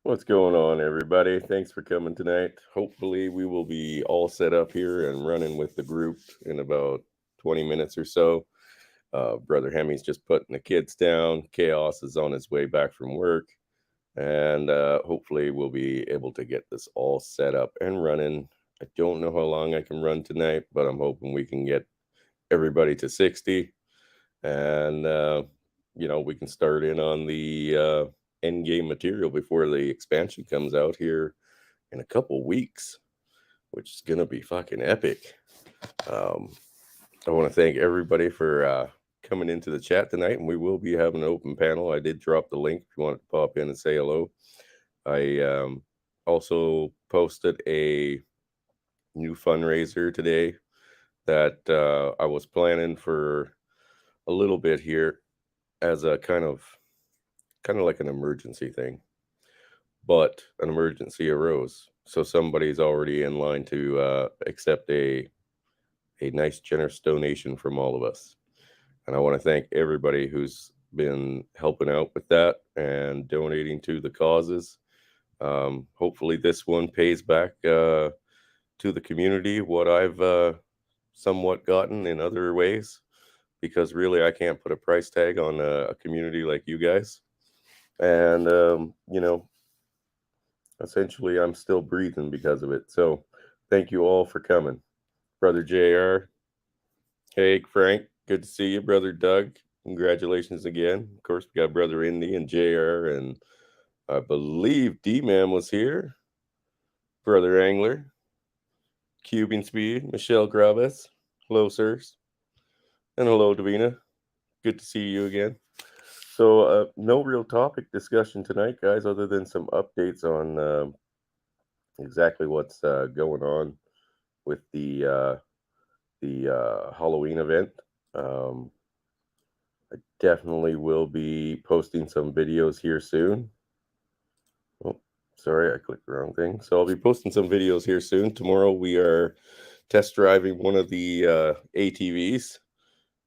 What's going on, everybody? Thanks for coming tonight. Hopefully, we will be all set up here and running with the group in about 20 minutes or so. Brother Hemi's just putting the kids down. Chaos is on his way back from work. And hopefully, we'll be able to get this all set up and running. I don't know how long I can run tonight, but I'm hoping we can get everybody to 60. And we can start in on the end game material before the expansion comes out here in a couple weeks, which is gonna be fucking epic. um, I want to thank everybody for coming into the chat tonight, and we will be having an open panel. I did drop the link if you want to pop in and say hello. I also posted a new fundraiser today that I was planning for a little bit here as a kind of like an emergency thing, but an emergency arose. So somebody's already in line to accept a nice generous donation from all of us. And I want to thank everybody who's been helping out with that and donating to the causes. Hopefully, this one pays back to the community what I've somewhat gotten in other ways, because really I can't put a price tag on a community like you guys. And, essentially, I'm still breathing because of it. So, thank you all for coming. Brother JR. Hey, Frank. Good to see you. Brother Doug. Congratulations again. Of course, we got Brother Indy and JR, and I believe D Man was here. Brother Angler. Cubing Speed. Michelle Graves. Hello, sirs. And hello, Davina. Good to see you again. So, no real topic discussion tonight, guys, other than some updates on exactly what's going on with the Halloween event. Um, I definitely will be posting some videos here soon. Oh, sorry, I clicked the wrong thing. So I'll be posting some videos here soon. Tomorrow we are test driving one of the ATVs.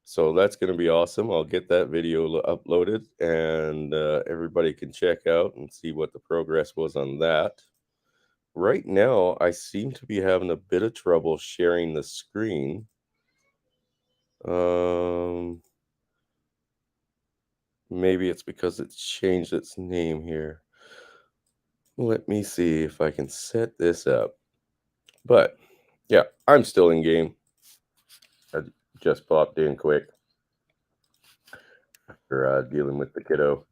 So that's going to be awesome. I'll get that video uploaded, and everybody can check out and see what the progress was on that. Right now, I seem to be having a bit of trouble sharing the screen. Maybe it's because it's changed its name here. Let me see if I can set this up. But yeah, I'm still in game. I just popped in quick after dealing with the kiddo.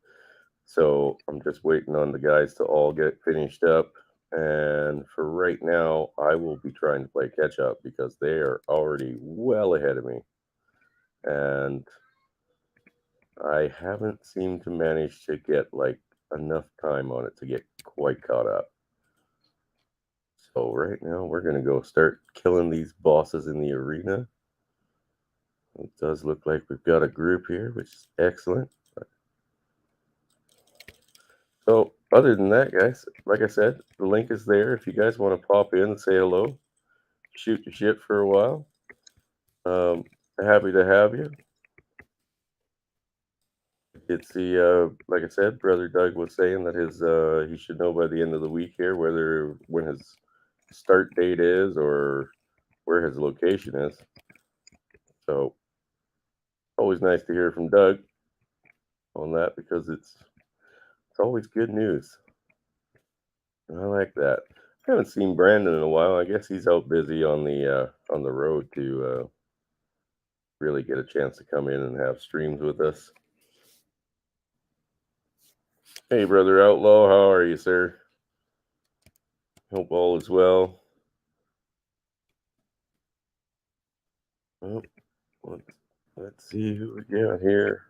So I'm just waiting on the guys to all get finished up. And for right now, I will be trying to play catch up because they are already well ahead of me. And I haven't seemed to manage to get like enough time on it to get quite caught up. So right now we're gonna go start killing these bosses in the arena. It does look like we've got a group here, which is excellent. So other than that, guys, like I said, the link is there. If you guys want to pop in and say hello, shoot the shit for a while. Happy to have you. It's the like I said, Brother Doug was saying that his he should know by the end of the week here whether when his start date is or where his location is. So always nice to hear from Doug on that because it's always good news. And I like that. I haven't seen Brandon in a while. I guess he's out busy on the road to really get a chance to come in and have streams with us. Hey, Brother Outlaw, how are you, sir? Hope all is well. Oh, let's see who we got here.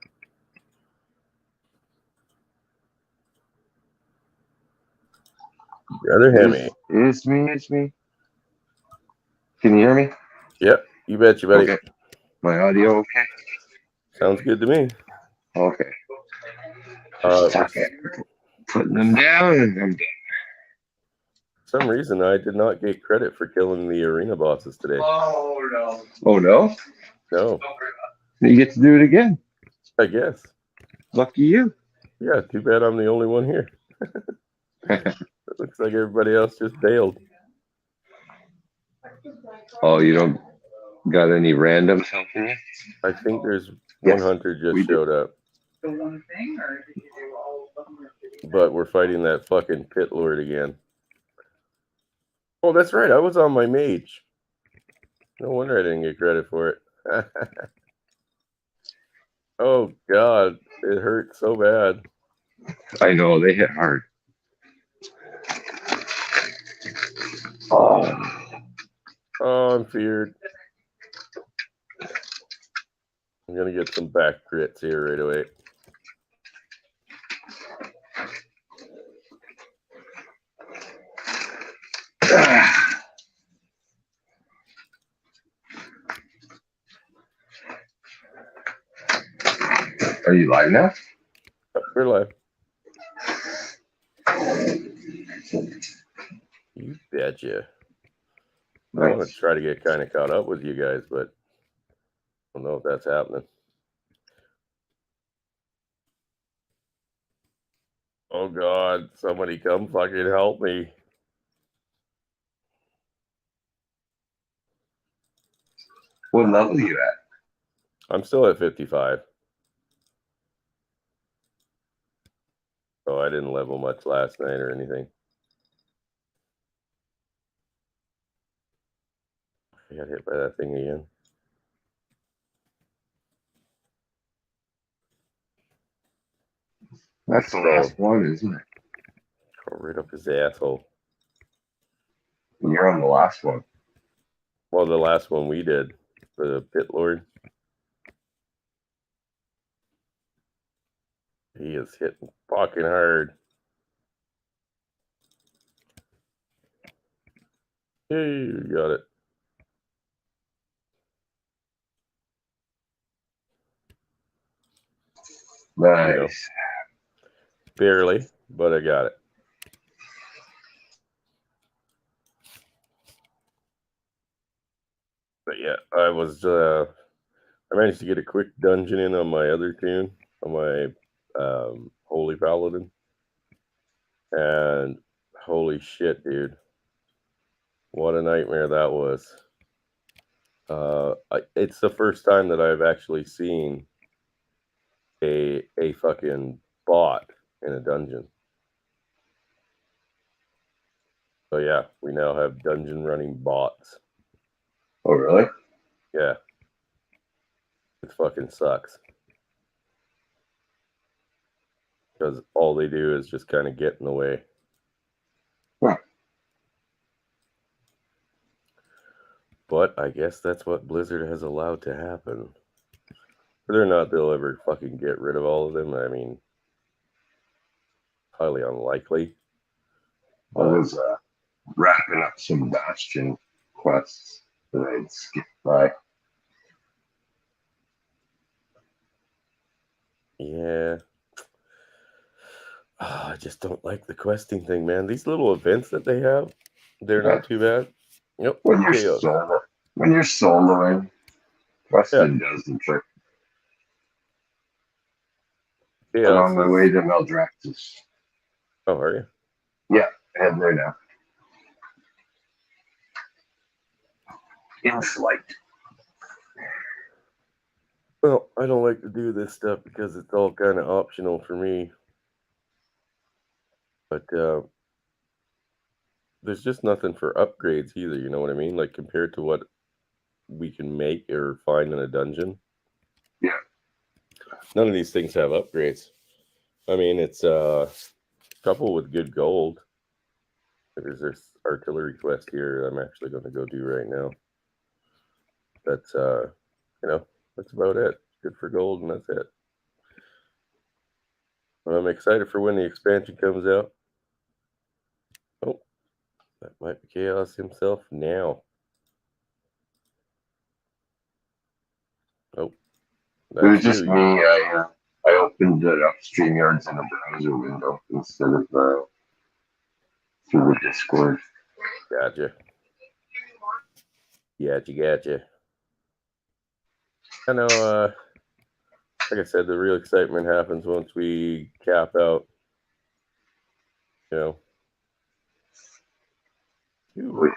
Brother Hemi. It's me. Can you hear me? Yep, you bet you, buddy. Okay. My audio okay? Sounds good to me. Okay. Uh, Putting them down and I'm done. For some reason, I did not get credit for killing the arena bosses today. Oh no. Oh no? No, You get to do it again. I guess. Lucky you. Yeah, too bad I'm the only one here. It looks like everybody else just bailed. Oh, you don't got any randoms helping you? I think there's one Yes, hunter just we do. showed up. But we're fighting that fucking pit lord again. Oh, that's right. I was on my mage. No wonder I didn't get credit for it. Oh, God. It hurt so bad. I know they hit hard. Oh, Oh, I'm feared. I'm going to get some back crits here right away. are you live now? Oh, we're live. You betcha. I want to Nice. try to get kind of caught up with you guys, but I don't know if that's happening. Oh, God. Somebody come fucking help me. What level are you at? I'm still at 55. So I didn't level much last night or anything. I got hit by that thing again. That's the last one, isn't it? Go right up his asshole. You're on the last one. Well, the last one we did for the pit lord. He is hitting fucking hard. Hey, you got it. Nice. You know, barely, but I got it. But yeah, I managed to get a quick dungeon in on my other tune, on my Holy Paladin. And holy shit, dude. What a nightmare that was. It's the first time that I've actually seen a fucking bot in a dungeon. So yeah, we now have dungeon running bots. Oh, really? Yeah. It fucking sucks. Because all they do is just kind of get in the way. Huh. But I guess that's what Blizzard has allowed to happen. Whether or not they'll ever fucking get rid of all of them, I mean, highly unlikely. I was wrapping up some Bastion quests that I'd skipped by. Yeah. I just don't like the questing thing, man. These little events that they have, they're Yeah. not too bad. Yep. When you're Chaos. soloing, questing does the trick. I'm Chaos on my is. way to Maldraxxus. Oh, are you? Yeah, heading there now. In flight. Well, I don't like to do this stuff because it's all kind of optional for me. But there's just nothing for upgrades either. You know what I mean? Like compared to what we can make or find in a dungeon. Yeah. None of these things have upgrades. I mean, it's coupled with good gold. There's this artillery quest here I'm actually going to go do right now. That's that's about it. Good for gold, and that's it. But I'm excited for when the expansion comes out. Oh, that might be Chaos himself now. Oh, It was that's just you. me. I opened it up StreamYards in a browser window instead of through the Discord. Gotcha. Gotcha. I know, like I said, the real excitement happens once we cap out, you know, Ooh, Oh, yeah.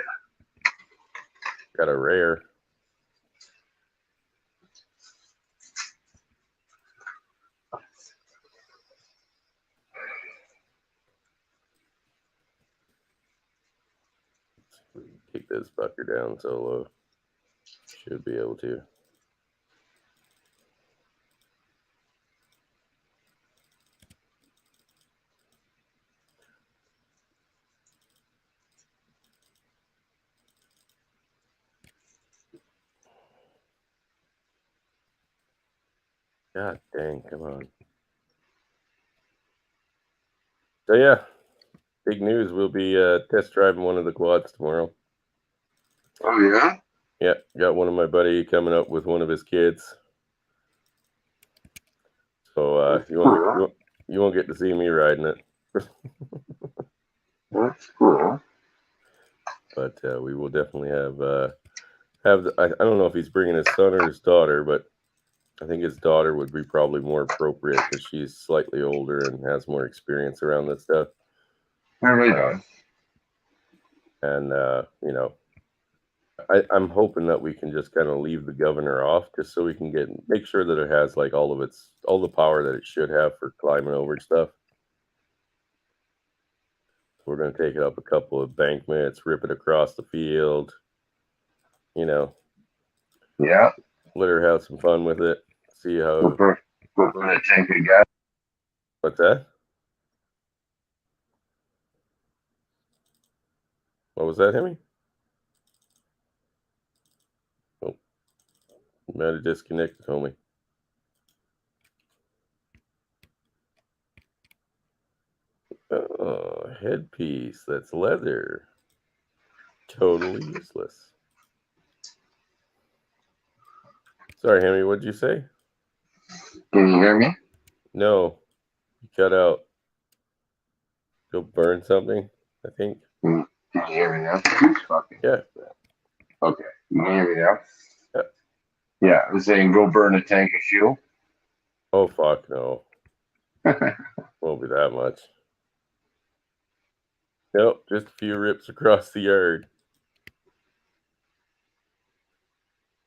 got a rare. Kick this fucker down solo. Should be able to. God dang, come on. So yeah, big news. We'll be test driving one of the quads tomorrow. Oh, yeah? Yeah, got one of my buddy coming up with one of his kids. So you won't get to see me riding it. That's cool. But we will definitely have I don't know if he's bringing his son or his daughter, but I think his daughter would be probably more appropriate because she's slightly older and has more experience around this stuff. Right on. And you know, I'm hoping that we can just kind of leave the governor off, just so we can make sure that it has like all the power that it should have for climbing over stuff. We're going to take it up a couple of embankments, rip it across the field. You know, Yeah. let her have some fun with it. See how. Go burn a tank of gas. What's that? What was that, Hemi? Oh, you might have disconnected, homie. Oh, headpiece. That's leather. Totally useless. Sorry, Hemi. What'd you say? Can you hear me? No, you cut out. Go burn something, I think. Can you hear me now? Fucking. Yeah. Okay. You can hear me now? Yeah. Yeah. I was saying go burn a tank of fuel. Oh, fuck no. Won't be that much. Nope, just a few rips across the yard.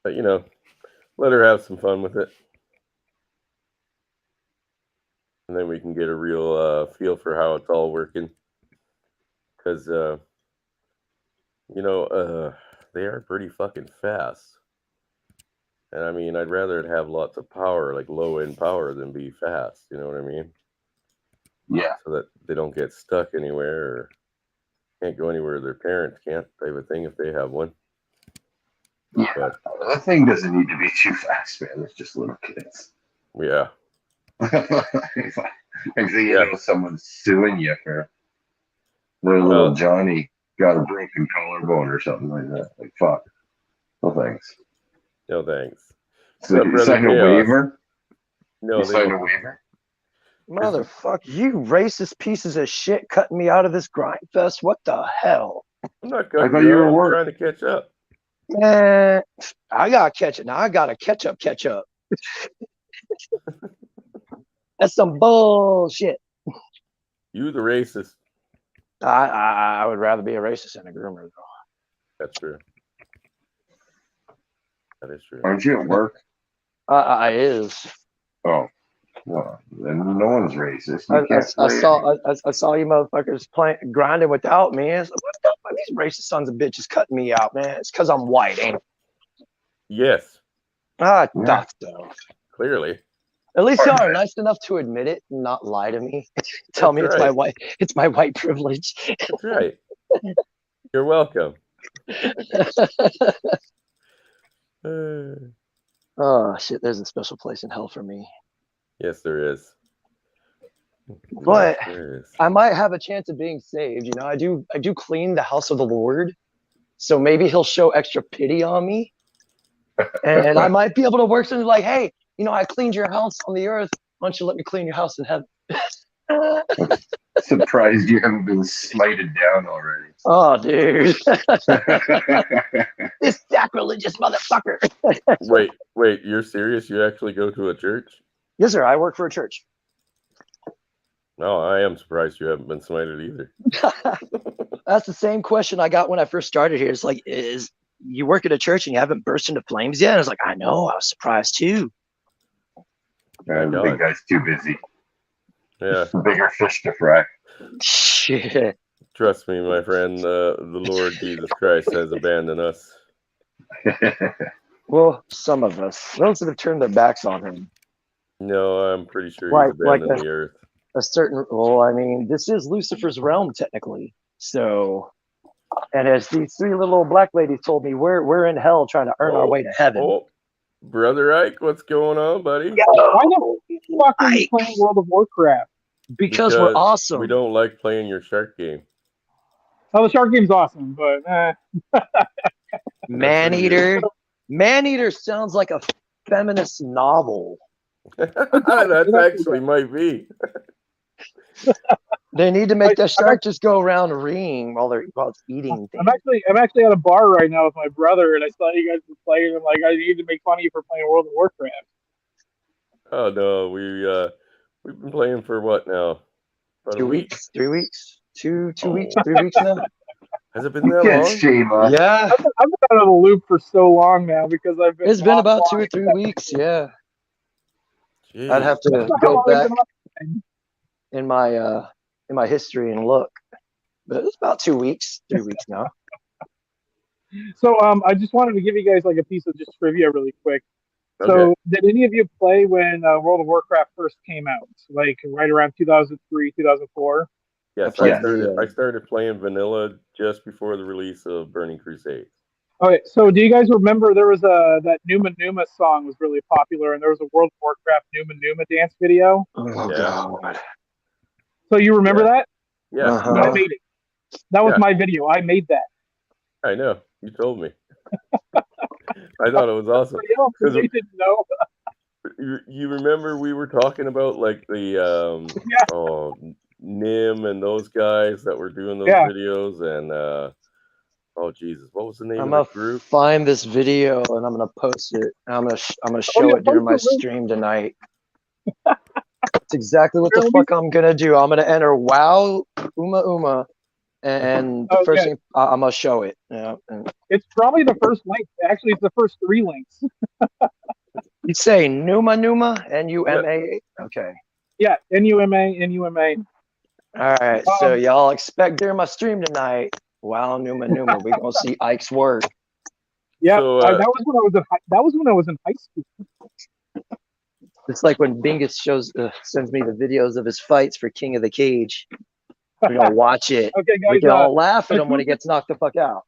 But, you know, let her have some fun with it. And then we can get a real feel for how it's all working. Because, you know, they are pretty fucking fast. And I mean, I'd rather it have lots of power, like low-end power, than be fast. You know what I mean? Yeah. So that they don't get stuck anywhere or can't go anywhere their parents can't, type of thing, if they have one. Yeah. But that thing doesn't need to be too fast, man. It's just little kids. yeah. Next thing you know, someone's suing you for their little Johnny got a broken collarbone or something like that. Like, fuck. No thanks. No thanks. So you sign a waiver? No, you sign a waiver? Motherfucker, you racist pieces of shit cutting me out of this grind fest. What the hell? I'm not cutting you out. I'm trying to catch up. Man, I gotta catch it. Now I gotta catch up. That's some bullshit. You the racist. I would rather be a racist than a groomer, though. That's true. That is true. Aren't you at work? I is. Oh, well, then no one's racist. I saw you motherfuckers grinding without me. It's like, what the fuck? These racist sons of bitches cutting me out, man. It's because I'm white, ain't it? Yes. I thought so. Clearly. At least y'all are nice enough to admit it and not lie to me. Tell me it's my white privilege. That's right. You're welcome. Oh shit, there's a special place in hell for me. Yes, there is. But I might have a chance of being saved. You know, I do clean the house of the Lord. So maybe he'll show extra pity on me. And I might be able to work something like, hey, you know, I cleaned your house on the earth. Why don't you let me clean your house in heaven? Surprised you haven't been smited down already. Oh, dude. This sacrilegious motherfucker. Wait, you're serious? You actually go to a church? Yes, sir. I work for a church. No, I am surprised you haven't been smited either. That's the same question I got when I first started here. It's like, is you work at a church and you haven't burst into flames yet? And I was like, I know. I was surprised too. The big guy's too busy. Yeah. Bigger fish to fry. Shit. Trust me, my friend, the Lord Jesus Christ has abandoned us. Well, some of us. Those that have turned their backs on him. No, I'm pretty sure Like- he's abandoned like the earth. A certain, well, I mean, this is Lucifer's realm technically. So, and as these three little old black ladies told me, we're in hell trying to earn our way to heaven. Oh, Brother Ike, what's going on, buddy? Why not fucking playing World of Warcraft? Because we're awesome. We don't like playing your shark game. Oh, the shark game's awesome, but Maneater. Maneater sounds like a feminist novel. That actually might be. They need to make that shark just go around reeing while it's eating things. I'm actually at a bar right now with my brother, and I saw you guys were playing. I'm like, I need to make fun of you for playing World of Warcraft. Oh no, we've been playing for what now? About 2 a week? weeks, 3 weeks, two weeks, 3 weeks now. Has it been that long? Yeah, I've been out of the loop for so long now because I've been. it's been about 2 or 3 weeks. Yeah, Jeez. I'd have to go back in my history and look, but it's about 2 weeks, 3 weeks now. So I just wanted to give you guys like a piece of just trivia really quick. So Okay. did any of you play when World of Warcraft first came out, like right around 2003, 2004? Yes, I started playing vanilla just before the release of Burning Crusade. Okay, so do you guys remember there was that Numa Numa song was really popular, and there was a World of Warcraft Numa Numa dance video? Oh Yeah. God! So you remember that? Yeah, Uh-huh. I made it. That was my video. I made that. I know. You told me. I thought it was awesome. They didn't know. You remember we were talking about like the Nim and those guys that were doing those videos, and oh Jesus, what was the name I'm of gonna the group? find this video and I'm gonna post it. And I'm gonna show it during my stream tonight. That's exactly what the fuck I'm gonna do. I'm gonna enter WoW Uma and the first thing I'm gonna show it. Yeah, it's probably the first link. Actually, it's the first 3 links. You say Numa N-U-M-A? Okay. Yeah, N-U-M-A. All right, so y'all expect during my stream tonight. Wow, Numa, we're gonna see Ike's work. Yeah, So, that was when I was in high school. It's like when Bingus sends me the videos of his fights for King of the Cage. We're gonna watch it. Okay, guys, we can all laugh at him when he gets knocked the fuck out.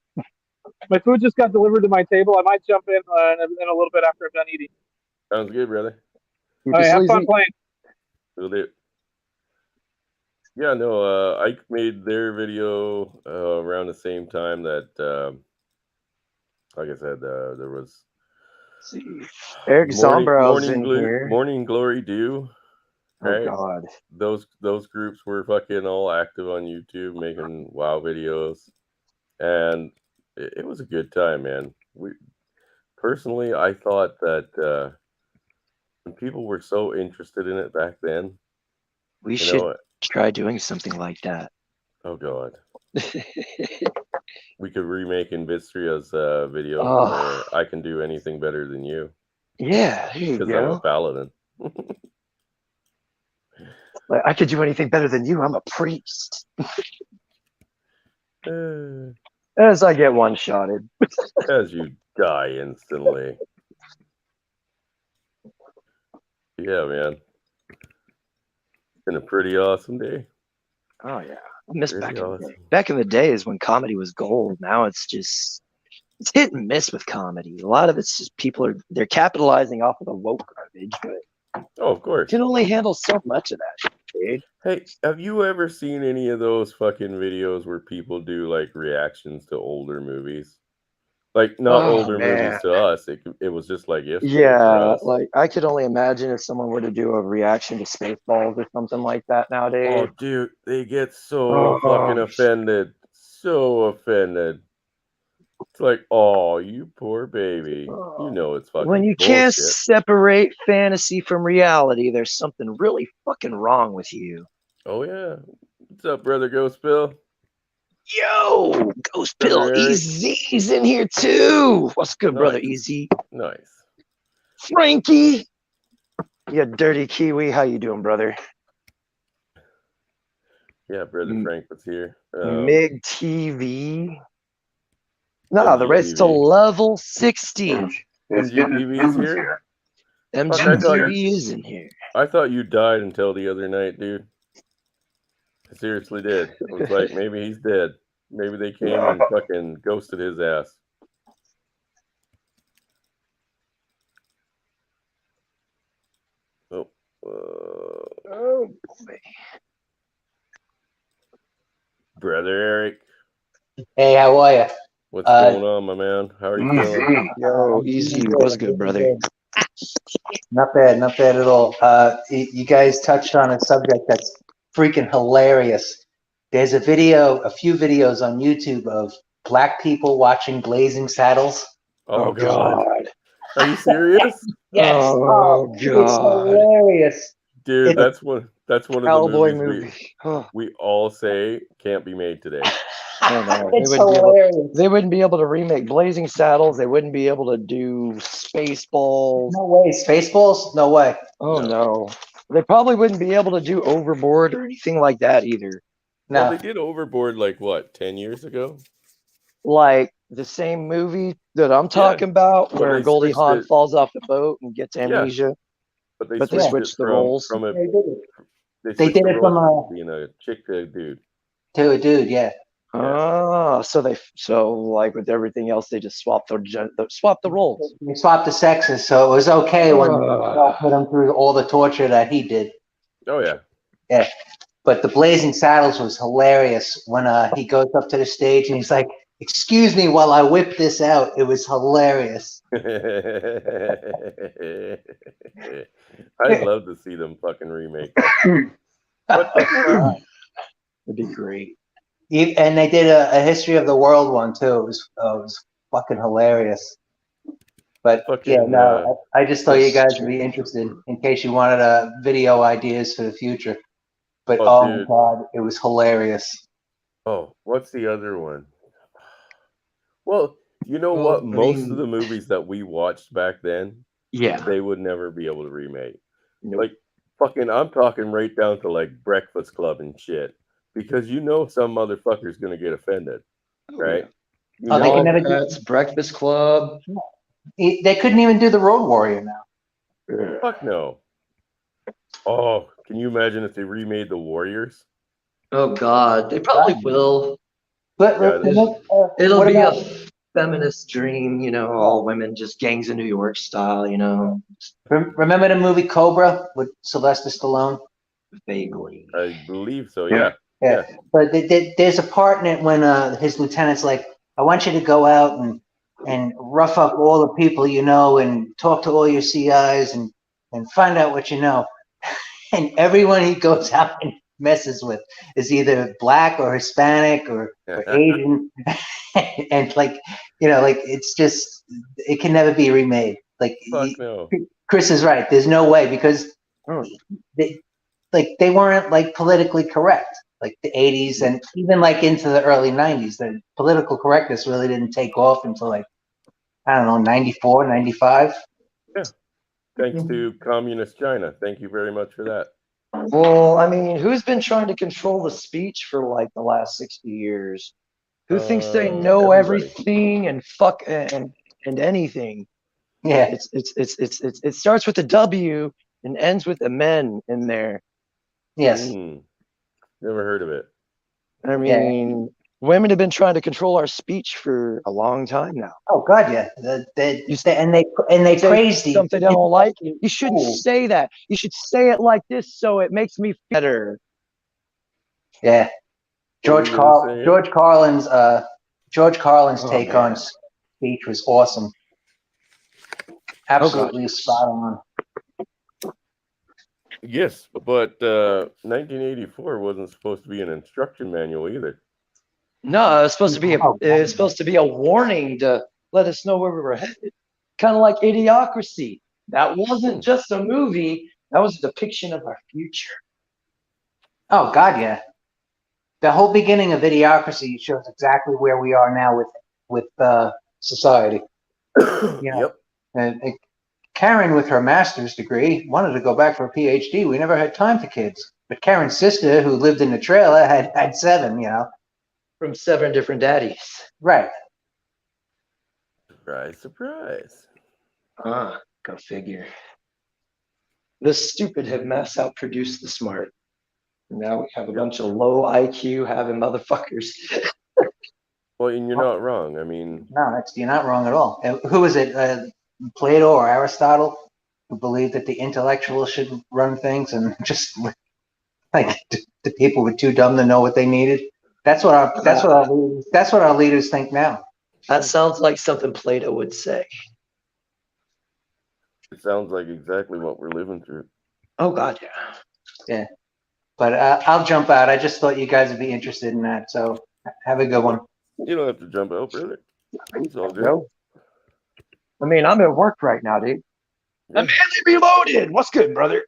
My food just got delivered to my table. I might jump in a little bit after I'm done eating. Sounds good, brother. All right, have fun playing. Will do. Yeah, no, Ike made their video around the same time that, like I said, there was Eric Zombrow's in here. Morning Glory Dew. Right? Oh God. Those groups were fucking all active on YouTube making WoW videos, and it was a good time, man. Personally, I thought that when people were so interested in it back then, we should try doing something like that. Oh God. We could remake Invistria's video where I can do anything better than you. Yeah, there you go. Because I'm a paladin. Like, I could do anything better than you. I'm a priest. As I get one-shotted. As you die instantly. Yeah, man. Been a pretty awesome day. Oh yeah, I miss back in the day. Back in the days when comedy was gold. Now it's hit and miss with comedy. A lot of it's just they're capitalizing off of the woke garbage, but of course, you can only handle so much of that shit, dude. Hey, have you ever seen any of those fucking videos where people do like reactions to older movies? Like not older movies to us. It was just like yesterday. Yeah, like I could only imagine if someone were to do a reaction to Spaceballs or something like that nowadays. Oh, dude, they get so fucking offended. So offended. It's like, oh, you poor baby. You know it's fucking when you bullshit. Can't separate fantasy from reality, there's something really fucking wrong with you. Oh yeah. What's up, brother Ghost Bill? Yo, Ghost Pill Brother Eric. Easy's in here too. What's good, brother Nice. Easy? Nice. Frankie, you dirty Kiwi. How you doing, brother? Yeah, brother Frank was here. MIG TV. No, the race to MGTV. level 60. MGTV's here. MGTV is in here. I thought you died until the other night, dude. I seriously did. I was like, maybe he's dead. Maybe they came and fucking ghosted his ass. Oh. Oh boy. Brother Eric. Hey, how are you? What's going on, my man? How are you feeling? Yo, Easy. What's good, brother? Not bad, not bad at all. You guys touched on a subject that's freaking hilarious. There's a few videos on YouTube of black people watching Blazing Saddles. Oh God. Are you serious? Yes. Oh God. It's hilarious. Dude, that's one of Cowboy the movies movie. we all say can't be made today. It's hilarious. They wouldn't be able to remake Blazing Saddles. They wouldn't be able to do Spaceballs. No way. Spaceballs? No way. Oh no. They probably wouldn't be able to do Overboard or anything like that either. Well, No. they did Overboard like what, 10 years ago? Like the same movie that I'm talking about, But where they Goldie switched Hawn it. falls off the boat and gets amnesia. But they But they switched the roles. from a They did it. they They switched did the it from roles from being a chick to a dude. To a dude, yeah. So like with everything else, they just swapped the roles. They swapped the sexes, so it was okay when they put him through all the torture that he did. Oh yeah. Yeah. But the Blazing Saddles was hilarious when he goes up to the stage and he's like, "Excuse me while I whip this out." It was hilarious. I'd love to see them fucking remake that. What the fuck? It'd be great. And they did a History of the World one too. It was fucking hilarious. But I just thought you guys would be interested in case you wanted video ideas for the future. But oh my God, it was hilarious. Oh, what's the other one? Well, you know what? Most of the movies that we watched back then, they would never be able to remake. Nope. Like fucking, I'm talking right down to like Breakfast Club and shit, because you know some motherfucker's gonna get offended, right? They can never do That's Breakfast Club. They couldn't even do the Road Warrior now. Fuck no. Oh, can you imagine if they remade the Warriors? Oh God, they probably will. But It'll be a feminist dream, you know, all women, just gangs of New York style, you know. Remember the movie Cobra with Sylvester Stallone? Vaguely. I believe so. Yeah. But there's a part in it when his lieutenant's like, "I want you to go out and rough up all the people you know and talk to all your CIs and find out what you know." And everyone he goes out and messes with is either black or Hispanic or Asian. And like, you know, like it's just, it can never be remade. Like no. Chris is right. There's no way because they weren't like politically correct. Like the 80s and even like into the early 90s, the political correctness really didn't take off until like, I don't know, 94, 95. Yeah. Thanks to communist China. Thank you very much for that. Well, I mean, who's been trying to control the speech for like the last 60 years? Who thinks they know everything and fuck and anything? Yeah. It starts with a W and ends with a men in there. Yes. Never heard of it. I mean, women have been trying to control our speech for a long time now. Oh God, yeah. They crazy. Something they don't like. You shouldn't say that. You should say it like this, so it makes me feel better. Yeah. George Carlin's take on speech was awesome. Absolutely spot on. Yes, but 1984 wasn't supposed to be an instruction manual either. No, it was supposed to be a warning to let us know where we were headed. Kind of like Idiocracy. That wasn't just a movie. That was a depiction of our future. Oh God, yeah. the whole beginning of Idiocracy shows exactly where we are now with society. Yep. And Karen, with her master's degree, wanted to go back for a PhD. We never had time for kids. But Karen's sister, who lived in the trailer, had 7. From 7 different daddies. Right. Surprise, surprise. Go figure. The stupid have mass outproduced the smart. Now we have a bunch of low IQ having motherfuckers. Well, and you're not wrong. I mean, No, you're not wrong at all. Who is it? Plato or Aristotle, who believed that the intellectuals should run things, and just like the people were too dumb to know what they needed. That's what our leaders think now. That sounds like something Plato would say. it sounds like exactly what we're living through. Oh God, yeah. Yeah. But I'll jump out. I just thought you guys would be interested in that. So have a good one. You don't have to jump out, brother. It's all good. No. I mean, I'm at work right now, dude. Yeah. I'm Manly Reloaded. What's good, brother?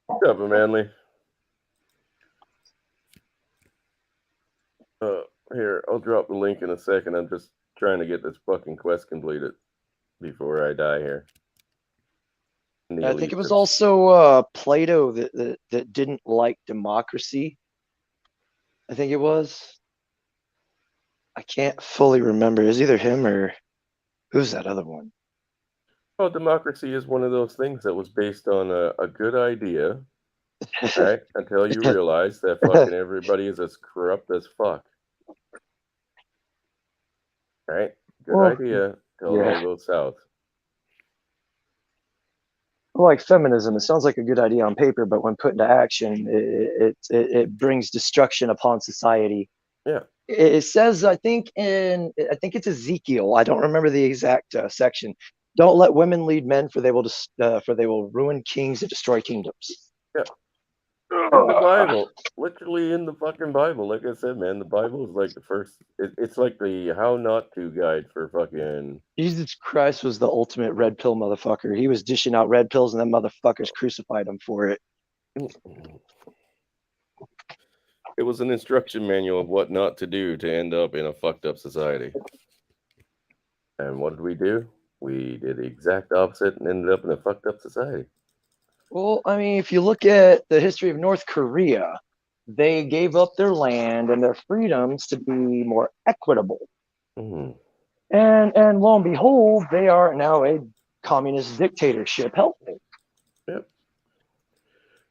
What's up, Manly? Here, I'll drop the link in a second. I'm just trying to get this fucking quest completed before I die here. I think it was also Plato that didn't like democracy. I think it was. I can't fully remember. It was either him or who's that other one? Well, democracy is one of those things that was based on a good idea, right? Until you realize that fucking everybody is as corrupt as fuck. Right? Good idea until it all goes south. Like feminism, it sounds like a good idea on paper, but when put into action, it brings destruction upon society. Yeah. It says, I think it's Ezekiel. I don't remember the exact section. Don't let women lead men, for they will ruin kings and destroy kingdoms. Yeah. In the Bible, literally in the fucking Bible, like I said, man, the Bible is like the first. It's like the how not to guide for fucking. Jesus Christ was the ultimate red pill motherfucker. He was dishing out red pills, and then motherfuckers crucified him for it. It was an instruction manual of what not to do to end up in a fucked up society. And what did we do? We did the exact opposite and ended up in a fucked up society. Well, I mean, if you look at the history of North Korea, they gave up their land and their freedoms to be more equitable. Mm. And lo and behold, they are now a communist dictatorship. Helpful. Yep.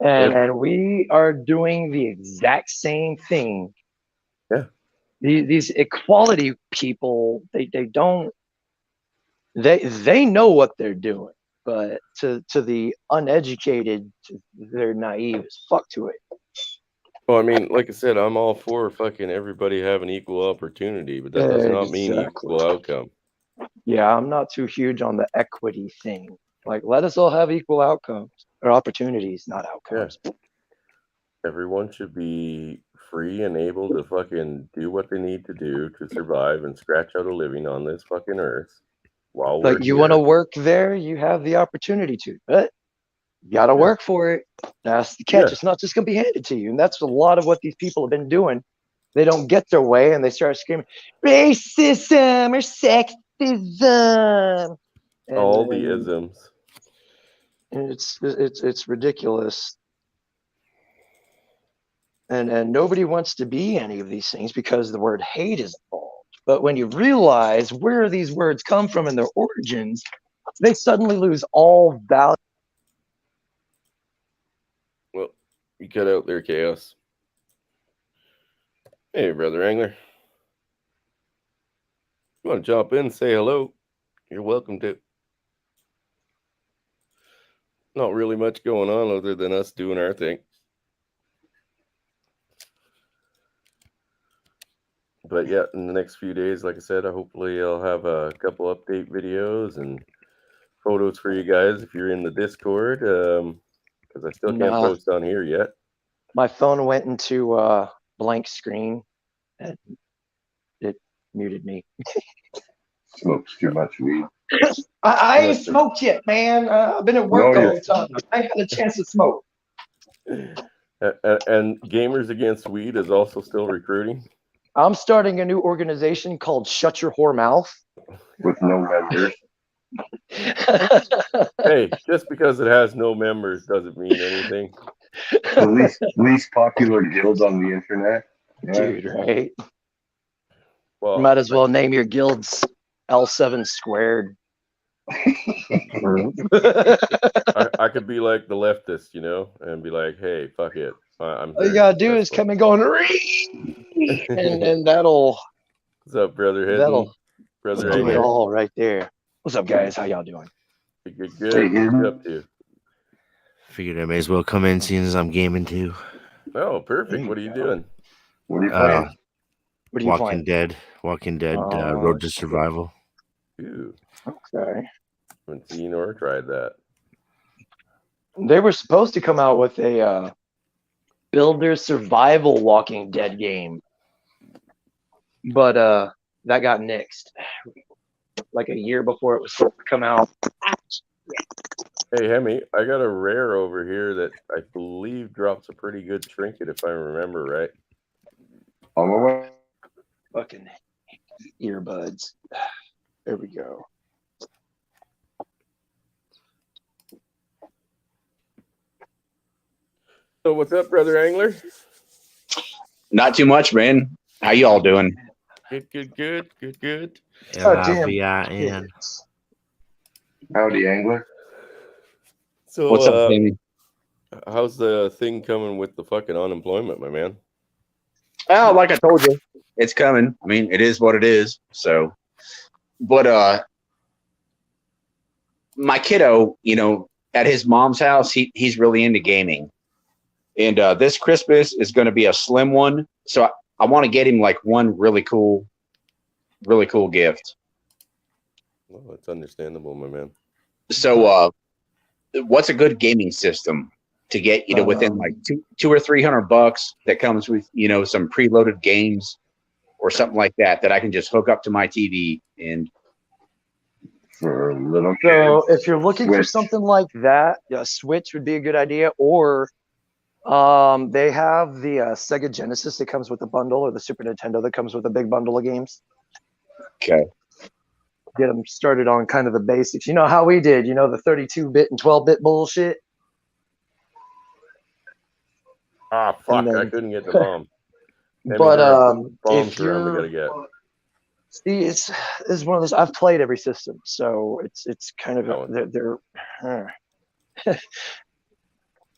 And we are doing the exact same thing. Yeah. These equality people, they know what they're doing. But to the uneducated, they're naive as fuck to it. Well, I mean, like I said, I'm all for fucking everybody having equal opportunity, but that does not mean equal outcome. Yeah, I'm not too huge on the equity thing. Like, let us all have equal outcomes or opportunities, not outcomes. Yeah. Everyone should be free and able to fucking do what they need to do to survive and scratch out a living on this fucking earth. Like, you want to work there, you have the opportunity to, but you got to work for it. That's the catch. Yeah. It's not just going to be handed to you. And that's a lot of what these people have been doing. They don't get their way and they start screaming, racism or sexism. All the isms. And it's ridiculous. And nobody wants to be any of these things because the word hate is involved. But when you realize where these words come from and their origins, they suddenly lose all value. Well, you cut out their chaos. Hey, Brother Angler. You want to jump in and say hello? You're welcome to. Not really much going on other than us doing our thing. But yeah, in the next few days, like I said, hopefully I'll have a couple update videos and photos for you guys if you're in the Discord, because I still can't post on here yet. My phone went into blank screen and it muted me. Smokes too much weed. I ain't smoked yet, man. I've been at work all the time. I had a chance to smoke. And Gamers Against Weed is also still recruiting. I'm starting a new organization called Shut Your Whore Mouth. With no members. Hey, just because it has no members doesn't mean anything. The least popular guild on the internet. Yeah. Dude, right? Well, Might as well name your guilds L7 squared. I could be like the leftist, and be like, hey, fuck it. I'm All you gotta do is come and go and that'll What's up, brother? that'll Brother do it Angler. all right there. What's up, guys? How y'all doing? Good. What you up to? Figured I may as well come in seeing as I'm gaming too. Oh, perfect. What are you doing? What are you playing? What are you Walking playing? Dead. Walking Dead. Road to Survival. Ooh, Okay. haven't seen or tried that. They were supposed to come out with a Builder Survival Walking Dead game, but that got nixed like a year before it was supposed to come out. Hey, Hemi, I got a rare over here that I believe drops a pretty good trinket if I remember right. On my way. Fucking earbuds. There we go. So what's up, brother Angler? Not too much, man. How you all doing? Good. L-I-V-I-N. Howdy, Angler. So What's up, Jamie? how's the thing coming with the fucking unemployment, my man? Oh, like I told you, it's coming. I mean, it is what it is. So, but my kiddo, at his mom's house, he's really into gaming, and this Christmas is going to be a slim one. So I want to get him like one really cool gift. Well, that's understandable, my man. So, what's a good gaming system to get within like $200 or $300 that comes with some preloaded games or something like that I can just hook up to my TV and For a little So kids. if you're looking for Switch. something like that, a Switch would be a good idea. Or they have the Sega Genesis that comes with a bundle, or the Super Nintendo that comes with a big bundle of games. okay. Get them started on kind of the basics. You know how we did, the 32-bit and 12-bit bullshit. Ah, fuck! And then- I couldn't get the bomb. But bombs if around we gotta you're get. see, it's one of those. I've played every system, so it's kind of That they're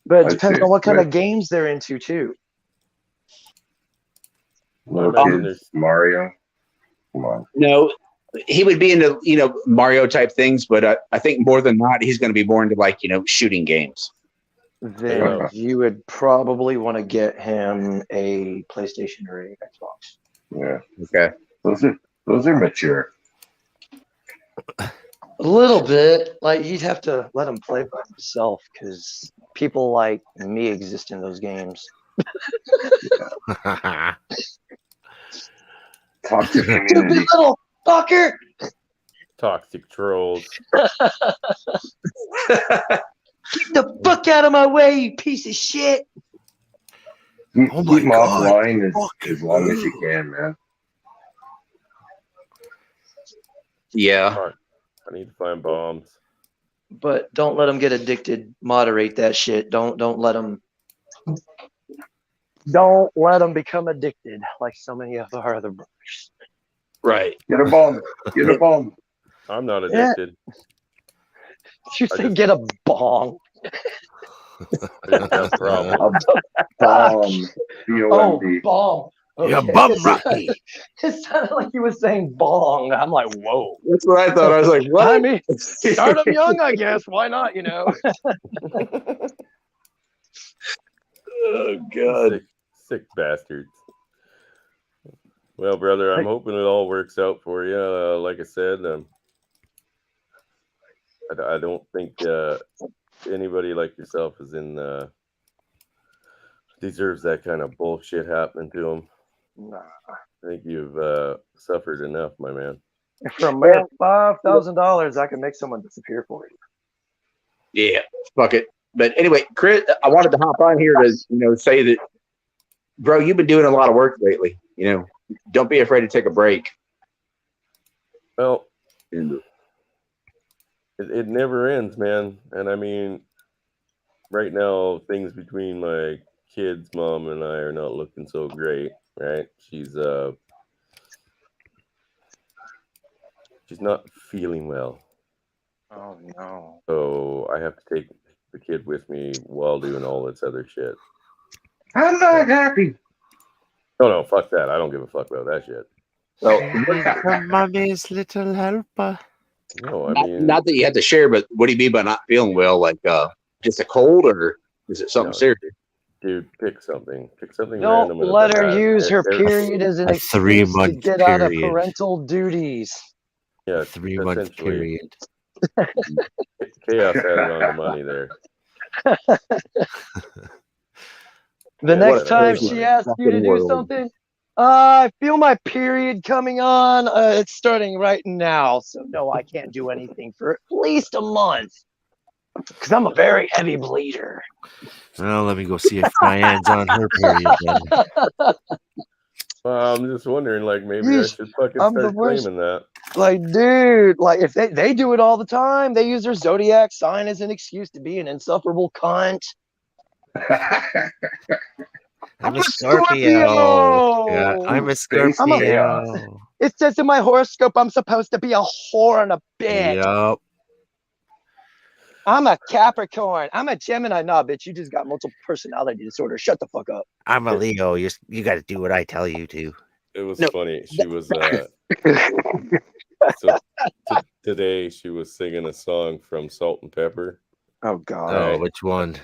but it I'd depends say on what kind of Switch. games they're into too. Little imagine kids, Mario. Come on. No, he would be into Mario type things, but I think more than not, he's going to be more into like shooting games. Then Yeah. you would probably want to get him a PlayStation or a Xbox. Yeah. Okay. Those are mature. A little bit, like you'd have to let him play by himself because people like me exist in those games. Toxic Stupid community. little fucker! Toxic trolls. Get the fuck out of my way, you piece of shit! Keep Oh my them God. offline Fuck. as long as you can, man. Yeah. Fuck. I need to find bombs. But don't let them get addicted. Moderate that shit. Don't let them. Don't let them become addicted like so many of our other brothers. Right. Get a bomb. Get a bomb. I'm not Yeah. addicted. You say get a bong? I just have a problem. Bomb. Oh, B-O-M-B. bong. Yeah, Okay. bum rocky. It sounded like you were saying bong. I'm like, whoa. That's what I thought. I was like, what? I mean, start them young, I guess. Why not? Oh God. Sick bastards. Well, brother, I'm hoping it all works out for you. Like I said, I don't think anybody like yourself is deserves that kind of bullshit happening to them. Nah. I think you've suffered enough, my man. For a mere $5,000, I can make someone disappear for you. Yeah. Fuck it. But anyway, Chris, I wanted to hop on here to say that, bro, you've been doing a lot of work lately. Don't be afraid to take a break. Well, it never ends, man. And I mean, right now, things between my kids' mom and I are not looking so great, right? She's not feeling well. Oh no. So I have to take the kid with me while doing all this other shit. I'm not happy. No, fuck that. I don't give a fuck about that shit. Mommy's little helper. No, I mean, not that you had to share, but what do you mean by not feeling well? Like just a cold, or is it something serious? Dude, pick something. Pick something Don't random. let her use her period as an a excuse to 3-month get out of period. parental duties. Yeah, 3-month period. Chaos added on the money there. The Yeah, next what a time crazy she asks you to fucking do world. something, I feel my period coming on. It's starting right now. So, no, I can't do anything for at least a month. Because I'm a very heavy bleeder. Well, let me go see if Diane's on her period then. Well, I'm just wondering, like, maybe I should fucking I'm the start worst. claiming that. Like, dude, like if they do it all the time, they use their zodiac sign as an excuse to be an insufferable cunt. I'm a Scorpio. Yeah, I'm a Scorpio. It says in my horoscope I'm supposed to be a whore and a bitch. Yup. I'm a Capricorn. I'm a Gemini. Nah, bitch, you just got multiple personality disorder. Shut the fuck up. I'm a Leo. You got to do what I tell you to. It was funny. She was so today she was singing a song from Salt and Pepper. Oh God. Oh, which one?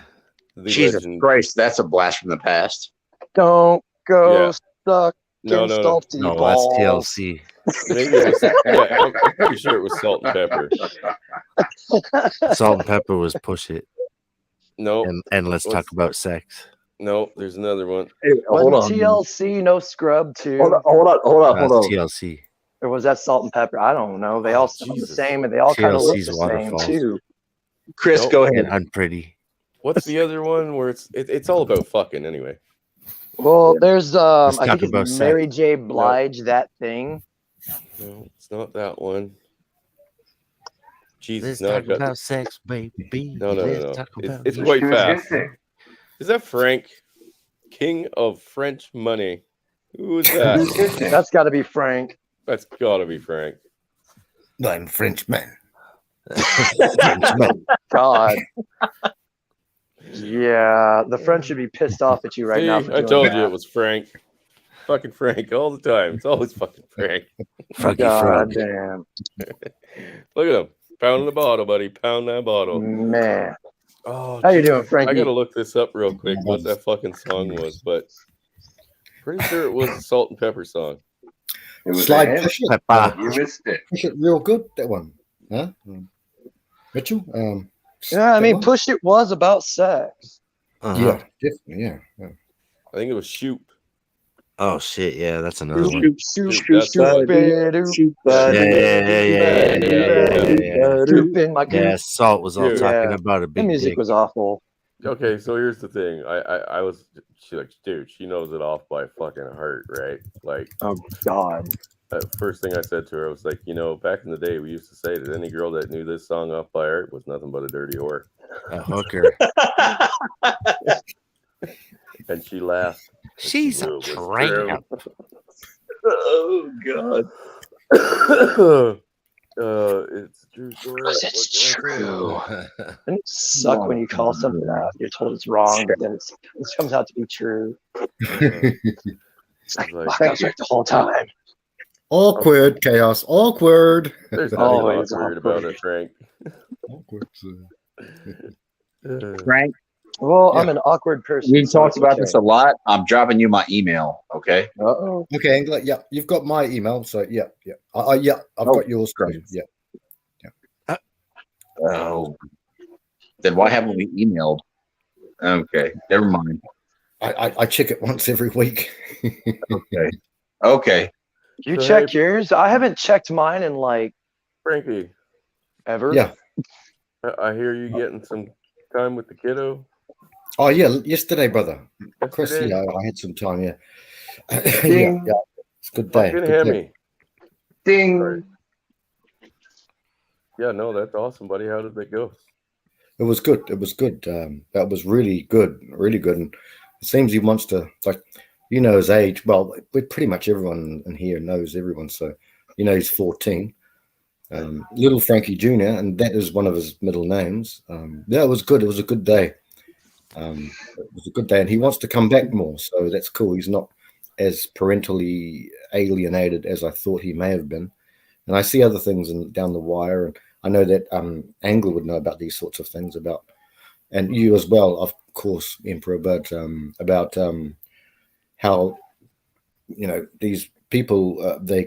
Jesus Christ, that's a blast from the past. Don't go suck No, salty No, balls. that's TLC. Maybe it was. Yeah, I'm pretty sure it was Salt and Pepper. Salt and Pepper was Push It. No. And Let's Talk About Sex. No, there's another one. Hey, hold on. TLC, no Scrub too. Hold on. TLC. Or was that Salt and Pepper? I don't know. They all sound the same, and they all kind of look the TLC's same Waterfalls. too. Chris, Nope. go ahead. Unpretty. What's the other one where it's all about fucking anyway? Well, there's I talk think about it's sex. Mary J. Blige, that thing. No, it's not that one. Jesus, Let's now I talk got about sex, baby. No. Let's talk about It's you. quite fast. Is that Frank, King of French Money? Who is that? That's got to be Frank. That's gotta be Frank. I'm Frenchman. God. Yeah, the French should be pissed off at you right now. See, For I doing told that. you it was Frank. Fucking Frank all the time. It's always fucking Frank. Froggy God Frog. damn, Look at him. Pounding the bottle, buddy. Pound that bottle. man. Oh, How you geez. doing, Frankie? I gotta look this up real quick, what that fucking song was, but pretty sure it was a Salt and Pepper song. It was Slide a hit. push it. You missed it. Push it real good, that one. Huh? Mitchell? Yeah, I that mean, one? Push It was about sex. Uh-huh. Yeah, definitely, yeah. I think it was Shoot. Oh, shit. Yeah, that's another one. Yeah, Salt was all Dude. talking about a the big music dick. was awful. Okay, so here's the thing. I was she like, dude, she knows it off by fucking heart, right? Like, Oh God. first thing I said to her, I was like, back in the day, we used to say that any girl that knew this song off by heart was nothing but a dirty whore. A hooker. And she laughed. She's a It was tramp. Oh God. It's a true story. Because it's What can I say? true. Doesn't it suck when you call something out? You're told it's wrong, but then it comes out to be true. It's like, Like- fuck, I was right the whole time. Awkward, chaos, awkward. There's nothing Always awkward awkward. about it, Frank. Awkward. Frank, Well, Yeah. I'm an awkward person. we so talked it's about okay. this a lot. I'm dropping you my email, okay? Uh-oh. Okay, Angela, yeah, you've got my email, so yeah. I've got yours too. great. Yeah. Oh. Then why haven't we emailed? Okay, never mind. I check it once every week. Okay. You So, check hey- yours? I haven't checked mine in like Frankie, ever. Yeah. I hear you getting some time with the kiddo? Oh yeah, yesterday, brother. Chris, Yesterday? yeah, I had some time. Yeah, Ding. yeah. It's a good day. Fucking Good day. Hemi. Ding. Sorry. Yeah, no, that's awesome, buddy. How did it go? It was good. It was good. That was really good. Really good. And it seems he wants to, like, you know, his age. Well, pretty much everyone in here knows everyone. So, you know, he's 14. Little Frankie Jr., and that is one of his middle names. Yeah, it was good. It was a good day. It was a good day, and he wants to come back more. So that's cool. He's not as parentally alienated as I thought he may have been. And I see other things down the wire, and I know that Angler would know about these sorts of things and you as well, of course, Emperor, but about how, you know, these people they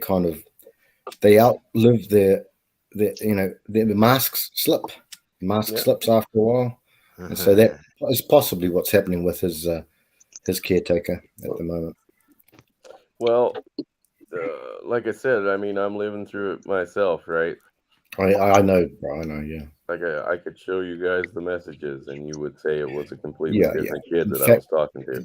outlive their you know, the masks slip. The mask slips after a while, and so that is possibly what's happening with his caretaker at the moment. Well, like I said, I mean, I'm living through it myself, right? I know, bro. I know, yeah. Like I could show you guys the messages, and you would say it was a completely Yeah, different kid In that I fact, was talking to.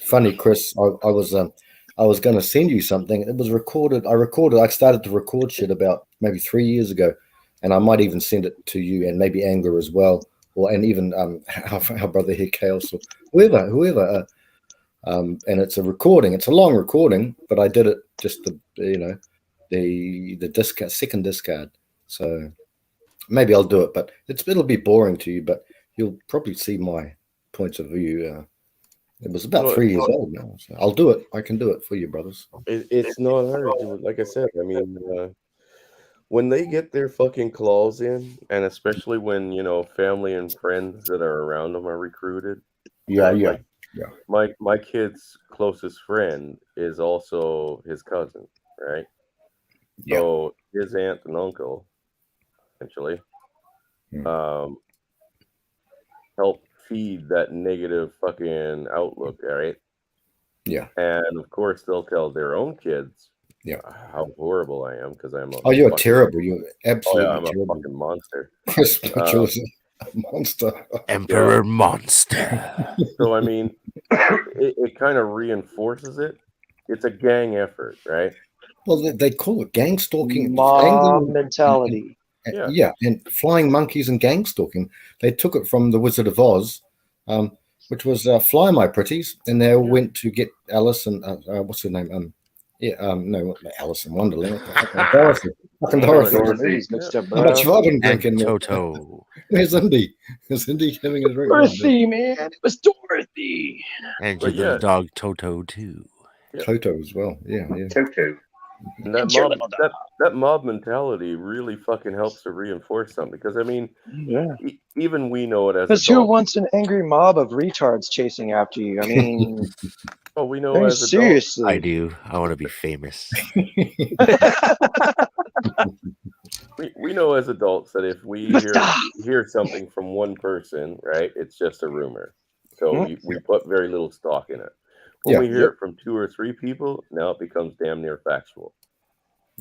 Funny, Chris. I was going to send you something. It was recorded. I started to record shit about maybe 3 years ago, and I might even send it to you and maybe Angler as well, and even our brother here, Chaos, or whoever. And it's a recording. It's a long recording, but I did it just the second discard. So maybe I'll do it, but it'll be boring to you. But you'll probably see my points of view. It was about 3 years old now. So I'll do it. I can do it for you, brothers. It's not hard. Like I said, I mean, when they get their fucking claws in, and especially when, you know, family and friends that are around them are recruited. Yeah. My kid's closest friend is also his cousin, right? Yeah. So his aunt and uncle, essentially, help feed that negative fucking outlook, right? Yeah. And of course, they'll tell their own kids, how horrible I am because I'm. You're terrible. You're absolutely I'm terrible. a fucking monster. Chris Mitchell is a monster. Emperor monster. So I mean, it kind of reinforces it. It's a gang effort, right? Well, they call it gang stalking. Mob mentality. Yeah, and flying monkeys and gang stalking. They took it from the Wizard of Oz, which was Fly My Pretties, and they went to get Alice and what's her name? No, Alice in Wonderland. Dorothy. Fucking Dorothy. How much vodka drinking? Toto. Where's Indy? Is Indy having a drink? Dorothy, man, it was Dorothy. And your little dog Toto too. Toto as well. Yeah. Toto. And that mob mentality really fucking helps to reinforce something, because I mean, even we know it as because who wants an angry mob of retards chasing after you? I mean, we know as adults. Seriously, I do. I want to be famous. we know as adults that if we hear something from one person, right, it's just a rumor. So we put very little stock in it. When we hear it from 2 or 3 people, now it becomes damn near factual.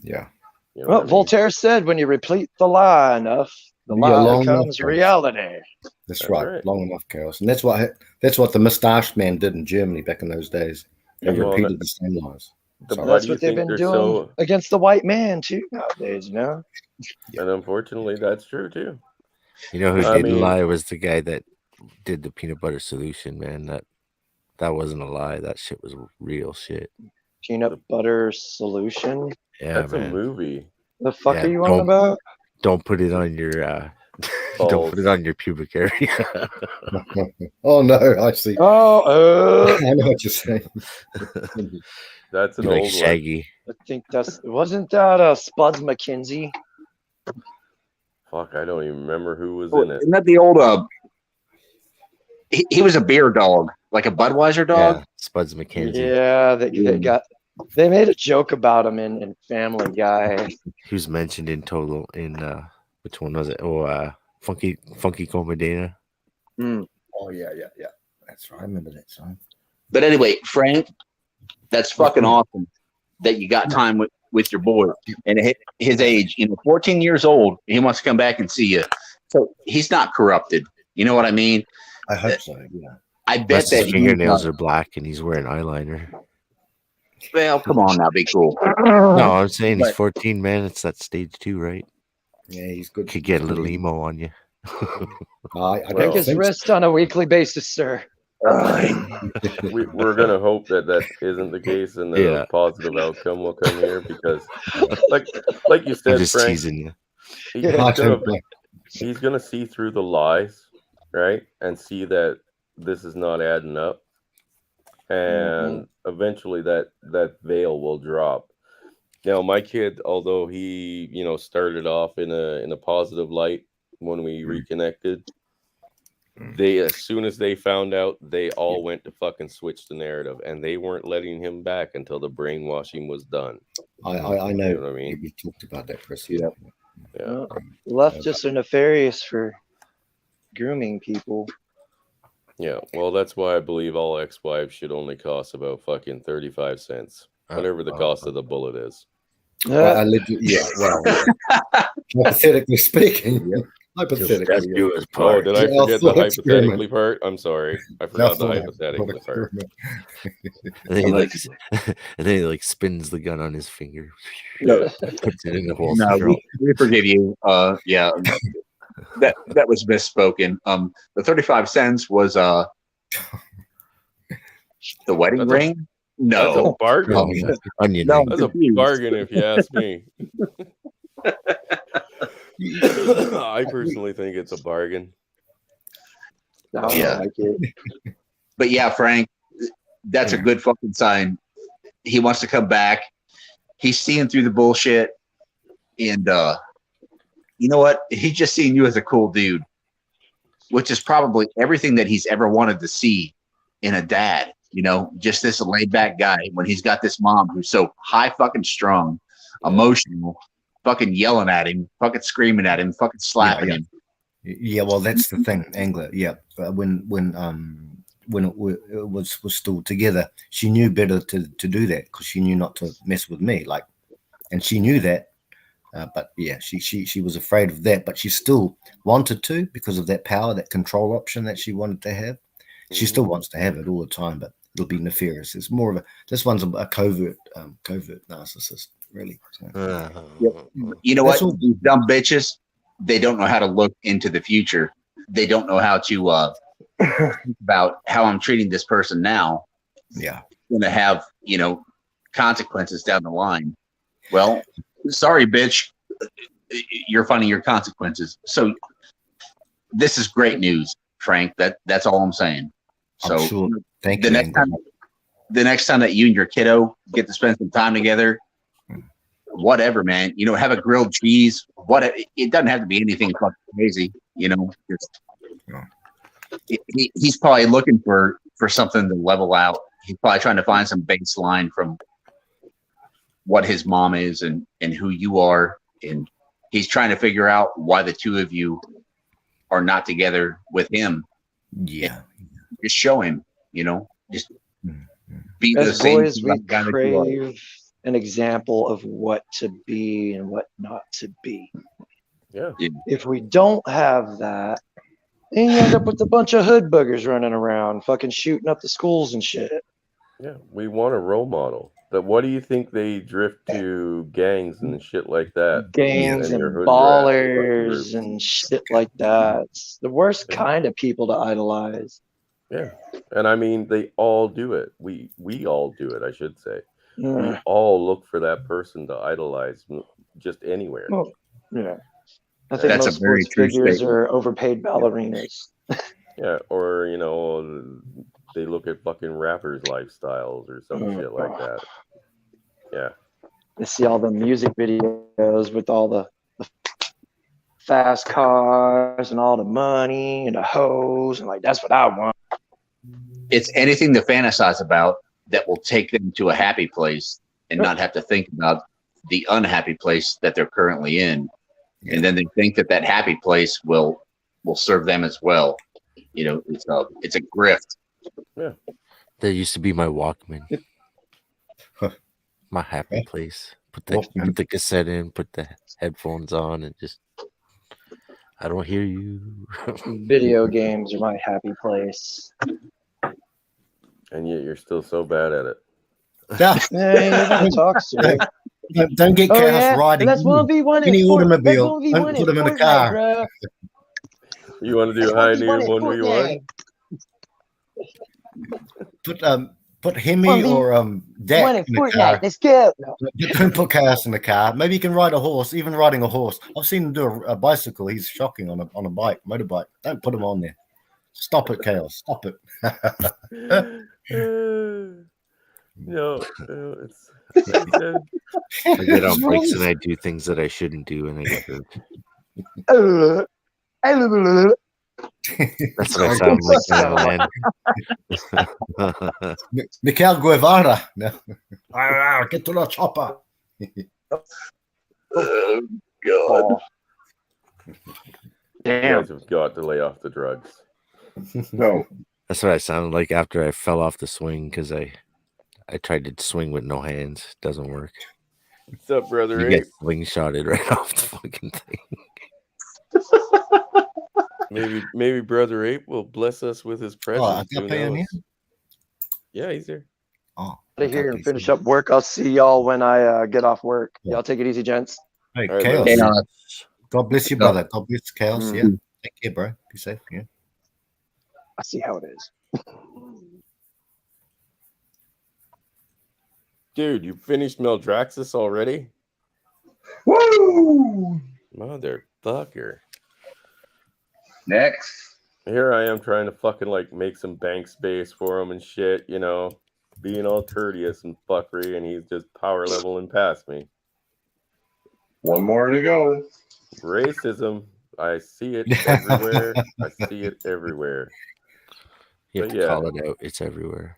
Yeah. You know well, Voltaire said, when you repeat the lie enough, the lie becomes reality. That's right. Long enough, Chaos. And that's what the mustached man did in Germany back in those days. They repeated the same lies. That's what they've been doing against the white man, too, nowadays, you know? And unfortunately, that's true, too. You know who didn't lie was the guy that did the peanut butter solution, man. That wasn't a lie. That shit was real shit. Peanut butter solution? Yeah, that's man. a movie. The fuck are you on about? Don't put it on your don't put it on your pubic area. Oh no, I see. I know what you're saying. That's an like old Shaggy. One. I think wasn't that Spuds McKenzie? Fuck, I don't even remember who was in it. Isn't that the old he was a beer dog, like a Budweiser dog? Yeah, Spuds McKenzie. Yeah, they made a joke about him in Family Guy. He was mentioned in which one was it? Oh, Funky Comedina. Oh yeah. That's right. I remember that song. But anyway, Frank, that's fucking awesome that you got time with your boy. And at his age, 14 years old, he wants to come back and see you. So he's not corrupted. You know what I mean? I hope so. Yeah. I bet Unless that his fingernails are black and he's wearing eyeliner. Well, come on now, be cool. No, I'm saying he's But- 14, man. It's that stage 2, right? Yeah, he's good. Could get a little emo on you. I Take don't his think so. wrist on a weekly basis, sir. We're gonna hope that isn't the case, and that Yeah. a positive outcome will come here, because, like you I'm said, just Frank, teasing you. he's gonna see through the lies, right, and see that this is not adding up, and eventually that veil will drop. Now, my kid, although he started off in a positive light when we reconnected, they, as soon as they found out, they all went to fucking switch the narrative, and they weren't letting him back until the brainwashing was done. I know. You know what I mean? We talked about that, Chris. Yeah. Yeah. Leftists are nefarious for grooming people. Yeah. Well, that's why I believe all ex-wives should only cost about fucking 35 cents, whatever the cost of the bullet is. Well, hypothetically speaking. Hypothetically. Oh, did I forget the hypothetically experiment. part? I'm sorry. I forgot the hypothetically part. And then he like spins the gun on his finger. No. Puts it in the hole. No, we forgive you. Yeah, that was misspoken. The 35 cents was the wedding ring. That's a No, bargain. Onion No. ring. That's a bargain, if you ask me. I personally think it's a bargain. I don't Yeah. like it. but yeah, Frank, that's a good fucking sign. He wants to come back. He's seeing through the bullshit, and you know what? He's just seeing you as a cool dude, which is probably everything that he's ever wanted to see in a dad. You know, just this laid back guy when he's got this mom who's so high fucking strung, emotional, fucking yelling at him, fucking screaming at him, fucking slapping him. Yeah, well, that's the thing, Angler. Yeah, when it was still together, she knew better to do that, because she knew not to mess with me. Like, and she knew that, but yeah, she was afraid of that, but she still wanted to, because of that power, that control option that she wanted to have. She still wants to have it all the time, but it'll be nefarious. It's more of this one's a covert narcissist, really. So. You know what? These dumb bitches, they don't know how to look into the future. They don't know how to think about how I'm treating this person now. Yeah, going to have consequences down the line. Well, sorry, bitch, you're finding your consequences. So this is great news, Frank. That's all I'm saying. So I'm sure. Thank you. The next time that you and your kiddo get to spend some time together, whatever, man, have a grilled cheese. It doesn't have to be anything fucking crazy, just he's probably looking for something to level out. He's probably trying to find some baseline from what his mom is and who you are, and he's trying to figure out why the two of you are not together with him. Yeah, just show him, just be the As same boys, we guy that you are. crave an example of what to be and what not to be. Yeah. If we don't have that, then you end up with a bunch of hood boogers running around, fucking shooting up the schools and shit. Yeah, we want a role model. But what do you think they drift to gangs and shit like that? Gangs and your hood ballers and shit like that. It's the worst kind of people to idolize. Yeah, and I mean, they all do it. We all do it, I should say. We all look for that person to idolize, just anywhere. Well, yeah. I think That's most a very sports true figures statement. are overpaid ballerinas. Yeah, or they look at fucking rappers' lifestyles or some shit like that. Yeah. They see all the music videos with all the fast cars and all the money and the hoes, and like, that's what I want. It's anything to fantasize about that will take them to a happy place and not have to think about the unhappy place that they're currently in. Yeah. And then they think that happy place will serve them as well. It's a grift. Yeah. That used to be my Walkman. My happy place. Put the cassette in, put the headphones on, and just I don't hear you. Video games are my happy place. And yet you're still so bad at it. Yeah. Yeah, you're gonna talk shit. Don't get Oh chaos yeah, riding let's 1v1 any in automobile. Let's 1v1 Don't in put them in a Fortnite, car. bro. You want to do Let's high 1v1 noon in 1v1? Fortnite. Put Hemi or Deck One in in the Fortnite. car. Let's go. No. Don't put chaos in the car. Maybe you can ride a horse. Even riding a horse, I've seen him do a bicycle. He's shocking on a motorbike. Don't put him on there. Stop it, chaos. Stop it. No, it's. I get on bikes and I do things that I shouldn't do, and I get hurt. That's what I sound like now, man. Miguel Guevara. No. Get to the chopper. Oh, God. You Damn. guys have got to lay off the drugs. No. That's what I sounded like after I fell off the swing because I tried to swing with no hands. Doesn't work. What's up, brother? You get slingshotted right off the fucking thing. Maybe Brother Ape will bless us with his presence. Who knows? Yeah, he's here. Oh, Out of here and finish up work. I'll see y'all when I get off work. Y'all take it easy, gents. Hey, All right, chaos. man. God bless you, brother. God bless chaos. Mm-hmm. Yeah. Take care, bro. Be safe. Yeah. I see how it is. Dude, you finished Meldraxis already? Woo! Motherfucker. Next. Here I am trying to fucking like make some bank space for him and shit, you know, being all courteous and fuckery, and he's just power leveling past me. One more to go. Racism. I see it everywhere. I see it everywhere. You have But to call it out. It's everywhere.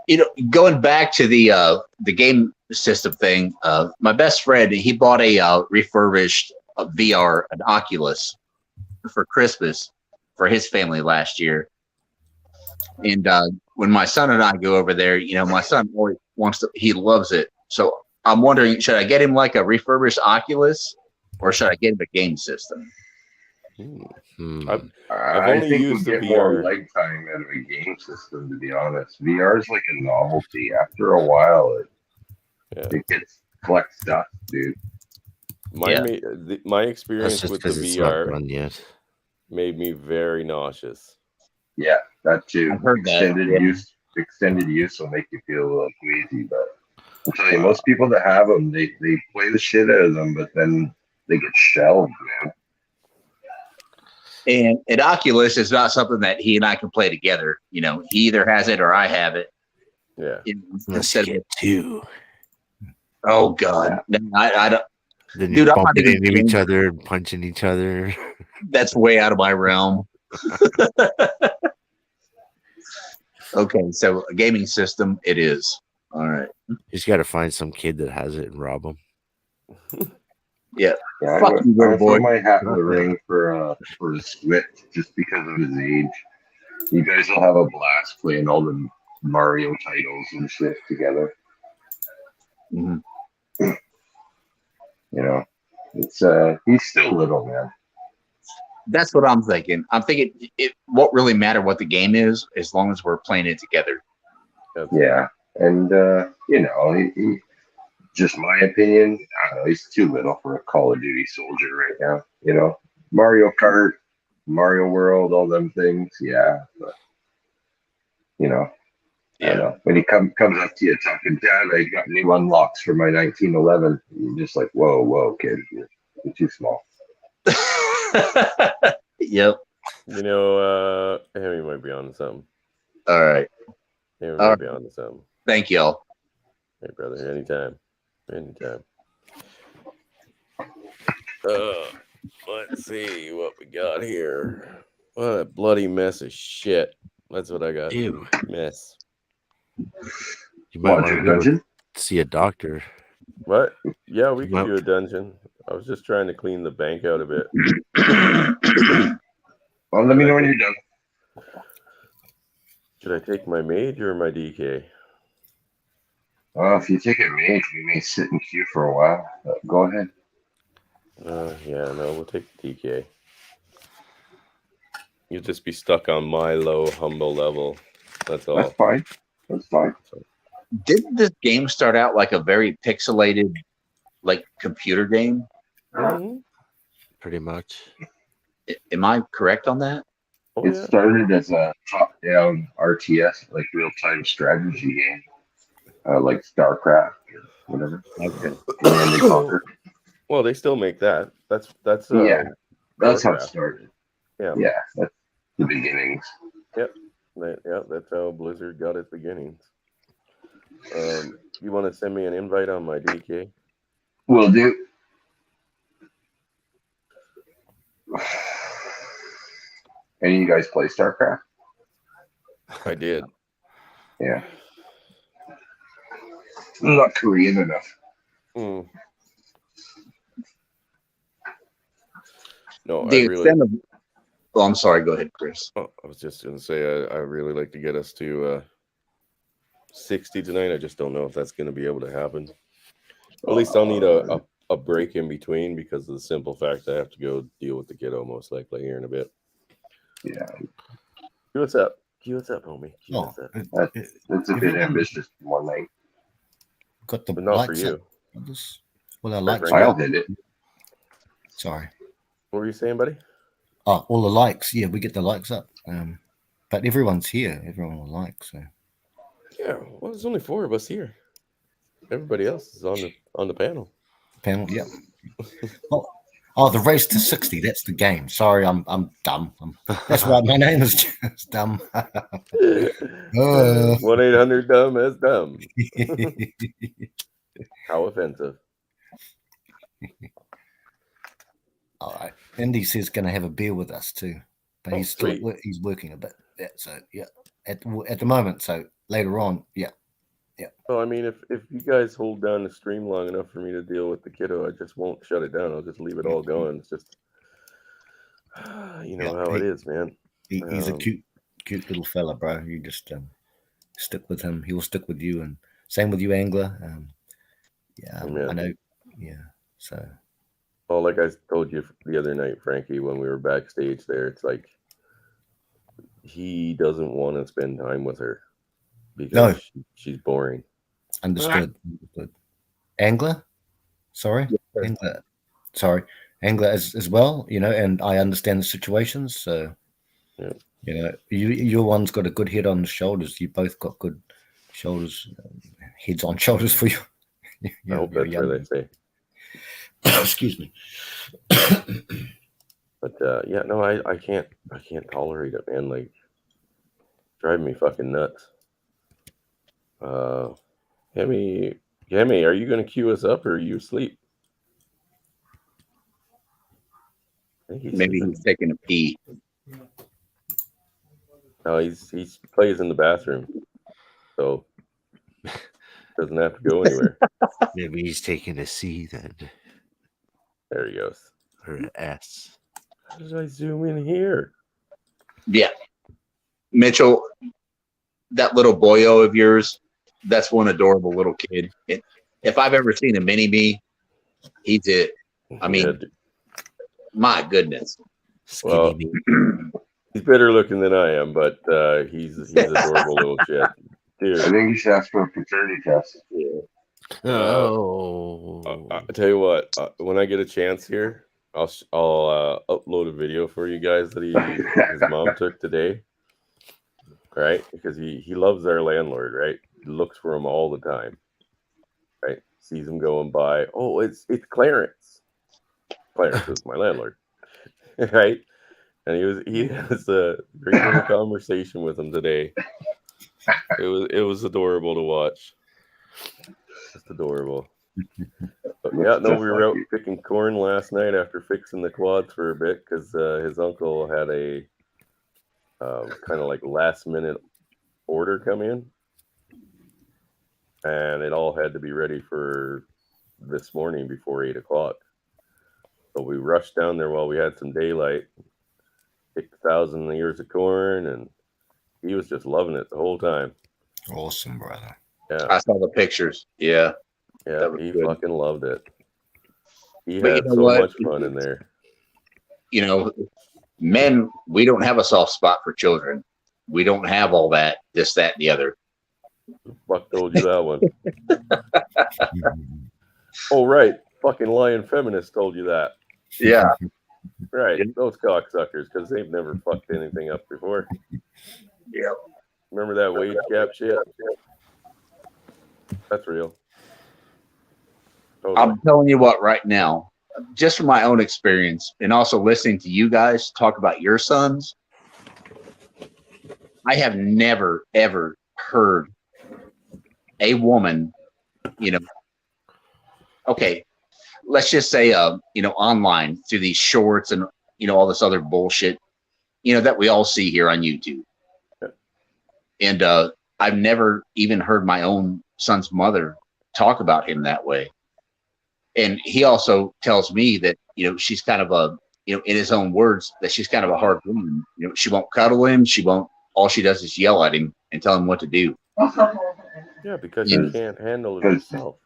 You know, going back to the game system thing, my best friend, he bought a refurbished VR, an Oculus, for Christmas for his family last year. And when my son and I go over there, you know, my son always he loves it. So I'm wondering, should I get him like a refurbished Oculus or should I get him a game system? I've I only think used we'll the get more VR. leg time out of a game system, to be honest. VR is like a novelty. After a while, it gets flexed up, dude. My experience That's just with the because it's not VR done yet. made me very nauseous. Yeah, that too. I've heard that. Extended use will make you feel a little queasy, but I'm telling you, most people that have them, they play the shit out of them, but then they get shelved, man. And Oculus is not something that he and I can play together. You know, he either has it or I have it. Yeah. Instead of two. Oh God, I don't. Then Dude, you're I'm not bumping even into each other and punching each other. That's way out of my realm. Okay, so a gaming system it is. All right. You just got to find some kid that has it and rob him. Yeah. Yeah, Fuck you, little I boy. throw my hat in the ring for Switch just because of his age. You guys will have a blast playing all the Mario titles and shit together. Mhm. You know, it's he's still little, man. That's what I'm thinking. I'm thinking it won't really matter what the game is as long as we're playing it together. Yeah, and you know, he just my opinion. I don't know. He's too little for a Call of Duty soldier right now. You know, Mario Kart, Mario World, all them things. Yeah, but you know, I don't know. When he comes up to you talking, Dad, I got new unlocks for my 1911. You're just like, whoa, kid, you're too small. Yep. You know, Hemi might be on to something. All right. Hemi might be on to something. Thank y'all. Hey, brother, anytime. Let's see what we got here. What a bloody mess of shit. That's what I got. Ew. Mess. You might want Your to go dungeon? see a doctor. What? Yeah, we You could might- do a dungeon. I was just trying to clean the bank out a bit. Well, let me know when you're done. Should I take my mage or my DK? If you take a mage, we may sit in queue for a while. Go ahead. Yeah, no, we'll take the TK. You'll just be stuck on my low, humble level. That's all. That's fine. That's fine. Didn't this game start out like a very pixelated, like computer game? Mm-hmm. Pretty much. Am I correct on that? Oh, It yeah. started as a top-down RTS, like real-time strategy game, like StarCraft or whatever. Okay. Command and Conquer. Well, they still make that. That's Yeah, that's how it Warcraft. started. Yeah. Yeah, that's the beginnings. Yep. That's how Blizzard got its beginnings. You want to send me an invite on my DK? Will do. Any of you guys play StarCraft? I did. Yeah. I'm not Korean enough. Mm. No, The I really. extent of. Oh, I'm sorry. Go ahead, Chris. Oh, I was just going to say, I really like to get us to 60 tonight. I just don't know if that's going to be able to happen. At least I'll need a break in between because of the simple fact I have to go deal with the kiddo most likely here in a bit. Yeah. Q, what's up? Q, what's up, homie? Q, Oh, what's up? That's a bit ambitious one night. Got the But not for lights you. up. Well, the lights. Kyle did it. Sorry. What were you saying, buddy? Oh, all the likes. Yeah, we get the likes up. But everyone's here. Everyone will like. So. Yeah. Well, there's only 4 of us here. Everybody else is on the panel. Panel. Yeah. Oh, the race to 60. That's the game. Sorry, I'm dumb. That's why my name is just dumb. 1-800 dumb as dumb. How offensive. All right. Indy says going to have a beer with us too, but he's still sweet. he's working a bit. Yeah. So yeah, at the moment. So later on, yeah. Well, I mean, if you guys hold down the stream long enough for me to deal with the kiddo, I just won't shut it down. I'll just leave it all going. It's just, how it is, man. He's a cute little fella, bro. You just stick with him. He will stick with you, and same with you, Angler. I know. Yeah. So. Well, like I told you the other night, Frankie, when we were backstage there, it's like he doesn't want to spend time with her because she's boring. Understood. Angler? Sorry? Yes, Angler. Sorry. Angler as well, and I understand the situations. So, your one's got a good head on the shoulders. You both got good shoulders, heads on shoulders for you. I hope that's where they say. Excuse me. But I can't tolerate it, man. Like, driving me fucking nuts. Hemi, are you gonna cue us up or are you asleep? Maybe he's taking a pee. No, he plays in the bathroom, so doesn't have to go anywhere. Maybe he's taking a C then. There he goes. Or an S. How did I zoom in here? Yeah. Mitchell, that little boyo of yours, that's one adorable little kid. If I've ever seen a mini-me, he's it. I mean, my goodness. Well, he's better looking than I am, but he's adorable little shit. Dude. I think you should ask for a paternity test. Yeah. Oh. I'll tell you what. When I get a chance here, I'll upload a video for you guys that his mom took today. Right, because he loves our landlord. Right, he looks for him all the time. Right, sees him going by. Oh, it's Clarence. Clarence is my landlord. Right, and he has a great little conversation with him today. It was adorable to watch. Just adorable. But yeah, no, we were out picking corn last night after fixing the quads for a bit because his uncle had a kind of like last minute order come in, and it all had to be ready for this morning before 8 o'clock. So we rushed down there while we had some daylight, picked 1,000 ears of corn, and he was just loving it the whole time. Awesome, brother. Yeah, I saw the pictures. Yeah, he fucking loved it. He But you had know so what? much fun in there. You know, men, we don't have a soft spot for children. We don't have all that, this, that, and the other. Who the fuck told you that one? Oh, right. Fucking Lion Feminist told you that. Yeah. Right. Yeah. Those cocksuckers, because they've never fucked anything up before. Yeah. Remember that wage gap shit? That's real. Totally. I'm telling you what, right now, just from my own experience and also listening to you guys talk about your sons, I have never, ever heard a woman, you know, okay, let's just say, you know, online through these shorts and, you know, all this other bullshit, you know, that we all see here on YouTube. And I've never even heard my own son's mother talk about him that way. And he also tells me that, you know, she's kind of a, you know, in his own words, that she's kind of a hard woman. You know, she won't cuddle him. She won't, all she does is yell at him and tell him what to do. Yeah, because you can't handle it yourself.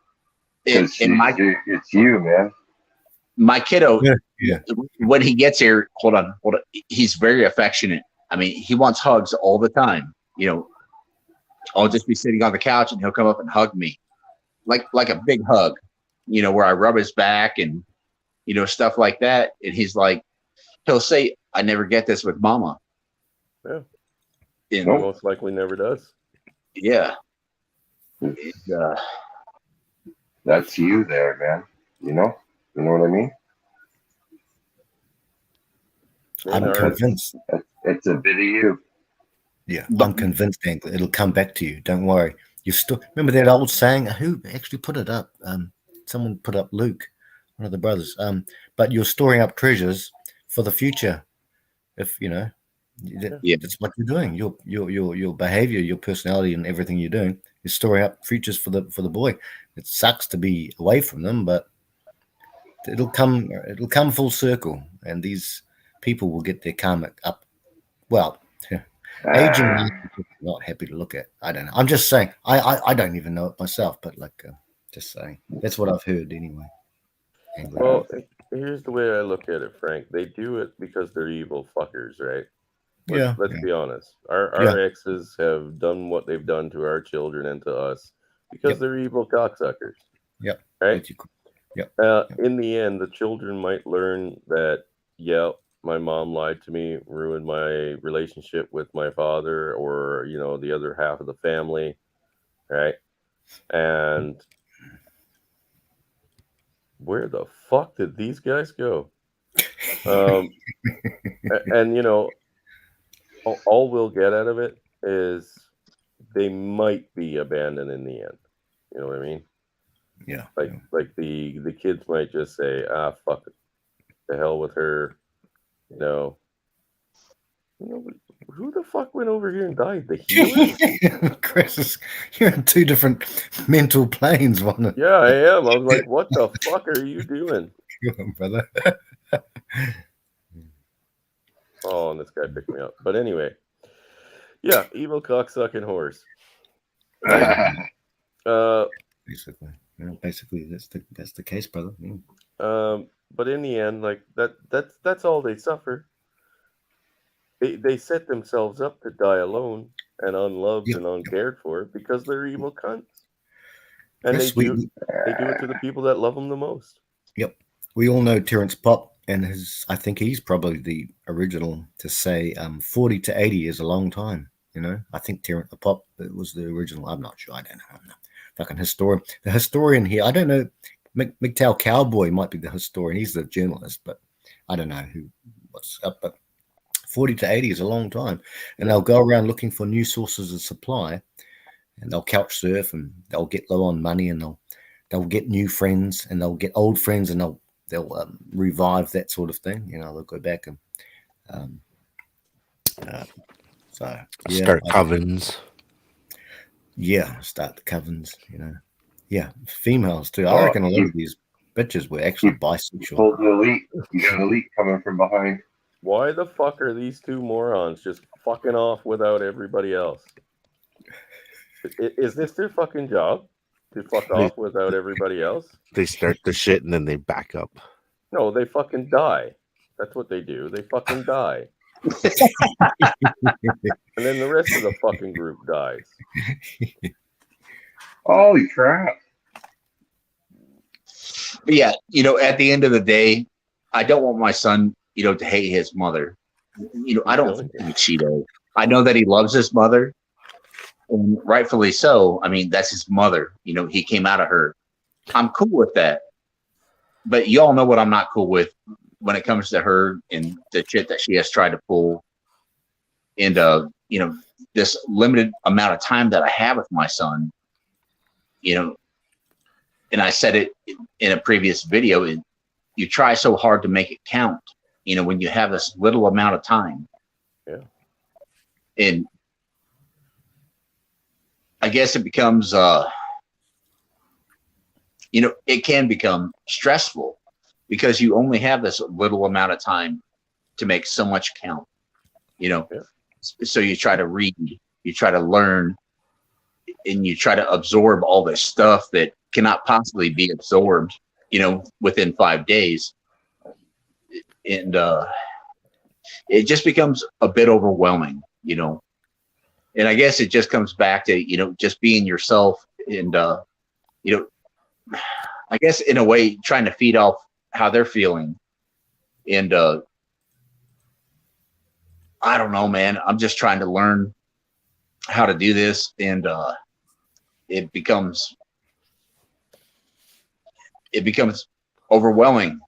It's you, man. My kiddo, Yeah. when he gets here, hold on. He's very affectionate. I mean, he wants hugs all the time. You know, I'll just be sitting on the couch and he'll come up and hug me, like a big hug, you know, where I rub his back and, you know, stuff like that. And he's like, he'll say, "I never get this with mama." Yeah. And, Most likely never does. yeah. That's you there, man. You know what I mean? I'm convinced. It's a bit of you. Yeah, I'm convinced, Hank, it'll come back to you. Don't worry. You still remember that old saying? Who actually put it up? Someone put up Luke, one of the brothers. But you're storing up treasures for the future. If you know, that's what you're doing. Your behavior, your personality, and everything you're doing is storing up futures for the boy. It sucks to be away from them, but it'll come full circle, and these people will get their karma up. Well. Aging, not happy to look at. I don't know. I'm just saying. I don't even know it myself, but like, just saying. That's what I've heard anyway. Well, here's the way I look at it, Frank. They do it because they're evil fuckers, right? Let's be honest. Our exes have done what they've done to our children and to us because they're evil cocksuckers. Yep. Right? Yep. In the end, the children might learn that, my mom lied to me, ruined my relationship with my father or, you know, the other half of the family, right? And where the fuck did these guys go? And, you know, all we'll get out of it is they might be abandoned in the end. You know what I mean? Yeah. Like the kids might just say, fuck it. The hell with her. You know, who the fuck went over here and died? The healer? Chris, you're in two different mental planes, wasn't it? Yeah, I am. I was like, what the fuck are you doing? Come on, brother. Oh, and this guy picked me up. But anyway, yeah, evil cocksucking horse. Basically, that's the case, brother. But in the end, like that's all they suffer. They set themselves up to die alone and unloved and uncared for because they're evil cunts. And Chris, they do it to the people that love them the most. Yep. We all know Terrence Popp, and I think he's probably the original to say 40 to 80 is a long time. You know, I think Terrence Popp was the original. I'm not sure. I don't know. I'm not fucking historian. The historian here, I don't know. MGTOW Cowboy might be the historian. He's the journalist, but I don't know what's up. But 40 to 80 is a long time. And they'll go around looking for new sources of supply, and they'll couch surf, and they'll get low on money, and they'll get new friends, and they'll get old friends, and they'll revive that sort of thing. You know, they'll go back and start covens. Yeah, start the covens. You know, females too. I reckon a lot of these bitches were actually bisexual. You got an elite coming from behind. Why the fuck are these two morons just fucking off without everybody else? Is this their fucking job? To fuck off without everybody else? They start the shit and then they back up. No, they fucking die. That's what they do. They fucking die. And then the rest of the fucking group dies. Holy crap. But yeah, at the end of the day, I don't want my son, to hate his mother. I don't think he's Cheeto. I know that he loves his mother, and rightfully so. I mean, that's his mother. He came out of her. I'm cool with that. But you all know what I'm not cool with when it comes to her and the shit that she has tried to pull. And, this limited amount of time that I have with my son, and I said it in a previous video, you try so hard to make it count, when you have this little amount of time. Yeah. And I guess it becomes, it can become stressful because you only have this little amount of time to make so much count, Yeah. So you try to read, you try to learn, and you try to absorb all this stuff that cannot possibly be absorbed, within 5 days. And it just becomes a bit overwhelming, and I guess it just comes back to, just being yourself and, I guess in a way trying to feed off how they're feeling. And I don't know, man, I'm just trying to learn how to do this. And it becomes overwhelming,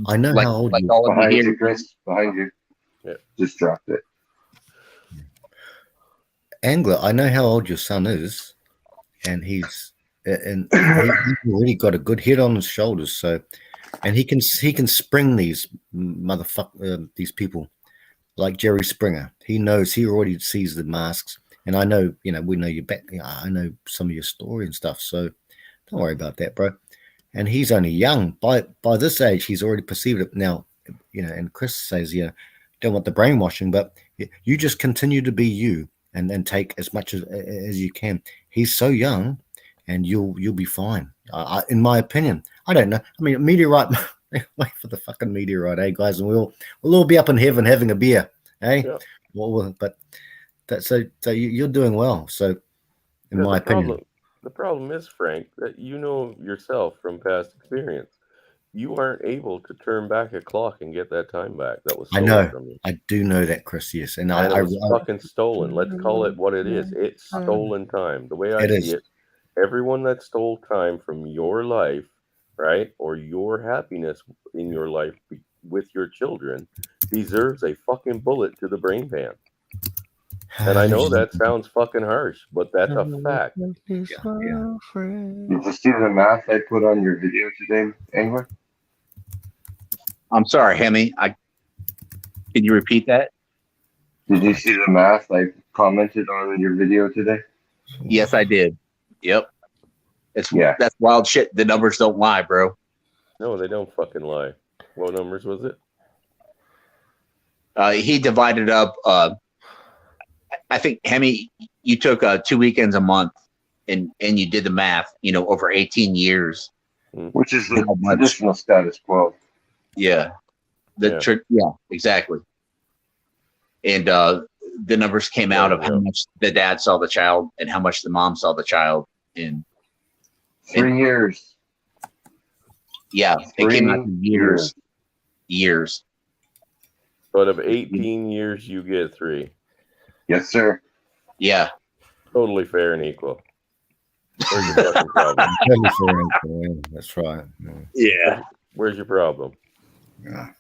I know how old you all of Behind you you, here. Chris. Behind you. Yeah. Just dropped it. Angler, I know how old your son is, and he's already got a good head on his shoulders. So, and he can spring these these people like Jerry Springer. He already sees the masks, and I know, we know your back. I know some of your story and stuff. So, don't worry about that, bro. And he's only young. By this age, he's already perceived it now. And Chris says, don't want the brainwashing, but you just continue to be you. And then take as much as you can. He's so young, and you'll be fine. In my opinion, I don't know. I mean, meteorite. Wait for the fucking meteorite, guys? And we'll all be up in heaven having a beer, Yeah. Well, but that's so you're doing well. So, in my opinion, the problem is, Frank, that yourself from past experience. You aren't able to turn back a clock and get that time back. That was stolen from you. I do know that, Chris. Yes, and it was fucking stolen. Let's call it what it is. It's stolen time. The way I see it, everyone that stole time from your life, right, or your happiness in your life with your children, deserves a fucking bullet to the brain pan. And I know that sounds fucking harsh, but that's a fact. Did you see the math I put on your video today, Angler? I'm sorry, Hemi. Can you repeat that? Did you see the math I commented on your video today? Yes, I did. Yep. That's wild shit. The numbers don't lie, bro. No, they don't fucking lie. What numbers was it? He divided up. I think, Hemi, you took 2 weekends a month, and you did the math. Over 18 years, which is the traditional status quo. Yeah. Exactly. And the numbers came out of how much the dad saw the child and how much the mom saw the child in 3 years. Yeah, it came out in years. But of 18 years, you get 3. Yes, sir. Yeah. Totally fair and equal. Where's your fucking problem? That's right. Yeah. Where's your problem? Yeah.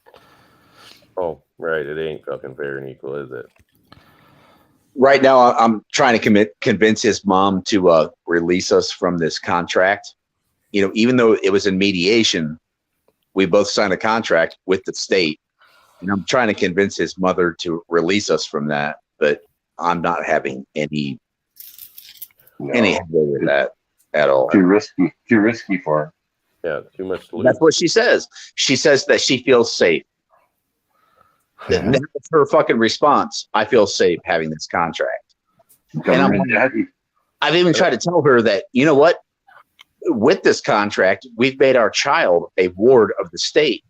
Oh, right. It ain't fucking fair and equal, is it? Right now, I'm trying to convince his mom to release us from this contract. Even though it was in mediation, we both signed a contract with the state. And I'm trying to convince his mother to release us from that, but I'm not having any headway with that at all. Too risky for her. Yeah, too much to lose. That's what she says. She says that she feels safe. That's her fucking response. I feel safe having this contract. And I've even tried to tell her that, you know what? with this contract, we've made our child a ward of the state.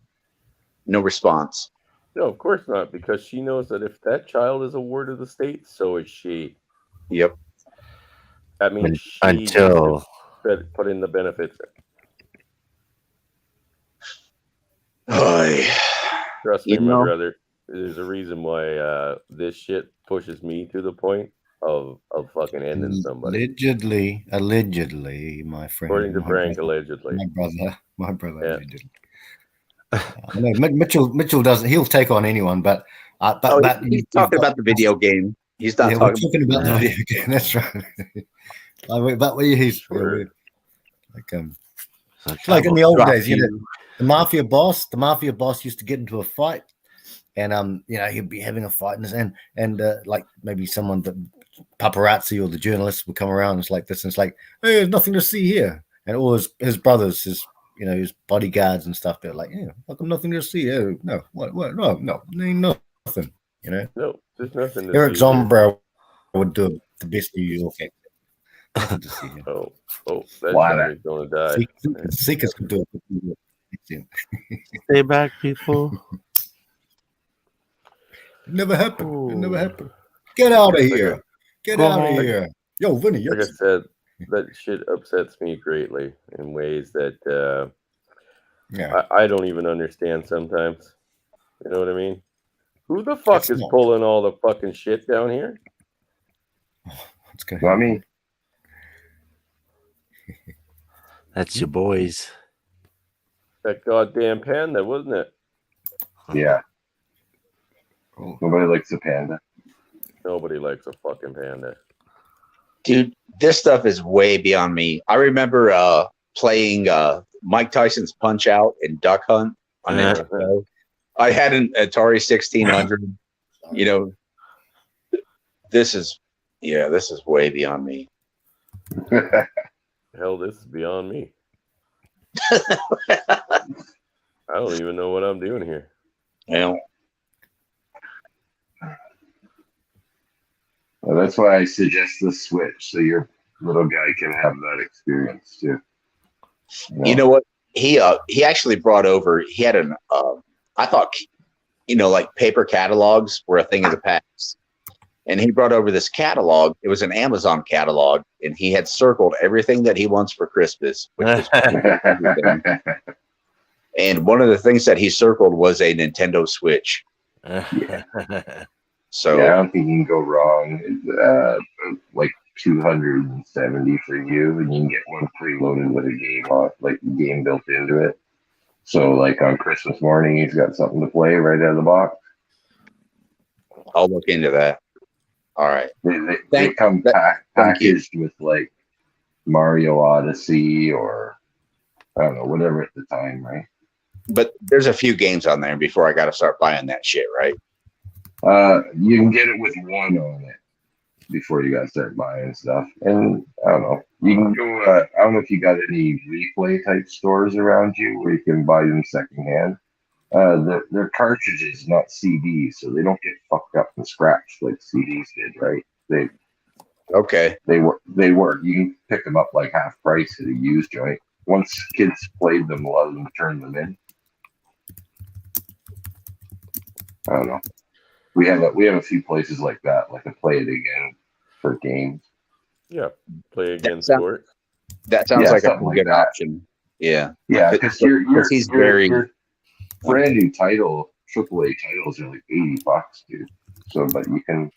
No response. No, of course not, because she knows that if that child is a ward of the state, so is she. Yep. That means she until put in the benefits. Trust me, my brother. There's a reason why this shit pushes me to the point of fucking ending somebody. Allegedly, my friend. According to Frank, allegedly. My brother, yeah. allegedly. I know Mitchell doesn't. He'll take on anyone, but he's talking about the video game. He's not talking about the video game. That's right. But he's sure. like in the old days, you know, the mafia boss used to get into a fight, and you know, he'd be having a fight, and like maybe someone, the paparazzi or the journalists would come around. And it's like this, and it's like, hey, there's nothing to see here, and all his brothers, his bodyguards and stuff, they're like, yeah, how come nothing to see? Oh, no, what, no, ain't nothing, you know. No, there's nothing. Eric Zombra would do the best New York accent. Nothing to see here. Oh, that guy's gonna die. Seekers can do it. Stay back, people. It never happened. It never happened. Get out of here. Get out of here. Yo, Vinny. Like I said, that shit upsets me greatly in ways that I don't even understand sometimes. You know what I mean? Who the fuck is pulling all the fucking shit down here? What's going on? Me. That's your boys. That goddamn panda, wasn't it? Yeah. Nobody likes a panda. Nobody likes a fucking panda. Dude, this stuff is way beyond me. I remember playing Mike Tyson's Punch Out and Duck Hunt on Nintendo. I had an Atari 1600. You know, this is way beyond me. Hell, this is beyond me. I don't even know what I'm doing here. Well, that's why I suggest the Switch, so your little guy can have that experience too. You know what? He actually brought over. He had an I thought, like paper catalogs were a thing of the past. And he brought over this catalog. It was an Amazon catalog, and he had circled everything that he wants for Christmas. Which was and one of the things that he circled was a Nintendo Switch. So I don't think you can go wrong. Like 270 for you, and you can get one preloaded with a game built into it. So like on Christmas morning, he's got something to play right out of the box. I'll look into that. All right. They come packaged with like Mario Odyssey or I don't know, whatever at the time, right? But there's a few games on there before I got to start buying that shit, right? You can get it with one on it before you got to start buying stuff. And I don't know. You can go. I don't know if you got any replay type stores around you where you can buy them secondhand. They're cartridges, not CDs, so they don't get fucked up and scratched like CDs did, right? They work. You can pick them up like half price at a used joint. Once kids played them, a lot of them turned them in. I don't know. We have a few places like that, like a Play It Again for games. Yeah, Play Again Sport. That sounds like a good option. Yeah, because he's very brand new title, AAA titles are like $80, dude. So, but you can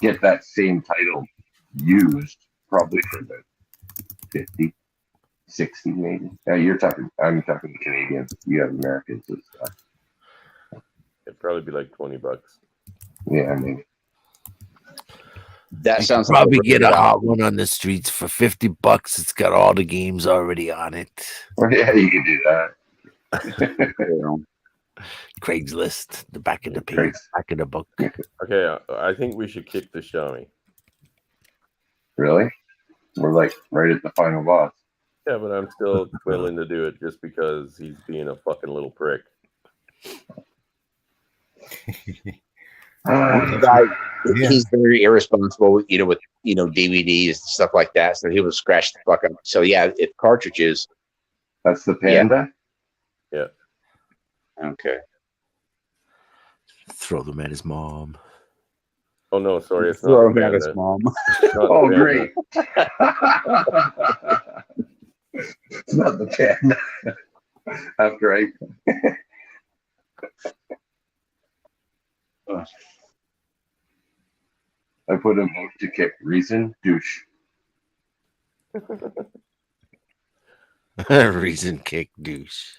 get that same title used probably for about 50, 60 maybe. I'm talking Canadians. You have Americans and stuff. It'd probably be like $20. Yeah, maybe. That sounds probably get a hot one on the streets for $50. It's got all the games already on it. Well, yeah, you can do that. Craigslist, the back of the page, back of the book. Okay, I think we should kick the Xiaomi. Really? We're like right at the final boss. Yeah, but I'm still willing to do it just because he's being a fucking little prick. The guy, he's very irresponsible, with DVDs and stuff like that. So he will scratch the fuck up. So yeah, if cartridges. That's the Panda. Yeah. Okay. Throw them at his mom. Oh no, sorry, it's Throw not the him at his Panda. mom. Oh, great. It's not the Panda. After I put him out to kick. Reason, douche. Reason kick douche.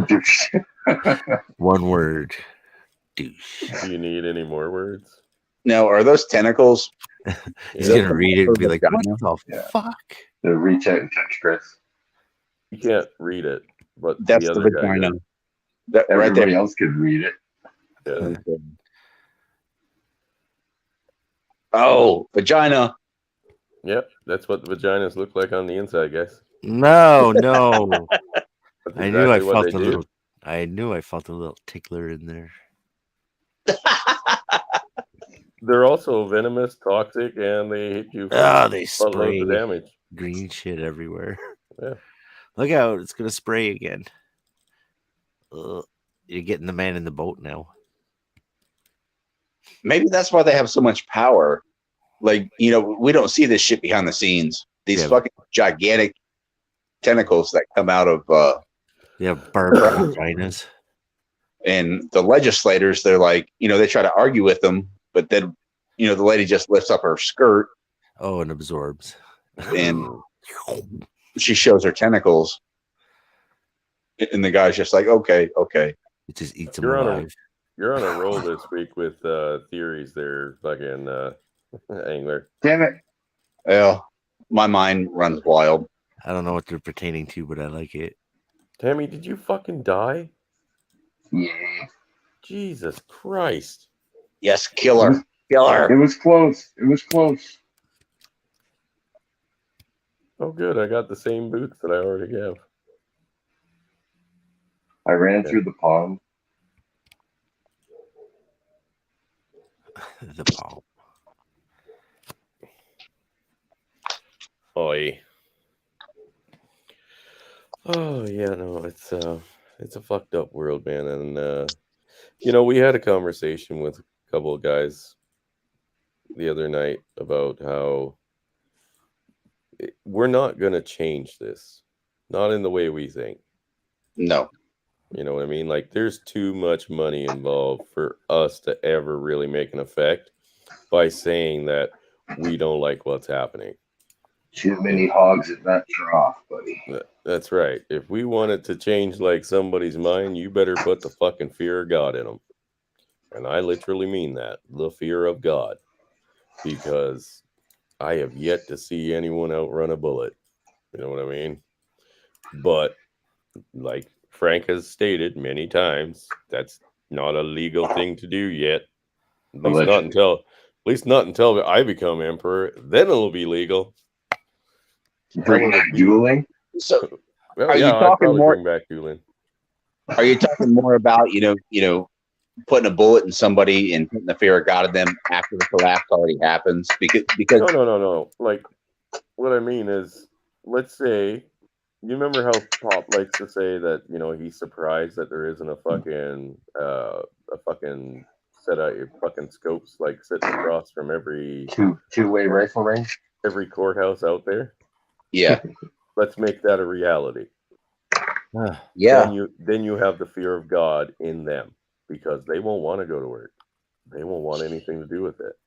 Douche. One word. Douche. Do you need any more words? No, are those tentacles? He's gonna read it and be like, "What the Yeah. fuck?" To reach out and touch Chris. You can't read it, but That's the the other guy vagina. did. That right Everybody there. else could read it. Yeah. Oh, vagina. Yep, that's what the vaginas look like on the inside, guys. No. That's I knew I exactly what felt they a do. little. I knew I felt a little tickler in there. They're also venomous, toxic, and they hit you for They buttloads of spray damage. green shit everywhere. Yeah. Look out! It's gonna spray again. You're getting the man in the boat now. Maybe that's why they have so much power. Like, we don't see this shit behind the scenes. These fucking gigantic tentacles that come out of barbed vaginas. And the legislators, they're like, they try to argue with them, but then, the lady just lifts up her skirt. Oh, and absorbs. And she shows her tentacles. And the guy's just like, okay. It just eats them alive. You're on a roll this week with theories there, fucking Angler. Damn it. Well, my mind runs wild. I don't know what they're pertaining to, but I like it. Tammy, did you fucking die? Yeah. Jesus Christ. Yes, killer. It was close. Oh, good. I got the same boots that I already have. I ran through the pond. The palm. Oi. Oh yeah, no, it's a fucked up world, man. And we had a conversation with a couple of guys the other night about how we're not gonna change this, not in the way we think. No. You know what I mean? Like, there's too much money involved for us to ever really make an effect by saying that we don't like what's happening. Too many hogs at that trough, buddy. That's right. If we wanted to change like somebody's mind, you better put the fucking fear of God in them. And I literally mean that, the fear of God, because I have yet to see anyone outrun a bullet. You know what I mean? But like Frank has stated many times, that's not a legal thing to do yet. At least not until I become emperor. Then it'll be legal. Bring back dueling. So, are you talking more? Bring back dueling. Are you talking more about putting a bullet in somebody and putting the fear of God in them after the collapse already happens? Because no. Like, what I mean is, let's say, you remember how Pop likes to say that he's surprised that there isn't a fucking set of fucking scopes like sitting across from every two-way rifle range, every courthouse out there. Yeah. Let's make that a reality. Yeah. Then you have the fear of God in them, because they won't want to go to work. They won't want anything to do with it.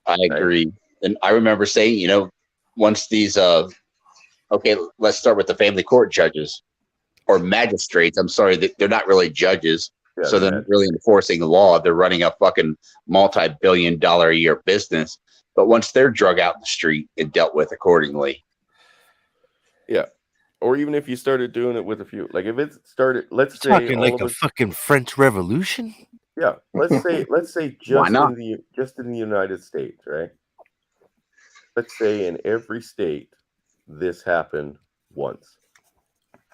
I agree. And I remember saying, once these okay, let's start with the family court judges or magistrates. I'm sorry, they're not really judges. Yeah, so they're not really enforcing the law. They're running a fucking multi-billion-dollar a year business. But once they're drug out in the street and dealt with accordingly. Yeah. Or even if you started doing it with a few, like if it started, let's say, talking like a fucking French Revolution. Yeah, let's say just in the United States, right? Let's say in every state this happened once,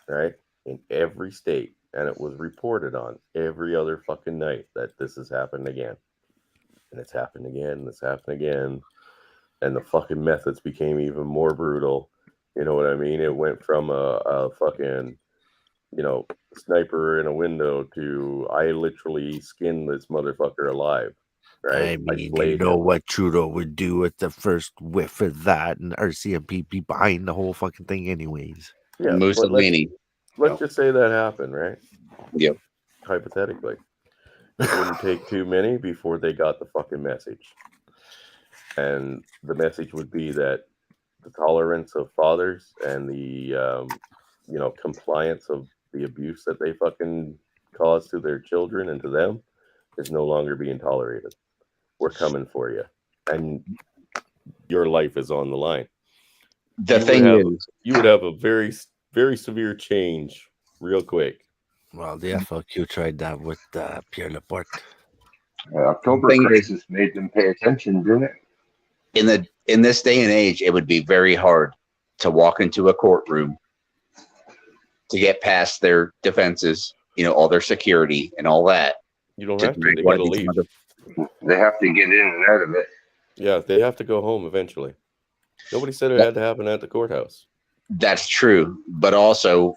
right? In every state, and it was reported on every other fucking night that this has happened again. And it's happened again. It's happened again. And the fucking methods became even more brutal. You know what I mean? It went from a fucking, sniper in a window to I literally skinned this motherfucker alive. Right? I mean, flayed you know him. what Trudeau would do with the first whiff of that, and RCMP be behind the whole fucking thing, anyways. Yeah, Mussolini. Let's just say that happened, right? Yep. Hypothetically, it wouldn't take too many before they got the fucking message, and the message would be that the tolerance of fathers and the compliance of the abuse that they fucking cause to their children and to them is no longer being tolerated. We're coming for you, and your life is on the line. The thing is, you would have a very, very severe change real quick. Well, the FLQ tried that with Pierre Laporte. October crisis made them pay attention, didn't it? In this day and age, it would be very hard to walk into a courtroom to get past their defenses, all their security and all that. You don't have to. They gotta leave. They have to get in and out of it. Yeah, they have to go home eventually. Nobody said it had to happen at the courthouse. That's true, but also,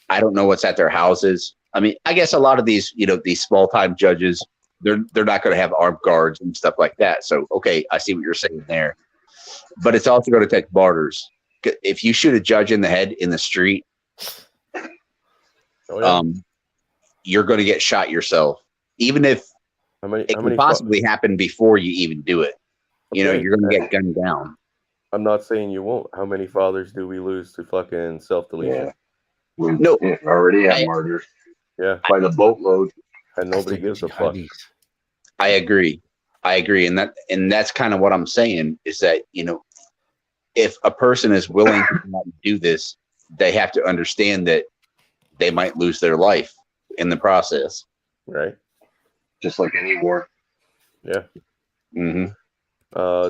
I don't know what's at their houses. I mean, I guess a lot of these, these small-time judges, they're not going to have armed guards and stuff like that. So, okay, I see what you're saying there. But it's also going to take martyrs. If you shoot a judge in the head in the street, you're going to get shot yourself. Even if it can possibly happen before you even do it. Okay. You're going to get gunned down. I'm not saying you won't. How many fathers do we lose to fucking self-deletion? Yeah. We already have martyrs. Yeah. By the boatload. And nobody gives a fuck. I agree. And that's kind of what I'm saying is that, if a person is willing to do this, they have to understand that they might lose their life in the process. Right. Just like any war. Yeah. Mm-hmm.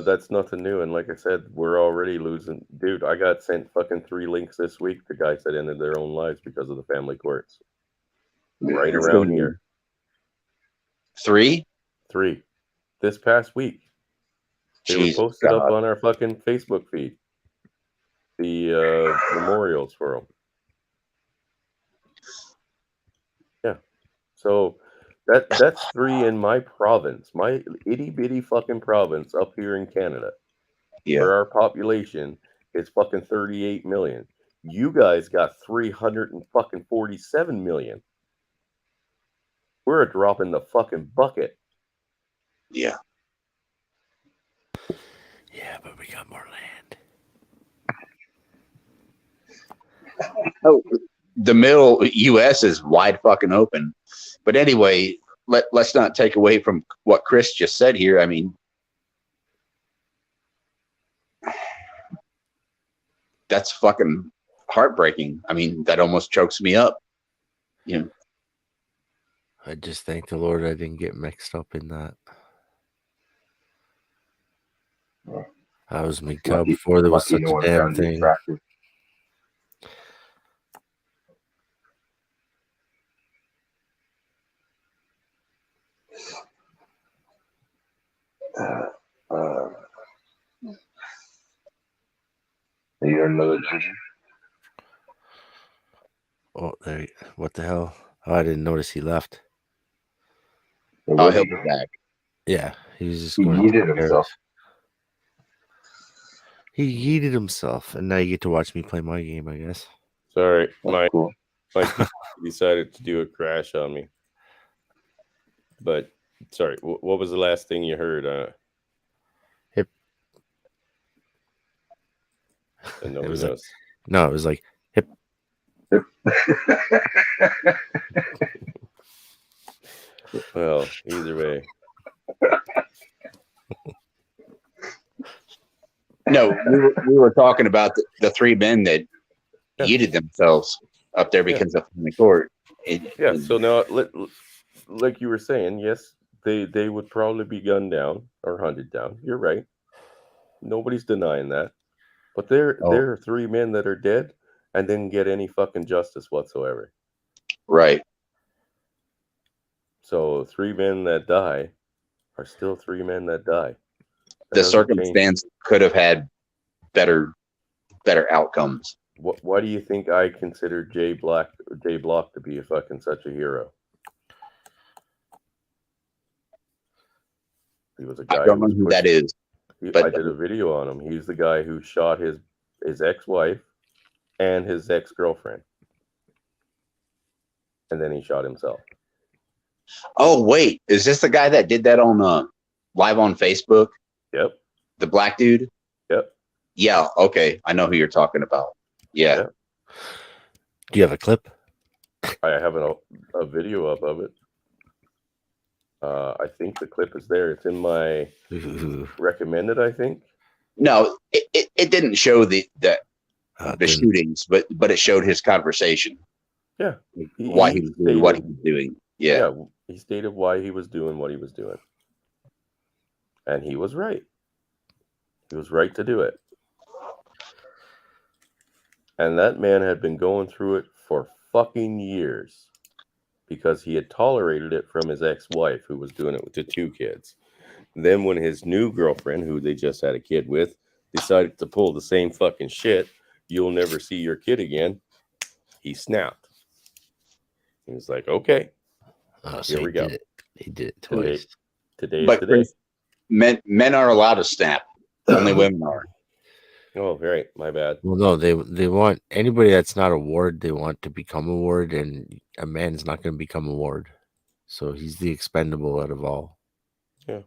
That's nothing new. And like I said, we're already losing. Dude, I got sent fucking 3 links this week to guys that ended their own lives because of the family courts. Right around here. 3? 3. This past week. They were posted up on our fucking Facebook feed. The memorials for them. Yeah. So that's 3 in my province, my itty bitty fucking province up here in Canada. Yeah. Where our population is fucking 38 million. You guys got 347 million. We're a drop in the fucking bucket. Yeah. Yeah, but we got more land. Oh, the middle U.S. is wide fucking open. But anyway, let's not take away from what Chris just said here. I mean, that's fucking heartbreaking. I mean, that almost chokes me up. I just thank the Lord I didn't get mixed up in that. I was McTub before there was such a damn thing. Are you in another dungeon? Oh, there! What the hell? Oh, I didn't notice he left. Oh, he'll be back. Yeah, he was just he yeeted himself. He yeeted himself, and now you get to watch me play my game, I guess. Sorry, my PC decided to do a crash on me. But sorry, what was the last thing you heard? Hip. And nobody knows. Like, no, it was like hip. Well, either way. No, we were talking about the 3 men that yeeted themselves up there because of the court. So now, like you were saying, yes, they would probably be gunned down or hunted down. You're right. Nobody's denying that. But there are 3 men that are dead and didn't get any fucking justice whatsoever. Right. So 3 men that die are still 3 men that die. The circumstance could have had better outcomes. Why do you think I consider Jay Block to be a fucking such a hero? He was a guy. I don't know who that is. But I did a video on him. He's the guy who shot his ex-wife and his ex-girlfriend, and then he shot himself. Oh wait, is this the guy that did that on live on Facebook? Yep. The black dude. Yep. Yeah. Okay, I know who you're talking about. Yeah. Yep. Do you have a clip? I have a video up of it. I think the clip is there. It's in my recommended, I think. No, it didn't show the shootings, but it showed his conversation. Yeah. Why he was doing what he was doing. Yeah. He stated why he was doing what he was doing. And he was right. He was right to do it. And that man had been going through it for fucking years because he had tolerated it from his ex-wife who was doing it to 2 kids. Then when his new girlfriend, who they just had a kid with, decided to pull the same fucking shit, you'll never see your kid again, he snapped. He was like, okay, here we go. He did it twice. Today is today. Men are allowed to snap. Only women are. Oh, right. My bad. Well, no, they want anybody that's not a ward, they want to become a ward, and a man's not going to become a ward. So he's the expendable out of all. Yeah.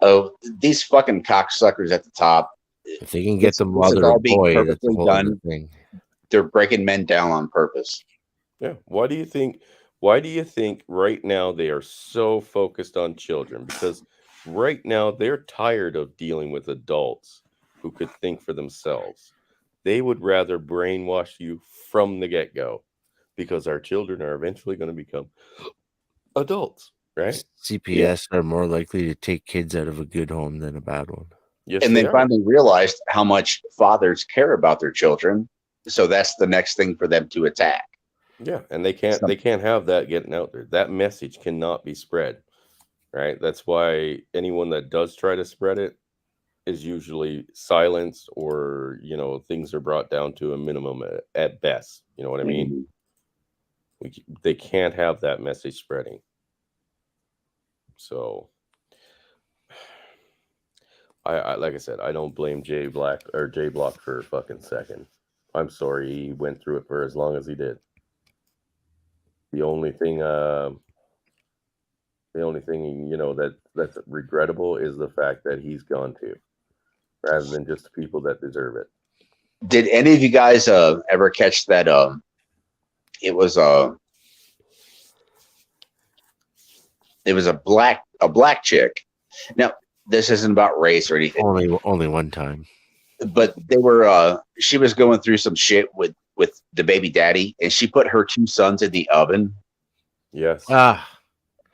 Oh, these fucking cocksuckers at the top. If they can get the mother or boy, that's a whole other thing. They're breaking men down on purpose. Yeah. Why do you think right now they are so focused on children? Because right now they're tired of dealing with adults who could think for themselves. They would rather brainwash you from the get-go because our children are eventually going to become adults, right? CPS are more likely to take kids out of a good home than a bad one. Yes, and they finally realized how much fathers care about their children. So that's the next thing for them to attack. Yeah, and they can't have that getting out there. That message cannot be spread, right? That's why anyone that does try to spread it is usually silenced, or things are brought down to a minimum at best. You know what I mean? They can't have that message spreading. So, I like I said, I don't blame Jay Block for a fucking second. I'm sorry he went through it for as long as he did. The only thing that's regrettable is the fact that he's gone too, rather than just the people that deserve it. Did any of you guys ever catch that? It was a black chick. Now, this isn't about race or anything. Only one time. But they were. She was going through some shit with the baby daddy, and she put her 2 sons in the oven. Yes. I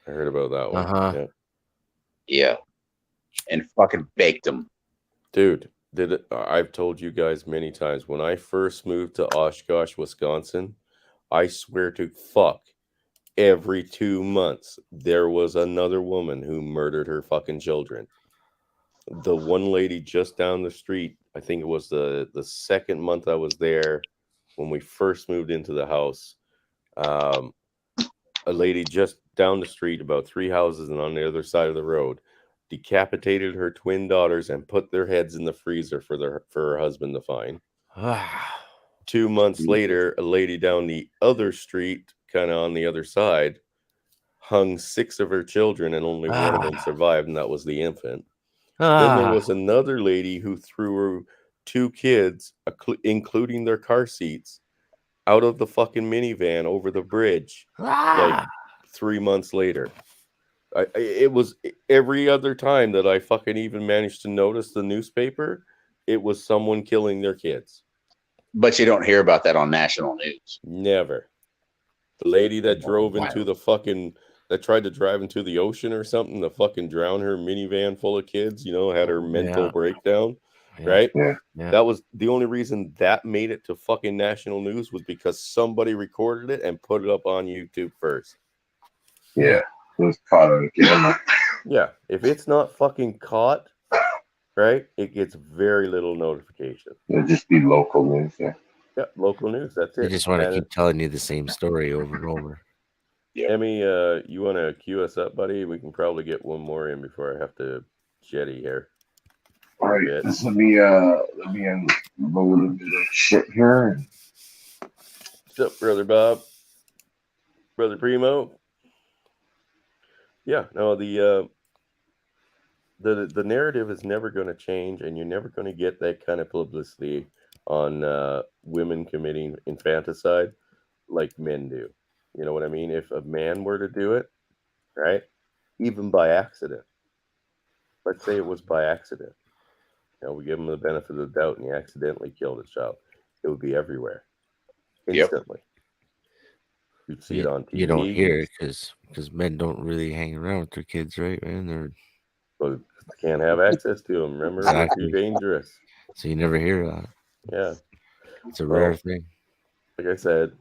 heard about that one. Yeah. And fucking baked them. Dude, I've told you guys many times, when I first moved to Oshkosh, Wisconsin, I swear to fuck, every 2 months there was another woman who murdered her fucking children. The one lady just down the street, I think it was the second month I was there when we first moved into the house, a lady just down the street, about 3 houses and on the other side of the road, decapitated her twin daughters and put their heads in the freezer for her husband to find. 2 months later, a lady down the other street, kind of on the other side, hung 6 of her children, and only one of them survived, and that was the infant. Then there was another lady who threw her 2 kids, including their car seats, out of the fucking minivan over the bridge, like 3 months later. It was every other time that I fucking even managed to notice the newspaper, it was someone killing their kids. But you don't hear about that on national news. Never. The lady that drove into the fucking, that tried to drive into the ocean or something to fucking drown her minivan full of kids, had her mental breakdown, right? Yeah. That was the only reason that made it to fucking national news, was because somebody recorded it and put it up on YouTube first. Yeah. It was caught on camera. Yeah, if it's not fucking caught, right, it gets very little notification. It'll just be local news. Yeah. Yeah, local news. That's it. They just want to keep telling you the same story over and over. Yep. Hemi, you want to cue us up, buddy? We can probably get one more in before I have to jetty here. All right, just let me unload a bit of shit here. What's up, brother Bob? Brother Primo? Yeah, no, the narrative is never going to change, and you're never going to get that kind of publicity on women committing infanticide like men do. You know what I mean? If a man were to do it, right, even by accident, let's say it was by accident, you know, we give him the benefit of the doubt and he accidentally killed his child, it would be everywhere instantly. You'd see it on TV. You don't hear it because men don't really hang around with their kids, right, man? But can't have access to them. Remember, Exactly. they're too dangerous. So you never hear that. Yeah, it's a rare thing. Like I said,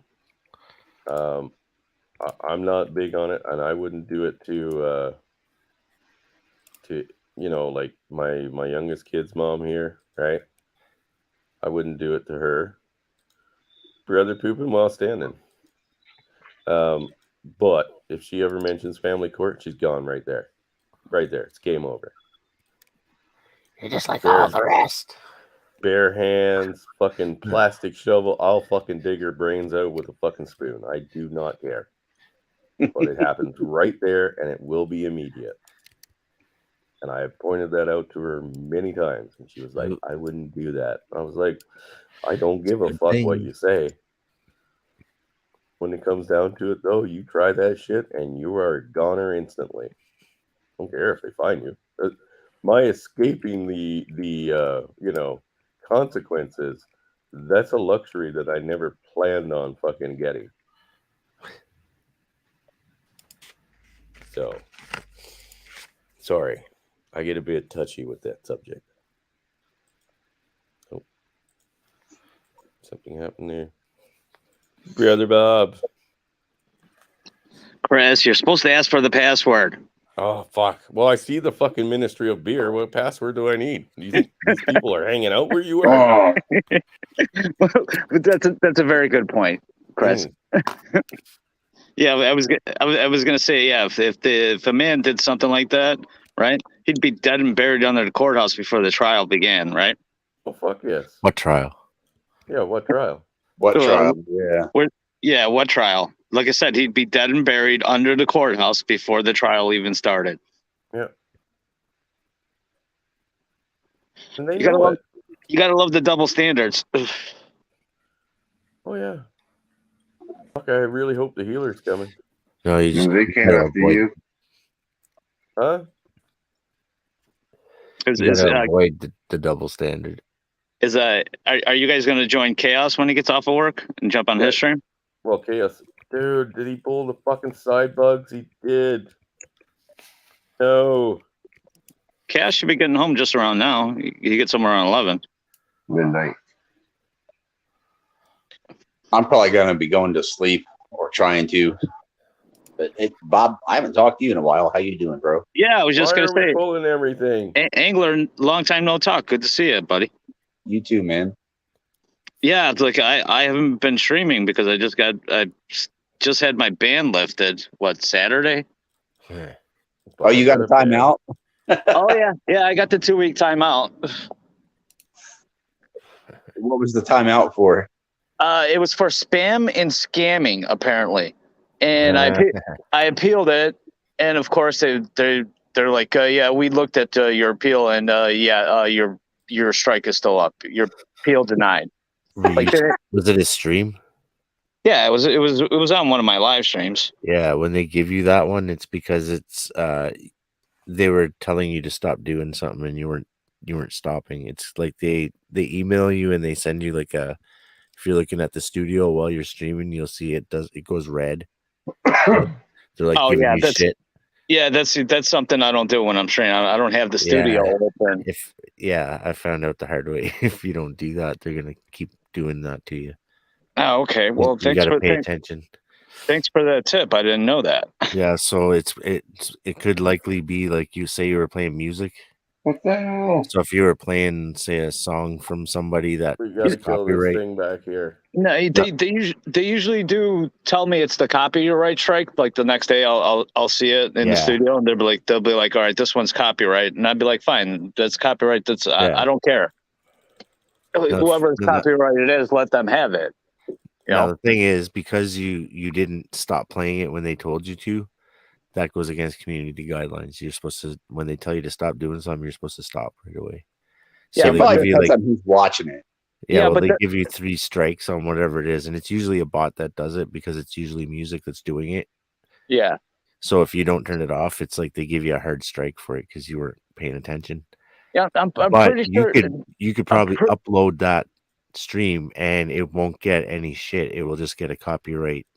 I'm not big on it, and I wouldn't do it to you know, like my youngest kid's mom here, right? I wouldn't do it to her. Brother pooping while standing. But if she ever mentions family court, she's gone right there. Right there. It's game over. You're just like all the rest. Bare hands, fucking plastic shovel. I'll fucking dig her brains out with a fucking spoon. I do not care. But it happens right there, and it will be immediate. And I have pointed that out to her many times, and she was like, I wouldn't do that. I was like, I don't give a fuck what you say. When it comes down to it, though, you try that shit, and you are a goner instantly. Don't care if they find you. My escaping the you know, consequences, that's a luxury that I never planned on fucking getting. So, sorry. I get a bit touchy with that subject. Oh. Something happened there. Brother Bob. Chris, you're supposed to ask for the password. Oh, fuck. Well, I see the fucking Ministry of Beer. What password do I need? Do you think these people are hanging out where you are? That's a very good point, Chris. Yeah, I was gonna say, yeah, if a man did something like that, right, he'd be dead and buried under the courthouse before the trial began, right? Oh, fuck yes. What trial? Yeah, what trial? What trial? Yeah. What trial? Like I said, he'd be dead and buried under the courthouse before the trial even started. Yeah. And You gotta love the double standards. Oh yeah. Fuck, I really hope the healer's coming. No, you just they can't after you. Huh? You gotta avoid the double standard. Are you guys gonna join Chaos when he gets off of work and jump on his stream? Well, Chaos, dude, did he pull the fucking side bugs? He did. No. Chaos should be getting home just around now. He gets somewhere around 11. Midnight. I'm probably going to be going to sleep or trying to. But Bob, I haven't talked to you in a while. How you doing, bro? Yeah, I was just going to say. Pulling everything. Angler, long time no talk. Good to see you, buddy. You too, man. Yeah, it's like I haven't been streaming because I just had my ban lifted. What, Saturday? Oh, you got a timeout? Oh yeah, I got the 2-week timeout. What was the timeout for? It was for spam and scamming, apparently, and I appealed it, and of course they're like, yeah, we looked at your appeal, and your strike is still up. Your appeal denied. Was it a stream? Yeah, it was on one of my live streams. Yeah, when they give you that one, it's because it's they were telling you to stop doing something and you weren't stopping. It's like they email you and they send you like if you're looking at the studio while you're streaming, you'll see it goes red. They're like giving you shit. Yeah, that's something I don't do when I'm streaming. I don't have the studio open. I found out the hard way. If you don't do that, they're gonna keep doing that to you. Oh, okay. Well, you gotta pay attention. Thanks for that tip. I didn't know that. Yeah, so it could likely be like you say you were playing music. What the hell? So if you were playing, say, a song from somebody that We gotta is kill this copyright, thing back here. No, they usually do tell me it's the copyright strike. Like the next day, I'll see it in the studio, and they'll be like, all right, this one's copyright, and I'd be like, fine, that's copyright. That's I don't care. Whoever's copyrighted is, let them have it. Now the thing is, because you didn't stop playing it when they told you to, that goes against community guidelines. You're supposed to, when they tell you to stop doing something, you're supposed to stop right away. So they give you like who's watching it. Yeah, well, they give you 3 strikes on whatever it is, and it's usually a bot that does it because it's usually music that's doing it. Yeah. So if you don't turn it off, it's like they give you a hard strike for it because you weren't paying attention. Yeah, I'm but pretty sure you could probably upload that stream and it won't get any shit. It will just get a copyright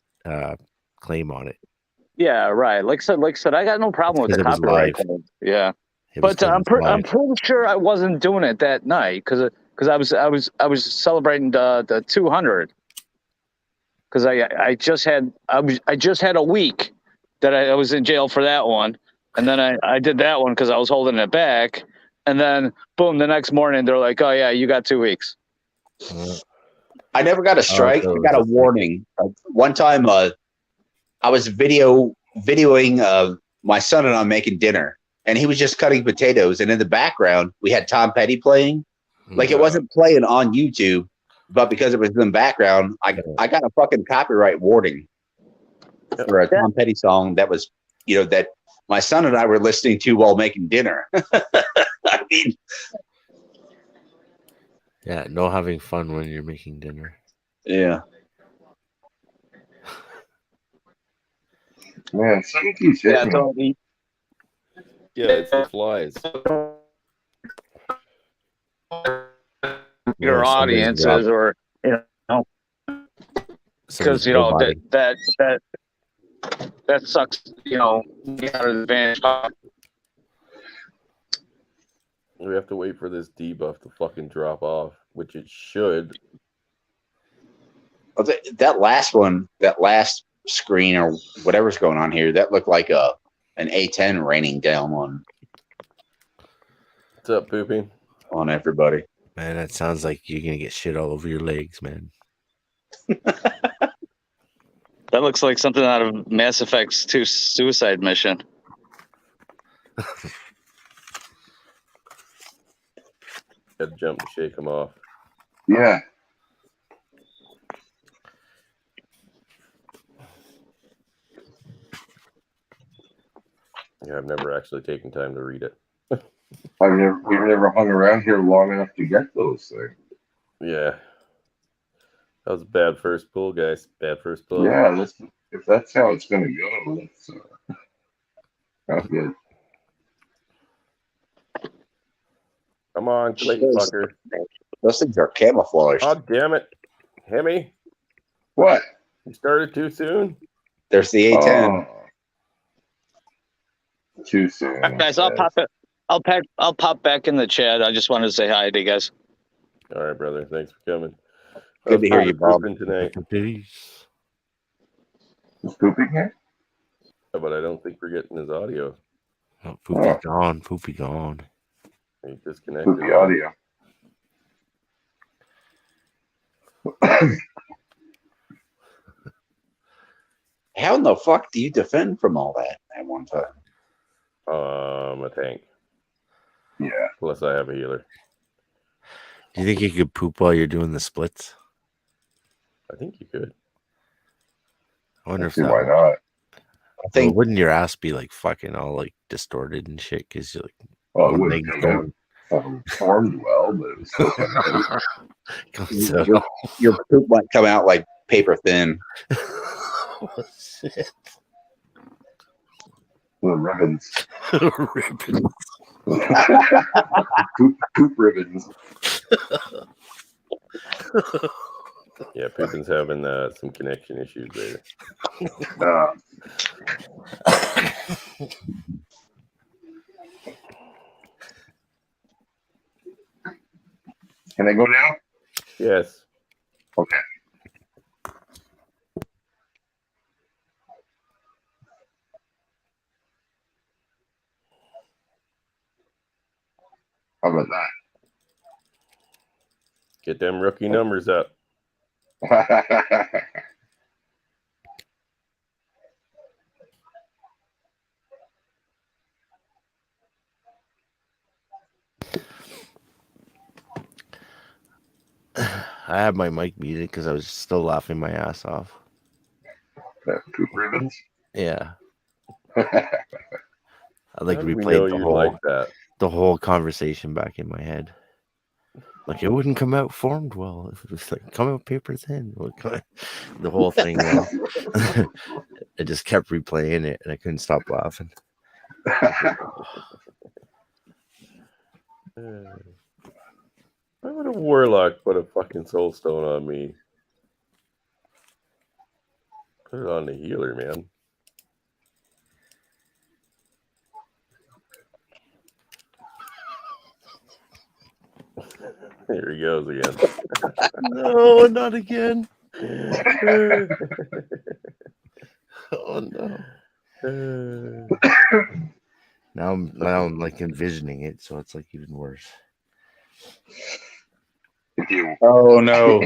claim on it. Yeah, right. Like I said, I got no problem with the copyright claim. Yeah, but I'm pretty sure I wasn't doing it that night because I was celebrating the 200 because I just had a week that I was in jail for that one, and then I did that one because I was holding it back, and then boom, the next morning they're like, oh yeah, you got 2 weeks. I never got a strike. I got a warning. One time, I was videoing my son and I making dinner, and he was just cutting potatoes, and in the background we had Tom Petty playing. Like it wasn't playing on YouTube, but because it was in the background, I got a fucking copyright warning for a Tom Petty song that was, that my son and I were listening to while making dinner. I mean, yeah, no having fun when you're making dinner. Yeah. Man, something keeps hitting me. Yeah, it's the flies. Your audiences, or because that sucks. Out of the advantage. We have to wait for this debuff to fucking drop off, which it should. That last one, that last screen or whatever's going on here, that looked like an A10 raining down What's up, Poopy? On everybody. Man, that sounds like you're gonna get shit all over your legs, man. That looks like something out of Mass Effect's 2 Suicide Mission. Gotta jump to shake them off. Yeah. Yeah, I've never actually taken time to read it. We've never hung around here long enough to get those things. Yeah. That was a bad first pull, guys. Bad first pull. Yeah, if that's how it's going to go, that's not good. Come on, Clayton fucker. Those things are camouflaged. Oh, damn it. Hemi? What? You started too soon? There's the A10. Oh. Too soon. Right, guys, I'll pop it. I'll pop back in the chat. I just wanted to say hi to you guys. All right, brother. Thanks for coming. Good to hear you, Bob. Tonight. Peace. Is Poopy here? But I don't think we're getting his audio. Oh, Poopy gone. Poopy gone. He disconnected. Poopy audio. How in the fuck do you defend from all that at one time? A tank. Yeah. Plus, I have a healer. Do you think you could poop while you're doing the splits? I think you could. I wonder if why not? I think wouldn't your ass be like fucking all like distorted and shit? Because you're like, well, it wouldn't formed well, but it was still your poop might come out like paper thin. Oh, shit. The ribbons. Ribbons. Poop ribbons. Yeah, Poopin's having some connection issues there. Can I go now? Yes. Okay. How about Get them rookie numbers up. that? I had my mic muted because I was still laughing my ass off. Poop ribbons. Yeah. I like How did we know replayed you like that? the whole conversation back in my head. Like, it wouldn't come out formed well. It was like, come out paper thin. The whole thing. I just kept replaying it and I couldn't stop laughing. Why would a warlock put a fucking soul stone on me? Put it on the healer, man. Here he goes again. No, not again. Oh no. Now I'm like envisioning it, so it's like even worse. Oh no.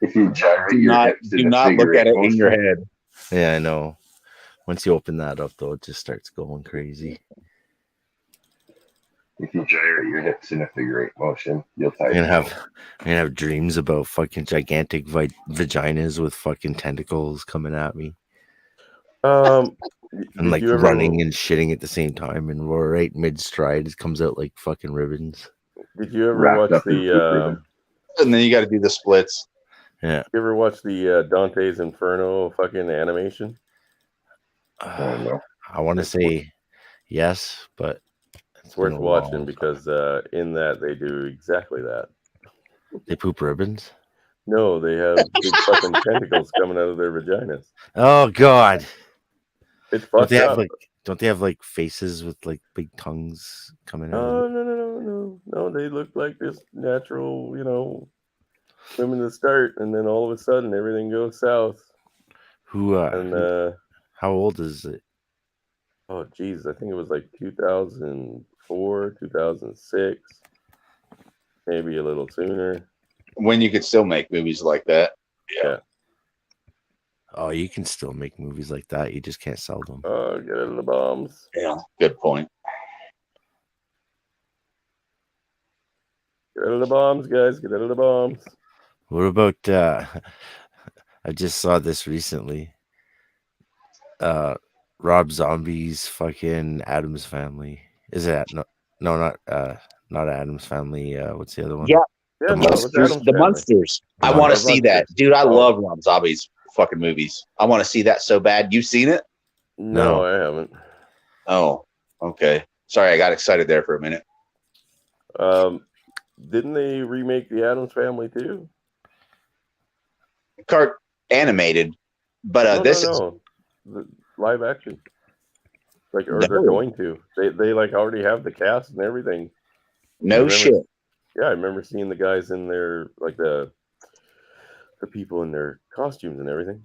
If you gyrate Do your not hips do in a not look figure at eight it in your motion, head. Yeah, I know. Once you open that up, though, it just starts going crazy. if you gyrate your hips in a figure eight motion, you'll I'm tighten. gonna have dreams about fucking gigantic vaginas with fucking tentacles coming at me And and like running and shitting at the same time, and we're right mid stride. It comes out like fucking ribbons. Did you ever Wrapped watch up in poop ribbon. And then you got to do the splits. Yeah. You ever watch the Dante's Inferno fucking animation? I don't know. I want to say yes, but It's worth watching because in that they do exactly that. They poop ribbons? No, they have big fucking tentacles coming out of their vaginas. Oh god. It's fucked up. Don't they have like faces with like big tongues coming out? Oh no! They look like this natural, women to start, and then all of a sudden everything goes south. How old is it? Oh geez, I think it was like 2004, 2006, maybe a little sooner. When you could still make movies like that. Yeah. Oh, you can still make movies like that. You just can't sell them. Oh, get out of the bombs. Yeah, good point. Get out of the bombs, guys. Get out of the bombs. What about I just saw this recently. Rob Zombie's fucking Addams Family. Is that not Addams Family, what's the other one? Yeah. The Monsters. I want to see that. Dude, I love Rob Zombie's fucking movies. I want to see that so bad. You seen it? No, I haven't. Oh, okay. Sorry, I got excited there for a minute. Didn't they remake the Addams Family too? Animated, but this is the live action. They're going to. They like already have the cast and everything. Shit. Yeah, I remember seeing the guys in their the people in their costumes and everything.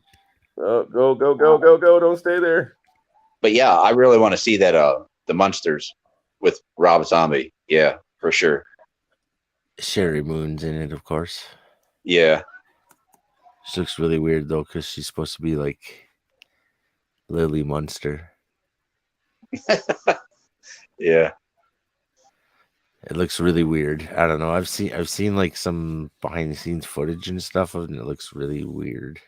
Oh, go! Don't stay there. But yeah, I really want to see that the Monsters with Rob Zombie. Yeah, for sure. Sherry Moon's in it, of course. Yeah. She looks really weird though, because she's supposed to be like Lily Munster. Yeah. It looks really weird. I don't know. I've seen like some behind the scenes footage and stuff, and it looks really weird.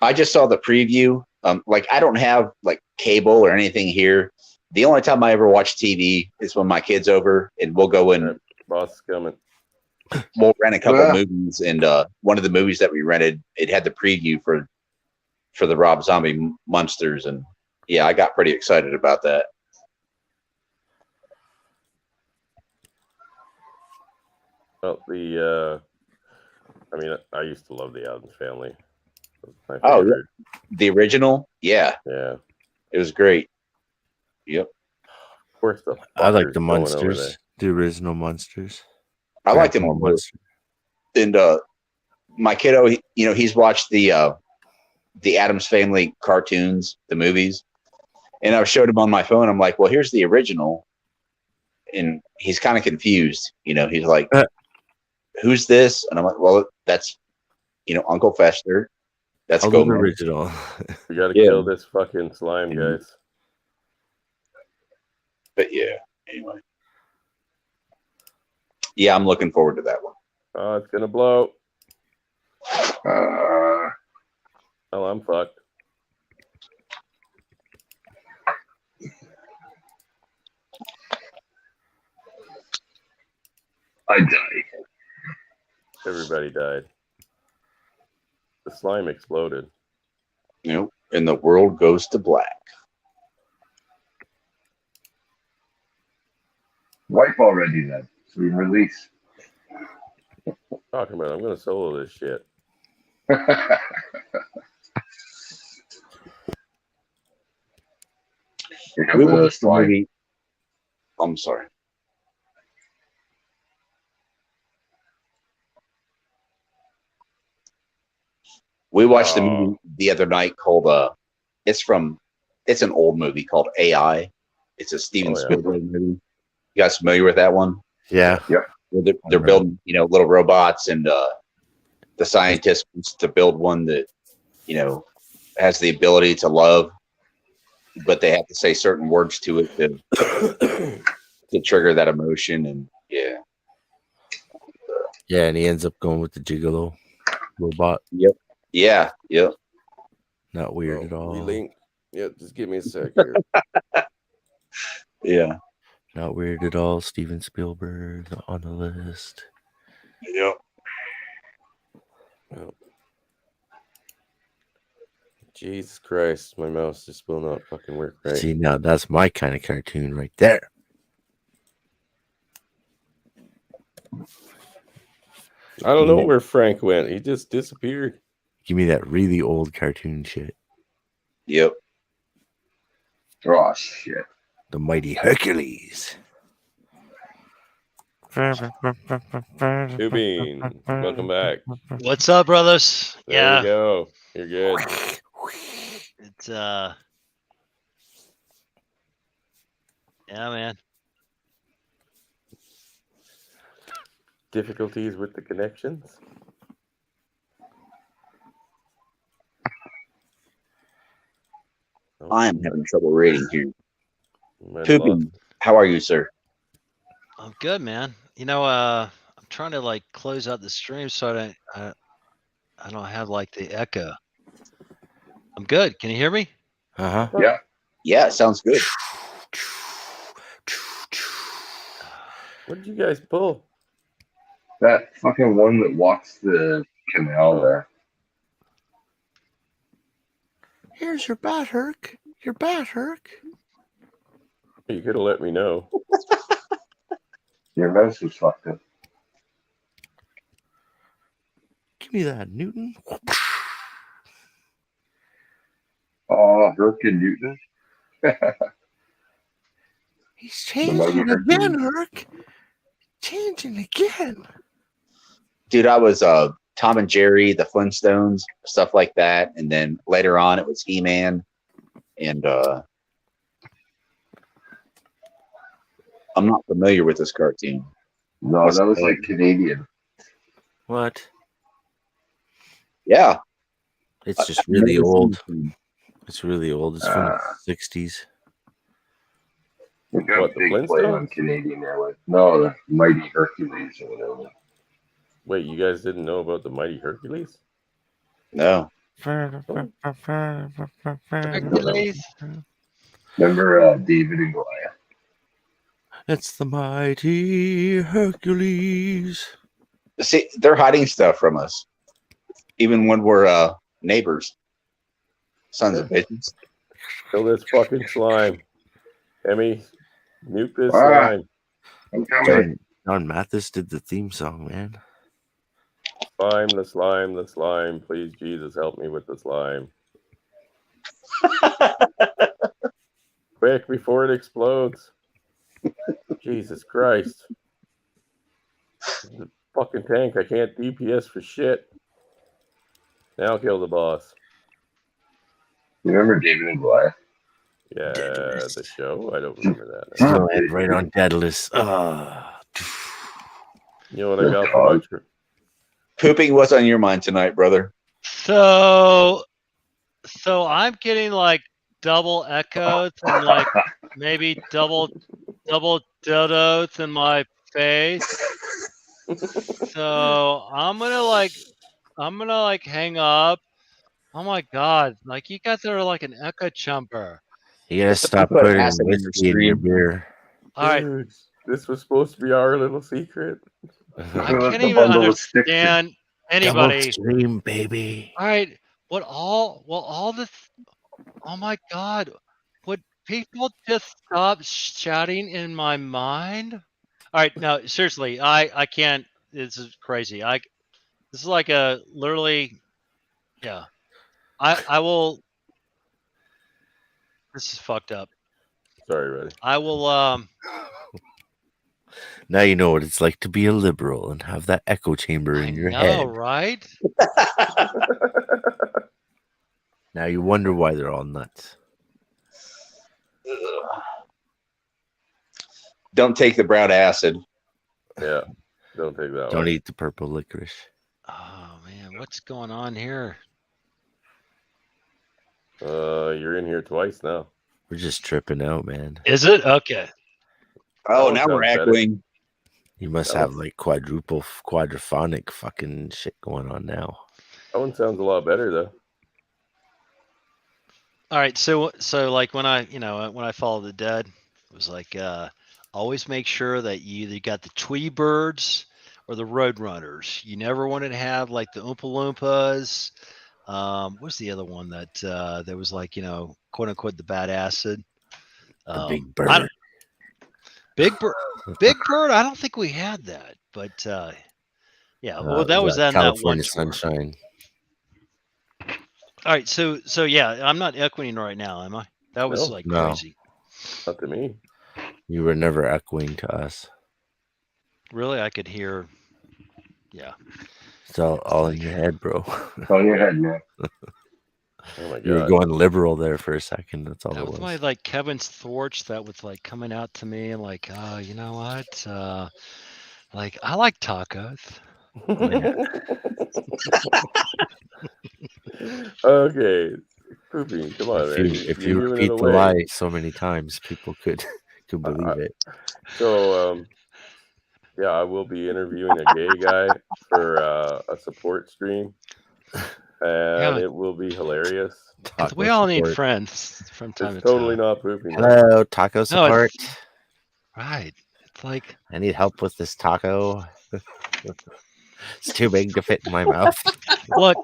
I just saw the preview. I don't have like cable or anything here. The only time I ever watch TV is when my kid's over, and we'll go in. Boss is coming. We'll rent a couple movies, and one of the movies that we rented, it had the preview for the Rob Zombie Monsters, and yeah, I got pretty excited about that. Well, I used to love the Addams Family. Oh, the original, yeah, it was great. Yep. Of course, I like the Monsters, the original Monsters. I like them more. And my kiddo, he's watched the Addams Family cartoons, the movies, and I showed him on my phone. I'm like, well, here's the original, and he's kind of confused. He's like, "Who's this?" And I'm like, "Well, that's Uncle Fester. That's Although the Goldman." original. We got to Yeah. kill this fucking slime, guys. But yeah, anyway. Yeah, I'm looking forward to that one. Oh, it's gonna blow. Uh, Oh, I'm fucked. I died. Everybody died. The slime exploded. And the world goes to black. Wipe already then. So we release. Talking about, I'm gonna solo this shit. Here We comes the watched the slime. movie. I'm sorry. We watched the movie the other night called it's an old movie called AI. It's a Steven Spielberg movie. You guys familiar with that one? Yeah. Yep. They're building, little robots, and the scientist wants to build one that, has the ability to love, but they have to say certain words to it to trigger that emotion. And yeah. Yeah, and he ends up going with the gigolo robot. Yep. Yeah. Yep. Not weird at all. Relink. Yeah, just give me a sec here. Yeah. Not weird at all. Steven Spielberg on the list. Yep. Oh. Jesus Christ, my mouse just will not fucking work right. See, now that's my kind of cartoon right there. I don't know where Frank went. He just disappeared. Give me that really old cartoon shit. Yep. Oh shit. The Mighty Hercules. Tubing, welcome back. What's up, brothers? There you go. You're good. It's yeah, man. Difficulties with the connections? I am having trouble reading here. Might have Tubing, lost. how are you, sir? I'm good, man. I'm trying to close out the stream so I don't have the echo. I'm good. Can you hear me? Uh-huh. Yeah. Yeah, it sounds good. What did you guys pull? That fucking one that walks the canal there. Here's your bat, Herc. Your bat, Herc. You could have let me know. Your mouse was fucked up. Give me that, Newton. Oh, Herc and Newton. He's changing again, Herc. Changing again. Dude, I was Tom and Jerry, the Flintstones, stuff like that. And then later on it was He-Man. And I'm not familiar with this cartoon. No, that was Canadian. What? Yeah. It's just really never old. seen It's really old. It's from the 60s. We got What, a the big play on Flintstones? Canadian Airways. No, the Mighty Hercules or whatever. Wait, you guys didn't know about the Mighty Hercules? No. Hercules. Remember David and Goliath? It's the Mighty Hercules. See, they're hiding stuff from us. Even when we're neighbors. Sons of bitches. Kill this fucking slime. Hemi, nuke this Ah. slime. I'm coming. John Mathis did the theme song, man. Slime, the slime, the slime. Please, Jesus, help me with the slime. Quick, before it explodes. Jesus Christ. The fucking tank. I can't DPS for shit. Now kill the boss. You remember David and Goliath? Yeah, Daedalus. the show. I don't remember that. Now. Still end right on Daedalus. You know what I got for my trip? Pooping, what's on your mind tonight, brother? So I'm getting like double echoes and like maybe double dildos in my face. So I'm gonna like hang up. Oh my god! Like you guys are like an echo chumper. You gotta stop put putting acid in your whiskey in your stream. beer. All right, Dude, this was supposed to be our little secret. I With can't the even bundle of sticks. understand Double anybody. stream, baby. All right, all this. Oh my god! Would people just stop shouting in my mind? All right, no, seriously, I can't. This is crazy. This is like a literally, yeah. I will. This is fucked up. Sorry, buddy. I will. Now you know what it's like to be a liberal and have that echo chamber I in your know, head. right? Now you wonder why they're all nuts. Don't take the brown acid. Yeah, don't take that Don't one. eat the purple licorice. Oh man, what's going on here? You're in here twice now. We're just tripping out, man. Is it okay? Oh, one now we're sounds better. echoing. You must That have was- like quadraphonic fucking shit going on now. That one sounds a lot better though. All right, so like when I follow the dead, it was like always make sure that you either got the Tweety Birds or the Roadrunners. You never wanted to have like the Oompa Loompas. What's the other one that was like quote unquote the bad acid? The Big I Bird. Big Bird. Big Bird. I don't think we had that, but yeah. Well, that was on that one California tour. Sunshine. All right, so yeah, I'm not echoing right now, am I? That was No. like No. crazy. Not to me. You were never echoing to us. Really, I could hear. Yeah. It's all in your head, bro. It's on your head, man. Oh my You were god. going liberal there for a second. That's all That it was was. my like Kevin's torch that was like coming out to me and like, you know what? Like I like tacos. Okay. Pooping. Come on, man. If You're you giving it repeat the away. lie so many times, people could believe it. So, yeah, I will be interviewing a gay guy for a support stream, and it will be hilarious. We Taco all need support. friends from time It's to totally time. not pooping. though. Hello, taco support. Right. It's like I need help with this taco. It's too big to fit in my mouth. look,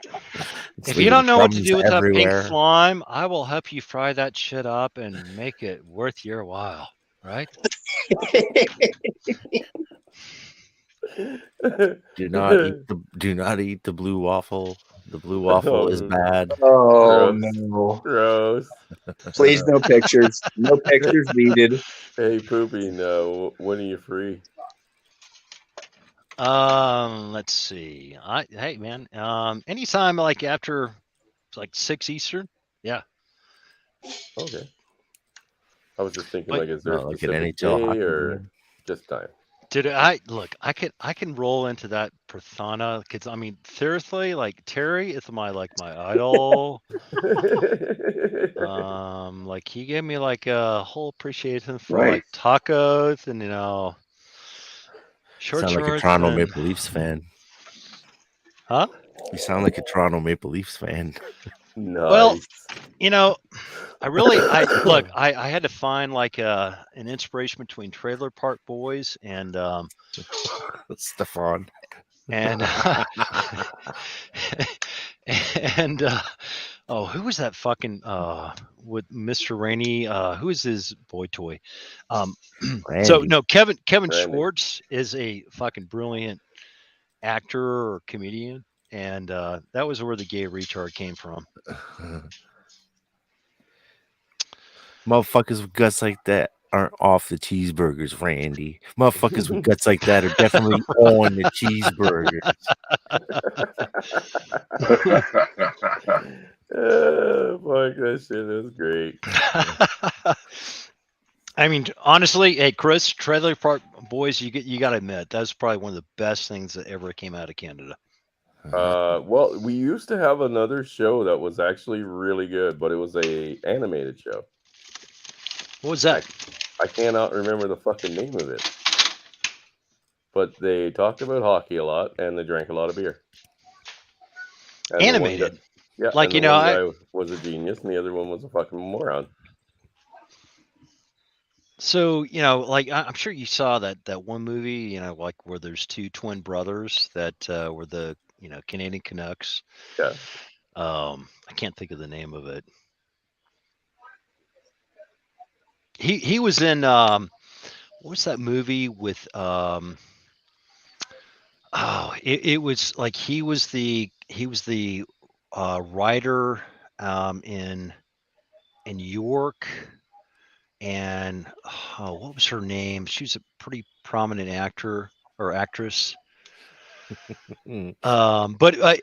It's if you don't know what to leaving do with crumbs that pink everywhere. slime, I will help you fry that shit up and make it worth your while. Right? Do not eat the blue waffle. The blue waffle is bad. Oh, Gross. no. Gross. Please, no pictures. No pictures needed. Hey, pooping. When are you free? Let's see. Hey man. Anytime like after like 6 Eastern. Yeah. Okay. I was just thinking, But- like, is there a Like an specific NHL day hockey or game. just time? Dude, I can roll into that persona because I mean seriously, like Terry is my idol. Like he gave me like a whole appreciation for Right. like tacos and short Sound like a shorts Toronto and- Maple Leafs fan. Huh? You sound like a Toronto Maple Leafs fan. Nice. Well, I had to find like an inspiration between Trailer Park Boys and Stefan. and and who was that fucking with Mr. Rainey? Who is his boy toy? So Randy. no, Kevin Randy. Schwartz is a fucking brilliant actor or comedian, and that was where the gay retard came from. Motherfuckers with guts like that aren't off the cheeseburgers, Randy. Motherfuckers with guts like that are definitely on the cheeseburgers. Oh, fuck, that shit is great. I mean, honestly, hey, Chris, Trailer Park Boys, you got to admit that's probably one of the best things that ever came out of Canada. Well, we used to have another show that was actually really good, but it was a animated show. What was that? I cannot remember the fucking name of it. But they talked about hockey a lot, and they drank a lot of beer. And Animated. Yeah, like, and the one guy was a genius, and the other one was a fucking moron. So, like I'm sure you saw that one movie, like where there's two twin brothers that were the Canadian Canucks. Yeah. I can't think of the name of it. He was in what was that movie with it was like he was the writer in York, and what was her name? She was a pretty prominent actor or actress. But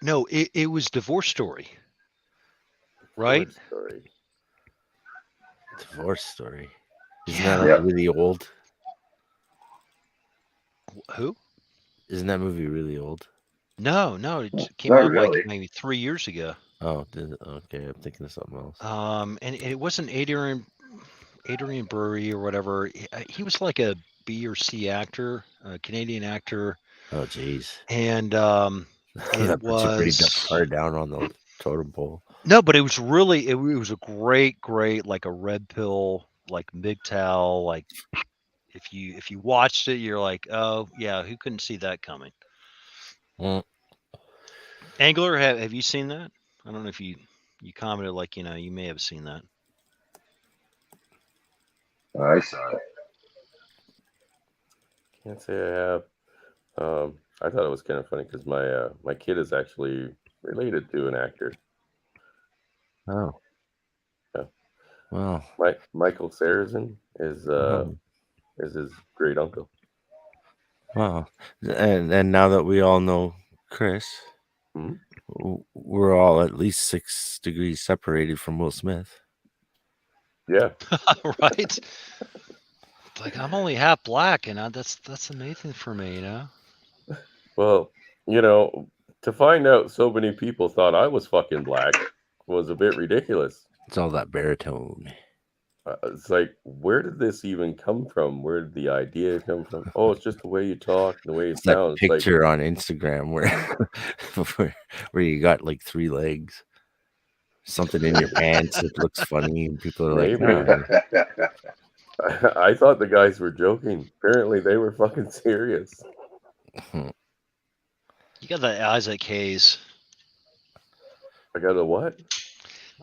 no, it was Divorce Story, right? Divorce Story. Isn't that like really old? Who? Isn't that movie really old? No, it came out like maybe 3 years ago. Oh, okay. I'm thinking of something else. And it wasn't Adrian Burry or whatever. He was like a B or C actor, a Canadian actor. Oh, jeez. And that puts you pretty far down on the totem pole. No, but it was really it was a great like a red pill, like MGTOW, like if you watched it, you're like, oh yeah, who couldn't see that coming? Angler, have you seen that? I don't know if you commented like you may have seen that. I saw it. Can't say I have. I thought it was kind of funny because my kid is actually related to an actor. Oh. Yeah. Wow. Michael Sarrazin is his great uncle. Wow. And now that we all know Chris, we're all at least 6 degrees separated from Will Smith. Yeah. Right. Like I'm only half black, and that's amazing for me, Well, to find out so many people thought I was fucking black was a bit ridiculous. It's all that baritone. It's like, where did this even come from? Where did the idea come from? Oh, it's just the way you talk, the way you sound. That picture on Instagram where you got like 3 legs, something in your pants that looks funny, and people are like, oh. I thought the guys were joking. Apparently, they were fucking serious. You got that Isaac Hayes. I got a what?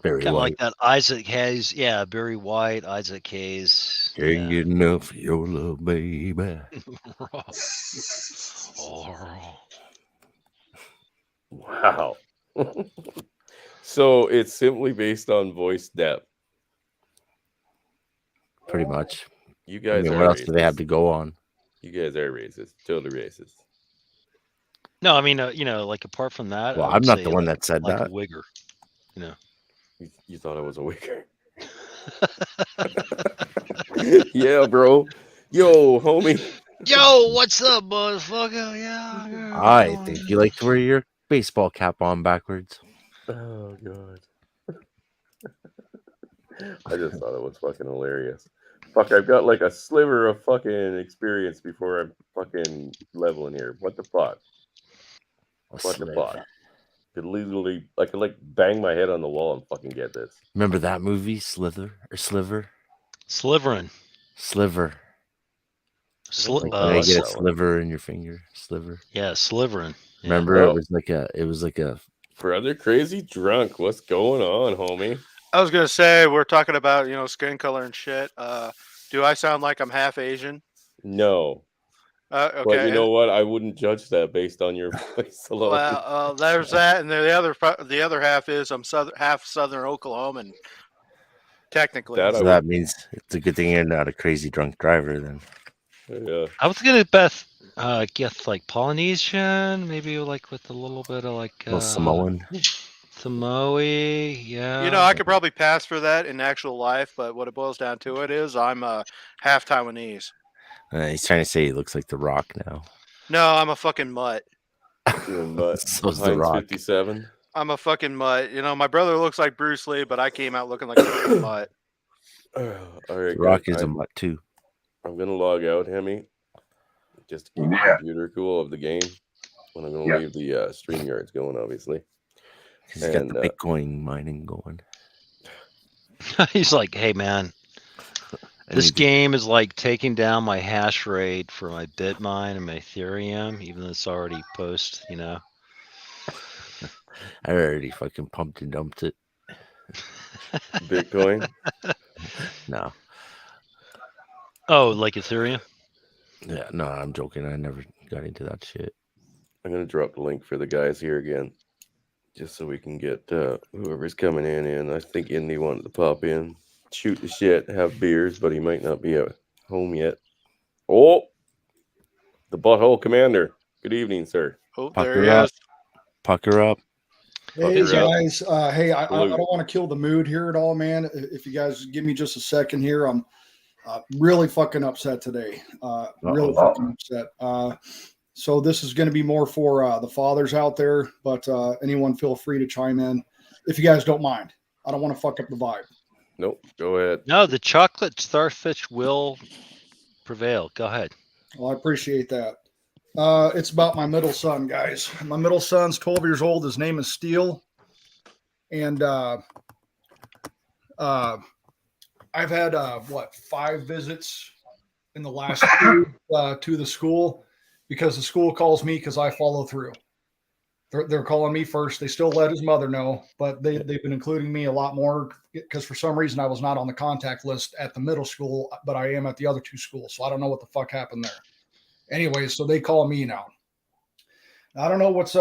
Barry Kind of White. like that Isaac Hayes. Yeah, Barry White, Isaac Hayes. Can't get enough of your love, baby. Wow. So it's simply based on voice depth. Pretty much. You guys what else do they have to go on? You guys are racist. Totally racist. No, I mean, like apart from that. Well, I'm not the one that said like that. A wigger, You thought I was a wigger. Yeah, bro. Yo, homie. Yo, what's up, motherfucker? Yeah. I think you like to wear your baseball cap on backwards. Oh, God. I just thought it was fucking hilarious. Fuck, I've got like a sliver of fucking experience before I'm fucking leveling here. What the fuck? What the fuck? Could literally, I could like bang my head on the wall and fucking get this. Remember that movie, Sliver or Sliver? Sliverin'. Sliver. Like you get a sliver in your finger. Sliver. Yeah, Sliverin'. Yeah. Remember, it was like a. Brother Crazy Drunk, what's going on, homie? I was gonna say we're talking about skin color and shit. Do I sound like I'm half Asian? No. Okay. But you know what? I wouldn't judge that based on your voice alone. Well, there's that, and the other half is I'm half Southern Oklahoman. Technically, so that means it's a good thing you're not a crazy drunk driver then. Yeah. I was gonna guess like Polynesian, maybe like with a little bit of like Samoan. Samoa, yeah. You know, I could probably pass for that in actual life, but what it boils down to it is I'm half Taiwanese. He's trying to say he looks like The Rock now. No, I'm a fucking mutt. So's The Heinz Rock. 57. I'm a fucking mutt. You know, my brother looks like Bruce Lee, but I came out looking like a fucking mutt. All right, The Rock guys, is a mutt too. I'm gonna log out, Hemi, just to keep the computer cool of the game. And I'm gonna leave the StreamYards going, obviously. He's got the Bitcoin mining going. He's like, hey man, this game is like taking down my hash rate for my Bitmine and my Ethereum, even though it's already post, you know. I already fucking pumped and dumped it. Bitcoin? No. Oh, like Ethereum? Yeah, no, I'm joking. I never got into that shit. I'm gonna drop the link for the guys here again, just so we can get whoever's coming in. I think Indy wanted to pop in, shoot the shit, have beers, but he might not be at home yet. Oh, the Butthole Commander. Good evening, sir. Oh, Pucker there he up. is. Pucker up. Hey guys, hey, I don't want to kill the mood here at all, man. If you guys give me just a second here, I'm really fucking upset today. Really fucking upset. So this is going to be more for the fathers out there, but anyone feel free to chime in if you guys don't mind. I don't want to fuck up the vibe. Nope, go ahead. No, the chocolate starfish will prevail. Go ahead. Well, I appreciate that. It's about my middle son, guys. My middle son's 12 years old. His name is Steele. And I've had, 5 visits in the last year to the school because the school calls me because I follow through. They're calling me first. They still let his mother know, but they've been including me a lot more because for some reason I was not on the contact list at the middle school, but I am at the other 2 schools. So I don't know what the fuck happened there. Anyway, so they call me now. I don't know what's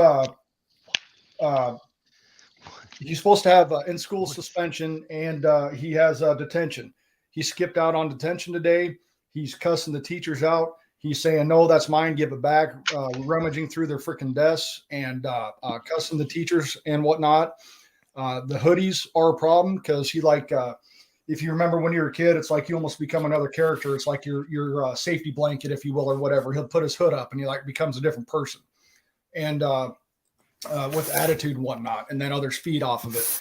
he's supposed to have in-school suspension, and he has detention. He skipped out on detention today. He's cussing the teachers out. He's saying, no, that's mine, give it back. Rummaging through their freaking desks and cussing the teachers and whatnot. The hoodies are a problem because he if you remember when you were a kid, it's like you almost become another character. It's like your safety blanket, if you will, or whatever. He'll put his hood up and he becomes a different person. And with attitude and whatnot, and then others feed off of it.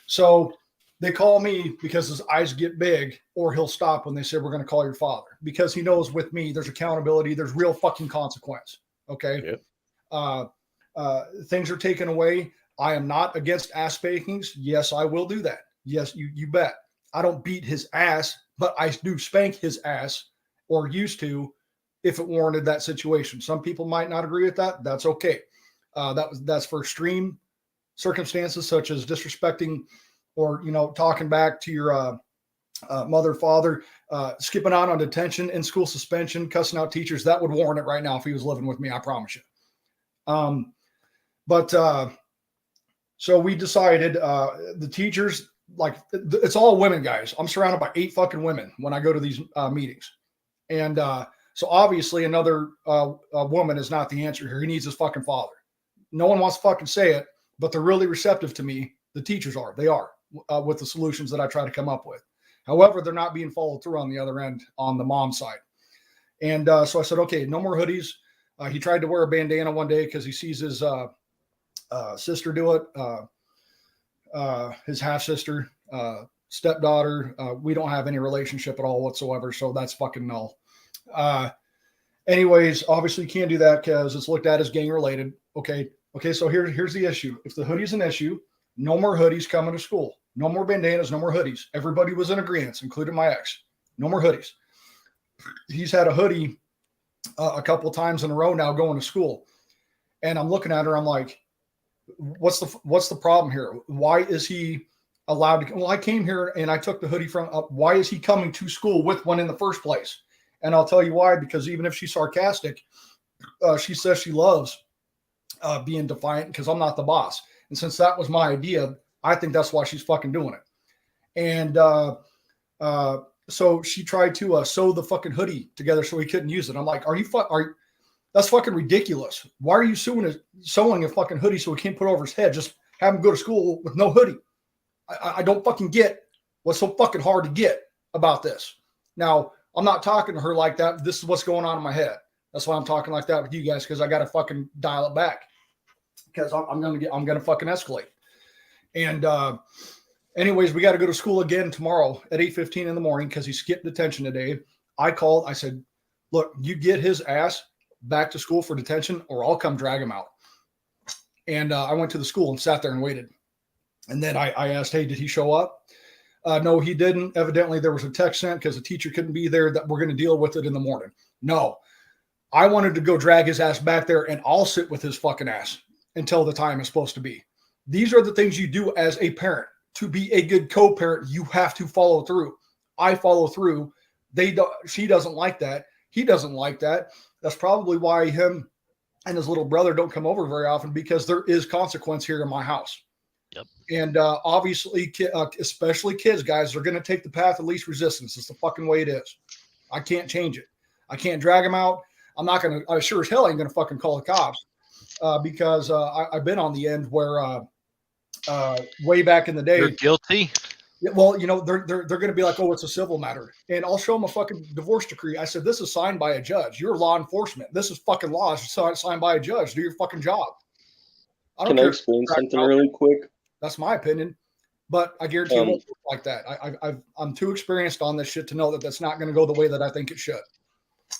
So they call me because his eyes get big, or he'll stop when they say, we're going to call your father, because he knows with me, there's accountability. There's real fucking consequence. Okay. Yep. Things are taken away. I am not against ass spankings. Yes, I will do that. Yes, you bet. I don't beat his ass, but I do spank his ass, or used to, if it warranted that situation. Some people might not agree with that. That's okay. That's for extreme circumstances, such as disrespecting or, talking back to your mother, father, skipping out on detention, in school suspension, cussing out teachers. That would warrant it right now if he was living with me. I promise you. So we decided the teachers, it's all women, guys. I'm surrounded by 8 fucking women when I go to these meetings. And so obviously another woman is not the answer here. He needs his fucking father. No one wants to fucking say it, but they're really receptive to me. The teachers are. They are with the solutions that I try to come up with. However, they're not being followed through on the other end on the mom side. And so I said, okay, no more hoodies. He tried to wear a bandana one day because he sees his sister do it. His half-sister, stepdaughter. We don't have any relationship at all whatsoever, so that's fucking null. Anyways, obviously you can't do that because it's looked at as gang related. Okay, so here's the issue. If the hoodie's an issue, no more hoodies coming to school. No more bandanas, no more hoodies. Everybody was in agreement, including my ex. No more hoodies. He's had a hoodie a couple of times in a row now going to school. And I'm looking at her, I'm like, what's the problem here? Why is he allowed to? Well, I came here and I took the hoodie from, why is he coming to school with one in the first place? And I'll tell you why, because even if she's sarcastic, she says she loves being defiant because I'm not the boss. And since that was my idea, I think that's why she's fucking doing it. And so she tried to sew the fucking hoodie together so he couldn't use it. I'm like, that's fucking ridiculous. Why are you sewing a fucking hoodie so he can't put it over his head? Just have him go to school with no hoodie. I don't fucking get what's so fucking hard to get about this. Now, I'm not talking to her like that. This is what's going on in my head. That's why I'm talking like that with you guys, because I got to fucking dial it back, because I'm gonna fucking escalate. And anyways, we got to go to school again tomorrow at 8:15 in the morning because he skipped detention today. I called. I said, look, you get his ass back to school for detention, or I'll come drag him out. And I went to the school and sat there and waited. And then I asked, hey, did he show up? No, he didn't. Evidently, there was a text sent because the teacher couldn't be there that we're going to deal with it in the morning. No, I wanted to go drag his ass back there, and I'll sit with his fucking ass until the time is supposed to be. These are the things you do as a parent. To be a good co-parent, you have to follow through. I follow through. She doesn't like that. He doesn't like that. That's probably why him and his little brother don't come over very often, because there is consequence here in my house. Yep. And obviously, especially kids, guys, they're going to take the path of least resistance. It's the fucking way it is. I can't change it. I can't drag them out. I'm not going to, I sure as hell ain't going to fucking call the cops because I've been on the end where way back in the day. You're guilty? Yeah, well, you know, they're going to be like, oh, it's a civil matter. And I'll show them a fucking divorce decree. I said, this is signed by a judge. You're law enforcement. This is fucking law. It's signed by a judge. Do your fucking job. Can I explain something really quick? That's my opinion. But I guarantee it won't work like that. I'm too experienced on this shit to know that that's not going to go the way that I think it should.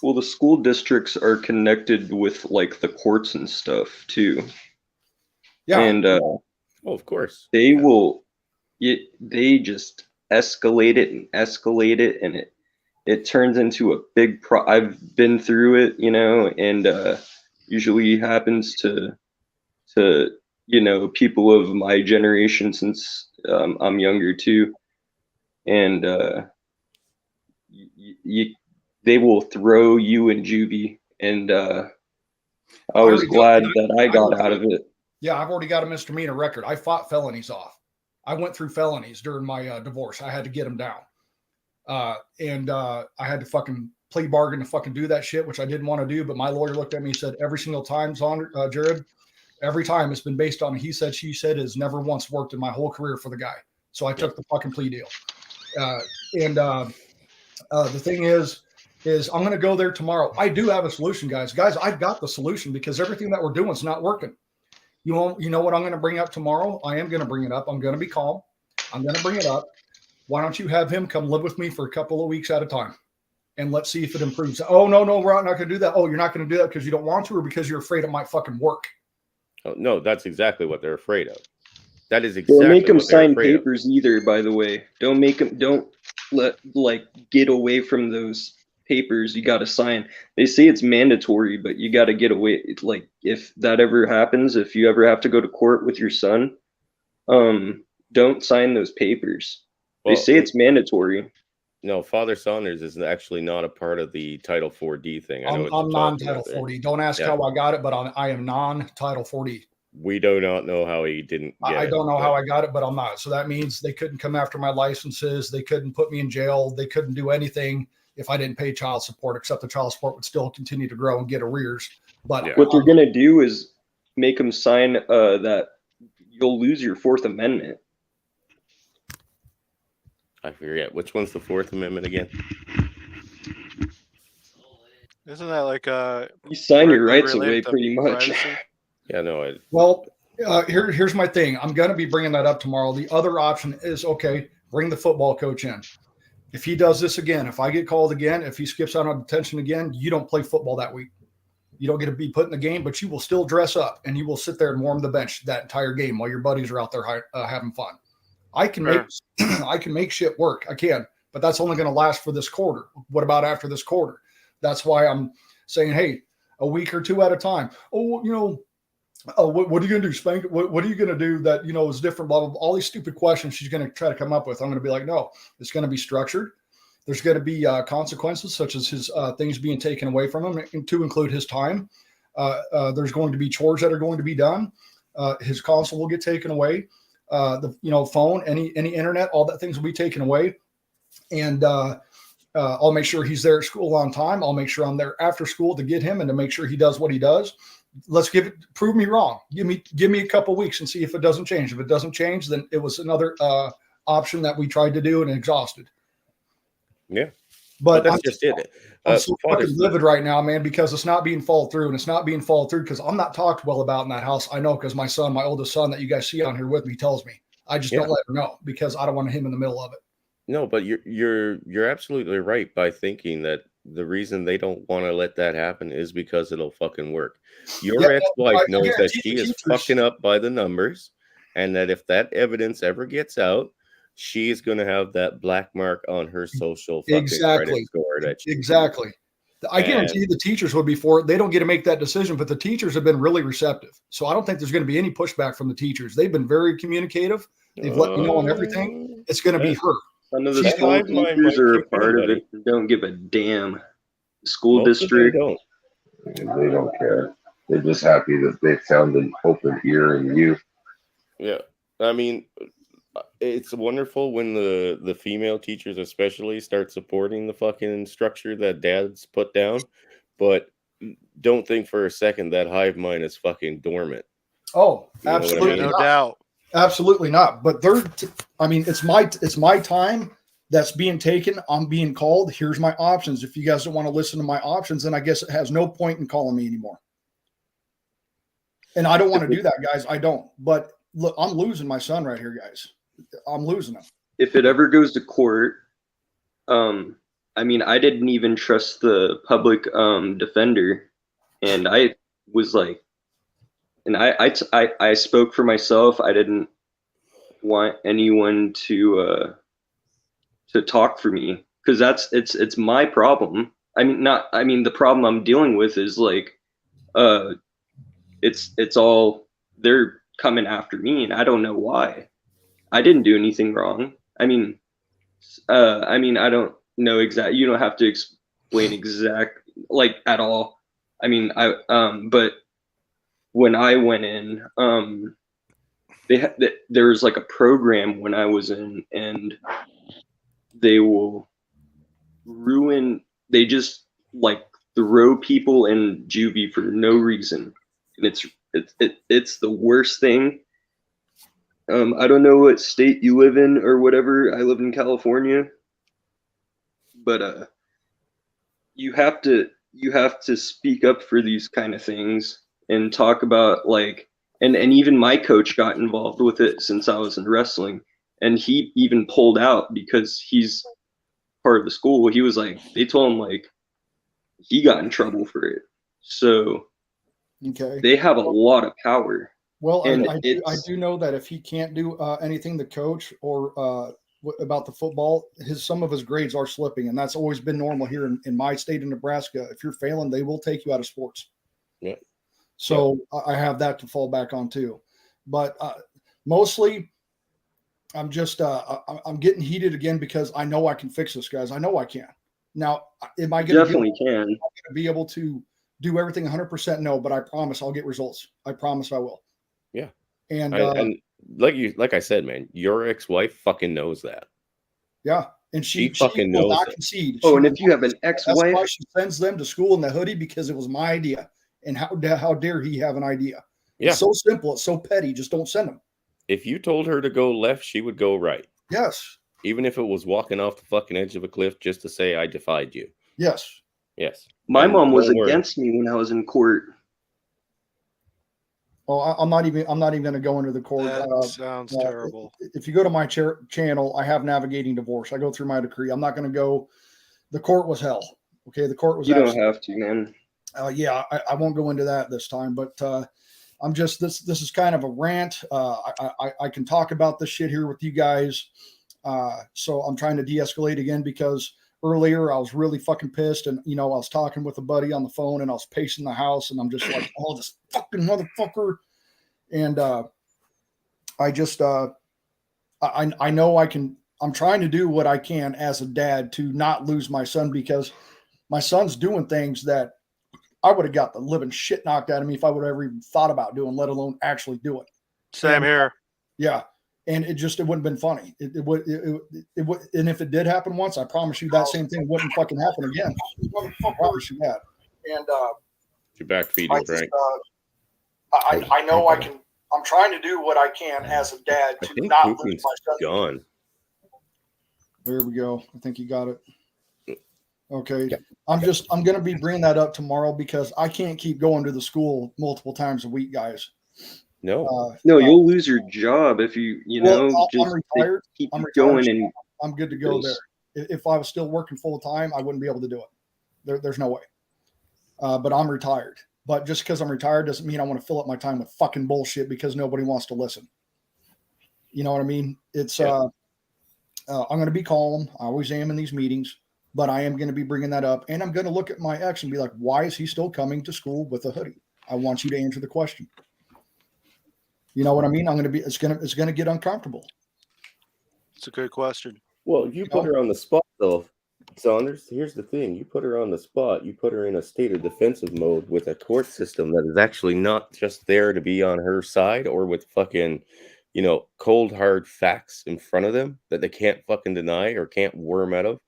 Well, the school districts are connected with like the courts and stuff too. Yeah. And of course. They will. They just escalate it, and it turns into a big I've been through it, you know, and usually happens to you know, people of my generation, since I'm younger too, and they will throw you in juvie, and I was glad that I got out of it. Yeah, I've already got a misdemeanor record. I fought felonies off. I went through felonies during my divorce. I had to get them down. And I had to fucking plea bargain to fucking do that shit, which I didn't want to do. But my lawyer looked at me and said, every single time, Jared, every time it's been based on he said, she said, has never once worked in my whole career for the guy. So I took the fucking plea deal. The thing is I'm going to go there tomorrow. I do have a solution, guys. Guys, I've got the solution because everything that we're doing is not working. You know what I'm going to bring up tomorrow? I am going to bring it up. I'm going to be calm. I'm going to bring it up. Why don't you have him come live with me for a couple of weeks at a time? And let's see if it improves. Oh, no, we're not going to do that. Oh, you're not going to do that because you don't want to, or because you're afraid it might fucking work? Oh, no, that's exactly what they're afraid of. That is exactly. Don't make them what they're sign afraid papers either, by the way. Don't let get away from those papers you got to sign. They say it's mandatory, but you got to get away. Like, if that ever happens, if you ever have to go to court with your son, don't sign those papers. They say it's mandatory. No, Father Saunders is actually not a part of the Title 4D thing. I'm non-Title 4D. Don't ask how I got it, but I am non-Title 4D. We do not know how he didn't get I don't know how I got it, but I'm not. So that means they couldn't come after my licenses. They couldn't put me in jail. They couldn't do anything if I didn't pay child support, except the child support would still continue to grow and get arrears. But what they're going to do is make them sign that you'll lose your Fourth Amendment. I forget. Which one's the Fourth Amendment again? Isn't that like you sign your rights away pretty much? Yeah, no. Well, here's my thing. I'm going to be bringing that up tomorrow. The other option is, okay, bring the football coach in. If he does this again, if I get called again, if he skips out on detention again, you don't play football that week. You don't get to be put in the game, but you will still dress up and you will sit there and warm the bench that entire game while your buddies are out there having fun. I can make shit work. I can, but that's only going to last for this quarter. What about after this quarter? That's why I'm saying, hey, a week or two at a time. Oh, you know, what are you going to do, Spank? What are you going to do that, you know, is different? Blah, blah, blah. All these stupid questions she's going to try to come up with. I'm going to be like, no, it's going to be structured. There's going to be consequences, such as his things being taken away from him, to include his time. There's going to be chores that are going to be done. His console will get taken away. The phone, any internet, all that things will be taken away. And I'll make sure he's there at school on time. I'll make sure I'm there after school to get him and to make sure he does what he does. let's prove me wrong. Give me a couple weeks and see if it doesn't change. If it doesn't change, then it was another option that we tried to do and exhausted. Yeah. But that's just it. I'm so fucking livid right now, man, because it's not being followed through, and it's not being followed through because I'm not talked well about in that house. I know because my oldest son that you guys see on here with me tells me. I just don't let her know because I don't want him in the middle of it. No, but you're absolutely right by thinking that the reason they don't want to let that happen is because it'll fucking work. Your ex-wife knows that she is fucking up by the numbers, and that if that evidence ever gets out, she is going to have that black mark on her social fucking credit score. Exactly. I guarantee you the teachers would be for it. They don't get to make that decision, but the teachers have been really receptive. So I don't think there's going to be any pushback from the teachers. They've been very communicative. They've let me know on everything. It's going to be her. Some of the school teachers are a part of it and don't give a damn. School district. They don't care. They're just happy that they found an open ear in you. Yeah. I mean, it's wonderful when the female teachers especially start supporting the fucking structure that dad's put down, but don't think for a second that hive mind is fucking dormant. Oh, absolutely, no doubt, absolutely not. But it's my time that's being taken. I'm being called. Here's my options. If you guys don't want to listen to my options, then I guess it has no point in calling me anymore. And I don't want to do that, guys. I don't. But look, I'm losing my son right here, guys. I'm losing him. If it ever goes to court, I mean, I didn't even trust the public defender, and I was like, and I spoke for myself. I didn't want anyone to talk for me because it's my problem. The problem I'm dealing with is like, it's all they're coming after me, and I don't know why. I didn't do anything wrong. I don't know exactly. You don't have to explain like at all. But when I went in, there was like a program when I was in, and they will ruin. They just like throw people in juvie for no reason, and it's the worst thing. I don't know what state you live in or whatever. I live in California, but you have to speak up for these kind of things and talk about like, and even my coach got involved with it since I was in wrestling, and he even pulled out because he's part of the school. He was like, they told him like he got in trouble for it. So they have a lot of power. Well, I do know that if he can't do anything, the coach or about the football, some of his grades are slipping, and that's always been normal here in my state of Nebraska. If you're failing, they will take you out of sports. Yeah. So I have that to fall back on too, but mostly I'm just I'm getting heated again because I know I can fix this, guys. I know I can. Now, am I going to be able to do everything 100%? No, but I promise I'll get results. I promise I will. Yeah. And like I said, man, your ex-wife fucking knows that. Yeah. And she fucking will knows not that. concede. And if you have an ex-wife, that's why she sends them to school in the hoodie, because it was my idea. And how dare he have an idea? Yeah. It's so simple. It's so petty. Just don't send them. If you told her to go left, she would go right. Yes. Even if it was walking off the fucking edge of a cliff just to say I defied you. Yes. Yes. My mom was against me when I was in court. Oh, I'm not even going to go into the court. That sounds terrible. If you go to my channel, I have navigating divorce. I go through my decree. I'm not going to go. The court was hell. Okay, the court was. You don't have to, man. Yeah, I won't go into that this time. But I'm just this is kind of a rant. I can talk about this shit here with you guys. So I'm trying to de-escalate again because earlier I was really fucking pissed, and I was talking with a buddy on the phone, and I was pacing the house, and I'm just like, oh, this fucking motherfucker. And I just I know I can. I'm trying to do what I can as a dad to not lose my son, because my son's doing things that I would have got the living shit knocked out of me if I would have ever even thought about doing, let alone actually do it. Same here. Yeah. And it wouldn't have been funny. It would, and if it did happen once, I promise you that same thing wouldn't fucking happen again. I promise you that. And your back feeding, Frank. I know I can. I'm trying to do what I can as a dad I to think not lose pooping's my son. gone. There we go. I think you got it. Okay. I'm going to be bringing that up tomorrow because I can't keep going to the school multiple times a week, guys. No. No, you'll lose your job if Well, just I'm retired. keep I'm retired. going and I'm good to go there. If I was still working full time, I wouldn't be able to do it. There's no way. But I'm retired. But just because I'm retired doesn't mean I want to fill up my time with fucking bullshit because nobody wants to listen. You know what I mean? It's I'm going to be calm. I always am in these meetings, but I am going to be bringing that up, and I'm going to look at my ex and be like, "Why is he still coming to school with a hoodie?" I want you to answer the question. You know what I mean? I'm going to be. It's going to get uncomfortable. It's a good question. Well, you put her on the spot, though, Saunders. Here's the thing: you put her on the spot. You put her in a state of defensive mode with a court system that is actually not just there to be on her side, or with fucking, cold hard facts in front of them that they can't fucking deny or can't worm out of.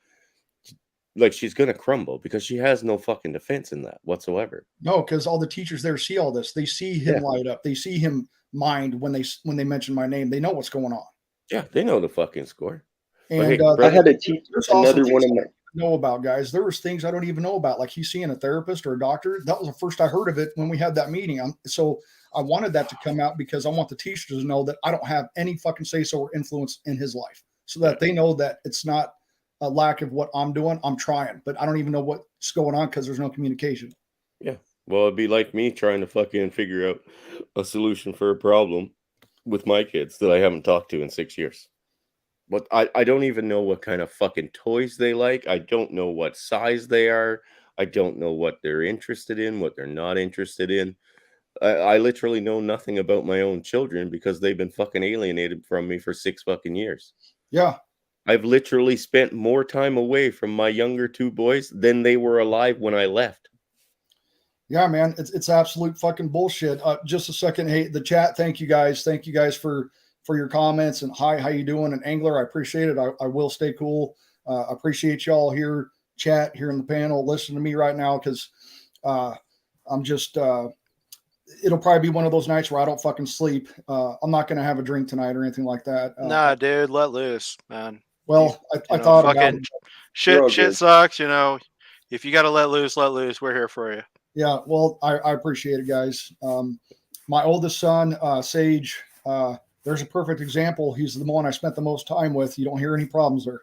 Like, she's gonna crumble because she has no fucking defense in that whatsoever. No, because all the teachers there see all this. They see him light up. They see him mind when they mention my name. They know what's going on. Yeah, they know the fucking score. And hey, I had to teach another one of my. Know about, guys. There was things I don't even know about, like he's seeing a therapist or a doctor. That was the first I heard of it when we had that meeting. So I wanted that to come out because I want the teachers to know that I don't have any fucking say so or influence in his life, so that they know that it's not a lack of what I'm doing. I'm trying, but I don't even know what's going on because there's no communication. Yeah. Well, it'd be like me trying to fucking figure out a solution for a problem with my kids that I haven't talked to in 6 years. But I don't even know what kind of fucking toys they like. I don't know what size they are. I don't know what they're interested in, what they're not interested in. I literally know nothing about my own children because they've been fucking alienated from me for 6 fucking years. Yeah. I've literally spent more time away from my younger 2 boys than they were alive when I left. Yeah, man, it's absolute fucking bullshit. Just a second. Hey, the chat. Thank you guys. Thank you guys for your comments, and hi, how you doing? And Angler, I appreciate it. I will stay cool. Appreciate y'all here, chat here in the panel. Listen to me right now because I'm just. It'll probably be one of those nights where I don't fucking sleep. I'm not going to have a drink tonight or anything like that. Nah, dude, let loose, man. Well, I thought about it. Shit sucks. If you got to let loose, let loose. We're here for you. Yeah, well, I appreciate it, guys. My oldest son, Sage. There's a perfect example. He's the one I spent the most time with. You don't hear any problems there.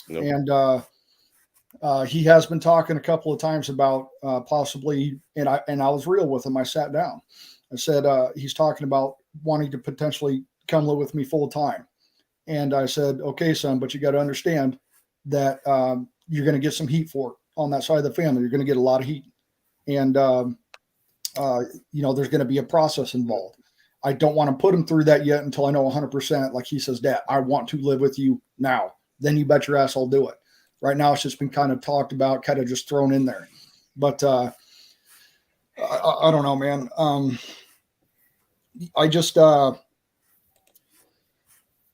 Nope. And he has been talking a couple of times about possibly, and I was real with him. I sat down. I said, he's talking about wanting to potentially come live with me full time. And I said, okay, son, but you got to understand that you're going to get some heat for it on that side of the family. You're going to get a lot of heat. And, there's going to be a process involved. I don't want to put him through that yet until I know 100%. Like he says, Dad, I want to live with you now. Then you bet your ass I'll do it. Right now, it's just been kind of talked about, kind of just thrown in there. But I don't know, man. I just I'm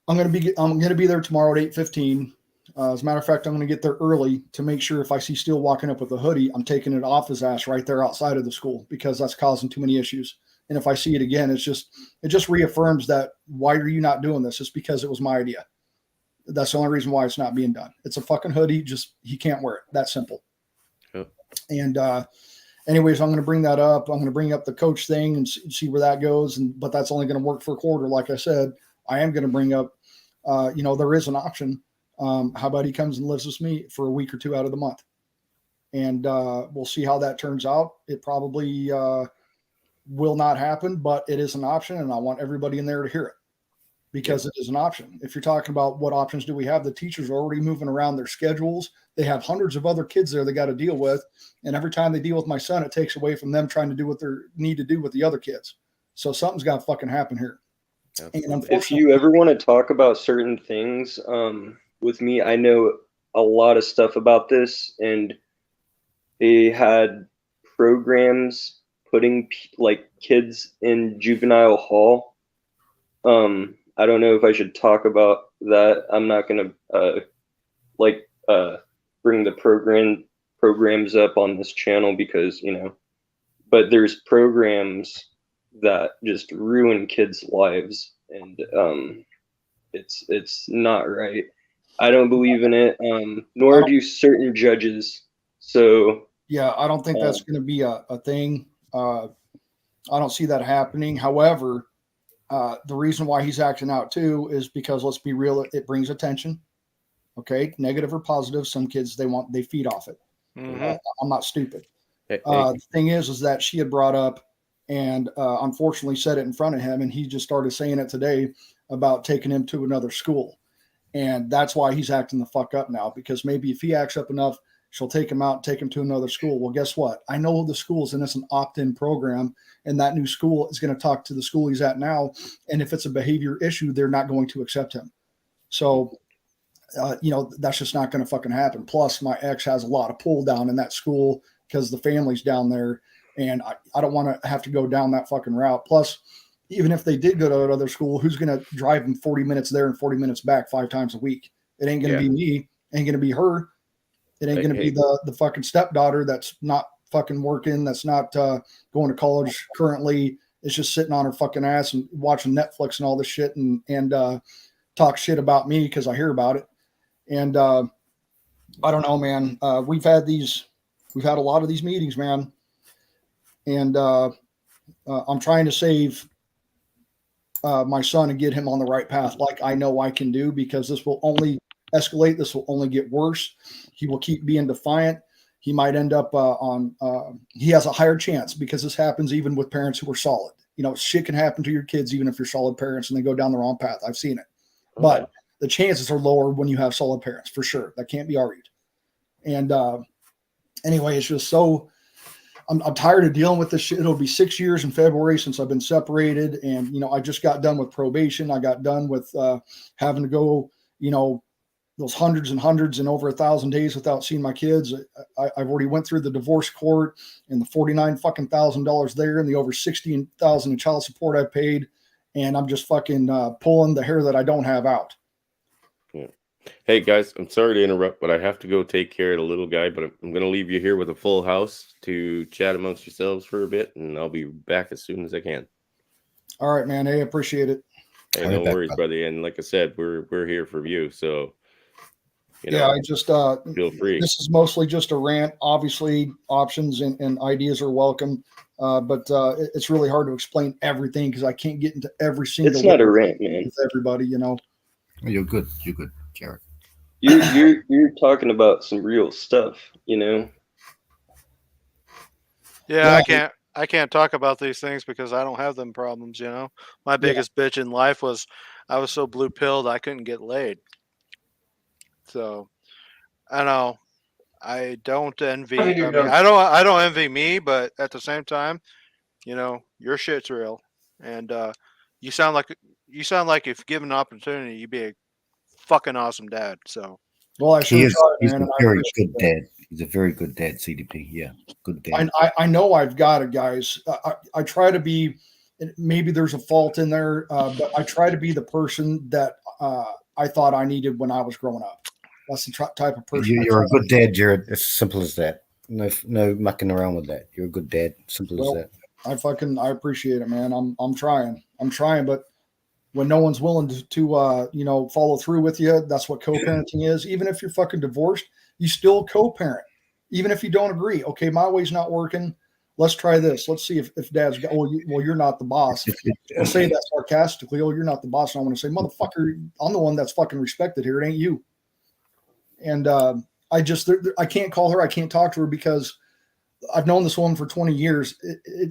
gonna be there tomorrow at 8:15. As a matter of fact, I'm going to get there early to make sure if I see Steele walking up with a hoodie, I'm taking it off his ass right there outside of the school because that's causing too many issues. And if I see it again, it just reaffirms that why are you not doing this? It's because it was my idea. That's the only reason why it's not being done. It's a fucking hoodie. Just he can't wear it. That simple. Yep. And anyways, I'm going to bring that up. I'm going to bring up the coach thing and see where that goes. But that's only going to work for a quarter. Like I said, I am going to bring up, there is an option. How about he comes and lives with me for a week or 2 out of the month? And we'll see how that turns out. It probably will not happen, but it is an option. And I want everybody in there to hear it because it is an option. If you're talking about what options do we have, the teachers are already moving around their schedules. They have hundreds of other kids there they got to deal with. And every time they deal with my son, it takes away from them trying to do what they need to do with the other kids. So something's got to fucking happen here. And if you ever want to talk about certain things, with me, I know a lot of stuff about this, and they had programs putting like kids in juvenile hall. I don't know if I should talk about that. I'm not gonna bring the programs up on this channel because but there's programs that just ruin kids' lives, and it's not right. I don't believe in it, nor do certain judges. So yeah, I don't think that's going to be a thing. I don't see that happening. However, the reason why he's acting out too is because, let's be real, it brings attention. Okay, negative or positive, some kids they feed off it. I'm not stupid. The thing is that she had brought up, and unfortunately said it in front of him, and he just started saying it today about taking him to another school. And that's why he's acting the fuck up now, because maybe if he acts up enough, she'll take him out and take him to another school. Well, guess what? I know the schools, and it's an opt-in program, and that new school is going to talk to the school he's at now. And if it's a behavior issue, they're not going to accept him. So, that's just not going to fucking happen. Plus, my ex has a lot of pull down in that school because the family's down there, and I don't want to have to go down that fucking route. Plus, even if they did go to another school, who's going to drive them 40 minutes there and 40 minutes back 5 times a week? It ain't going to be me. It ain't going to be her. It ain't going to be the fucking stepdaughter that's not fucking working, that's not going to college currently. It's just sitting on her fucking ass and watching Netflix and all this shit and talk shit about me because I hear about it. And I don't know, man. We've had a lot of these meetings, man. And I'm trying to save my son and get him on the right path, like I know I can do, because this will only escalate. This will only get worse. He will keep being defiant. He might end up he has a higher chance, because this happens even with parents who are solid. Shit can happen to your kids even if you're solid parents and they go down the wrong path. I've seen it. But the chances are lower when you have solid parents, for sure. That can't be argued. And anyway, it's just so I'm tired of dealing with this shit. It'll be 6 years in February since I've been separated. And, I just got done with probation. I got done with having to go, those hundreds and hundreds and over 1,000 days without seeing my kids. I've already went through the divorce court and the $49,000 there and the over $60,000 in child support I paid. And I'm just fucking pulling the hair that I don't have out. Yeah. Hey guys, I'm sorry to interrupt, but I have to go take care of the little guy, but I'm going to leave you here with a full house to chat amongst yourselves for a bit, and I'll be back as soon as I can. All right, man. Hey, appreciate it. Hey, no worries, brother. And like I said, we're here for you. So, I just feel free. This is mostly just a rant. Obviously, options and ideas are welcome, but it's really hard to explain everything because I can't get into every single. It's not a rant, man. With everybody, You're good. You're good, Jared. You're talking about some real stuff, Yeah, I can't talk about these things because I don't have them problems. My biggest bitch in life was I was so blue pilled I couldn't get laid. So I know I don't envy. I don't envy me, but at the same time, your shit's real, and you sound like if given an opportunity, you'd be a fucking awesome dad. So, well, I sure try, he's man. a very good dad. He's a very good dad, CDP. Yeah, good dad. I know I've got it, guys. I try to be. Maybe there's a fault in there, but I try to be the person that I thought I needed when I was growing up. That's the type of person. You're a good dad, Jared. It's simple as that. No mucking around with that. You're a good dad. Simple as that. I appreciate it, man. I'm trying, but when no one's willing to follow through with you, that's what co-parenting is. Even if you're fucking divorced, you still co-parent, even if you don't agree. Okay, my way's not working. Let's try this. Let's see if dad's got, you're not the boss. I'll say that sarcastically. Oh, you're not the boss. And I want to say, motherfucker, I'm the one that's fucking respected here. It ain't you. And I can't call her. I can't talk to her because I've known this woman for 20 years.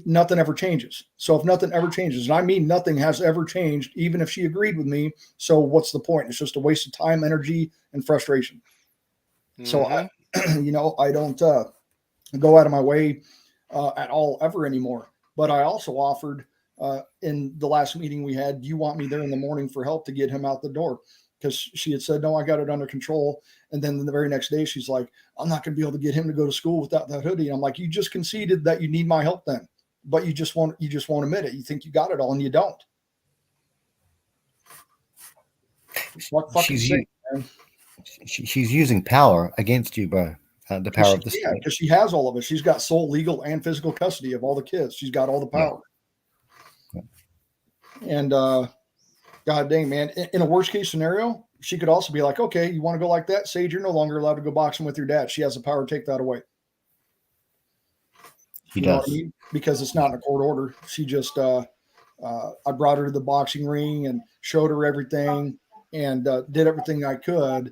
Nothing ever changes. So if nothing ever changes, and I mean nothing has ever changed, even if she agreed with me. So what's the point? It's just a waste of time, energy, and frustration. Mm-hmm. So I don't go out of my way at all ever anymore. But I also offered in the last meeting we had, do you want me there in the morning for help to get him out the door? Because she had said, no, I got it under control. And then the very next day, she's like, I'm not going to be able to get him to go to school without that hoodie. And I'm like, you just conceded that you need my help then, but you just won't admit it. You think you got it all and you don't. She's using power against you, bro. The power of the state. Because she has all of it. She's got sole legal and physical custody of all the kids. She's got all the power. And God dang, man, in a worst case scenario, she could also be like, okay, you want to go like that? Sage, you're no longer allowed to go boxing with your dad. She has the power to take that away. He You know does. what I mean? Because it's not in a court order. She just, I brought her to the boxing ring and showed her everything and did everything I could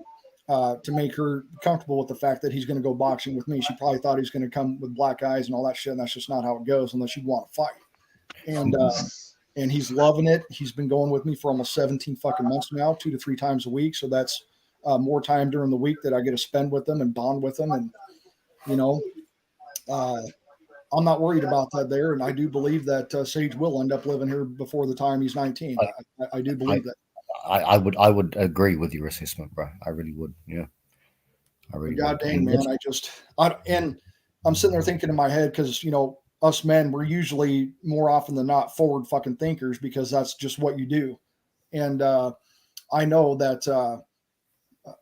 to make her comfortable with the fact that he's going to go boxing with me. She probably thought he's going to come with black eyes and all that shit, and that's just not how it goes unless you want to fight. And he's loving it. He's been going with me for almost 17 fucking months now, 2 to 3 times a week. So that's more time during the week that I get to spend with them and bond with them. And, you know, I'm not worried about that there. And I do believe that Sage will end up living here before the time he's 19. I do believe that. I would agree with your assessment, bro. I really would. Yeah. I really God would. dang, man. And I'm sitting there thinking in my head, because, you know, us men, we're usually more often than not forward fucking thinkers because that's just what you do. And I know that,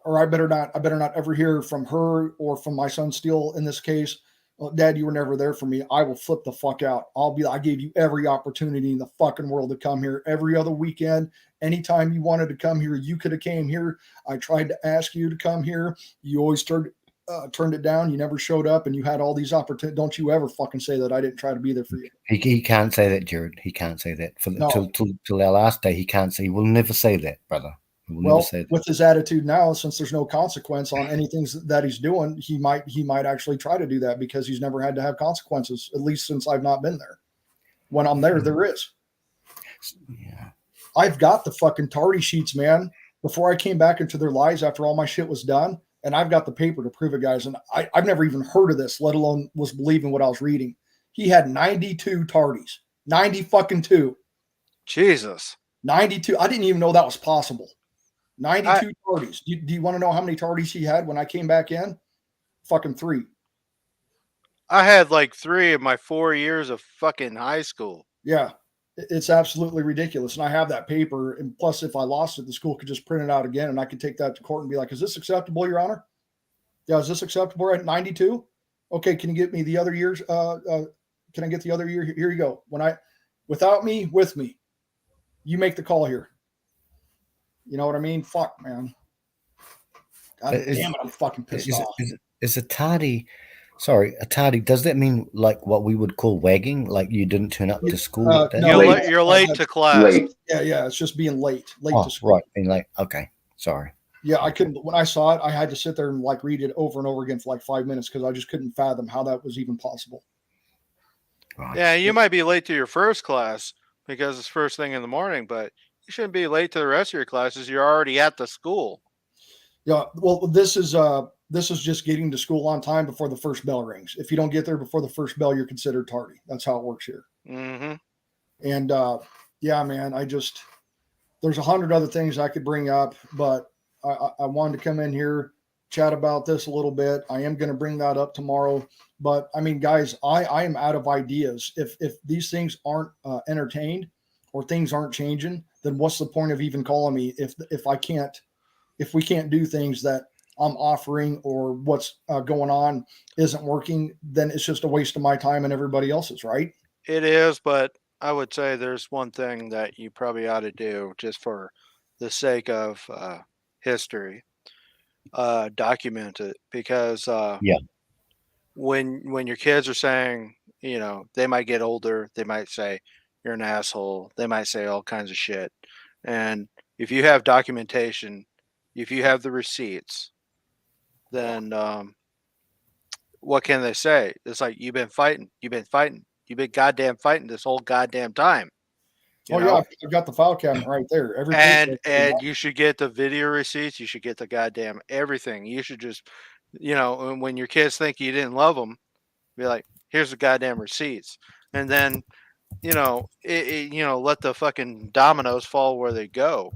or I better not ever hear from her or from my son Steele in this case. Well, Dad, you were never there for me. I will flip the fuck out. I gave you every opportunity in the fucking world to come here every other weekend. Anytime you wanted to come here, you could have came here. I tried to ask you to come here. You always turned it down. You never showed up, and you had all these opportunities. Don't you ever fucking say that I didn't try to be there for you. He can't say that, Jared. He can't say that. Till our last day, he can't say. He will never say that, brother. He will never say that. With his attitude now, since there's no consequence on anything that he's doing, he might actually try to do that because he's never had to have consequences, at least since I've not been there. When I'm there, there is. Yeah. I've got the fucking tardy sheets, man. Before I came back into their lives after all my shit was done, and I've got the paper to prove it, guys. And I've never even heard of this, let alone was believing what I was reading. He had 92 tardies. 90 fucking 2. Jesus. 92. I didn't even know that was possible. 92 tardies. Do you want to know how many tardies he had when I came back in? Fucking 3. I had like 3 of my 4 years of fucking high school. Yeah. It's absolutely ridiculous. And I have that paper. And plus, if I lost it, the school could just print it out again and I could take that to court and be like, is this acceptable, Your Honor? Yeah, is this acceptable at 92? Okay, can you get me the other years? Can I get the other year? Here you go. Without me, with me. You make the call here. You know what I mean? Fuck, man. God damn it, I'm fucking pissed off. Is a tardy... Sorry, a tardy, does that mean like what we would call wagging? Like you didn't turn up to school? No, you're late to class. Late. Yeah, it's just being late to school. Right, being late. Okay, sorry. Yeah, I couldn't. When I saw it, I had to sit there and like read it over and over again for like 5 minutes because I just couldn't fathom how that was even possible. Right. Yeah, you might be late to your first class because it's first thing in the morning, but you shouldn't be late to the rest of your classes. You're already at the school. Yeah, well, this is just getting to school on time before the first bell rings. If you don't get there before the first bell, you're considered tardy. That's how it works here. Mm-hmm. And yeah, man, there's 100 other things I could bring up, but I wanted to come in here, chat about this a little bit. I am going to bring that up tomorrow. But I mean, guys, I am out of ideas. If these things aren't entertained or things aren't changing, then what's the point of even calling me if we can't do things that I'm offering or what's going on isn't working, then it's just a waste of my time and everybody else's, right? It is, but I would say there's one thing that you probably ought to do just for the sake of history. Document it because when your kids are saying, you know, they might get older, they might say you're an asshole, they might say all kinds of shit. And if you have documentation, if you have the receipts, then what can they say? It's like you've been goddamn fighting this whole goddamn time. Yeah, I've got the file cabinet right there. And you should get the video receipts. You should get the goddamn everything. You should just, you know, when your kids think you didn't love them, be like, here's the goddamn receipts, and then, you know, let the fucking dominoes fall where they go.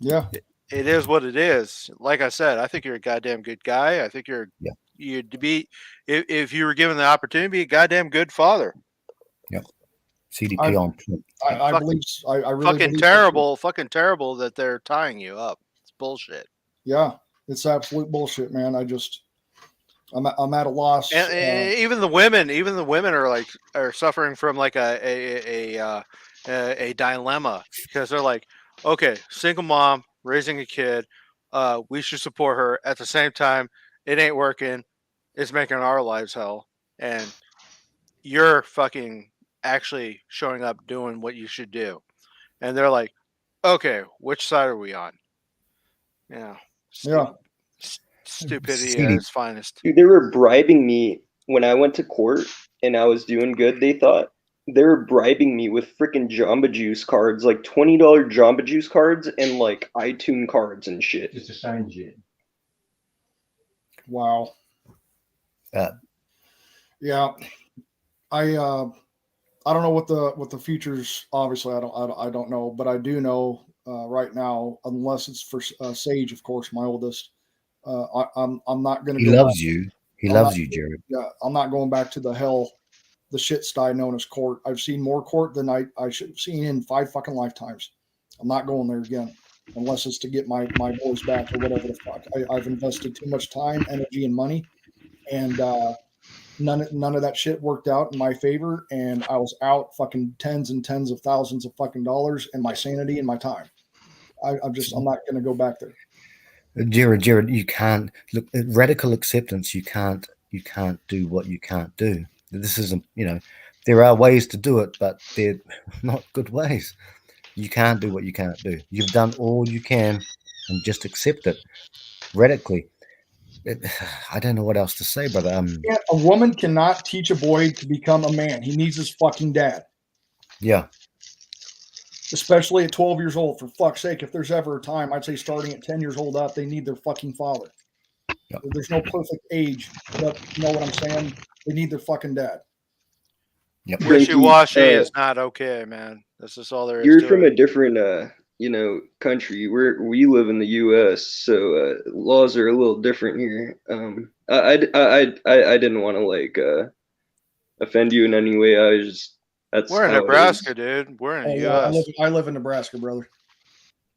Yeah. It is what it is. Like I said, I think you're a goddamn good guy. I think you'd be, if you were given the opportunity, be a goddamn good father. Yep. CDP on. I believe. I really fucking terrible. Fucking terrible that they're tying you up. It's bullshit. Yeah, it's absolute bullshit, man. I'm at a loss. And even the women are suffering from like a a dilemma because they're like, okay, single mom raising a kid, we should support her. At the same time, it ain't working. It's making our lives hell, and you're fucking actually showing up doing what you should do. And they're like, okay, which side are we on? Yeah. Stupidity at its finest. Dude, they were bribing me when I went to court and I was doing good. They thought they were bribing me with freaking Jamba Juice cards, like $20 Jamba Juice cards and like iTunes cards and shit. Just a sign shit. Wow. Yeah. I don't know what the future's. Obviously, I don't know, but I do know right now, unless it's for Sage, of course, my oldest. I'm not going to. He loves you. He loves you, Jared. Yeah, I'm not going back to the shit sty known as court. I've seen more court than I should have seen in 5 fucking lifetimes. I'm not going there again, unless it's to get my boys back or whatever the fuck. I've invested too much time, energy, and money, and none of that shit worked out in my favor, and I was out fucking tens and tens of thousands of fucking dollars and my sanity and my time. I'm not going to go back there. Jared, you can't look at radical acceptance. You can't do what you can't do. This isn't, there are ways to do it, but they're not good ways. You can't do what you can't do. You've done all you can, and just accept it radically. I don't know what else to say, but a woman cannot teach a boy to become a man. He needs his fucking dad. Yeah. Especially at 12 years old. For fuck's sake, if there's ever a time, I'd say starting at 10 years old up, they need their fucking father. Yep. There's no perfect age, but you know what I'm saying? They need their fucking dad. Yep. Wishy-washy is not okay, man. That's just all there is. You're to from it. a different country. We live in the U.S., so laws are a little different here. I didn't want to offend you in any way. We're in Nebraska, dude. We're in the U.S. I live in Nebraska, brother.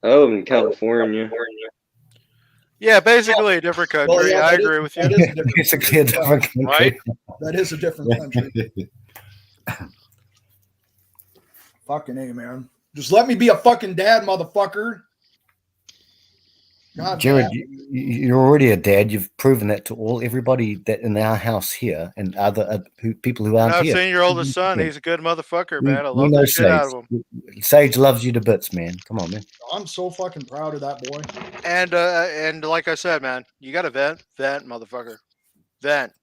Oh, in California. Yeah, basically a different country. Well, yeah, I agree with you. Basically a different country. Right? That is a different country. Fucking A, man. Just let me be a fucking dad, motherfucker. God, Jared, you're already a dad. You've proven that to everybody that in our house here and other people who aren't I've here. seen your oldest son. He's a good motherfucker, man. I love the shit Sage. out of him. Sage loves you to bits, man. Come on, man. I'm so fucking proud of that boy. And like I said, man, you got to vent, motherfucker. Vent.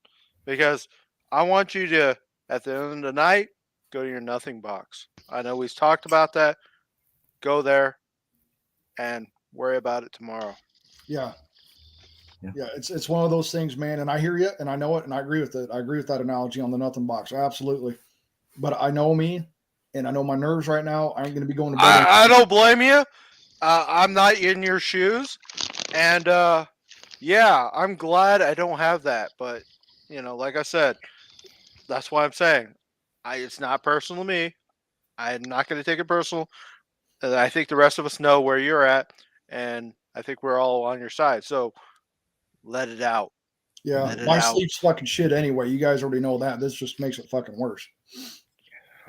Because I want you to, at the end of the night, go to your nothing box. I know we've talked about that. Go there and worry about it tomorrow. Yeah, it's one of those things, man. And I hear you, and I know it, and I agree with it. I agree with that analogy on the nothing box, absolutely. But I know me, and I know my nerves right now. I ain't going to be going to bed. I don't blame you. I'm not in your shoes, and yeah, I'm glad I don't have that. But like I said, that's why I'm saying, it's not personal to me. I'm not going to take it personal. I think the rest of us know where you're at, and I think we're all on your side. So let it out. Yeah, my sleep's fucking shit anyway. You guys already know that. This just makes it fucking worse.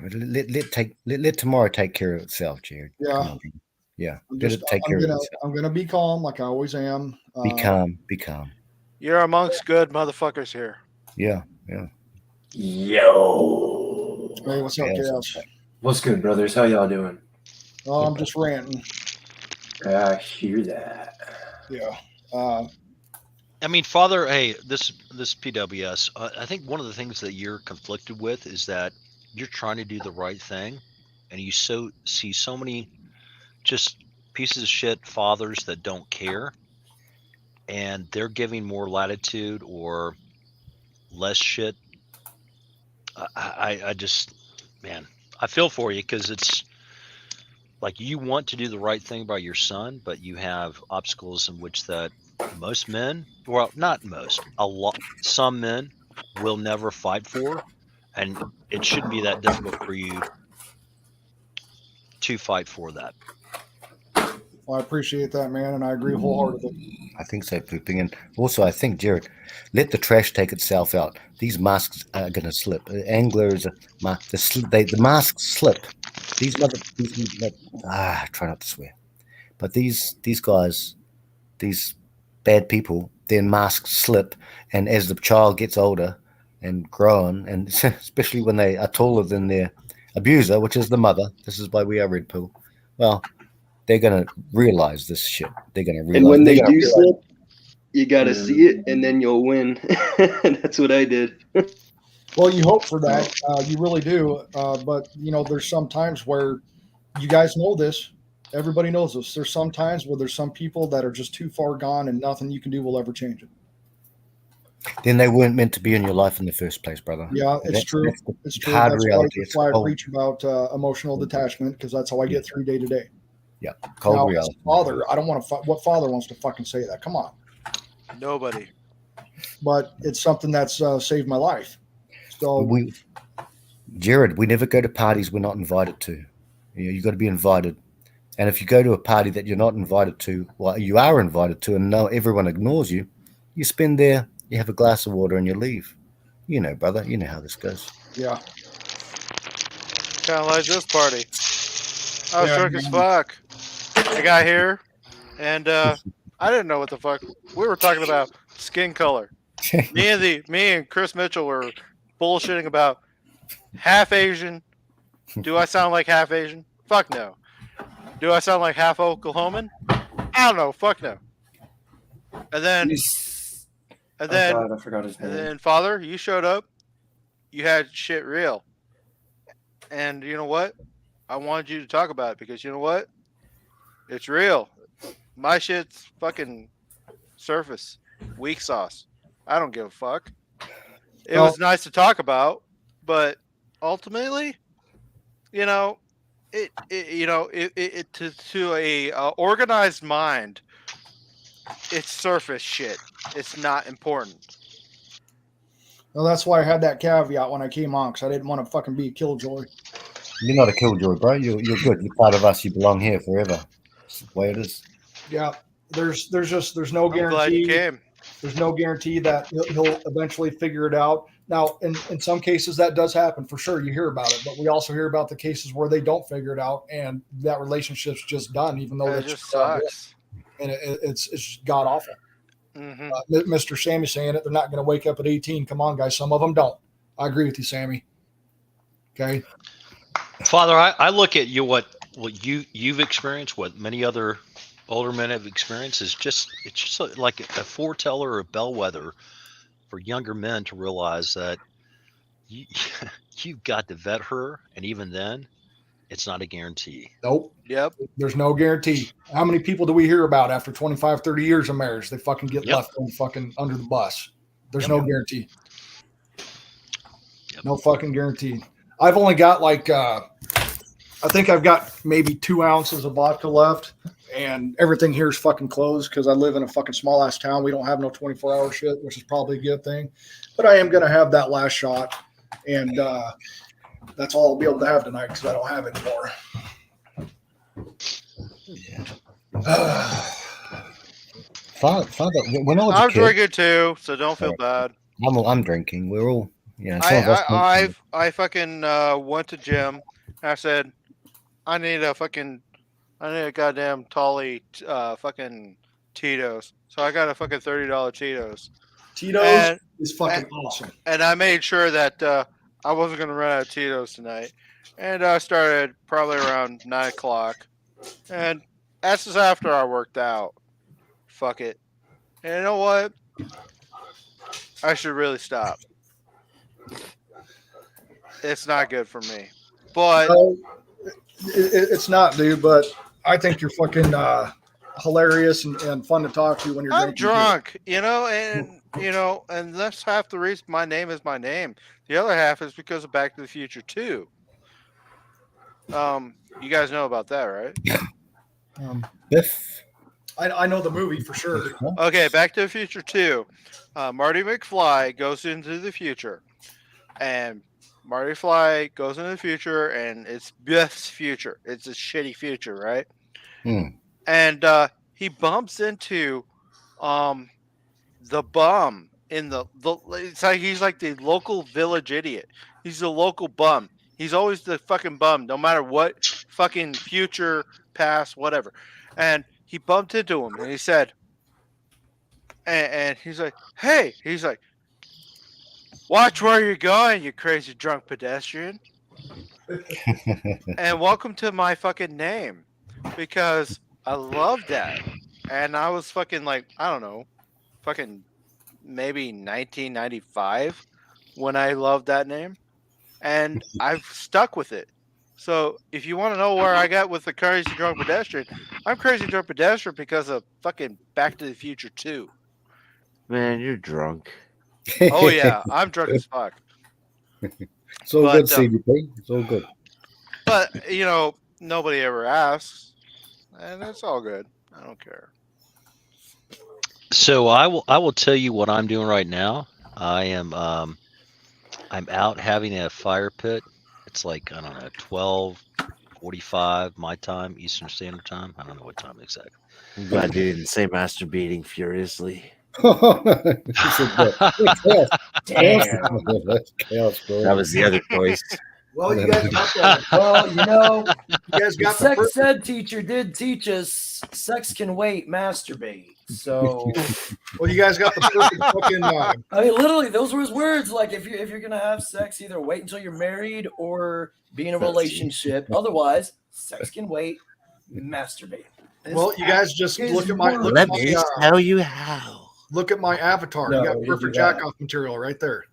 Let tomorrow take care of itself, Jared. Yeah. Yeah. I'm gonna be calm like I always am. Be calm. Be calm. You're amongst good motherfuckers here. Yeah. Yo. Hey, what's up, Chaos? What's good, brothers? How y'all doing? Oh, I'm just ranting. I hear that. Yeah. I mean, Father, hey, this PWS, I think one of the things that you're conflicted with is that you're trying to do the right thing, and you see so many just pieces of shit fathers that don't care, and they're giving more latitude or less shit. I just, man, I feel for you, because it's like you want to do the right thing by your son, but you have obstacles in which that most men, well, not most, some men will never fight for, and it shouldn't be that difficult for you to fight for that. Well, I appreciate that, man, and I agree wholeheartedly. I think so, Pooping. And also, I think, Jared, let the trash take itself out. These masks are going to slip. Anglers, the masks slip. try not to swear, but these guys, these bad people, their masks slip, and as the child gets older and grown, and especially when they are taller than their abuser, which is the mother, this is why we are red pill. Well, they're gonna realize this shit. They're gonna realize. And when they do slip, you gotta see it, and then you'll win. That's what I did. Well, you hope for that. You really do. But, there's some times where you guys know this. Everybody knows this. There's some times where there's some people that are just too far gone and nothing you can do will ever change it. Then they weren't meant to be in your life in the first place, brother. Yeah, it's true. It's true. Hard That's reality. why I preach about emotional detachment, because that's how I get through day to day. Yeah, cold now, reality. As a father, I don't want to. What father wants to fucking say that? Come on. Nobody. But it's something that's saved my life. So Jared, we never go to parties we're not invited to. You got to be invited. And if you go to a party that you're not invited to, well, you are invited to, and no, everyone ignores you, you spend there, you have a glass of water, and you leave. You know, brother. You know how this goes. Yeah. Kind of like this party. I was drunk as fuck. I got here, and I didn't know what the fuck we were talking about. Skin color. me and Chris Mitchell were bullshitting about half Asian. Do I sound like half Asian? Fuck no. Do I sound like half Oklahoman? I don't know. Fuck no. And then, I forgot his name. And then, Father, you showed up. You had shit real. And you know what? I wanted you to talk about it because you know what? It's real. My shit's fucking surface. Weak sauce. I don't give a fuck. It was nice to talk about, but ultimately, to a organized mind, it's surface shit. It's not important. Well, that's why I had that caveat when I came on, because I didn't want to fucking be a killjoy. You're not a killjoy, bro. You're good. You're part of us. You belong here forever. That's the way it is. Yeah. There's no guarantee. I'm glad you came. There's no guarantee that he'll eventually figure it out. Now, in some cases, that does happen for sure. You hear about it, but we also hear about the cases where they don't figure it out, and that relationship's just done, even though it just sucks. And it's god awful. Mm-hmm. Mr. Sammy saying it. They're not going to wake up at 18. Come on, guys. Some of them don't. I agree with you, Sammy. Okay. Father, I look at you what you've experienced, what many other older men have experienced. It's just like a foreteller or a bellwether for younger men to realize that you've got to vet her, and even then, it's not a guarantee. Nope. Yep. There's no guarantee. How many people do we hear about after 25, 30 years of marriage? They fucking get left on fucking under the bus. There's no guarantee. No fucking guarantee. I've only got I think I've got maybe 2 ounces of vodka left, and everything here is fucking closed because I live in a fucking small ass town. We don't have no 24-hour shit, which is probably a good thing. But I am going to have that last shot, and that's all I'll be able to have tonight because I don't have any more. Father, when I was I'm a kid, drinking too, so don't feel bad. I'm drinking. We're all, I fucking went to gym. And I said, I need a goddamn Tolly fucking Tito's. So I got a fucking $30 Tito's. Tito's is fucking awesome. And I made sure that I wasn't going to run out of Tito's tonight. And I started probably around 9 o'clock. And that's just after I worked out. Fuck it. And you know what? I should really stop. It's not good for me. But it's not, dude. But I think you're fucking hilarious and fun to talk to when you're I'm drunk, and that's half the reason my name is my name. The other half is because of Back to the Future 2. You guys know about that, right? Biff. I know the movie for sure. Okay, Back to the Future 2. Marty McFly goes into the future, and Marty McFly goes into the future, and it's Biff's future. It's a shitty future, right? And he bumps into the bum in the it's like he's like the local village idiot. He's the local bum. He's always the fucking bum, no matter what fucking future, past, whatever. And he bumped into him, and he said, and he's like, "Hey," he's like, "Watch where you're going, you crazy drunk pedestrian." And welcome to my fucking name, because I love that. And I was fucking like, I don't know, fucking maybe 1995 when I loved that name, and I've stuck with it. So if you want to know where I got with the crazy drunk pedestrian, I'm crazy drunk pedestrian because of fucking Back to the Future 2. Man, you're drunk. Oh yeah, I'm drunk as fuck. It's all But, good, CDP. It's all good. But you know, nobody ever asks, and it's all good. I don't care. So I will tell you what I'm doing right now. I'm out having a fire pit. It's like, I don't know, 12:45 my time, Eastern Standard Time. I don't know what time exactly. I'm glad you didn't say masturbating furiously. That was the other choice. Well, you guys got that. Well, you know, You guys got the sex perfect. ed teacher did teach us sex can wait, masturbate. So, Well, you guys got the perfect fucking. I mean, literally, those were his words. Like, if you're gonna have sex, either wait until you're married or be in a relationship. Otherwise, sex can wait, masturbate. Well, you guys just look at my. Let me tell you how. Look at my avatar. No, You got you perfect do that. jack off material right there.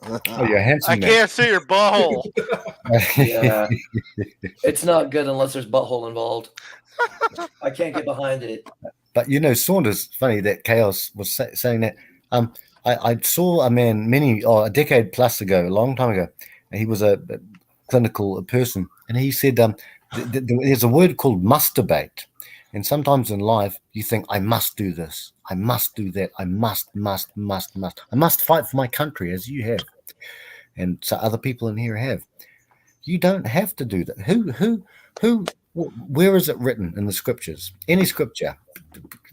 Oh, you're handsome. I can't see your butthole. Yeah, it's not good unless there's butthole involved. I can't get behind it. But you know, Saunders, funny that Chaos was saying that. I saw a man a decade plus ago, a long time ago, and he was a clinical person, and he said there's a word called masturbate. And sometimes in life, you think, I must do this, I must do that, I must. I must fight for my country, as you have, and so other people in here have. You don't have to do that. Who? Where is it written in the scriptures? Any scripture,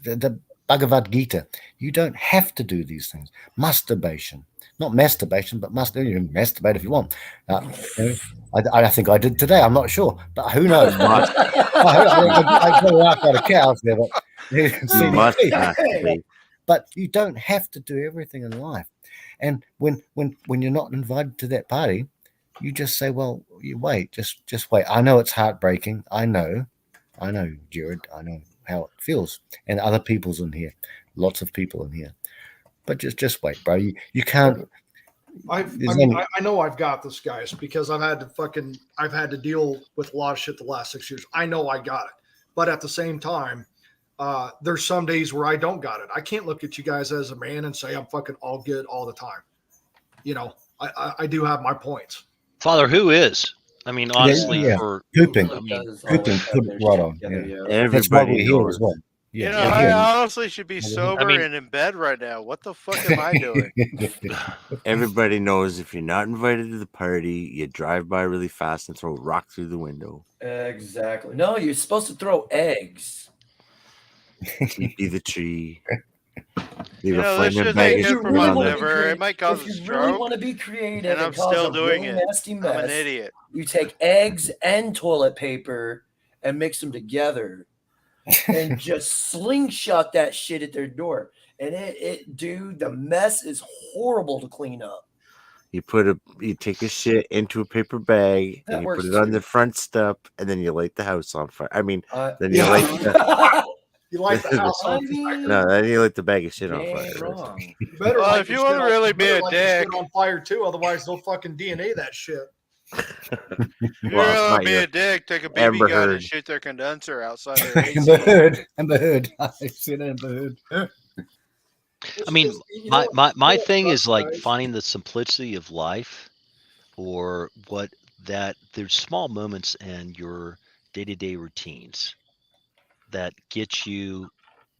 the Bhagavad Gita. You don't have to do these things. Masturbation, not masturbation, but you can masturbate if you want. I think I did today. I'm not sure, but who knows? I got a laugh out of cows there, but You must masturbate. But you don't have to do everything in life. And when you're not invited to that party, you just say, well, you wait, just wait. I know it's heartbreaking. I know, Jared. I know how it feels. And other people's in here, lots of people in here. But just wait, bro. You can't. I know I've got this, guys, because I've had to deal with a lot of shit the last 6 years. I know I got it, but at the same time, there's some days where I don't got it. I can't look at you guys as a man and say I'm fucking all good all the time. You know, I do have my points. Father, who is? I mean, honestly, for Cooping, I mean, put it right on. Yeah. That's why Everybody we're here knows. as well. You know, Yeah. I honestly should be sober and in bed right now. What the fuck am I doing? Everybody knows if you're not invited to the party, you drive by really fast and throw a rock through the window. Exactly. No, you're supposed to throw eggs. Be the tree. You Leave know, a this flaming shit bag ain't of good for shit my on the- liver. It might cause a If you stroke. really want to be creative And I'm cause still a doing really it. nasty I'm mess, an idiot. you take eggs and toilet paper and mix them together and just slingshot that shit at their door. And dude, the mess is horrible to clean up. You take a shit into a paper bag That and you works put it on too. the front step, and then you light the house on fire. I mean, then yeah. you light the, You light the house on fire. no, then you light the bag of shit You on ain't fire. wrong. You better Well, light if the you shit wanna on- really you be better a light the shit dick. on fire too, otherwise they'll fucking DNA that shit. If you Well, it's really not be your a dick, take a BB Amber gun Heard. and shoot their condenser outside their AC. Amber Heard. I said Amber Heard. I mean, my thing is like finding the simplicity of life, or there's small moments in your day-to-day routines that get you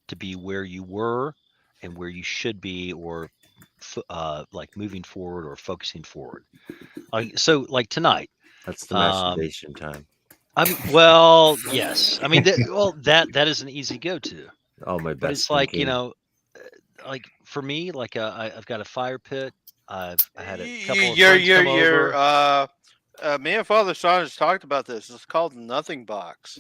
to be where you were and where you should be, or like moving forward or focusing forward. So like tonight, That's the masturbation time. I mean, well, yes. I mean, that is an easy go-to. Oh, my But best it's like, thinking. like for me, like I've got a fire pit. I had a couple of You're friends come over. Me and Father Sean just talked about this. It's called Nothing Box.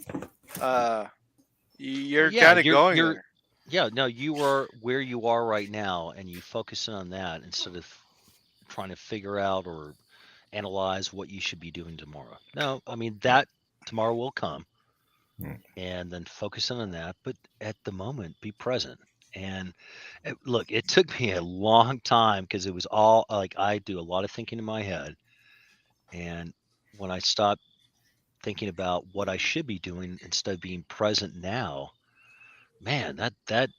You're Yeah, kind of going you're there. yeah, no, you are where you are right now, and you focus in on that instead of trying to figure out or analyze what you should be doing tomorrow. No, I mean that tomorrow will come, and then focus in on that. But at the moment, be present. And look, it took me a long time because it was all like I do a lot of thinking in my head, and when I stopped thinking about what I should be doing instead of being present now, man, that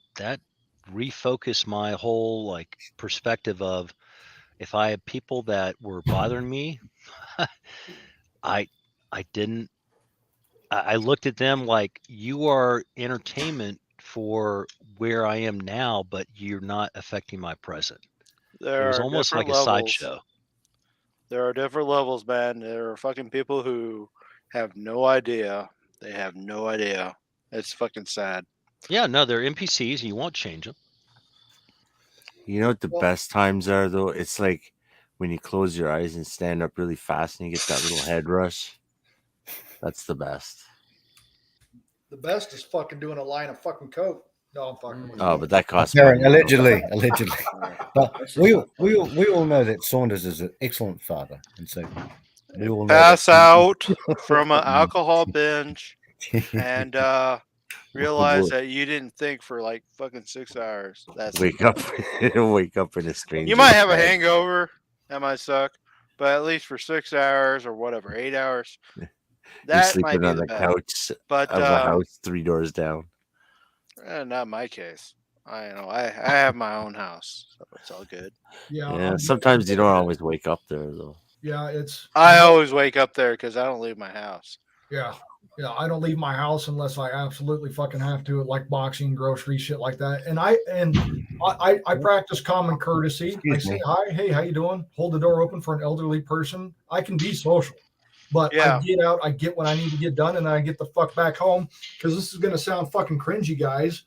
refocused my whole like perspective of if I had people that were bothering me, I I didn't I looked at them like you are entertainment for where I am now, but you're not affecting my present. It There was are almost different like a levels. sideshow. There are different levels, man. There are fucking people who have no idea. They have no idea. It's fucking sad. Yeah, no, they're NPCs and you won't change them. You know what the best times are though? It's like when you close your eyes and stand up really fast and you get that little head rush. That's the best. The best is fucking doing a line of fucking coke. No, I'm fucking with Oh, you. but that costs money. Allegedly. But we all know that Saunders is an excellent father, and so we all know Pass that. out from an alcohol binge and realize that you didn't think for like fucking 6 hours. That's wake up, wake up in a strange. You might have a hangover. That might suck. But at least for 6 hours or whatever, 8 hours, You're that might sleeping be on the the best. couch But of a house 3 doors down. Not my case. I know I have my own house, so it's all good. Yeah. Sometimes you don't always wake up there though. Yeah, it's. I always wake up there because I don't leave my house. Yeah. Yeah, I don't leave my house unless I absolutely fucking have to, like boxing, groceries, shit like that. And I practice common courtesy. I say hi, hey, how you doing? Hold the door open for an elderly person. I can be social, but I get out, I get what I need to get done, and then I get the fuck back home because this is gonna sound fucking cringy, guys.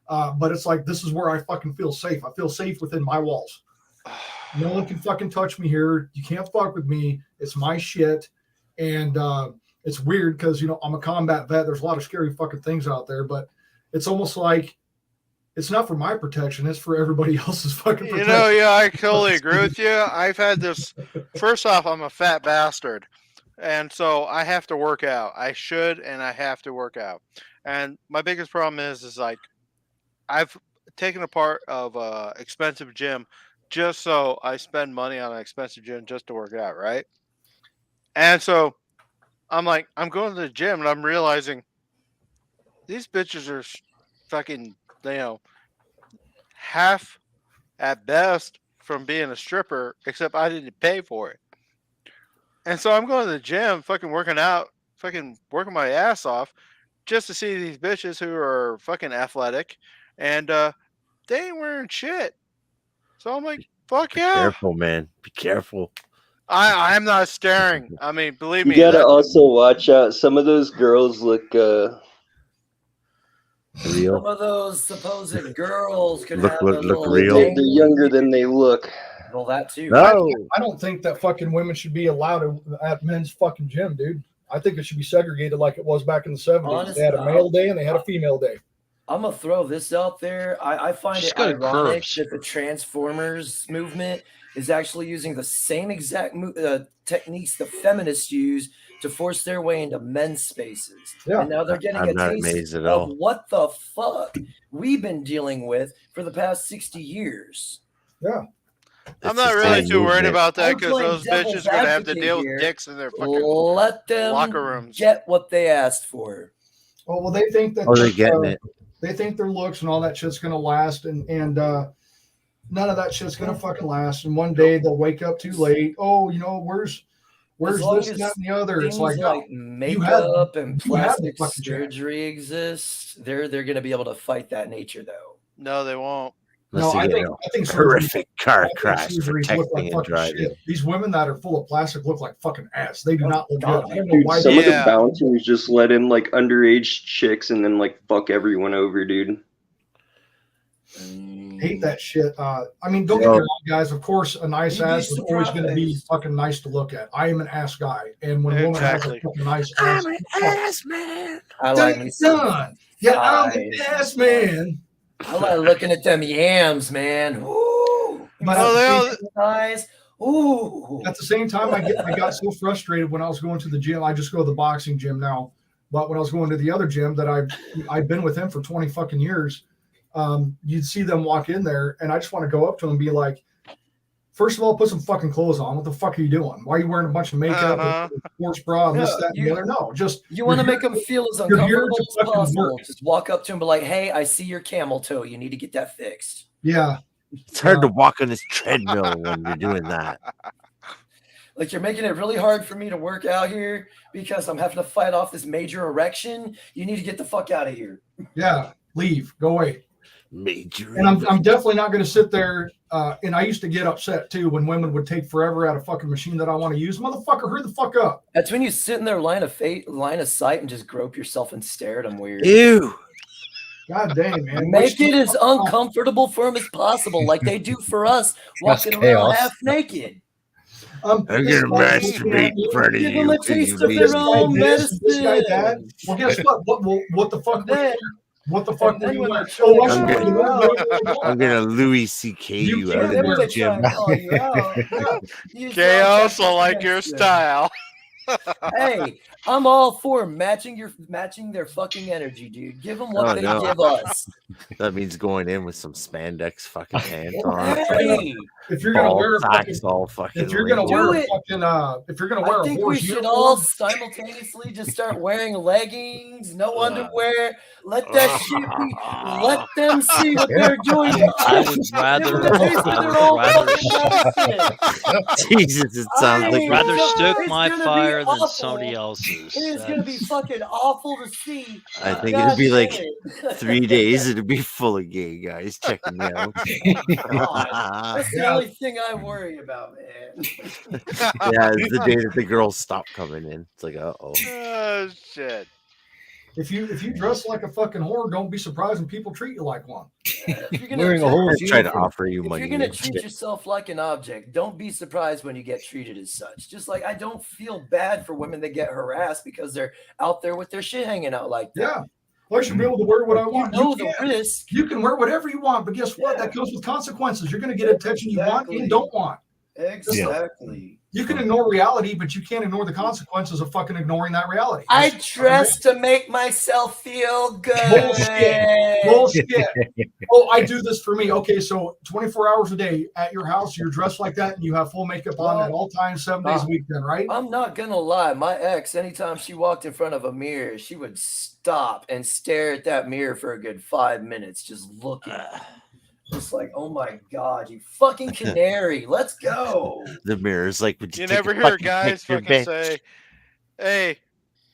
But it's like this is where I fucking feel safe. I feel safe within my walls. No one can fucking touch me here. You can't fuck with me. It's my shit, and it's weird because, you know, I'm a combat vet. There's a lot of scary fucking things out there, but it's almost like it's not for my protection. It's for everybody else's fucking protection. You know, yeah, I totally agree with you. I've had this. First off, I'm a fat bastard. And so I have to work out. I should, and I have to work out. And my biggest problem is like I've taken a part of a expensive gym just so I spend money on an expensive gym just to work out, right? And so I'm like, I'm going to the gym and I'm realizing these bitches are fucking, you know, half at best from being a stripper, except I didn't pay for it. And so I'm going to the gym, fucking working out, fucking working my ass off just to see these bitches who are fucking athletic and they ain't wearing shit. So I'm like, fuck yeah. Careful, man. Be careful. I'm not staring. I mean, believe me. You gotta also watch out. Some of those girls look real. Some of those supposed girls could look have a little real. They're younger than they look. Well, that too. No. I don't think that fucking women should be allowed at men's fucking gym, dude. I think it should be segregated like it was back in the 70s. Honestly, they had a male day and they had a female day. I'm gonna throw this out there. I find Just it go to ironic Curbs. that the Transformers movement is actually using the same exact techniques the feminists use to force their way into men's spaces. Yeah. And now they're getting I'm a not taste amazed at of all. what the fuck we've been dealing with for the past 60 years. Yeah. I'm not really too worried about that because those devil's bitches are going to have to advocate deal here. with dicks in their fucking Let them locker rooms. get what they asked for. Oh, well, they think that they're getting it. They think their looks and all that shit's gonna last, and none of that shit's gonna fucking last. And one day they'll wake up too late. Oh, you know, where's this, that, and the other? It's like makeup and plastic surgery exists. They're going to be able to fight that nature, though. No, they won't. No, I think horrific car crash for surgeries look like texting and fucking driving. shit. These women that are full of plastic look like fucking ass. They do not look good. I don't know Dude, why some of the Yeah. bouncers just let in like underage chicks and then like fuck everyone over, dude. Hate that shit. I mean, don't get me wrong, guys. Of course, a nice You'd be ass is always going to be surprised. fucking nice to look at. I am an ass guy, and when a woman has a fucking nice ass, I'm an ass man. I done, like me some done. Yeah, I'm an thighs. ass man. I like looking at them yams, man. Ooh. But Thighs. Ooh. at the same time, I got so frustrated when I was going to the gym. I just go to the boxing gym now. But when I was going to the other gym that I've been with him for 20 fucking years, you'd see them walk in there, and I just want to go up to them and be like, first of all, put some fucking clothes on. What the fuck are you doing? Why are you wearing a bunch of makeup, sports bra, and this, that, and the other? No, just you want to make them feel as you're here uncomfortable to as fucking possible. work. Just walk up to him and be like, hey, I see your camel toe. You need to get that fixed. Yeah. It's hard to walk on this treadmill when you're doing that. Like, you're making it really hard for me to work out here because I'm having to fight off this major erection. You need to get the fuck out of here. Yeah, leave, go away. Major. And I'm definitely not going to sit there. And I used to get upset too when women would take forever at a fucking machine that I want to use. Motherfucker, hurry the fuck up. That's when you sit in their line of sight and just grope yourself and stare at them weird. Ew. God damn, man. Make it as uncomfortable for them as possible, like they do for us, walking around half naked. I'm gonna masturbate in front of Give you. them a taste of their own medicine. This guy that. Well, guess what? What the fuck? What the fuck? Then when I'm gonna Louis C.K. you out of the gym. Chaos, I like your style. Hey, I'm all for matching their fucking energy, dude. Give them what they give us. That means going in with some spandex fucking pants on. Hey, if you're gonna wear a fucking, if you're gonna wear a fucking, if you're gonna wear I a think we horse should uniform, all simultaneously just start wearing leggings, no underwear. Let that shit be. Let them see what they're doing. I would rather. Jesus, it sounds like rather stoke it's my gonna be fire than awful. somebody else's. It is gonna be fucking awful to see. I think God it'd be like damn it. 3 days. It'd be full of gay guys checking me out. God, that's the only thing I worry about, man. Yeah, it's the day that the girls stop coming in. It's like, Oh shit. if you dress like a fucking whore, don't be surprised when people treat you like one. Wearing a horse try to uniform. offer you If money. you're gonna treat yourself like an object, don't be surprised when you get treated as such. Just like I don't feel bad for women that get harassed because they're out there with their shit hanging out like that. Yeah. Well, I should be able to wear what I want. know the risk. You can wear whatever you want, but guess what? That comes with consequences. You're going to get attention you want and don't want. Exactly. You can ignore reality, but you can't ignore the consequences of fucking ignoring that reality. I dress to make myself feel good. Bullshit. Oh, I do this for me. Okay, so 24 hours a day at your house, you're dressed like that and you have full makeup on at all times, 7 days a week then, right? I'm not gonna lie. My ex, anytime she walked in front of a mirror, she would stop and stare at that mirror for a good 5 minutes, just looking. Just like, oh my god, you fucking canary, let's go. The mirror's like, would you You take never a hear fucking guys picture, fucking bitch? say, "Hey,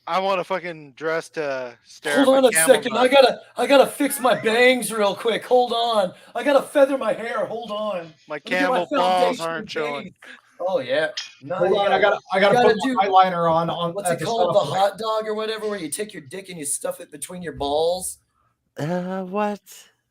I want to fucking dress to stare." Hold at on my a camel second. nut." I gotta fix my bangs real quick. Hold on. I gotta feather my hair. Hold on. My Let me get camel balls foundation aren't showing. base. Oh yeah. No, Hold you on, I gotta put my eyeliner on what's at it the called? The stop. hot dog or whatever, where you take your dick and you stuff it between your balls. What?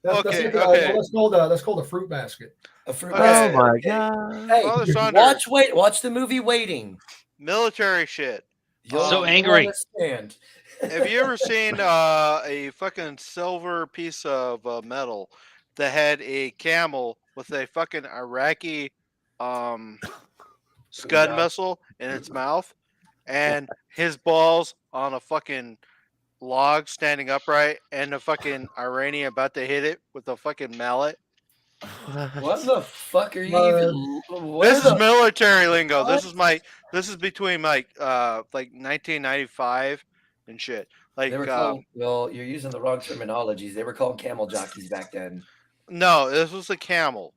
Okay. That's called a fruit basket. A fruit Okay. basket. Oh my god. Hey, Father Saunders. watch the movie Waiting. Military shit. So angry. Understand. Have you ever seen a fucking silver piece of metal that had a camel with a fucking Iraqi scud missile in its mouth, and his balls on a fucking log standing upright, and the fucking Iranian about to hit it with a fucking mallet? What the fuck are you even? This is military lingo. This is between like 1995 and shit. Like They were called, well, you're using the wrong terminologies. They were called camel jockeys back then. no, this was a camel,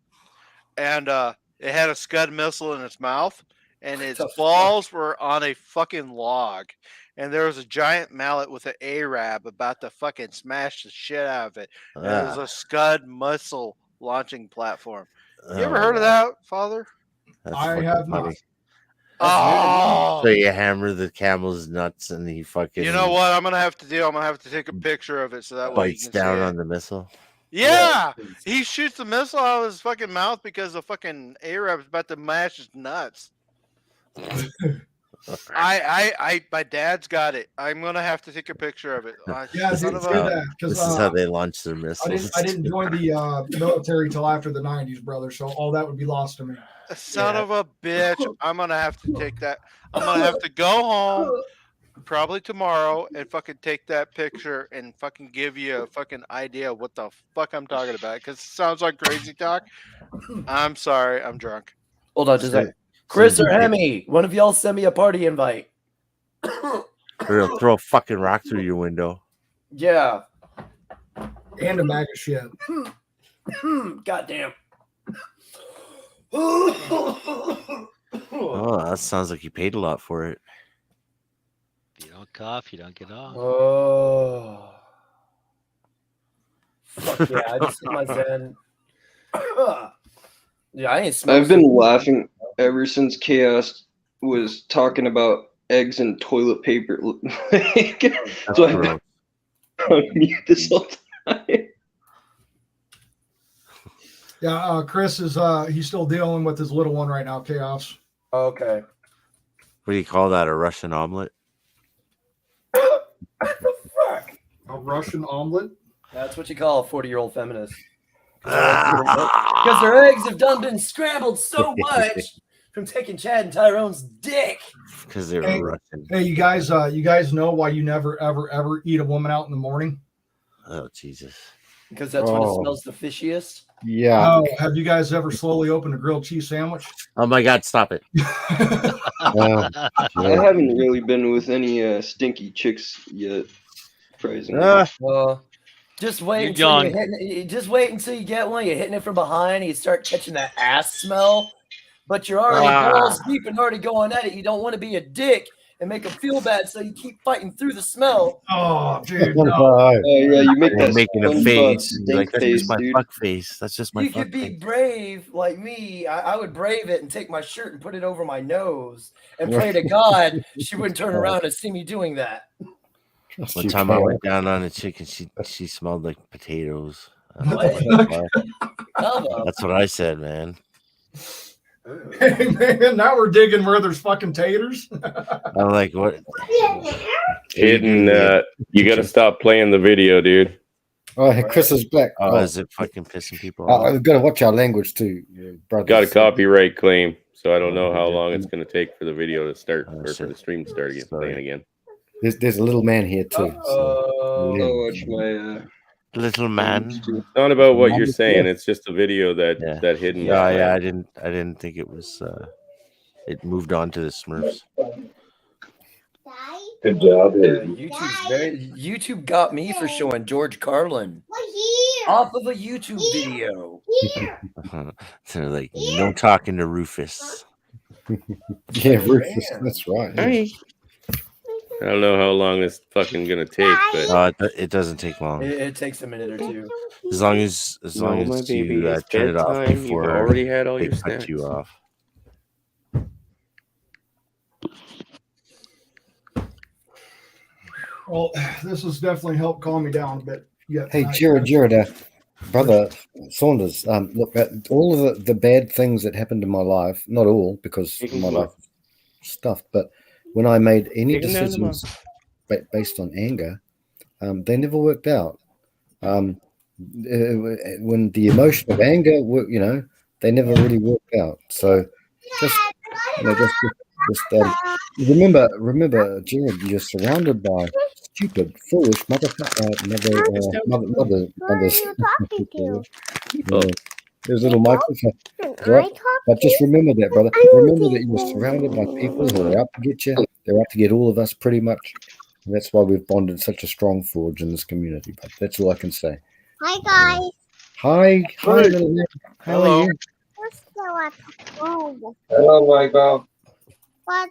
and it had a scud missile in its mouth, and its balls were on a fucking log, and there was a giant mallet with an Arab about to fucking smash the shit out of it. And it was a scud missile launching platform. You ever heard of that, Father? That's I fucking have not. funny. Oh, So you hammer the camel's nuts and he fucking you know what I'm gonna have to do? I'm gonna have to take a picture of it so that way you bites can down see on it. the missile. Yeah, he shoots the missile out of his fucking mouth because the fucking Arab's about to mash his nuts. My dad's got it. I'm gonna have to take a picture of it. Yeah, Son do of a- that because This is how they launch their missiles. I didn't join the military till after the '90s, brother. So all that would be lost to me. Son of a bitch! I'm gonna have to take that. I'm gonna have to go home probably tomorrow and fucking take that picture and fucking give you a fucking idea of what the fuck I'm talking about. Because it sounds like crazy talk. I'm sorry, I'm drunk. Hold on, just a second. Chris or Hemi, one of y'all send me a party invite. Or he'll throw a fucking rock through your window. Yeah. And a bag of shit. Goddamn. Oh, that sounds like you paid a lot for it. If you don't cough, you don't get off. Oh. Fuck yeah, I just hit my Zen. Yeah, I ain't smoked. I've been laughing ever since Chaos was talking about eggs and toilet paper. So I mute this whole time. Yeah, Chris is he's still dealing with his little one right now, Chaos. Okay. What do you call that? A Russian omelet? A Russian omelet? That's what you call a 40-year-old feminist. Because their eggs have been scrambled so much from taking Chad and Tyrone's dick. Because they were Russian. Hey, you guys know why you never, ever, ever eat a woman out in the morning? Oh, Jesus. Because that's when it smells the fishiest? Yeah. Oh, have you guys ever slowly opened a grilled cheese sandwich? Oh, my God, stop it. I haven't really been with any stinky chicks yet. Surprisingly. Just wait You're until young. just wait until you get one. You're hitting it from behind. And you start catching that ass smell, but you're already balls deep and already going at it. You don't want to be a dick and make them feel bad, so you keep fighting through the smell. Oh, dude, no. Oh yeah, you make You're that making a SpongeBob face. You're like, stink that's face, just my dude. fuck face. That's just my You fuck could be face. brave like me. I would brave it and take my shirt and put it over my nose and pray to God she wouldn't turn around and see me doing that. One time I went down on a chick and she smelled like potatoes. What? That's what I said, man. Hey, man, now we're digging where there's fucking taters. I'm like, what? Hidden, you got to stop playing the video, dude. Oh, Chris is back. Oh, is it fucking pissing people off? We've got to watch our language too, brother. Got a copyright claim, so I don't know how long it's going to take for the video to start or for the stream to start again. Playing again. There's a little man here too. I'll watch my little man. It's not about what you're saying. It's just a video that Hidden. Yeah, I didn't think it was. It moved on to the Smurfs. Good job. YouTube got me for showing George Carlin off of a YouTube video. They're like, no talking to Rufus. Yeah, Rufus. That's right. Yeah. I don't know how long it's fucking gonna take, but it doesn't take long. It takes a minute or two. As long as you turn it off before you've already had all they your cut snacks. you off. Well, this has definitely helped calm me down a bit. Yeah. Hey, Jared, brother Saunders. Look, all of the bad things that happened in my life, not all, because my life is stuffed, but when I made any decisions based on anger, they never worked out. When the emotion of anger, they never really worked out. So just remember, Jared, you're surrounded by stupid, foolish mothers. There's little microphone. Right? But just remember that, brother. Remember that you're surrounded by people who are out to get you. They're out to get all of us, pretty much. And that's why we've bonded such a strong forge in this community. But that's all I can say. Hi, guys. Hi, little man. How are you? We're still at home. Hello, Michael. But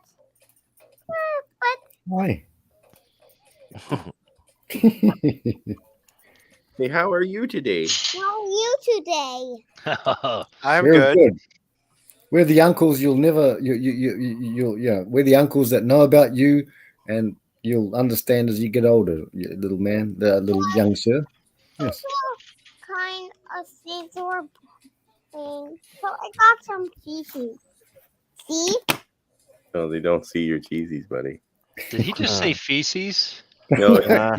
Hi. Hey, how are you today? how are you today? I'm Very good. We're the uncles you'll never we're the uncles that know about you, and you'll understand as you get older, little man, little young sir. Yes. seeds were playing. So I got some cheesies. See? No, they don't see your cheesies, buddy. Did he just say feces? No, yeah,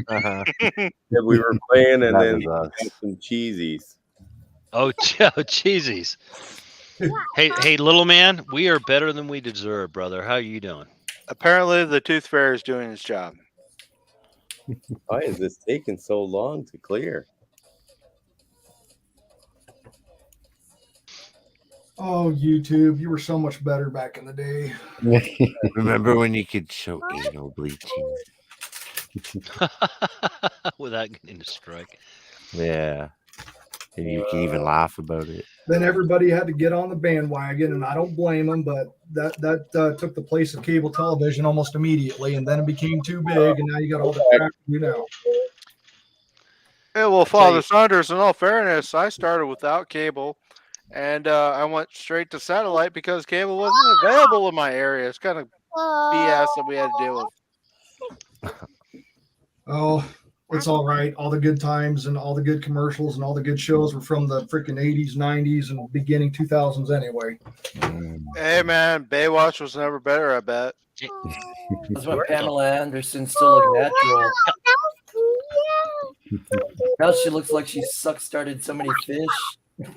we were playing, and That then was us. got some cheesies. Oh, cheesies. Hey, little man, we are better than we deserve, brother. How you doing? Apparently, the tooth fairy is doing its job. Why is this taking so long to clear? Oh, YouTube, you were so much better back in the day. Remember when you could show anal bleaching? Without getting a strike. Yeah. And you can even laugh about it. Then everybody had to get on the bandwagon, and I don't blame them, but that took the place of cable television almost immediately, and then it became too big, and now you got all the crap you know. Yeah, well, Father Saunders, in all fairness, I started without cable, and I went straight to satellite because cable wasn't available in my area. It's kind of BS that we had to deal with. Oh, it's all right. All the good times and all the good commercials and all the good shows were from the freaking 80s, 90s, and beginning 2000s anyway. Hey, man, Baywatch was never better, I bet. That's why Pamela Anderson still look natural. Now she looks like she started so many fish. The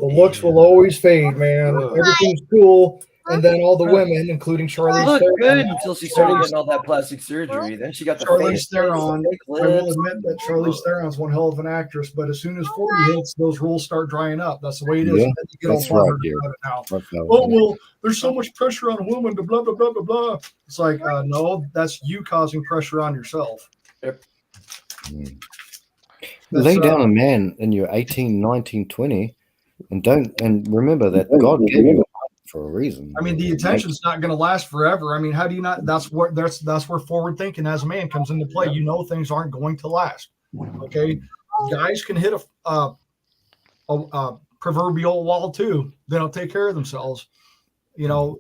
looks will always fade, man. Everything's cool. And then all the women, including Charlize Look Theron. good until she started getting all that plastic surgery. Then she got the Charlize face. Theron. fake I will lips. admit that Charlize Theron's one hell of an actress, but as soon as 40 hits, those roles start drying up. That's the way it is. Yeah, And then you get all that's right, bothered dear. about it now. That's right. Oh, well, there's so much pressure on a woman to blah, blah, blah, blah, blah. It's like, no, that's you causing pressure on yourself. Lay down a man in your 18, 19, 20, and remember that God gave you a heart for a reason. I mean, the attention's not going to last forever. I mean, how do you not? That's where forward thinking as a man comes into play. You know, things aren't going to last. Okay, guys can hit a proverbial wall too. They don't take care of themselves. You know.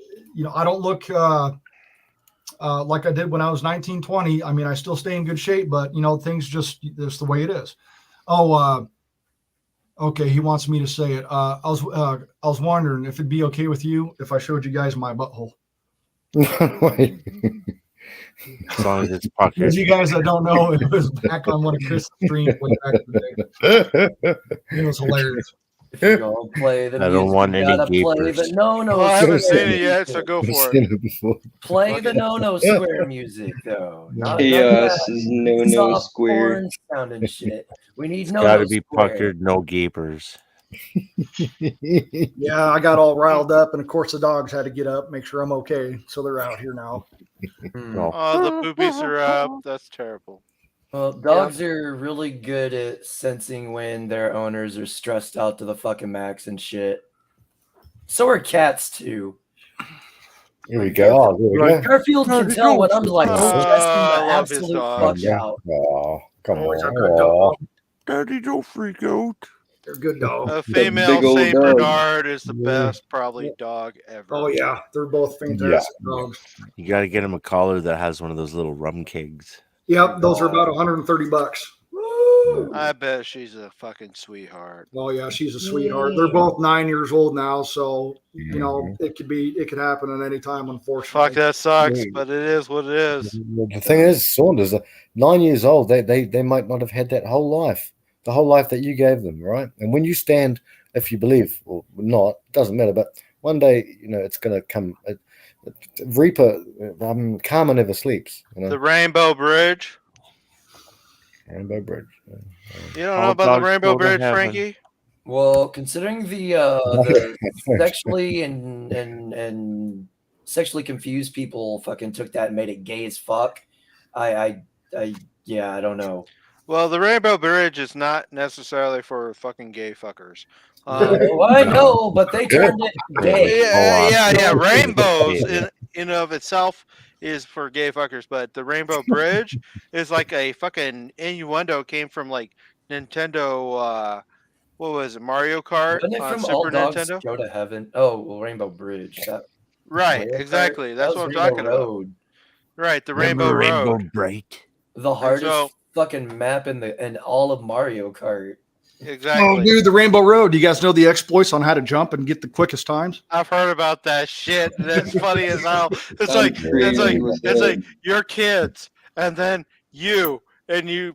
I don't look like I did when I was 19, 20. I mean, I still stay in good shape, but things just the way it is. Oh, okay. He wants me to say it. I was wondering if it'd be okay with you if I showed you guys my butthole. As long as it's puckered. Because you guys that don't know, it was back on one of Chris' streams way back in the day. It was hilarious. If you're gonna play the I don't music, want you any gotta play gapers. the no-no. Well, I haven't square seen it yet, music. so go for Seen it. it before. Play the no-no square music, though. Not Chaos is no soft square. porn sounding shit. We need It's no got to be square. puckered, no gapers. Yeah, I got all riled up, and of course the dogs had to get up, make sure I'm okay. So they're out here now. Oh, the boobies are up. That's terrible. Well, dogs are really good at sensing when their owners are stressed out to the fucking max and shit. So are cats too. Here we go. Oh, there we go. Garfield can tell when I'm like stressing I the love his absolute dogs. fuck out. Oh, come Always a on. good dog. Daddy, don't freak out. They're good dogs. A female big old Saint dog. Bernard is the best, probably, dog ever. Oh yeah, they're both fantastic dogs. You got to get him a collar that has one of those little rum kegs. Yep, those are about $130. I bet she's a fucking sweetheart. Oh yeah, she's a sweetheart. They're both 9 years old now, so it could happen at any time. Unfortunately, Fuck, that sucks, but it is what it is. The thing is, Saunders, 9 years old, they might not have had that whole life, the whole life that you gave them, right? And when you stand, if you believe or not, it doesn't matter. But one day, it's going to come. Reaper, karma never sleeps. The Rainbow Bridge. Rainbow Bridge. You don't know about the Rainbow Bridge, Frankie? Well, considering the sexually and sexually confused people fucking took that and made it gay as fuck, I don't know. Well, the Rainbow Bridge is not necessarily for fucking gay fuckers. I know, but they turned it gay. Yeah. Rainbows in of itself is for gay fuckers, but the Rainbow Bridge is like a fucking innuendo. Came from like Nintendo. What was it? Mario Kart Wasn't it on from Super All Dogs Nintendo. Go to Heaven? Oh, well, Rainbow Bridge. Right, Mario Kart? exactly. That That's was what I'm Rainbow talking Road. about. Right, the Rainbow Road. Bright. The hardest fucking map in all of Mario Kart. Exactly. Oh, dude, the Rainbow Road. Do you guys know the exploits on how to jump and get the quickest times? I've heard about that shit. That's funny as hell. It's I'm like crazy with it's like that. your kids, and then you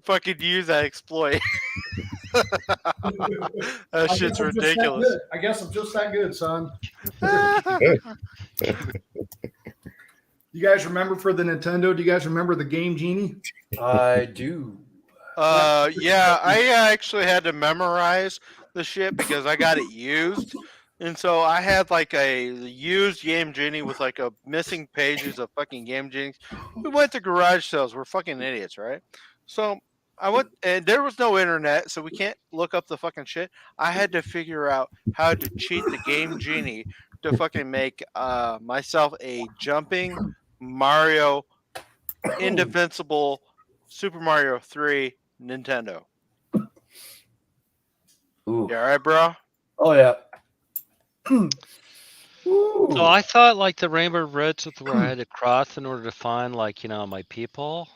fucking use that exploit. That shit's ridiculous. I guess I'm just that good, son. You guys remember for the Nintendo? Do you guys remember the Game Genie? I do. Yeah, I actually had to memorize the shit because I got it used. And so I had like a used Game Genie with like a missing pages of fucking Game Genies. We went to garage sales. We're fucking idiots, right? So I went, and there was no internet, so we can't look up the fucking shit. I had to figure out how to cheat the Game Genie to fucking make myself a jumping Mario indefensible Super Mario 3 Nintendo. Ooh. You all right, bro? Oh yeah. So I thought like the Rainbow Bridge was where I had to cross in order to find like my people.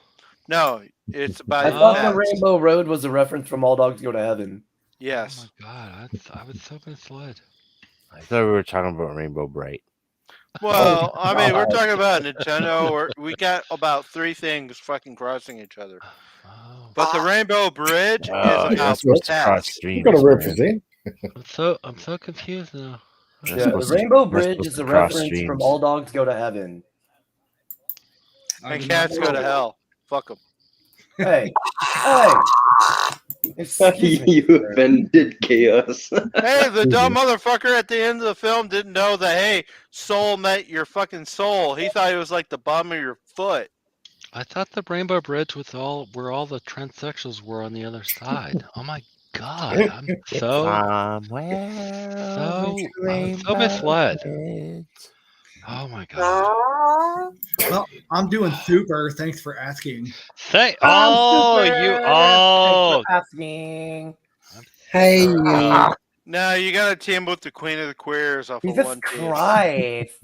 No, it's about I your thought the pets. Rainbow Road was a reference from All Dogs Go to Heaven. Yes. Oh my god, I was so misled. I thought we were talking about Rainbow Bright. Well, Oh, I mean, we're God. talking about Nintendo. We got about 3 things fucking crossing each other. Oh. But the Rainbow Bridge is You're about supposed to cross pets. streams. You got to man. represent. I'm so confused now. You're Yeah, the supposed to- Rainbow you're Bridge supposed is to a cross reference streams. from All Dogs Go to Heaven. And cats go to hell. Fuck them. Hey, hey. Excuse me. You offended chaos. Hey, the dumb motherfucker at the end of the film didn't know that, hey, soul meant your fucking soul. He thought it was like the bottom of your foot. I thought the Rainbow Bridge was where all the transsexuals were on the other side. Oh my god, I'm so misled. Oh my god. Well, I'm doing super. Thanks for asking. Say, Asking. Hey, No, you gotta team with the Queen of the Queers off of Jesus One Piece. Christ.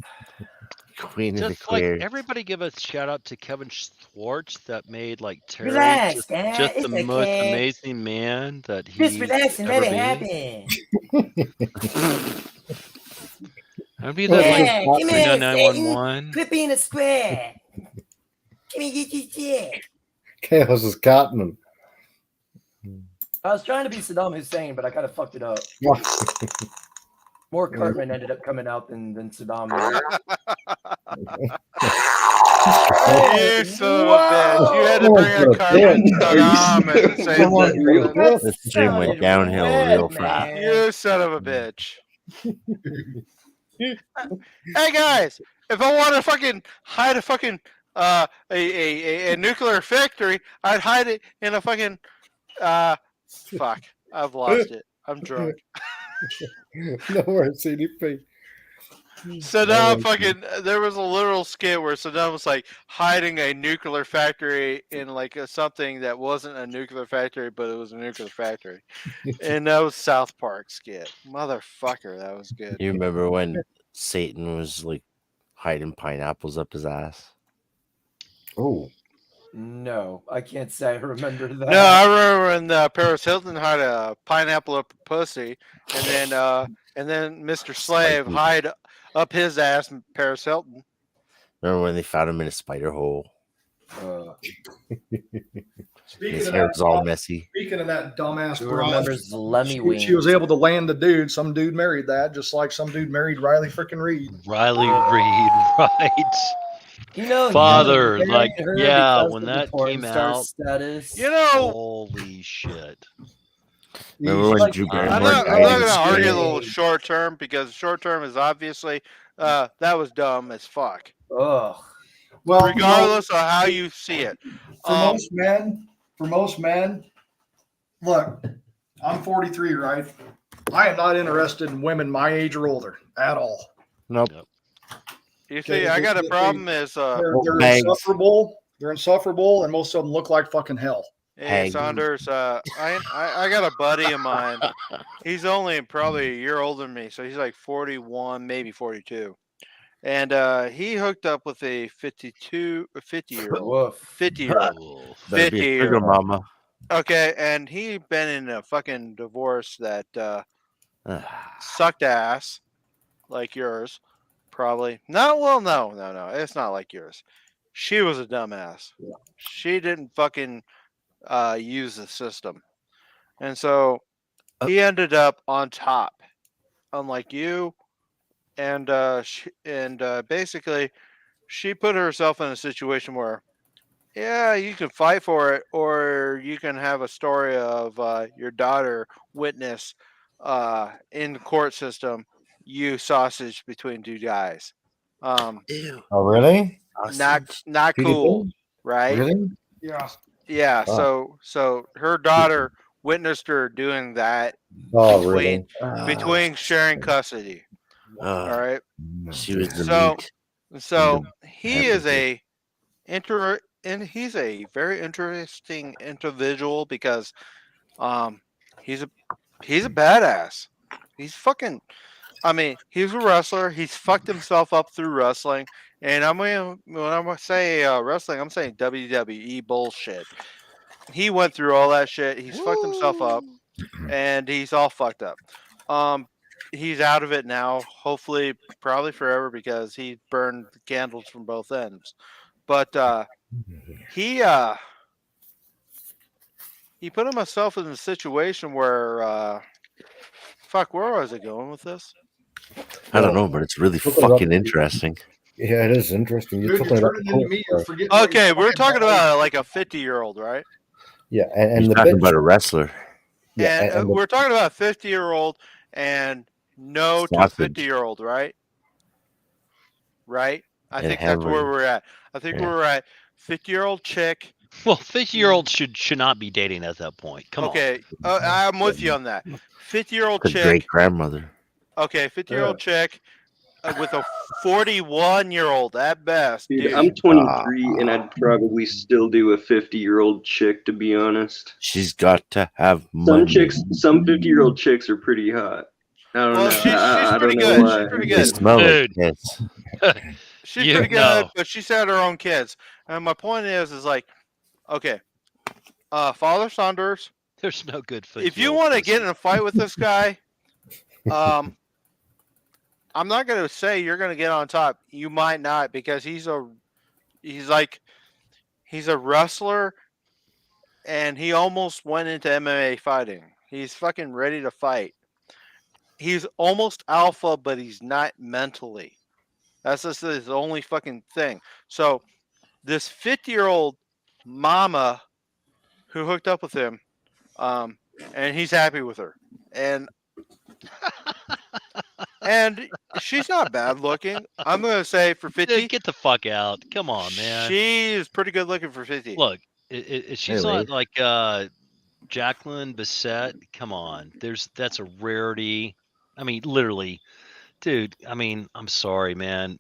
Queen of the Just like Queers. everybody give a shout out to Kevin Schwartz that made like Terry Relax, just Dad. the It's most okay. amazing man that he Just relax and let ever it be. happen. I'd be that Yeah, like come here, 911. Satan. Put me in a square. Give me get your shit. Chaos is Cartman. I was trying to be Saddam Hussein, but I kind of fucked it up. More Cartman ended up coming out than Saddam. You son of a bitch. You had to bring a Carmen Saddam at the same time. The stream went downhill real fast. You son of a bitch. Hey guys, if I want to fucking hide a fucking a nuclear factory, I'd hide it in a fucking fuck. I've lost it. I'm drunk. No worries, CDP. Saddam fucking there was a literal skit where Saddam was like hiding a nuclear factory in like something that wasn't a nuclear factory, but it was a nuclear factory. And that was South Park skit. Motherfucker, that was good. You remember when Satan was like hiding pineapples up his ass? Oh. No, I can't say I remember that. No, I remember when Paris Hilton had a pineapple up her pussy, and then Mr. Slave hide up his ass, Paris Hilton. Remember when they found him in a spider hole? His of hair that, was all messy. Speaking of that dumbass Who broad, remembers Lemmy Wings? she was able to land the dude. Some dude married that, just like some dude married Riley freaking Reed. Riley Reed, right? You know, Father, he like, married her yeah, because when of the that porn came star out, status. You know, holy shit. Remember when Drew I'm Barrymore not died? going to argue the short term because short term is obviously that was dumb as fuck. Ugh. Well, regardless of how you see it. For most men, look, I'm 43, right? I am not interested in women my age or older at all. Nope. You see, I got a problem is they're insufferable. They're insufferable, and most of them look like fucking hell. Hey, Saunders, I got a buddy of mine. He's only probably a year older than me, so he's like 41, maybe 42. And he hooked up with a 50-year-old. 50-year-old. Better be a sugar mama. Okay, and he been in a fucking divorce that sucked ass, like yours, probably. No, well, no, it's not like yours. She was a dumbass. She didn't fucking use the system, and so he ended up on top, unlike you. And basically, she put herself in a situation where, yeah, you can fight for it, or you can have a story of your daughter witness in the court system you sausage between two guys. Ew. Oh, really? Not cool, right? Really? Yeah. Yeah. Wow. So her daughter witnessed her doing that Oh, between really? sharing custody. All right. She was the So meat. so and he is he's a very interesting individual because he's a badass. He's fucking, I mean, he's a wrestler. He's fucked himself up through wrestling. And when I'm gonna say wrestling, I'm saying WWE bullshit. He went through all that shit. He's fucked himself up, and he's all fucked up. Um, he's out of it now. Hopefully, probably forever because he burned the candles from both ends. But he put himself in a situation where fuck, where was I going with this? I don't know, but it's really fucking interesting. Yeah, it is interesting. You're Dude, talking you're about turning into me. You're forgetting. what Okay, you're we're talking about. about like a 50-year-old, right? Yeah, and He's the talking bitch. about a wrestler. Yeah, And we're talking about a 50-year-old and no to a Sausage. 50-year-old, right? Right? I And think that's where hamburger. we're at. I think Yeah. we're at 50-year-old chick. Well, 50-year-olds should not be dating at that point. Come on. Okay, I'm with you on that. 50-year-old Her chick. great grandmother. Okay, 50-year-old chick with a 41-year-old at best. Dude, I'm 23 and I'd probably still do a 50-year-old chick, to be honest. She's got to have Some money. chicks, some 50-year-old chicks are pretty hot. I don't know. She's I pretty don't know good. why. She's pretty They good. smell like Dude. piss. She's pretty good, but she's had her own kids. And my point is like, okay, Father Saunders. There's no good food. If you want to get in a fight with this guy, I'm not going to say you're going to get on top. You might not because he's a wrestler, and he almost went into MMA fighting. He's fucking ready to fight. He's almost alpha, but he's not mentally. That's just his only fucking thing. So this 50-year-old mama who hooked up with him, and he's happy with her, and she's not bad looking. I'm gonna say for 50. Dude, get the fuck out! Come on, man. She's pretty good looking for 50. Look, she's Hey, not like Jacqueline Bisset. Come on, that's a rarity. I mean, literally, dude. I mean, I'm sorry, man.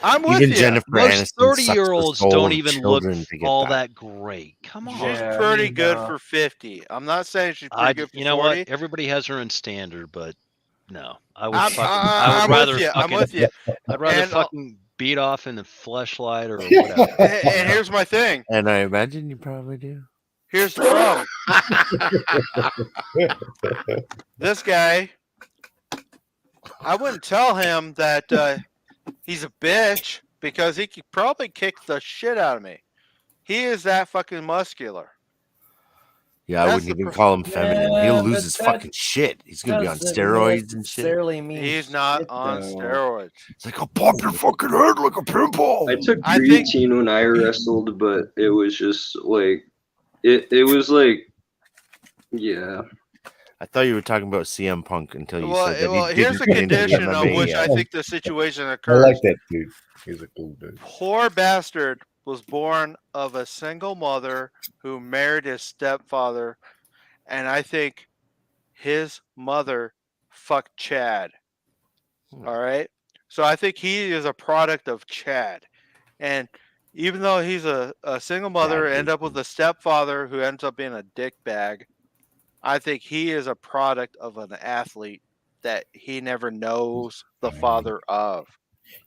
I'm with Even you. Jennifer Most Aniston sucks the 30-year-olds soul don't of even look children to get all that. that great. Come on. She's pretty good for 50. I'm not saying she's pretty good for 40. You know what? Everybody has their own standard, but no, I would I'm rather with you. fucking, I'm with you. I'd rather And, fucking beat off in a fleshlight or whatever. and here's my thing. And I imagine you probably do. Here's the problem. This guy, I wouldn't tell him that he's a bitch because he could probably kick the shit out of me. He is that fucking muscular. Yeah, I wouldn't even call him feminine. Yeah, He'll but lose his fucking shit. He's gonna be on doesn't steroids and shit. necessarily mean He's not shit, on though. steroids. It's like I'll pop your fucking head like a pimple. I took I think- creatine when I wrestled, but it was just like it was like, yeah. I thought you were talking about CM Punk until you Well, said that. well, he here's the didn't get into condition on MMA which yet. I think the situation I occurs. like that dude. He's a cool dude. Poor bastard was born of a single mother who married his stepfather, and I think his mother fucked Chad. All right? So I think he is a product of Chad. And even though he's a single mother, end up with a stepfather who ends up being a dickbag, I think he is a product of an athlete that he never knows the father of.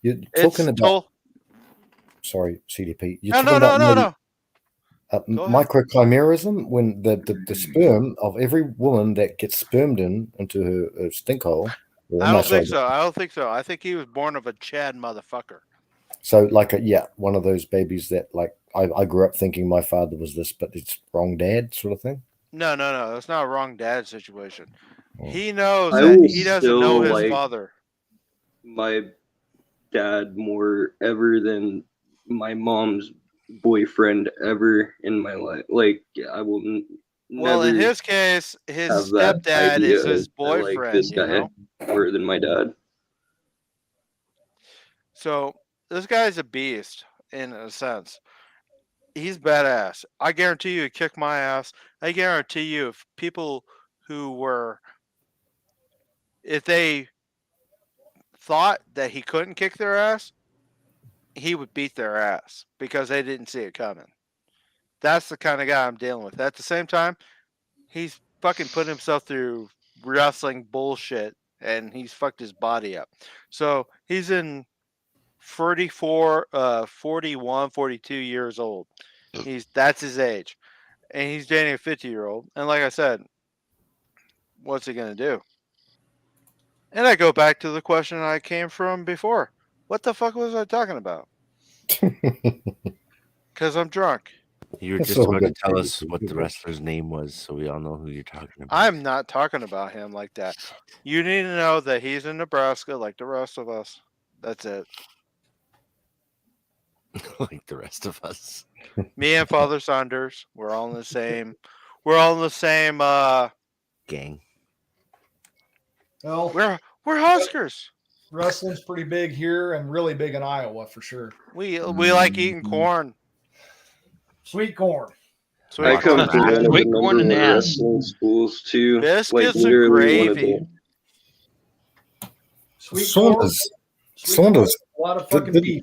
You're It's talking about. told- Sorry, CDP. You're No, talking no, about no, no, maybe- no. Microchimerism, when the sperm of every woman that gets spermed into her stink hole. I don't think so. I don't think so. I think he was born of a Chad motherfucker. So like one of those babies that like I grew up thinking my father was this, but it's wrong dad sort of thing. No. That's not a wrong dad situation. He knows I that will he doesn't know still his like father. my dad more ever than my mom's boyfriend ever in my life. Like I will Well, in never his case, his have that stepdad idea is his of I like boyfriend, this you guy know? more than my dad. So this guy's a beast in a sense. He's badass. I guarantee you he'd kick my ass. I guarantee you if people if they thought that he couldn't kick their ass, he would beat their ass because they didn't see it coming. That's the kind of guy I'm dealing with. At the same time, he's fucking put himself through wrestling bullshit and he's fucked his body up. So he's in 41, 42 years old. That's his age. And he's dating a 50-year-old. And like I said, what's he gonna do? And I go back to the question I came from before. What the fuck was I talking about? Because I'm drunk. You were just about to tell us what the wrestler's name was, so we all know who you're talking about. I'm not talking about him like that. You need to know that he's in Nebraska like the rest of us. That's it. Like the rest of us. Me and Father Saunders, we're all in the same. We're all in the same gang. Well, we're Huskers. Wrestling's pretty big here and really big in Iowa for sure. We like eating corn. Sweet corn. I come from one of the number one wrestling schools too. Biscuits like and gravy. Sweet Saunders. A lot of fucking beef.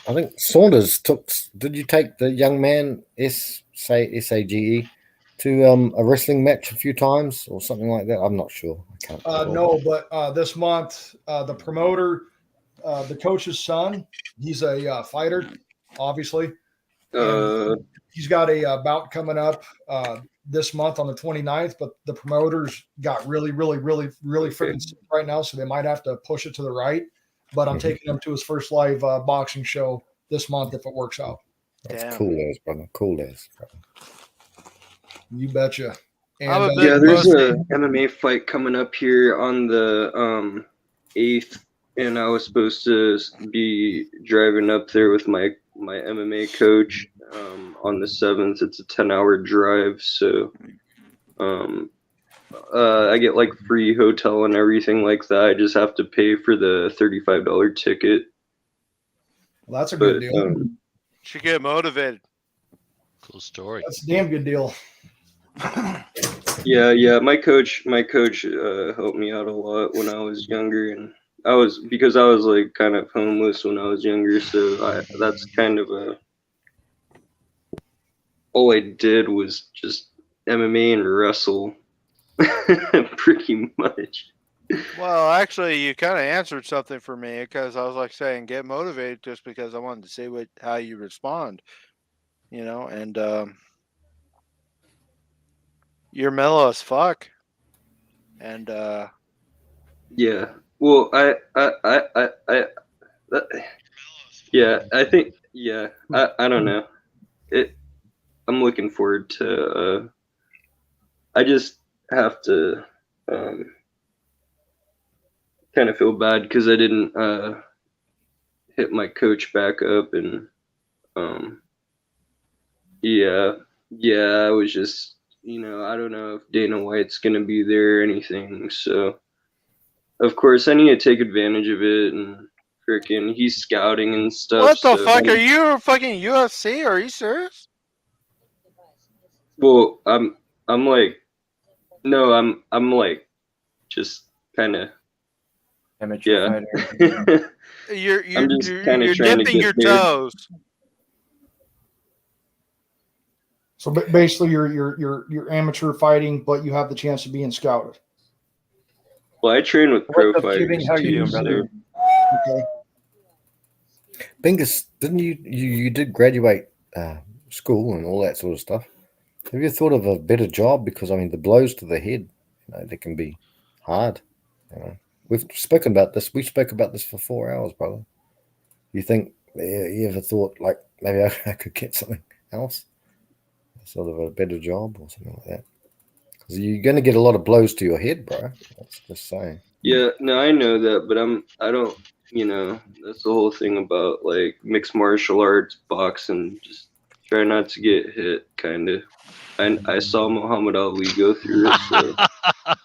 I think Saunders took. Did you take the young man SAGE to a wrestling match a few times or something like that? I'm not sure. I can't. No, but this month the promoter, the coach's son, he's a fighter, obviously. He's got a bout coming up this month on the 29th, but the promoters got really freaking sick right now, so they might have to push it to the right. But I'm taking him to his first live boxing show this month if it works out. That's cool as, brother. Cool as. You betcha. And, there's a MMA fight coming up here on the 8th, and I was supposed to be driving up there with my MMA coach on the 7th. It's a 10-hour drive, so I get like free hotel and everything like that. I just have to pay for the $35 ticket. Well, that's a good deal. Should get motivated. Cool story. That's a damn good deal. Yeah. My coach helped me out a lot when I was younger, and because I was like kind of homeless when I was younger, so that's kind of all I did was just MMA and wrestle, pretty much. Well, actually, you kind of answered something for me because I was like saying get motivated just because I wanted to see how you respond, and you're mellow as fuck, and yeah. Well, I think I don't know. I'm looking forward to. I just have to kind of feel bad because I didn't hit my coach back up, and I was just I don't know if Dana White's gonna be there or anything, so of course I need to take advantage of it, and freaking he's scouting and stuff. What the fuck? Are you fucking UFC? Are you serious? Well, I'm like, no, I'm like, just kind of amateur fighter. You're trying dipping your toes. So basically, you're amateur fighting, but you have the chance of being scouted. Well, I train with pro fighters. How are you doing, brother? Okay. Bingus, didn't you did graduate school and all that sort of stuff. Have you thought of a better job? Because I mean, the blows to the head, they can be hard. We've spoken about this. We spoke about this for 4 hours, brother. You think you ever thought like maybe I could get something else, sort of a better job or something like that? Because you're going to get a lot of blows to your head, bro. That's just saying. Yeah, no, I know that, but I don't, that's the whole thing about like mixed martial arts, boxing, just try not to get hit, kind of. I saw Muhammad Ali go through it, so.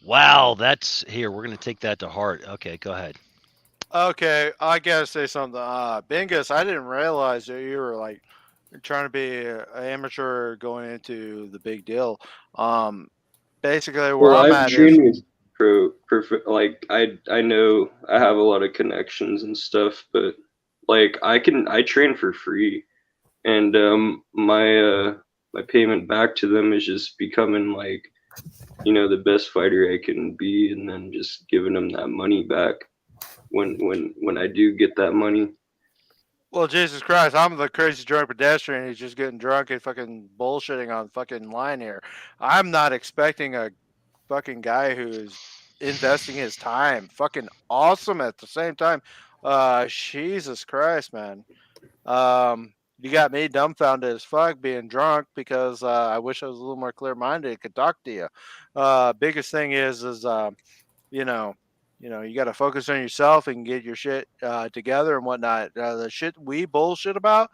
Wow, that's here. We're going to take that to heart. Okay, go ahead. Okay, I gotta say something. Bingus, I didn't realize that you were like trying to be an amateur going into the big deal. Basically, where Well, I'm I've at trained is with like I know I have a lot of connections and stuff, but like I train for free, and my payment back to them is just becoming like the best fighter I can be, and then just giving them that money back when I do get that money. well, Jesus Christ, I'm the crazy drunk pedestrian who's just getting drunk and fucking bullshitting on fucking line here. I'm not expecting a fucking guy who's investing his time. Fucking awesome at the same time. Jesus Christ, man. You got me dumbfounded as fuck being drunk because I wish I was a little more clear minded and could talk to you. Biggest thing is you know, you got to focus on yourself and get your shit together and whatnot. The shit we bullshit about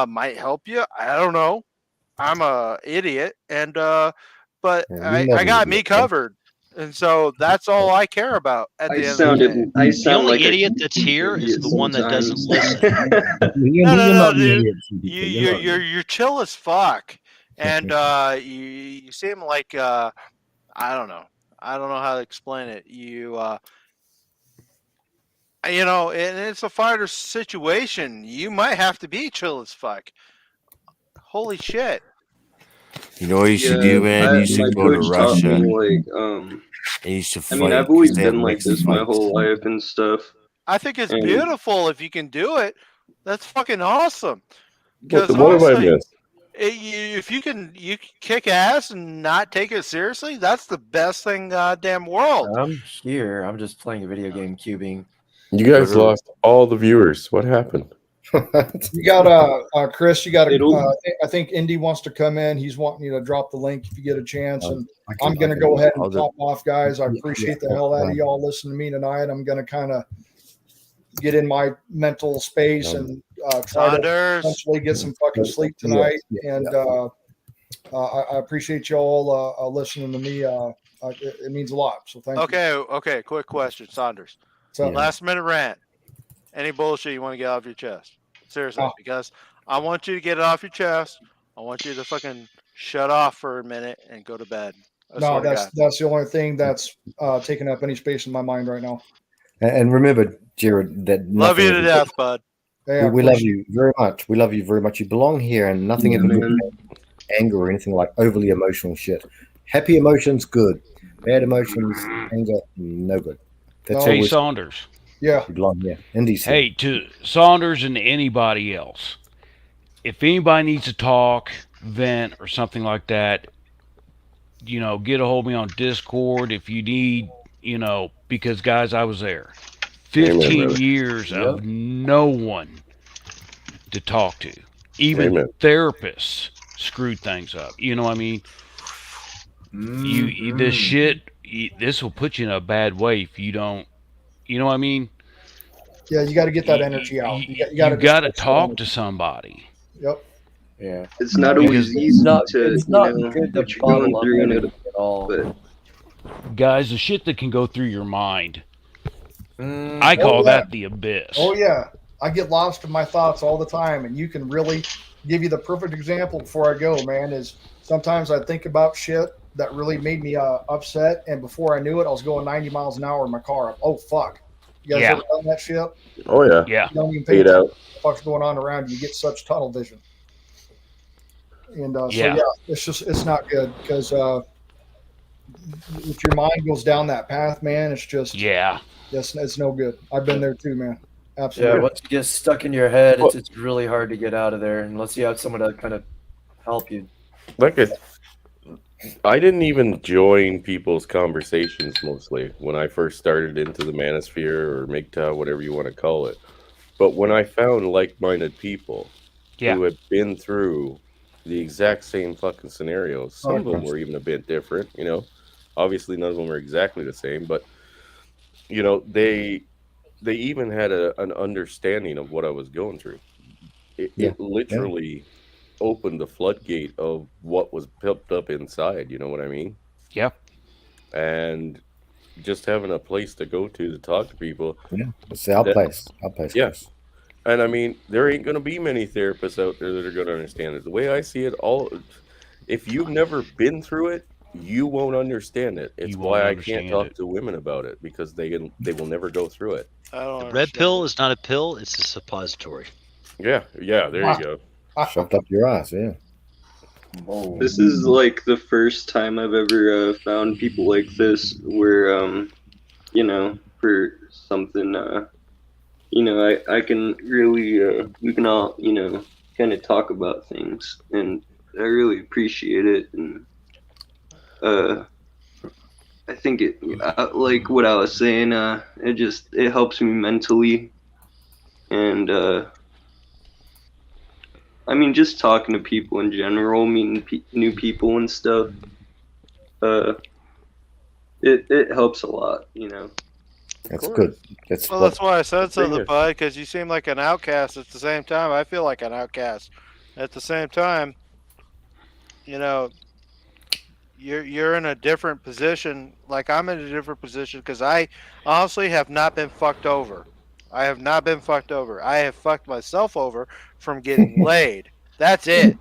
might help you. I don't know. I'm a idiot, and but I got me covered, and so that's all I care about at the end of the day. The sound only like idiot that's here is the one that doesn't listen. No, dude. You're chill as fuck, and you seem like I don't know. I don't know how to explain it. And it's a fighter situation. You might have to be chill as fuck. Holy shit. You know what you should do, man? You should go to taught Russia. me like and you should fight. I mean, I've always 'cause they have been like mixed this my fights. whole life and stuff. I think it's And- beautiful if you can do it. That's fucking awesome. What Because have I honestly, missed? if you can kick ass and not take it seriously, that's the best thing goddamn world. I'm here. I'm just playing a video game, cubing. You guys lost all the viewers. What happened? You got Chris. You got It'll- I think Indy wants to come in. He's wanting you to drop the link if you get a chance. And I I'm going to can- go ahead I'll and do- pop off, guys. I appreciate the hell out of y'all listening to me tonight. I'm going to kind of get in my mental space and try to Saunders. eventually get some fucking sleep tonight. And I appreciate y'all listening to me. It means a lot. So thank you. Okay. Quick question, Saunders. So Last minute rant. Any bullshit you want to get off your chest? Seriously, because I want you to get it off your chest. I want you to fucking shut off for a minute and go to bed. no, that's the only thing that's taking up any space in my mind right now. And remember, Jared, that Love you nothing to ever- death, bud. Yeah, we love you very much. We love you very much. You belong here, and nothing ever good anger or anything like overly emotional shit. Happy emotions, good. Bad emotions, anger, no good. That's Hey, always Saunders. Yeah. you belong here. Indy's here. Hey, to Saunders and anybody else, if anybody needs to talk, vent, or something like that, get a hold of me on Discord if you need, because, guys, I was there. 15 brother. years of no one to talk to. Even Amen. therapists screwed things up. You know what I mean? This shit, this will put you in a bad way if you don't, you know what I mean? Yeah, you got to get that energy out. You got got to talk to somebody. Yep. Yeah. It's not always easy It's not to, good to what you're going bottle up through, everything at all. but Guys, the shit that can go through your mind, I call yeah. that the abyss. Oh yeah, I get lost in my thoughts all the time, and you can really give you the perfect example before I go, man. Is sometimes I think about shit that really made me upset, and before I knew it, I was going 90 miles an hour in my car. Oh fuck! You guys Yeah. ever done that shit? Oh yeah. Yeah. You don't even Fade think out. what the fuck's going on around you. You get such tunnel vision, and Yeah. so yeah, it's not good because if your mind goes down that path, man, it's just Yeah. it's no good. I've been there too, man. Absolutely. Yeah, once you get stuck in your head, it's really hard to get out of there unless you have someone to kind of help you. Like I didn't even join people's conversations mostly when I first started into the manosphere or MGTOW, whatever you want to call it. But when I found like-minded people who had been through the exact same fucking scenarios, some of them were even a bit different, you know. Obviously, none of them are exactly the same, but you know, they even had an understanding of what I was going through. It literally opened the floodgate of what was built up inside. You know what I mean? Yep. And just having a place to go to talk to people. Yeah, it's our place. Our place. Yes. And I mean, there ain't going to be many therapists out there that are going to understand it. The way I see it, if you've never been through it, you won't understand it. It's why I can't talk to women about it, because they will never go through it. The red pill is not a pill; it's a suppository. Yeah, there you go. Shoved up your ass, yeah. This is like the first time I've ever found people like this where, you know, for something, you know, I can really, we can all, you know, kind of talk about things, and I really appreciate it. And I think it, like what I was saying, it helps me mentally, and I mean, just talking to people in general, meeting new people and stuff, it helps a lot, you know. That's good. That's why I said something, bud, because you seem like an outcast at the same time. I feel like an outcast. At the same time, you know, you're in a different position. Like, I'm in a different position because I honestly have not been fucked over. I have not been fucked over. I have fucked myself over from getting laid. That's it.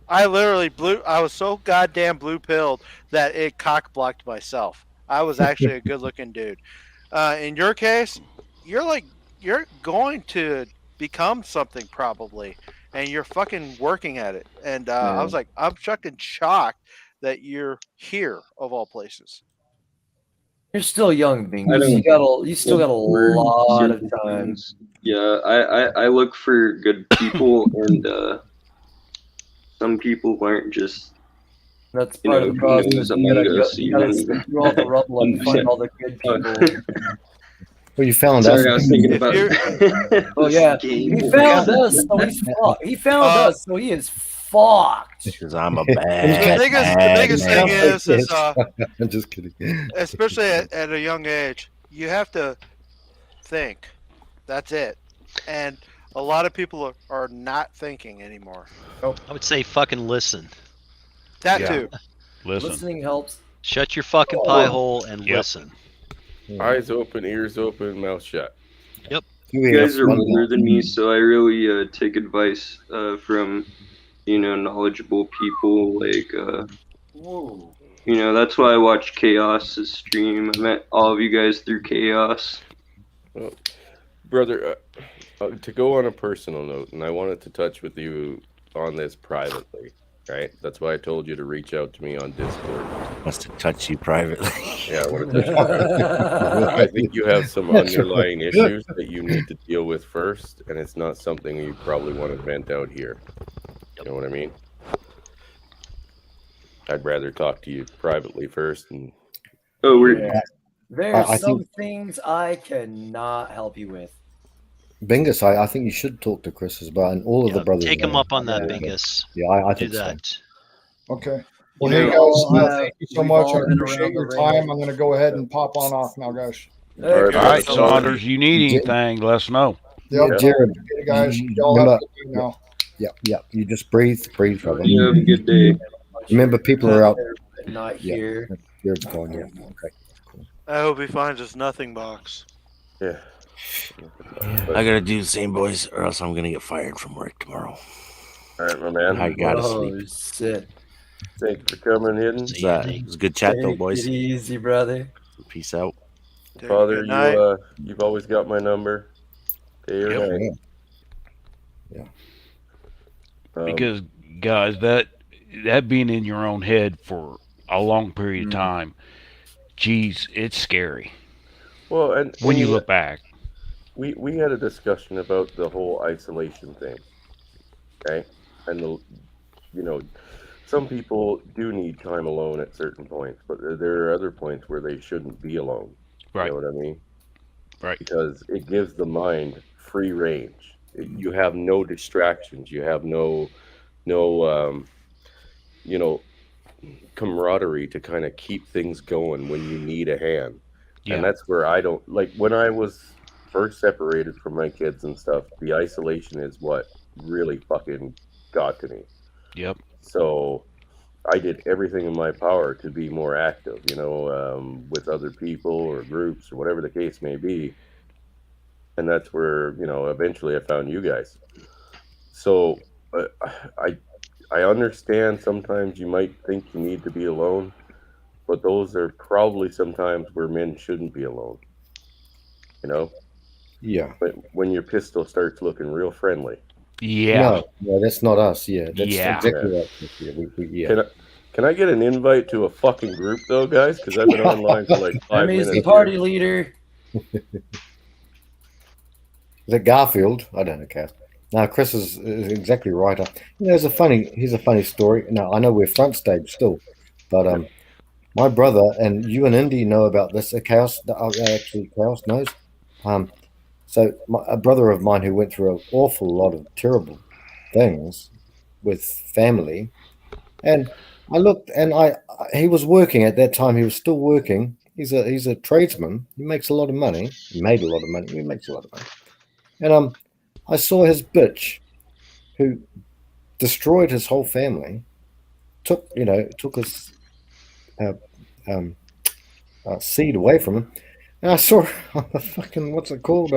I literally I was so goddamn blue pilled that it cock blocked myself. I was actually a good looking dude. In your case, you're going to become something probably, and you're fucking working at it. And I was like, I'm fucking shocked that you're here of all places. You're still young, Bingus. You still got a lot of time. Things. Yeah, I look for good people, and some people aren't just. That's part of the process. You gotta stick through all the rubble and find all the good people. Well, you found us. Sorry, I was thinking about. Oh yeah, he found us, so he's fucked. He found us, so he is fucked. Because I'm a bad. The biggest thing is I'm just kidding. Especially at a young age, you have to think. That's it. And a lot of people are not thinking anymore. I would say fucking listen. That too. Listening helps. Shut your fucking pie hole and listen. Eyes open, ears open, mouth shut. Yep. You guys are older than me, so I really take advice from, you know, knowledgeable people. Like, you know, that's why I watch Chaos's stream. I met all of you guys through Chaos. Well, brother, to go on a personal note, and I wanted to touch with you on this privately. Right, that's why I told you to reach out to me on Discord. Wants to touch you privately. Yeah, I want to touch you privately. I think you have some underlying issues that you need to deal with first, and it's not something you probably want to vent out here. You know what I mean? I'd rather talk to you privately first. And There's some things I cannot help you with. Bingus, I think you should talk to Chris as well, and all of the brothers. Take him up on that, Bingus. Yeah, I think do that. So. Okay. Well, hey guys, thank you so much. I appreciate your time. I'm going to go ahead and pop on off now, guys. All right, Saunders. You need anything? Let us know. Yep, Jared, guys. Y'all have a good day now. Yeah. You just breathe, brother. You have a good day. Remember, people are out. Not here. Jared's gone. Yeah. Okay. Cool. I hope he finds his nothing box. Yeah. I gotta do the same, boys, or else I'm gonna get fired from work tomorrow. All right, my man. I gotta sleep. Shit. Thank you for coming in. It was a good chat, though, boys. Take it easy, brother. Peace out. Father, you've always got my number. Day or night. Yeah. Because, guys, that being in your own head for a long period of time, geez, it's scary. Well, and when you look back. we had a discussion about the whole isolation thing, right? And some people do need time alone at certain points, but there are other points where they shouldn't be alone. Right. You know what I mean? Right. Because it gives the mind free range. You have no distractions. You have no you know camaraderie to kind of keep things going when you need a hand. And Yeah. that's where I don't like when I was first separated from my kids and stuff, the isolation is what really fucking got to me. Yep. So I did everything in my power to be more active, with other people or groups or whatever the case may be. And that's where, eventually I found you guys. So uh, I I understand sometimes you might think you need to be alone, but those are probably sometimes where men shouldn't be alone. You know, Yeah. but when your pistol starts looking real friendly. Yeah. No, that's not us. Yeah, that's Yeah. exactly Yeah. right. Yeah. Can I get an invite to a fucking group though, guys? Because I've been online for like 5 Hemi's minutes. the party Here. leader. Is it Garfield? I don't know, Cass. No, Chris is exactly right. Here's a funny story. Now I know we're front stage still, but my brother and you and Indy know about this. Chaos, actually, Chaos knows. So a brother of mine who went through an awful lot of terrible things with family, and I looked, and he was working at that time. He was still working. He's a tradesman. He makes a lot of money. He made a lot of money. He makes a lot of money. And I saw his bitch, who destroyed his whole family. Took his seed away from him. And I saw on the fucking what's it called?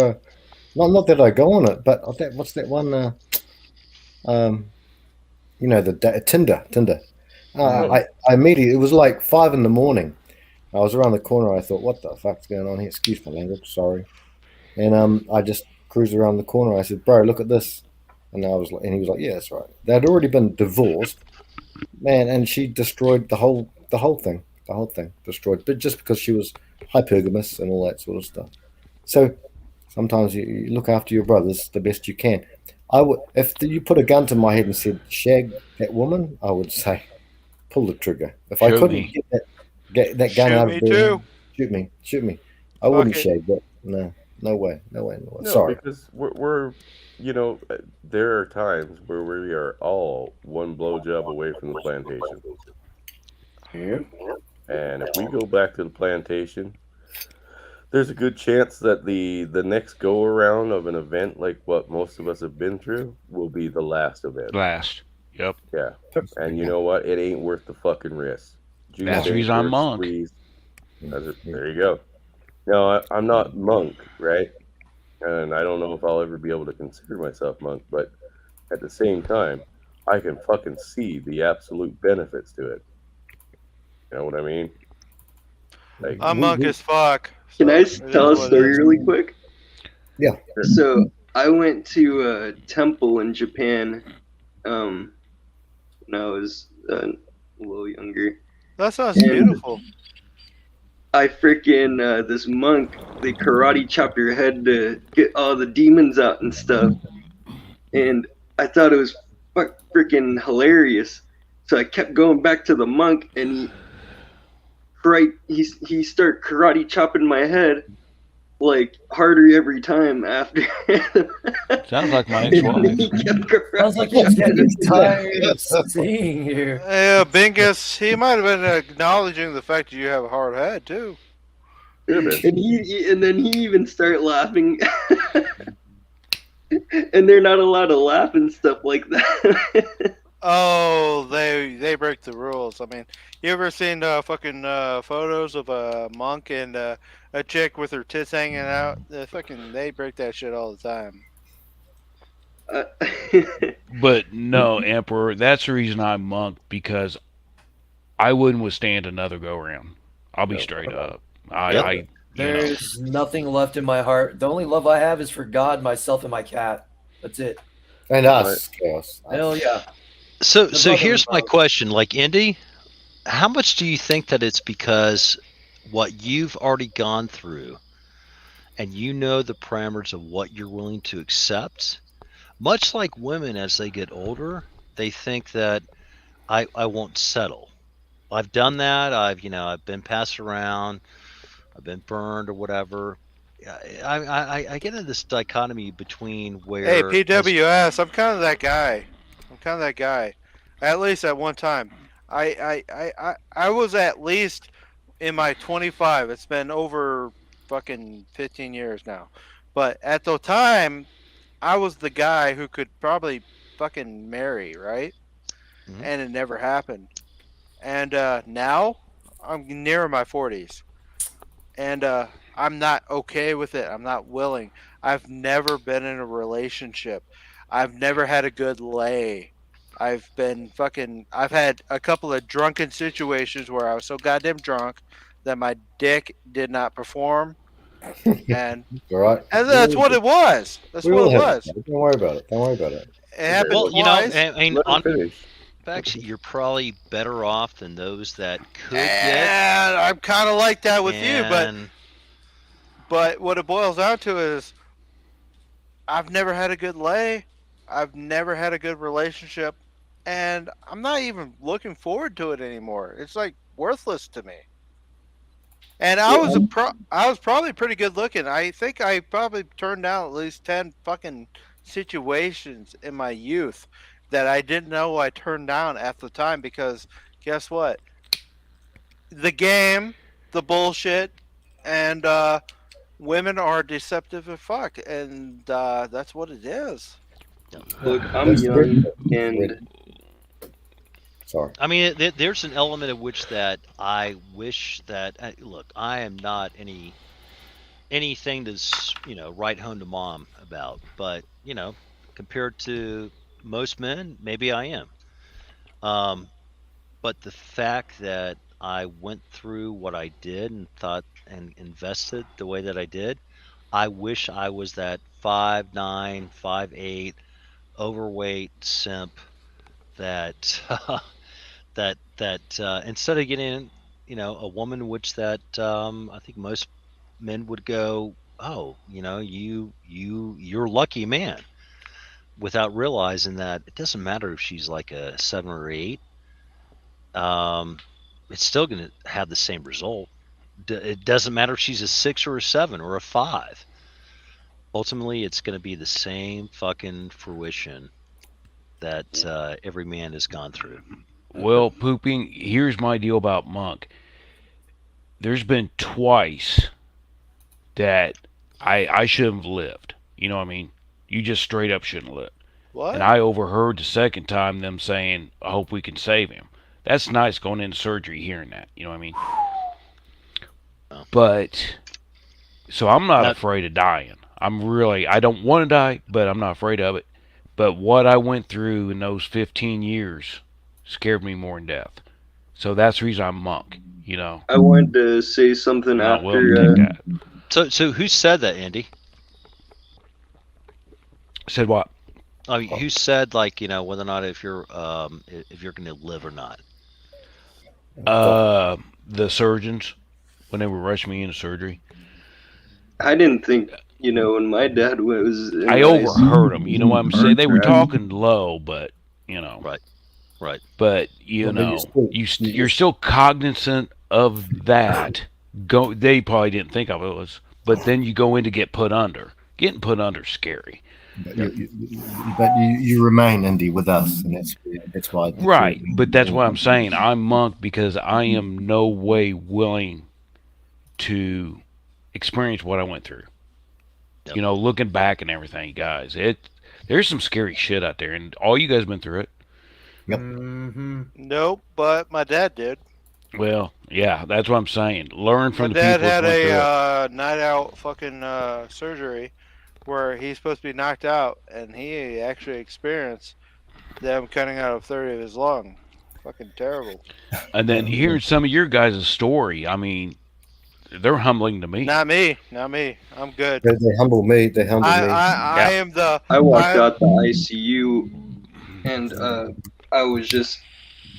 Not that I go on it, but what's that one? The Tinder. I immediately, it was like 5 a.m. I was around the corner. I thought, what the fuck's going on here? Excuse my language, sorry. And I just cruised around the corner. I said, bro, look at this. And he was like, yeah, that's right. They'd already been divorced, man, and she destroyed the whole thing. The whole thing destroyed, but just because she was hypergamous and all that sort of stuff. So sometimes you look after your brothers the best you can. I would, if you put a gun to my head and said, shag that woman, I would say, pull the trigger. If I couldn't get that gun out of there, shoot me. I wouldn't shag that. No way. No, Sorry. because we're there are times where we are all one blowjob away from the plantation. Yeah. And if we go back to the plantation, there's a good chance that the next go around of an event like what most of us have been through will be the last event. Last. Yep. Yeah. And you know what? It ain't worth the fucking risk. That's the reason I'm monk. There you go. No, I'm not monk, right? And I don't know if I'll ever be able to consider myself monk, but at the same time, I can fucking see the absolute benefits to it. You know what I mean? Like, I'm monk as fuck. Can I tell a story really quick? Yeah. So I went to a temple in Japan when I was a little younger. That sounds beautiful. I freaking this monk, they karate chopped her head to get all the demons out and stuff, and I thought it was freaking hilarious. So I kept going back to the monk, and he started karate chopping my head like harder every time after. Sounds like my ex-wife. Sounds like he's getting tired of seeing you. Yeah, Bingus, he might have been acknowledging the fact that you have a hard head too. And then he even started laughing. And they're not allowed to laugh and stuff like that. Oh, they break the rules. I mean, you ever seen fucking photos of a monk and a chick with her tits hanging out? They break that shit all the time. But no, Emperor, that's the reason I'm monk, because I wouldn't withstand another go around. I'll be straight up. There's nothing left in my heart. The only love I have is for God, myself, and my cat. That's it. And us, Chaos. Hell yeah. So here's my question. Like, Indy, how much do you think that it's because what you've already gone through and you know the parameters of what you're willing to accept, much like women as they get older, they think that I won't settle. I've done that. I've been passed around. I've been burned or whatever. I get into this dichotomy between Hey, where as PWS, I'm kind of that guy. I'm kind of that guy. At least at one time. I was at least in my 25. It's been over fucking 15 years now. But at the time, I was the guy who could probably fucking marry, right? Mhm. And it never happened. And now I'm near my 40s. And I'm not okay with it. I'm not willing. I've never been in a relationship. I've never had a good lay. I've had a couple of drunken situations where I was so goddamn drunk that my dick did not perform. And All right. and that's what it was. That's We what all it have was. that. Don't worry about it. Don't worry about it. It happened well, twice. I mean, Let him on finish. actually, you're probably better off than those that could get. And I'm kind of like that with you, And but what it boils down to is I've never had a good lay. I've never had a good relationship, and I'm not even looking forward to it anymore. It's like worthless to me. And I was probably pretty good looking. I think I probably turned down at least 10 fucking situations in my youth that I didn't know I turned down at the time because guess what? The game, the bullshit, and women are deceptive as fuck, and that's what it is. Look, I'm young and sorry. I mean, there's an element of which that I wish that look, I am not anything to write home to mom about, but compared to most men, maybe I am. Um, but the fact that I went through what I did and thought and invested the way that I did, I wish I was that 5'9", 5'8", overweight simp that that instead of getting a woman which that I think most men would go, oh, you're a lucky man, without realizing that it doesn't matter if she's like a 7 or 8. It's still going to have the same result. It doesn't matter if she's a 6 or a 7 or a 5. Ultimately, it's going to be the same fucking fruition that every man has gone through. Well, pooping, here's my deal about Monk. There's been twice that I shouldn't have lived. You know what I mean? You just straight up shouldn't live. What? And I overheard the second time them saying, I hope we can save him. That's nice going into surgery hearing that. You know what I mean? Oh. But, so I'm not afraid of dying. I don't want to die, but I'm not afraid of it. But what I went through in those 15 years scared me more than death. So that's the reason I'm Monk, I wanted to say something I'm not after. willing to take that. So who said that, Andy? Said what? I mean, who said whether or not if you're going to live or not? The surgeons when they were rushing me into surgery. I didn't think, when my dad was. I overheard them. You know what I'm saying? They were talking low, but Right. But you're still cognizant of that. They probably didn't think of it but then you go in to get put under. Getting put under is scary. But you remain, Andy, with us, and that's why. Right, but that's what I'm saying. I'm Monk because I am no way willing to experience what I went through. Yep. Looking back and everything, guys, there's some scary shit out there, and all you guys been through it. Yep. Mm-hmm. Nope, but my dad did. Well, yeah, that's what I'm saying. Learn from My the people. dad had a night out fucking surgery where he's supposed to be knocked out, and he actually experienced them cutting out a third of his lung. Fucking terrible. And then hearing some of your guys' story, I mean, they're humbling to me. Not me. I'm good. They humble me. I am the. I walked out the ICU, and I was just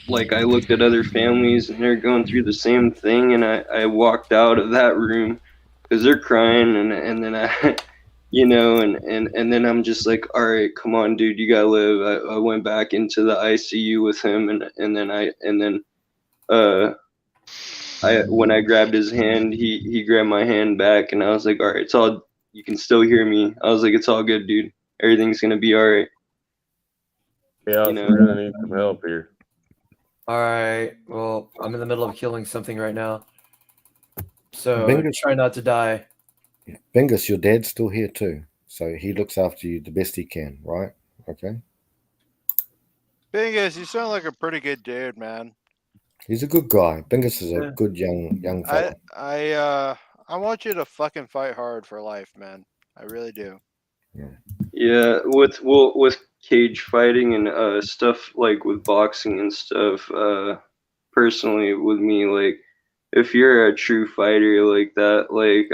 like, I looked at other families, and they're going through the same thing, and I walked out of that room because they're crying, and then I, and then I'm just like, all right, come on, dude, you gotta live. I went back into the ICU with him, and then when I grabbed his hand, he grabbed my hand back, and I was like, all right, it's all, you can still hear me. I was like, it's all good, dude. Everything's gonna be all right. Yeah, so we're gonna need some help here. All right. Well, I'm in the middle of killing something right now, so Bingus. try not to die. Bingus, your dad's still here too, so he looks after you the best he can, right? Okay. Bingus, you sound like a pretty good dude, man. He's a good guy. Bingus is a good young fella. I want you to fucking fight hard for life, man. I really do. Yeah, with cage fighting and stuff like with boxing and stuff. Personally, with me, like if you're a true fighter like that, like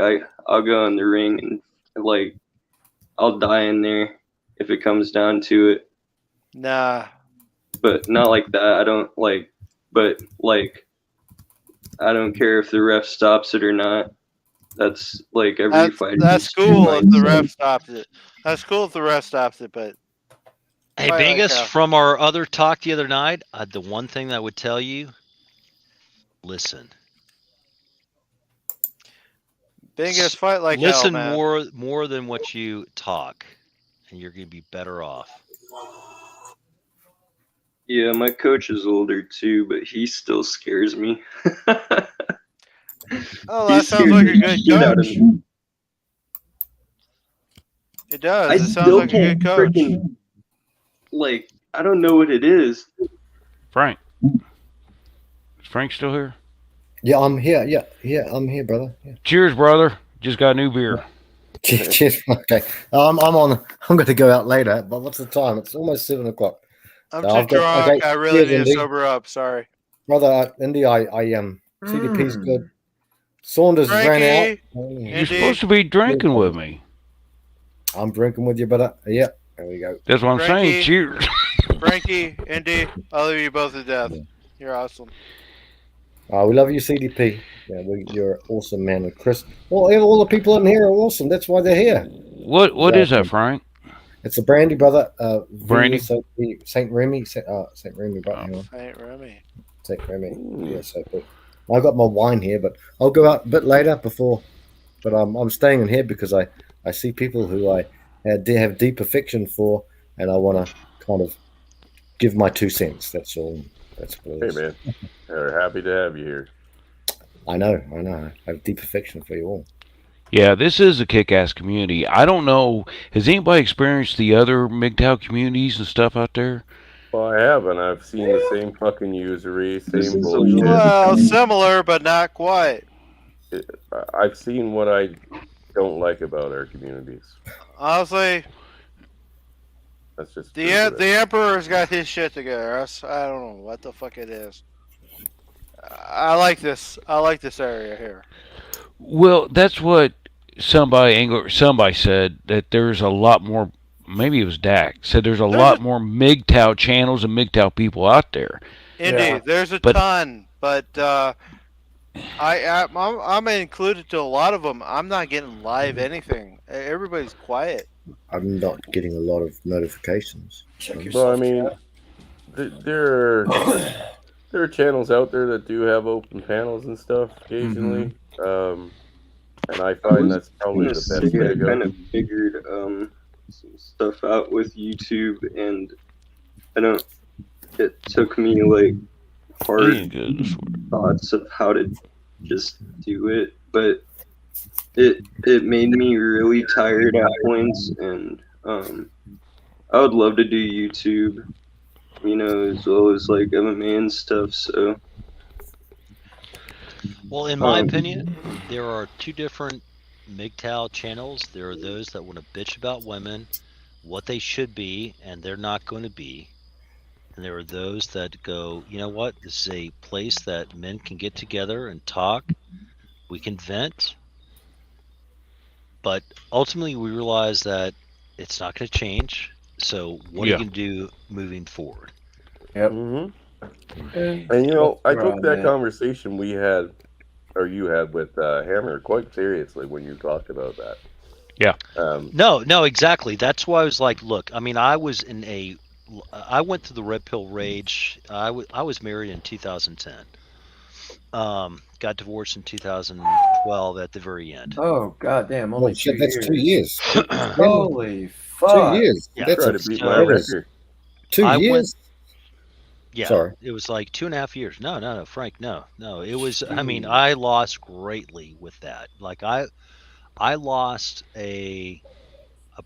I'll go in the ring and like I'll die in there if it comes down to it. Nah. But not like that. I don't like. But like, I don't care if the ref stops it or not. That's like every fighter. That's cool if the ref stops it. That's cool if the ref stops it, but hey, Bingus, from our other talk the other night, the one thing that I would tell you, listen. Bingus, fight like hell, listen man. more than what you talk, and you're going to be better off. Yeah, my coach is older too, but he still scares me. Oh, that sounds like a good coach. It does. It sounds like a good coach. Like, I don't know what it is. Frank. Is Frank still here? Yeah, I'm here. Yeah, I'm here, brother. Yeah. Cheers, brother. Just got a new beer. Cheers. Okay. I'm going to go out later, but what's the time? It's almost 7 o'clock. I'm too drunk. Okay. I really need to sober up. Sorry. Brother, Indy, CDP's good. Saunders ran out. You're supposed to be drinking with me. I'm drinking with you, brother. Yeah, there we go. That's what I'm saying. Cheers. Frankie, Indy, I love you both to death. You're awesome. We love you, CDP. Yeah, you're awesome, man. And Chris, all the people in here are awesome. That's why they're here. What is that, Frank? It's a brandy, brother. Brandy? Saint Remy, Saint Remy, brother. Saint Remy. Saint Remy. Yeah, so good. I got my wine here, but I'll go out a bit later before. But I'm staying in here because I see people who I have deep affection for, and I want to kind of give my 2 cents. That's all. That's what it is. Hey, man. We're happy to have you here. I know. I have deep affection for you all. Yeah, this is a kick-ass community. I don't know. Has anybody experienced the other MGTOW communities and stuff out there? Well, I haven't. I've seen the same fucking usury, same bullshit. Well, similar, but not quite. I've seen what I don't like about our communities. Honestly, that's just the Emperor's got his shit together. I don't know what the fuck it is. I like this. I like this area here. Well, that's what somebody said, that there's a lot more. Maybe it was Dak said there's a lot more MGTOW channels and MGTOW people out there. Indeed, there's a ton, but I'm included to a lot of them. I'm not getting live anything. Everybody's quiet. I'm not getting a lot of notifications. Well, I mean, there are channels out there that do have open panels and stuff occasionally. And I find that's probably the best way to go. I kind of figured some stuff out with YouTube, and it took me like hard thoughts of how to just do it, but it made me really tired at points, and I would love to do YouTube, as well as like MMA and stuff, so. Well, in my opinion, there are 2 different MGTOW channels. There are those that want to bitch about women, what they should be, and they're not going to be. And there are those that go, you know what, this is a place that men can get together and talk. We can vent. But ultimately, we realize that it's not going to change. So what are you going to do moving forward? Yep. And I took that conversation we had or you had with Hammer quite seriously when you talked about that. Yeah. No, exactly. That's why I was like, look, I mean, I went through the red pill rage. I was married in 2010. Got divorced in 2012 at the very end. Oh goddamn! Oh Only shit, 2 that's 2 years. years. Holy 2 fuck! years. Yeah. That's Try a to beat my So that is record. 2 I went. years. Yeah, Sorry. it was like 2.5 years. No, Frank, no. It was. I mean, I lost greatly with that. Like I lost a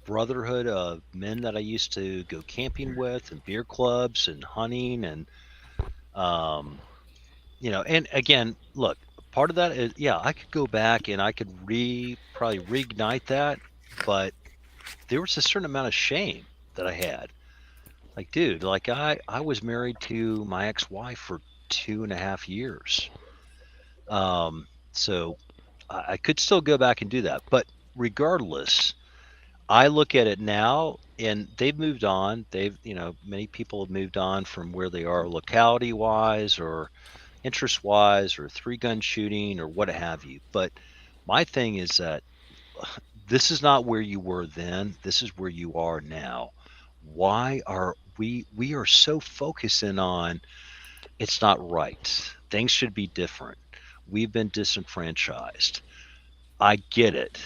brotherhood of men that I used to go camping with and beer clubs and hunting and um and again, look, part of that is, yeah, I could go back and I could probably reignite that, but there was a certain amount of shame that I had. Like, dude, like I was married to my ex-wife for 2.5 years. So I could still go back and do that, but regardless, I look at it now and they've moved on. Many people have moved on from where they are locality wise or interest wise or three gun shooting or what have you. But my thing is that this is not where you were then. This is where you are now. Why are we are so focusing on it's not right. Things should be different. We've been disenfranchised. I get it.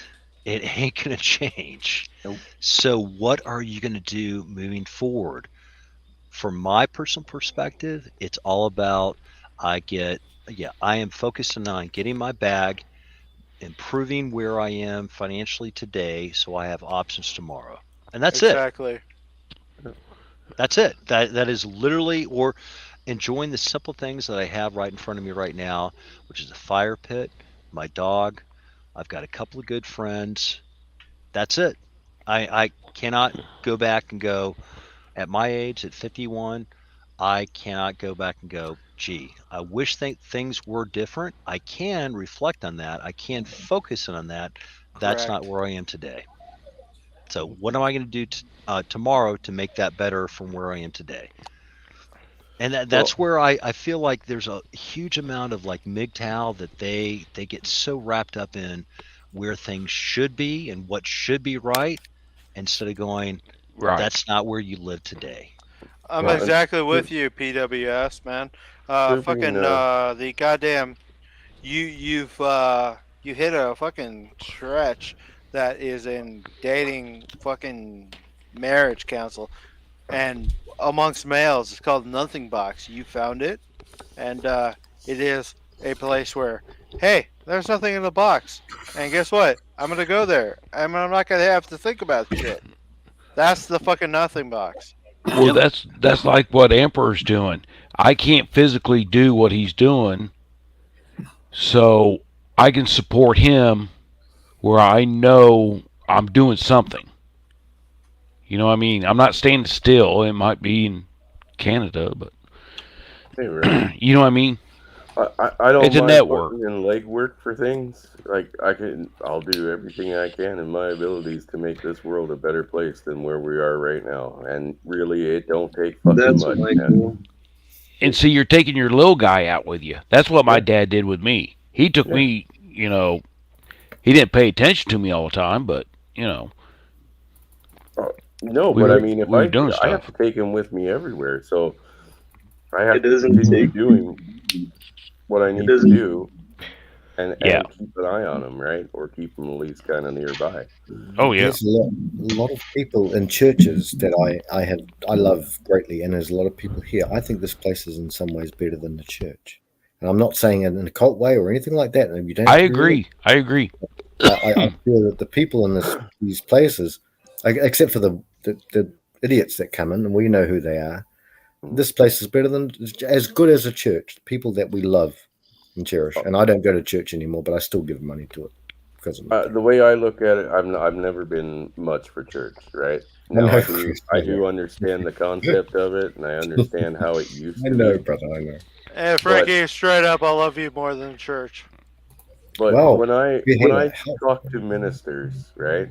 It ain't going to change. Nope. So, what are you going to do moving forward? From my personal perspective, it's all about I am focusing on getting my bag, improving where I am financially today so I have options tomorrow. And that's it. Exactly. That's it. That is literally, or enjoying the simple things that I have right in front of me right now, which is a fire pit, my dog. I've got a couple of good friends. That's it. I cannot go back and go at my age at 51. I cannot go back and go, gee, I wish things were different. I can reflect on that. I can focus on that. That's not Correct. where I am today. So, what am I going to do tomorrow to make that better from where I am today? And that's where I feel like there's a huge amount of like MGTOW that they get so wrapped up in where things should be and what should be right instead of going, Right. that's not where you live today. I'm Well, exactly with you, PWS man. Fucking the goddamn you hit a fucking stretch that is in dating fucking marriage counsel, and amongst males it's called Nothing Box. You found it, and it is a place where, hey, there's nothing in the box, and guess what? I'm gonna go there, and I'm not gonna have to think about shit. That's the fucking Nothing Box. Well, that's like what Emperor's doing. I can't physically do what he's doing, so I can support him where I know I'm doing something. You know what I mean? I'm not standing still. It might be in Canada, but you know what I mean? I don't It's a mind network. putting in legwork for things. Like I'll do everything I can in my abilities to make this world a better place than where we are right now. And really, it don't take fucking much. Man. And see, you're taking your little guy out with you. That's what my dad did with me. He took me, he didn't pay attention to me all the time, but, No, but I mean, if I have to take him with me everywhere, so I have to continue doing what I need to do, and keep an eye on him, right, or keep him at least kind of nearby. Oh yeah, there's a lot of people in churches that I love greatly, and there's a lot of people here. I think this place is in some ways better than the church, and I'm not saying it in a cult way or anything like that. And you don't. I agree. I agree. I feel that the people in these places, except for the idiots that come in, and we know who they are, this place is better than, as good as a church. People that we love and cherish. And I don't go to church anymore, but I still give money to it because of the way I look at it, I've never been much for church, right? No, I do understand the concept of it, and I understand how it used to be. I know, brother, I know. Hey, Frankie, straight up, I love you more than church. But when I talk to ministers, right,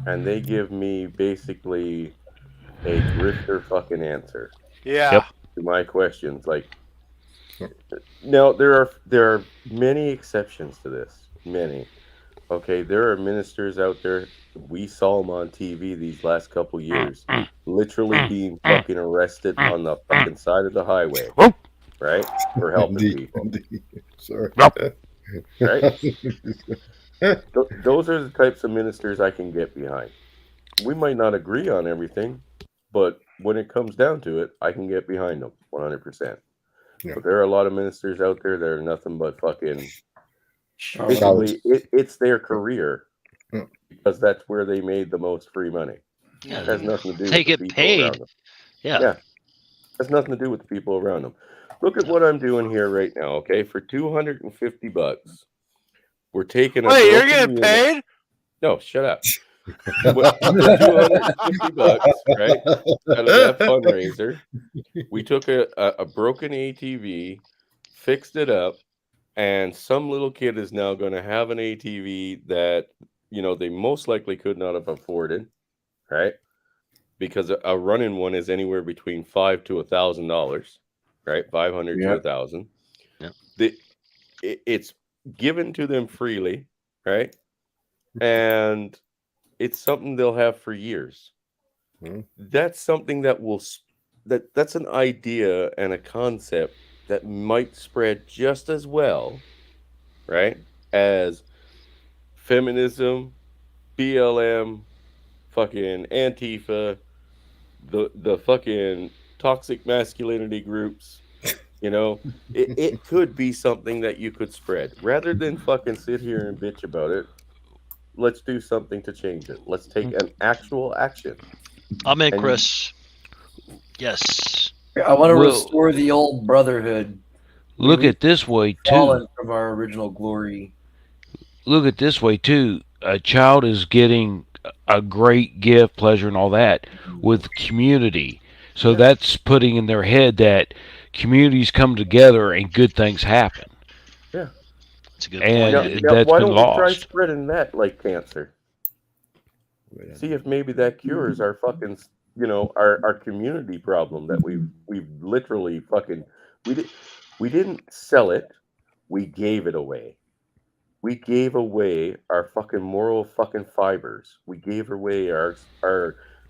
and they give me basically a grifter fucking answer, to my questions, like, Now there are many exceptions to this. Many. Okay, there are ministers out there. We saw them on TV these last couple years, literally being fucking arrested on the fucking side of the highway, right, for helping Indeed, people, indeed. Sorry. right? Those are the types of ministers I can get behind. We might not agree on everything, but when it comes down to it, I can get behind them 100%. Yeah. But there are a lot of ministers out there that are nothing but fucking. Charlatans. Basically, it's their career Yeah. because that's where they made the most free money. Yeah, It has nothing to do they with the get people paid. around them. Yeah. Yeah, it has nothing to do with the people around them. Look at what I'm doing here right now. Okay, for $250, we're taking a Wait, you're broken getting unit. paid? No, shut up. For $250, right? Out of that fundraiser, we took a broken ATV, fixed it up, and some little kid is now going to have an ATV that they most likely could not have afforded, right? Because a running one is anywhere between $500 to $1,000, right? 500 to Yeah. 1,000. Yeah. It's given to them freely, right? And it's something they'll have for years. That's something that's an idea and a concept that might spread just as well, right, as feminism, BLM, fucking Antifa, the fucking toxic masculinity groups. It could be something that you could spread rather than fucking sit here and bitch about it. Let's do something to change it. Let's take an actual action. I'm in, And- Chris. Yes. I want to Well- restore the old brotherhood. Look at this way too. Fallen from our original glory. Look at this way too. A child is getting a great gift, pleasure, and all that with community. So that's putting in their head that communities come together and good things happen. Yeah, That's a good And point. Now, that's why been don't we try lost. spreading that like cancer? See if maybe that cures our fucking, our community problem that we've literally fucking we didn't sell it, we gave it away. We gave away our fucking moral fucking fibers. We gave away our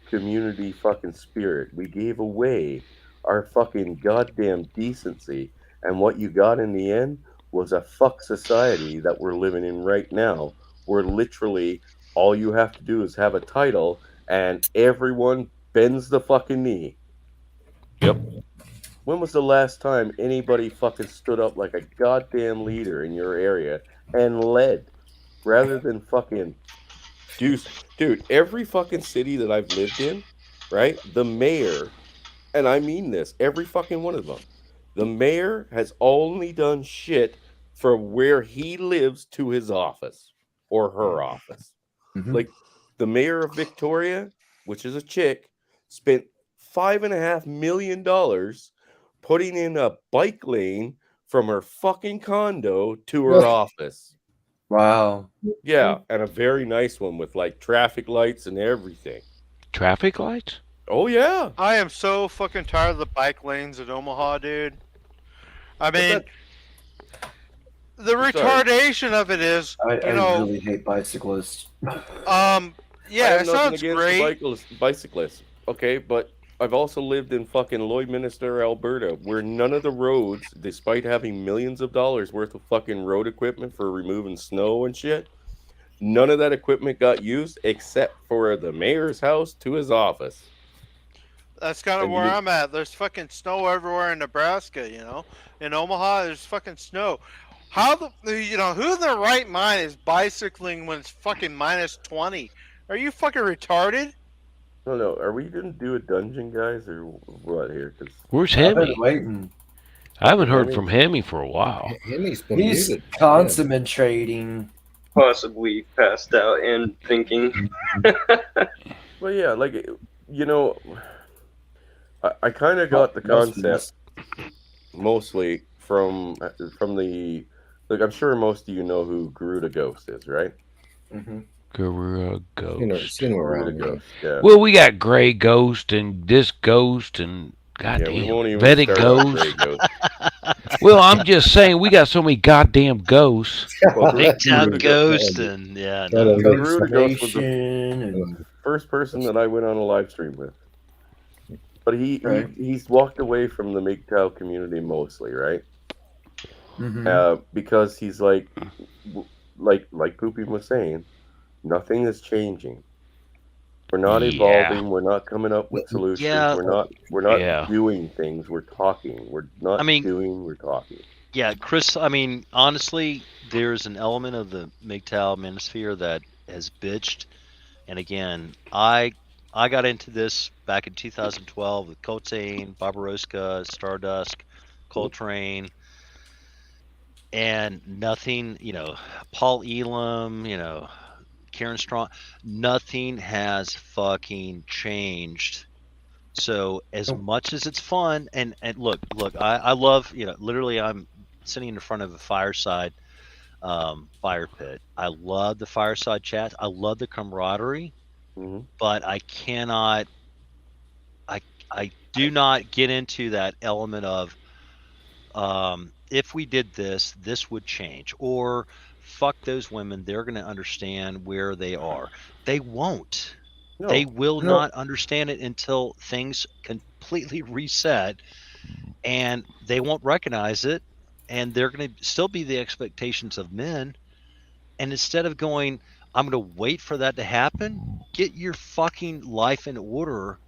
community fucking spirit. We gave away our fucking goddamn decency. And what you got in the end was a fuck society that we're living in right now, where literally all you have to do is have a title and everyone bends the fucking knee. Yep. When was the last time anybody fucking stood up like a goddamn leader in your area and led rather than fucking dude, every fucking city that I've lived in, right? The mayor, and I mean this, every fucking one of them, the mayor has only done shit from where he lives to his office or her office. Like the mayor of Victoria, which is a chick, spent $5.5 million putting in a bike lane from her fucking condo to her office. Wow. Yeah, and a very nice one with like traffic lights and everything. Traffic lights? Oh yeah. I am so fucking tired of the bike lanes in Omaha, dude. I mean, the retardation of it is, I you know, really hate bicyclists. yeah, I have it nothing sounds against great. the bicyclists, okay, but I've also lived in fucking Lloydminster, Alberta, where none of the roads, despite having millions of dollars worth of fucking road equipment for removing snow and shit, none of that equipment got used except for the mayor's house to his office. That's kind of And where you- I'm at. There's fucking snow everywhere in Nebraska, you know. In Omaha, there's fucking snow. How who in their right mind is bicycling when it's fucking minus 20? Are you fucking retarded? No, are we gonna do a dungeon, guys, or what here? 'Cause Where's I've been Hemi? waiting. I haven't heard Hemi? from Hemi for a while. Hemi's been He's muted. concentrating. Possibly passed out and thinking. Well, yeah, like I kind of got the concept mostly from the like. I'm sure most of you know who Garuda Ghost is, right? Guru Ghost. Seen her around. Garuda Ghost. Yeah. Well, we got Gray Ghost and this Ghost and Yeah, we goddamn won't even Vedic start off Ghost. Grey Ghost. Well, I'm just saying we got so many goddamn ghosts. Well, MGTOW Guru ghost and yeah, no. Guru Ghost was the and first person that I went on a live stream with. But Right. he's walked away from the MGTOW community mostly, right? Mhm. Because he's like Poopy was saying, nothing is changing. We're not evolving. We're not coming up with solutions. Yeah. We're not Yeah. doing things. We're talking. We're not I mean- doing. We're talking. Yeah, Chris, I mean, honestly, there's an element of the MGTOW manosphere that has bitched. And again, I got into this back in 2012 with Cotain, Barbaroska, Stardust, Coltrane, and nothing, Paul Elam, Karen Strong, nothing has fucking changed. So as much as it's fun, and look, I love, literally I'm sitting in front of a fireside fire pit. I love the fireside chat. I love the camaraderie, but I cannot, I do not get into that element of, if we did this, this would change, or fuck those women, they're going to understand where they are. They won't. They will not understand it until things completely reset, and they won't recognize it, and they're going to still be the expectations of men. And instead of going, I'm going to wait for that to happen, get your fucking life in order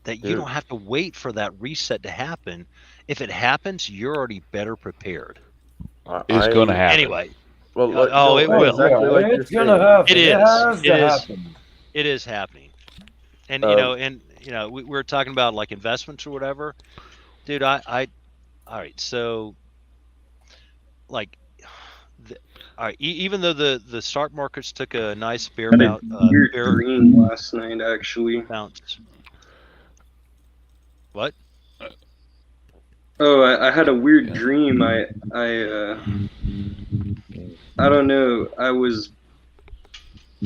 that you don't have to wait for that reset to happen. If it happens, you're already better prepared. It's going to happen. Anyway. Well, it will. exactly like you're It's gonna saying. happen. It It is. has It to is. happen. It is happening. And we were talking about like investments or whatever, dude. All right. So, like, all right. Even though the stock markets took a nice bear I had a weird bear dream last night, actually. bounce. What? Oh, I had a weird dream. I don't know. I was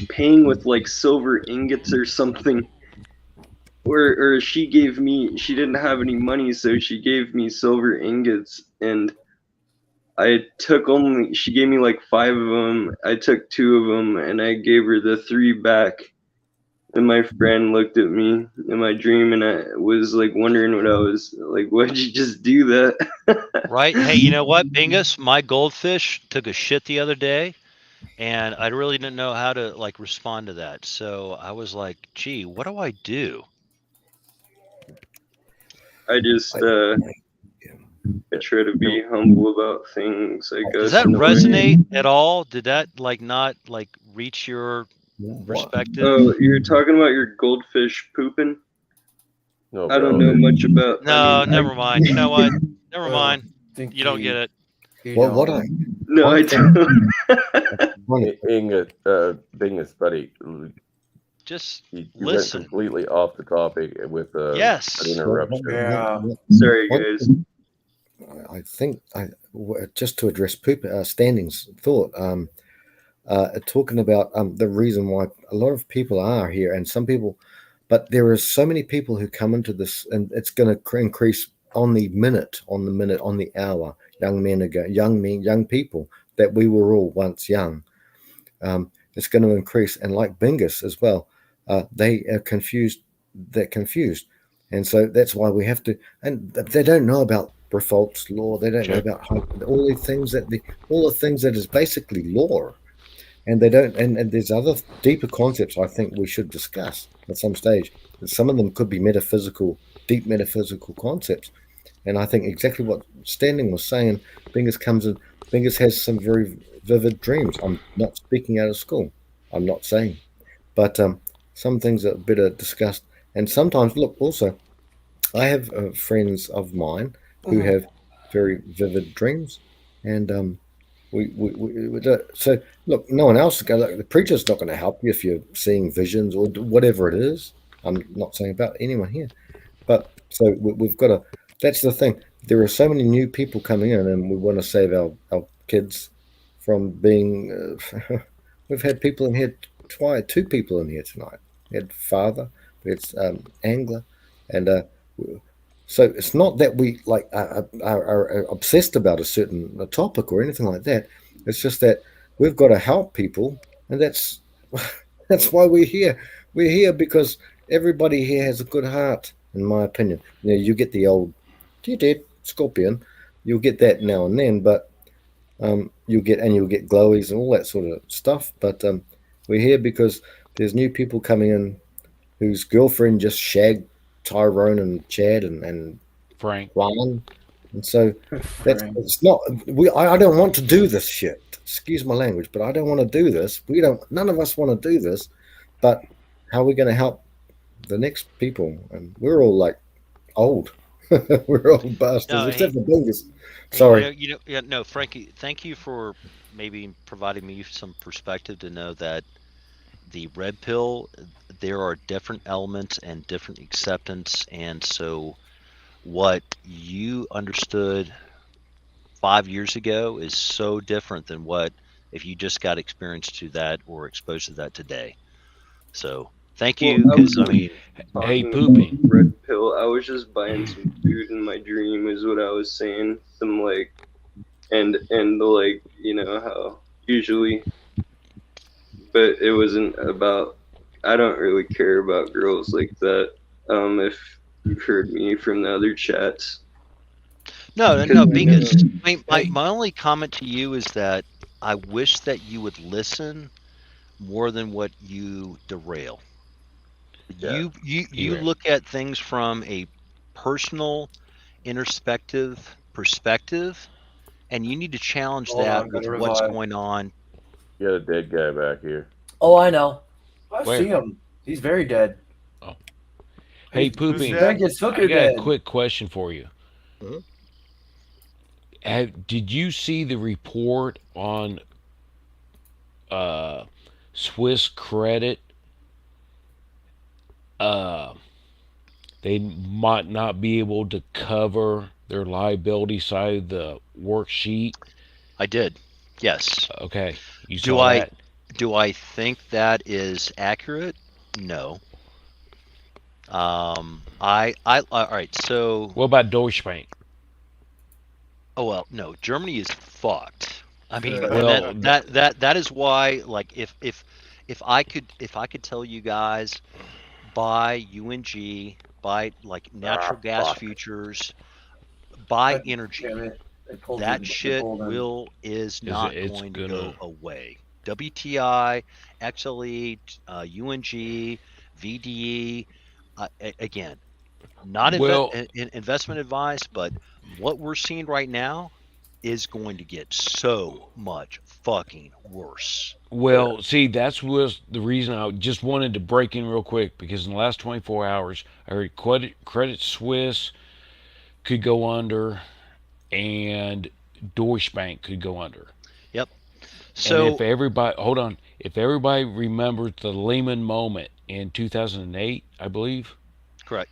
paying with like silver ingots or something. Or she didn't have any money, so she gave me silver ingots, and she gave me like 5 of them. I took 2 of them, and I gave her the 3 back. And my friend looked at me in my dream, and I was like wondering what I was like. Why'd you just do that? Right? Hey, you know what, Bingus? My goldfish took a shit the other day, and I really didn't know how to like respond to that. So I was like, "Gee, what do I do?" I just I try to be humble about things, I guess. Does that in a way. resonate at all? Did that like not like reach your perspective? Oh, you're talking about your goldfish pooping? No, I don't know much about. No, never mind. You know what? Never mind. think You don't get it. Well, what I No, I don't. Bingus, buddy. Just you listen. went completely off the topic with Yes. an interruption. Sorry, guys. I think just to address Standing's thought, talking about the reason why a lot of people are here, and some people, but there are so many people who come into this, and it's going to increase on the minute, on the hour. Young men ago, young people that we were all once young. It's going to increase, and like Bingus as well, they are confused. They're confused, and so that's why we have to. And they don't know about Briffault's law. They don't know about all the things that is basically law, and they don't. And there's other deeper concepts I think we should discuss at some stage. Some of them could be deep metaphysical concepts. And I think exactly what Standing was saying, Bingus comes in. Bingus has some very vivid dreams. I'm not speaking out of school. I'm not saying, but some things are better discussed. And sometimes, look, also, I have friends of mine who have very vivid dreams, and so look, no one else. The preacher's not going to help you if you're seeing visions or whatever it is. I'm not saying about anyone here, but so we've got to. That's the thing. There are so many new people coming in, and we want to save our kids from being. We've had people in here, 2 people in here tonight. We had Father, we had Angler, and So it's not that we like are obsessed about a certain topic or anything like that. It's just that we've got to help people, and that's that's why we're here. We're here because everybody here has a good heart, in my opinion. You get the old scorpion, you'll get that now and then, but you'll get glowies and all that sort of stuff. But we're here because there's new people coming in whose girlfriend just shagged Tyrone and Chad and Frank. Juan. And so it's not I don't want to do this shit. Excuse my language, but I don't want to do this. None of us want to do this. But how are we going to help the next people? And we're all like old. We're old bastards, No, except hey, for Bingus. Sorry. No, Frankie. Thank you for maybe providing me some perspective to know that the red pill, there are different elements and different acceptance, and so what you understood 5 years ago is so different than what if you just got experienced to that or exposed to that today. So thank you, because I mean, hey, Talking Pooping. about red pill. I was just buying some food in my dream, is what I was saying. Some like, and like, you know how usually, but it wasn't about. I don't really care about girls like that. If you've heard me from the other chats. no, Because because my only comment to you is that I wish that you would listen more than what you derail. You Yeah. look at things from a personal, introspective perspective, and you need to challenge Hold that on, with gotta what's revive. going on. You got a dead guy back here. Oh, I know. I Where? see him. He's very dead. Oh. Hey, Who's Pooping. dead? Vegas Hooker I got dead. a quick question for you. Did you see the report on Swiss Credit? They might not be able to cover their liability side of the worksheet. I did. Yes. Okay. You Do saw I that? do I think that is accurate? No. I all right. So What about Deutsche Bank? oh well, no. Germany is fucked. I mean, and Well, that is why, like, if I could tell you guys, buy UNG, buy like natural gas fuck. futures, buy energy. Damn it. They pulled That they shit pulled him. is not it's going to gonna. go away. WTI, XLE, UNG, VDE. Again, not Well, investment advice, but what we're seeing right now is going to get so much fucking worse. well, see, that's was the reason I just wanted to break in real quick because in the last 24 hours, I heard Credit Suisse could go under, and Deutsche Bank could go under. Yep. And if everybody remembers the Lehman moment in 2008, I believe. Correct.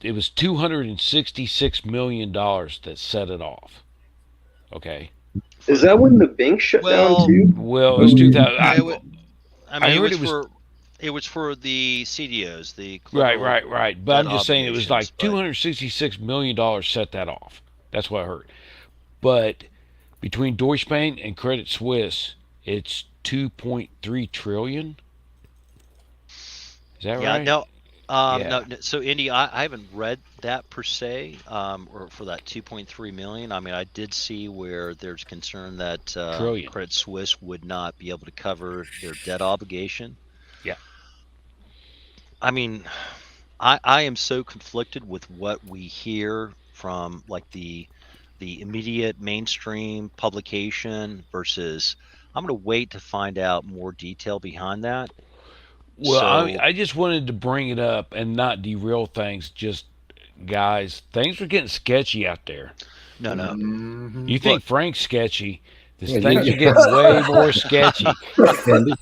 It was $266 million that set it off. Okay. Is that when the bank shut down too? Well, it was 2000. I mean, I heard it was it was for the CDOs, the right. But I'm just saying it was like obligations, $266 million set that off. That's what I heard. But between Deutsche Bank and Credit Suisse, it's 2.3 trillion. Is that right? No. Yeah. No. So, Indy, I haven't read that per se, or for that 2.3 million. I mean, I did see where there's concern that Trillion. Credit Suisse would not be able to cover their debt obligation. Yeah. I mean, I am so conflicted with what we hear from like the immediate mainstream publication versus I'm going to wait to find out more detail behind that. Well, So, I just wanted to bring it up and not derail things. Just guys, things are getting sketchy out there. no. You think Look, Frank's sketchy? Yeah, Things are getting way more sketchy. Andy,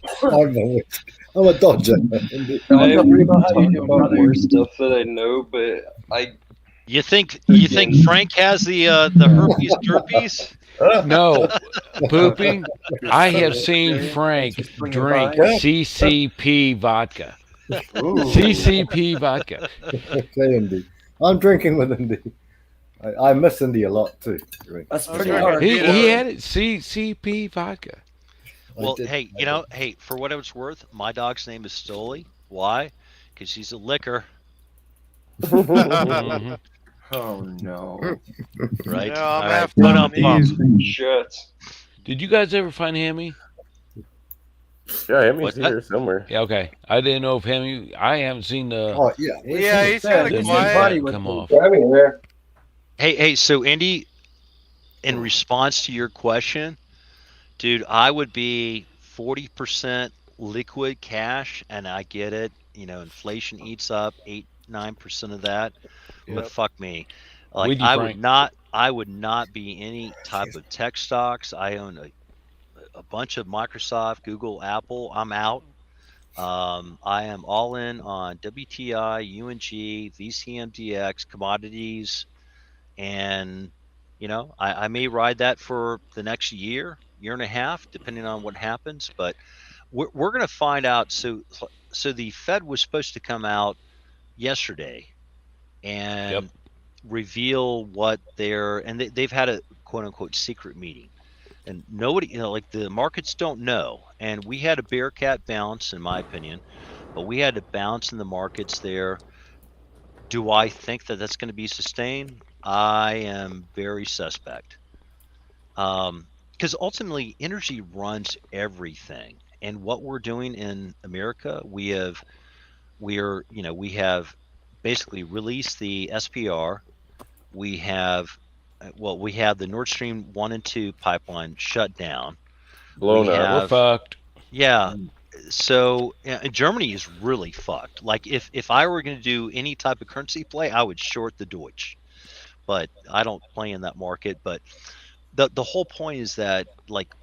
I'm a dodger. Andy. I agree to talk about more stuff that I know, but You think Frank has the herpes derpies? No, Pooping. I have seen Frank drink CCP vodka. CCP vodka. Okay, Indy. I'm drinking with Indy. I miss Indy a lot too. That's I was pretty drinking hard. He had it. CCP vodka. Well, hey, hey, for what it's worth, my dog's name is Stoli. Why? Because she's a liquor. Mhm. Oh no! Right? Yeah, I'm All half right. But Taiwanese. Shit. Did you guys ever find Hemi? Yeah, Hemi's What's that? here somewhere. Yeah, okay. I didn't know if Hemi. I haven't seen the. Oh yeah. Yeah, he's kind of the quiet. button come off. Hey, so Andy, in response to your question, dude, I would be 40% liquid cash, and I get it. You know, inflation eats up 8-9% of that. But Yep. fuck me, like With you, I Frank. would not be any type of tech stocks. I own a bunch of Microsoft, Google, Apple. I'm out. I am all in on WTI, UNG, VCMDX, commodities, and I may ride that for the next year and a half, depending on what happens. But we're going to find out. So the Fed was supposed to come out yesterday and reveal what they've had a quote unquote secret meeting, and nobody, like the markets don't know. And we had a bear cat bounce, in my opinion, but we had a bounce in the markets there. Do I think that that's going to be sustained? I am very suspect. Because ultimately, energy runs everything. And what we're doing in America, we have basically released the SPR. We have we have the Nord Stream 1 and 2 pipeline shut down. Blown up. We're fucked. Yeah. So Germany is really fucked. Like if I were going to do any type of currency play, I would short the Deutsch, but I don't play in that market. But the whole point is that, like,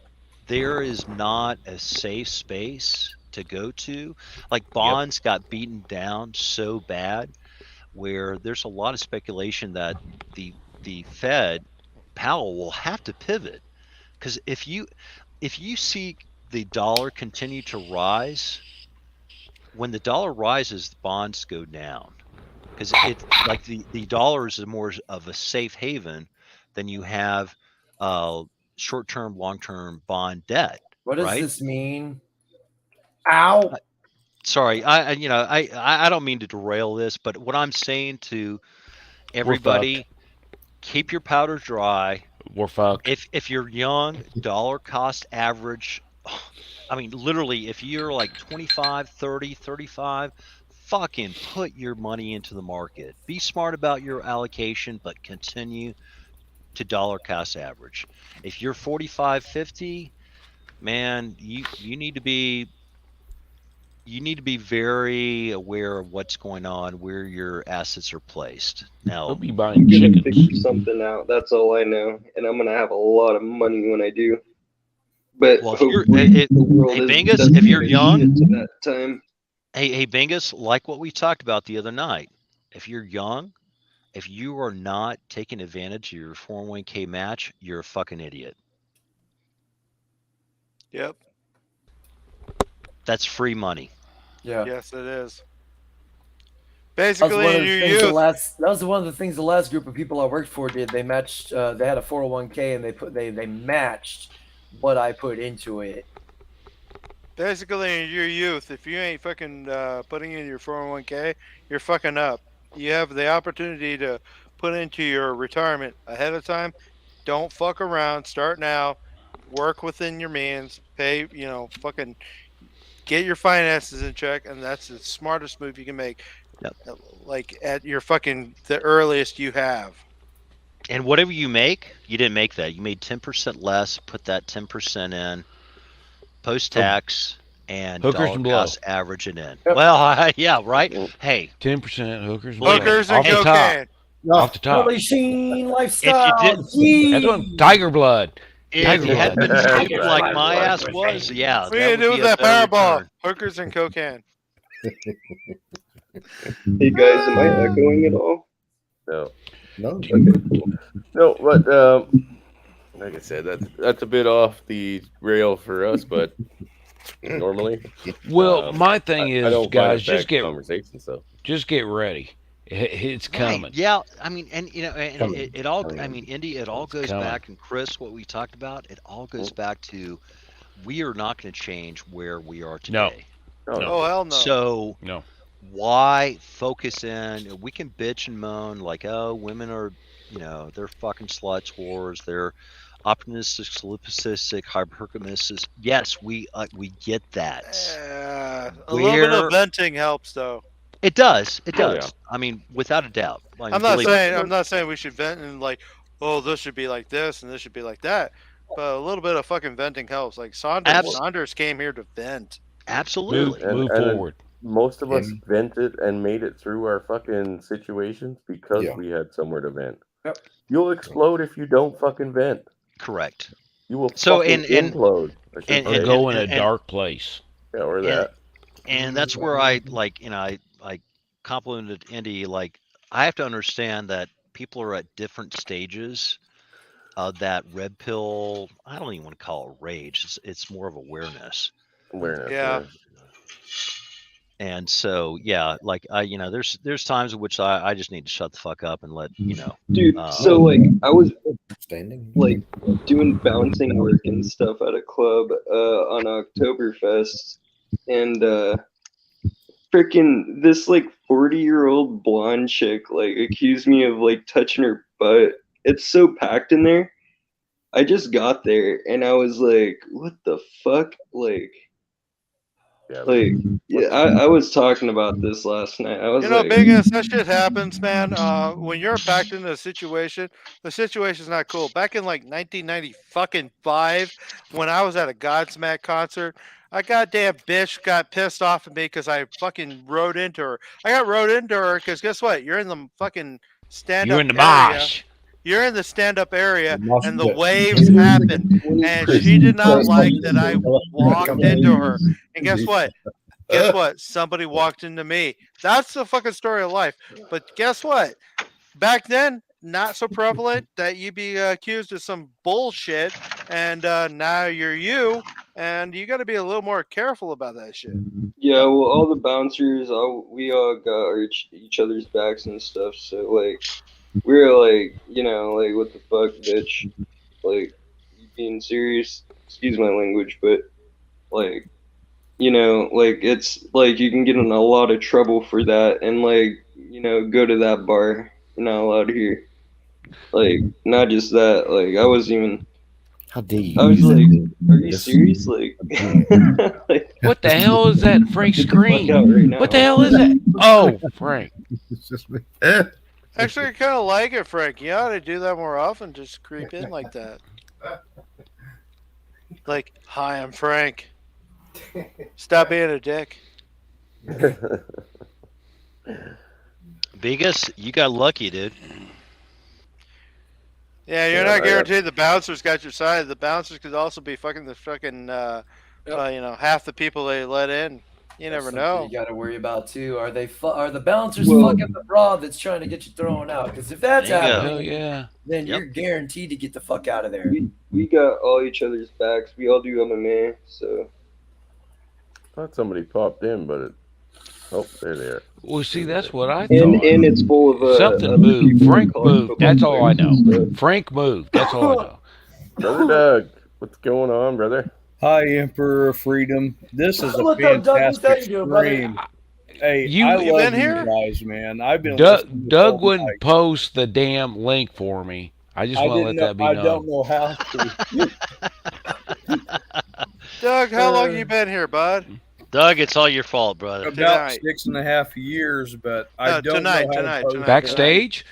there is not a safe space to go to. Like, bonds got beaten down so bad, where there's a lot of speculation that the Fed, Powell, will have to pivot. Because if you see the dollar continue to rise, when the dollar rises, the bonds go down, because it's like the dollar is more of a safe haven than you have short-term, long-term bond debt. What does right? this mean? Ow! Sorry, I don't mean to derail this, but what I'm saying to everybody, keep your powder dry. We're fucked. If you're young, dollar cost average, I mean, literally, if you're like 25, 30, 35, fucking put your money into the market. Be smart about your allocation, but continue to dollar cost average. If you're 45, 50, man, you need to be very aware of what's going on, where your assets are placed. Now, He'll be I'm buying gonna chickens. figure something out. That's all I know, and I'm gonna have a lot of money when I do. But well, hopefully the world hey is Bingus, if you're shit young, to that time. hey Bingus, like what we talked about the other night, if you're young, if you are not taking advantage of your 401k match, you're a fucking idiot. Yep. That's free money. Yeah. Yes, it is. That was Basically, one of in the your things youth. that was one of the things the last group of people I worked for did. They matched. They had a 401k and they matched what I put into it. Basically, in your youth, if you ain't fucking putting in your 401k, you're fucking up. You have the opportunity to put into your retirement ahead of time. Don't fuck around. Start now. Work within your means. Pay, fucking get your finances in check, and that's the smartest move you can make. Yep. Like at your fucking the earliest you have. And whatever you make, you didn't make that. You made 10% less. Put that 10% in post-tax and Hookers dollar and blow. cost average it in. Well, yeah, right. Hey, 10% hookers and believe me, blow. Hookers and Off the top. cocaine. Off the top. Charlie Sheen if lifestyle. you That's one Tiger Blood. if you had been Right, stupid like my ass right. was, yeah, What are you that gonna would do be with a that better Powerball? return. Hookers and cocaine. Hey guys, am I echoing at all? No. No. Okay. No, but like I said, that's a bit off the rail for us, but normally. Well, my thing I is, don't find guys, it just bad get conversation. So ready. It's coming. Right. Yeah. I mean, and and Coming. it all. Coming. I mean, Indy. It all It's goes coming. back, and Chris, what we talked about. It all goes back to we are not going to change where we are No. today. no, Oh hell no. So No. why focus in? We can bitch and moan like, oh, women are, they're fucking sluts, whores, they're optimistic, solipsistic, hypergamous. Yes, we get that. A little bit of Where venting helps, though. it does, it Oh, does. yeah. I mean, without a doubt. I mean, I'm not believe me. saying we should vent and like, oh, this should be like this and this should be like that. But a little bit of fucking venting helps. Like Saunders came here to vent. Absolutely. Move and forward. Most of us Hemi. vented and made it through our fucking situations because Yeah. we had somewhere to vent. Yep. You'll explode if you don't fucking vent. Correct. You will So, fucking implode. I should Or say. go in a dark place. Yeah, or that. And that's where I complimented Indy. Like, I have to understand that people are at different stages of that red pill. I don't even want to call it rage. It's more of awareness. Awareness. Yeah. And so, yeah, like there's times in which I just need to shut the fuck up and let Dude, so like I was Standing. like doing bouncing work and stuff at a club on Oktoberfest, and freaking this like 40-year-old blonde chick like accused me of like touching her butt. It's so packed in there. I just got there and I was like, what the fuck? Like, yeah, I was talking about this last night. I was like, Biggest, that shit happens, man. When you're packed into a situation, the situation's not cool. Back in like 1995, when I was at a Godsmack concert, a goddamn bitch got pissed off at me because I fucking rode into her. I got rode into her because guess what? You're in the fucking stand-up You're in the area. mosh. You're in the stand-up area, and the pit. waves happen, and she did not like that I walked into her. And guess what? Guess what? Somebody walked into me. That's the fucking story of life. But guess what? Back then, not so prevalent that you'd be accused of some bullshit, and now you're you, and you got to be a little more careful about that shit. yeah, well, all the bouncers, we all got each other's backs and stuff. So like, we were like, like, what the fuck, bitch? Like, you being serious? Excuse my language, but like, like it's like you can get in a lot of trouble for that, and like, go to that bar. You're not allowed here. Like, not just that. Like, I wasn't even. How dare you? I was like, are you serious? Like, like, What the hell is that, Frank screen? Right, what the hell is that? Oh, Frank. It's just me. Actually, I kind of like it, Frank. You ought to do that more often. Just creep in like that. Like, hi, I'm Frank. Stop being a dick. Vegas, you got lucky, dude. Yeah, you're not guaranteed the bouncers got your side. The bouncers could also be fucking the fucking, half the people they let in. You never know. You got to worry about too. Are the bouncers fucking the broad that's trying to get you thrown out? Because if that's happening, then you're guaranteed to get the fuck out of there. We got all each other's backs. We all do MMA, so. Thought somebody popped in, but there they are. Well, see, that's what I thought. And it's full of something other moved. people Frank calling moved. football That's all I know. players. Frank moved. That's all I know. Brother Doug, what's going on, brother? Hi, Emperor of Freedom. This is a What's up, Doug? What's that fantastic you doing, buddy? stream. Hey, You I been love here? you guys, man. I've been listening to Doug all wouldn't night. post the damn link for me. I just want to let that be I known. don't know how to. Doug, how long you been here, bud? Doug, it's all your fault, brother. About 6.5 years, but I don't know how to post. Backstage?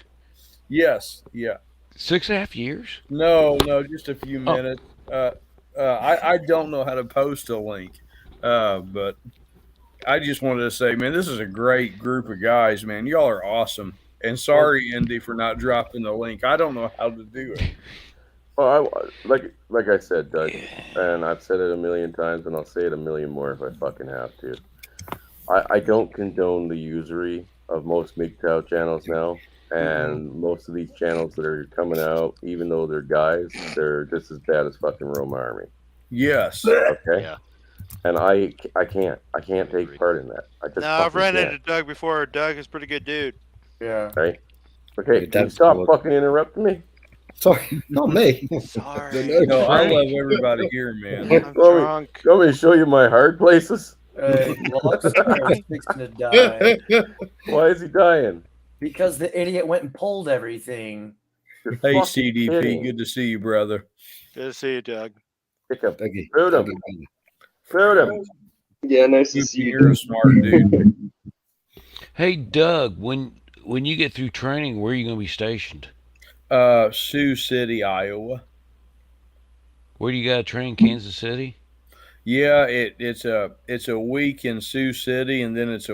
Yes, yeah. 6.5 years? No, just a few minutes. I don't know how to post a link, but I just wanted to say, man, this is a great group of guys, man. Y'all are awesome. And sorry, Indy, for not dropping the link. I don't know how to do it. Well, like I said, Doug, and I've said it a million times, and I'll say it a million more if I fucking have to. I don't condone the usury of most MGTOW channels now, and most of these channels that are coming out, even though they're guys, they're just as bad as fucking Roma Army. Yes. Okay. Yeah. and I can't take part in that. I just No, I've fucking ran can't. into Doug before. Doug is a pretty good dude. Yeah. Right? Okay, Your can you dad's stop good. fucking interrupting me? Sorry, not me. Sorry. No, I Frank. love everybody here, man. I'm drunk. You want me to show you my hard places? Luxfar's fixing to die Why is he dying? because the idiot went and pulled everything. You're Hey, fucking CDP, kidding. good to see you, brother. Good to see you, Doug. Pick up. Dougie, Shoot him. Dougie. Shoot him. Yeah, nice to You- see you. You're a smart dude. Hey, Doug, when you get through training, where are you going to be stationed? Sioux City, Iowa. Where do you got to train? Kansas City? Yeah, it's a week in Sioux City, and then it's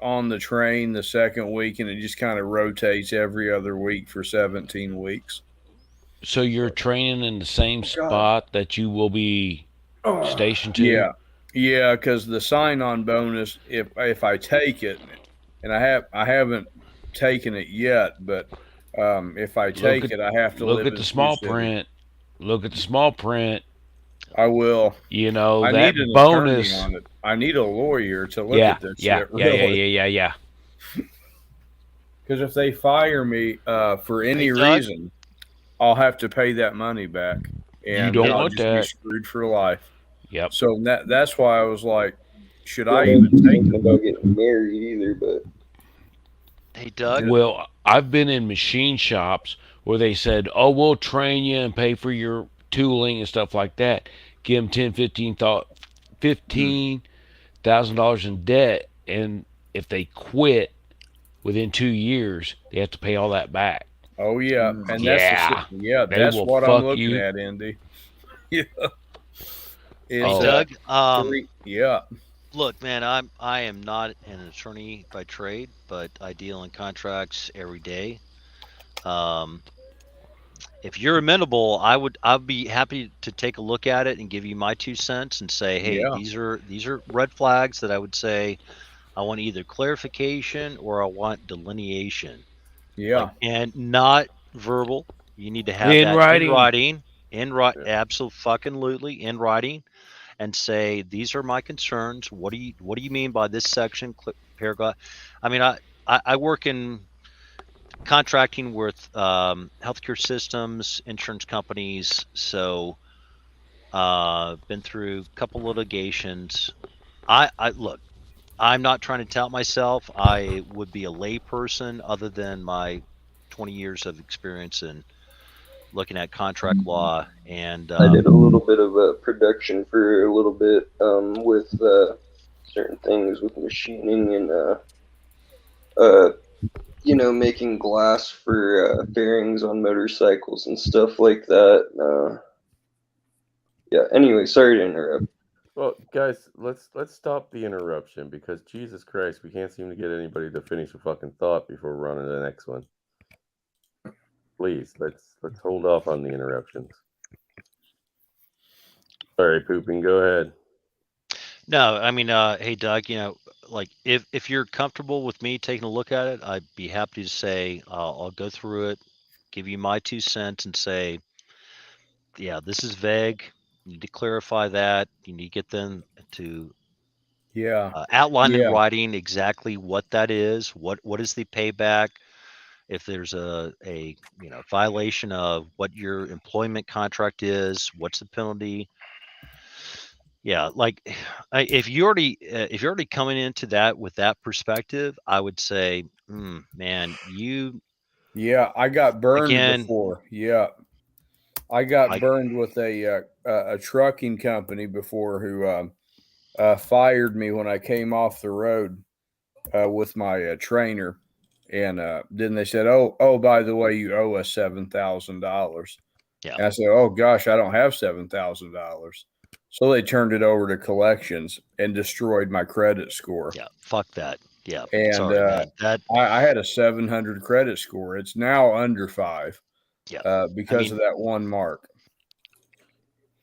on the train the second week, and it just kind of rotates every other week for 17 weeks. So you're training in the same spot that you will be stationed to? Yeah, because the sign-on bonus, if I take it, and I haven't taken it yet, but if I take it, I have to look live at in the Sioux small City. print. Look at the small print. I will. You know, I that need an bonus. attorney on it. I need a lawyer to look Yeah, at this yeah, shit. yeah, Really. yeah. Because if they fire me for any Hey, Doug? reason, I'll have to pay that money back, and You don't then I'll want just be that. screwed for life. Yep. So that's why I was like, should I I don't even know take anything it? about getting married either, but Hey, Doug. Well, I've been in machine shops where they said, "Oh, we'll train you and pay for your tooling and stuff like that." Give them $15,000 in debt, and if they quit within 2 years, they have to pay all that back. Oh yeah, and Yeah, they that's will what I'm fuck looking you. at, Andy. Yeah, Hey, it's Doug. yeah. Look, man, I am not an attorney by trade, but I deal in contracts every day. If you're amenable, I'd be happy to take a look at it and give you my 2 cents and say, hey, Yeah. these are red flags that I would say I want either clarification or I want delineation. Yeah. And not verbal. You need to have In that writing. absolutely in writing, and say these are my concerns. What do you mean by this section paragraph? I mean, I work in contracting with healthcare systems, insurance companies, so been through a couple litigations. I look. I'm not trying to tout myself. I would be a layperson other than my 20 years of experience in looking at contract law. And I did a little bit of production for a little bit with certain things with machining and making glass for fairings on motorcycles and stuff like that. Yeah. Anyway, sorry to interrupt. Well, guys, let's stop the interruption because Jesus Christ, we can't seem to get anybody to finish a fucking thought before we're on to the next one. Please, let's hold off on the interruptions. Sorry, pooping. Go ahead. no, I mean, hey, Doug, like if you're comfortable with me taking a look at it, I'd be happy to say I'll go through it, give you my 2 cents, and say, yeah, this is vague. You need to clarify that. You need to get them to outline in writing exactly what that is. What is the payback? If there's a violation of what your employment contract is, what's the penalty? Yeah, like if you're already coming into that with that perspective, I would say, man, Yeah, I got burned again. before. Yeah, I got burned with a trucking company before who fired me when I came off the road with my trainer, and then they said, "Oh, by the way, you owe us $7,000." Yeah. And I said, "Oh gosh, I don't have $7,000." So they turned it over to collections and destroyed my credit score. Yeah, fuck that. Yeah, And sorry, man. That I had a 700 credit score. It's now under 5. Yeah, because of that one mark.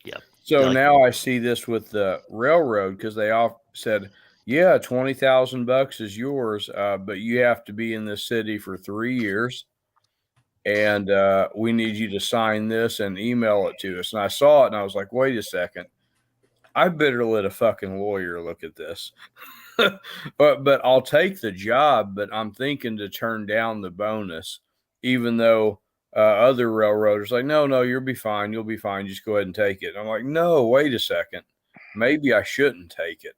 Yeah. So now I see this with the railroad because they all said, "Yeah, $20,000 is yours, but you have to be in this city for 3 years, and we need you to sign this and email it to us." And I saw it, and I was like, "Wait a second, I better let a fucking lawyer look at this. but I'll take the job, but I'm thinking to turn down the bonus, even though other railroaders like, no, you'll be fine. You'll be fine. Just go ahead and take it. I'm like, no, wait a second. Maybe I shouldn't take it.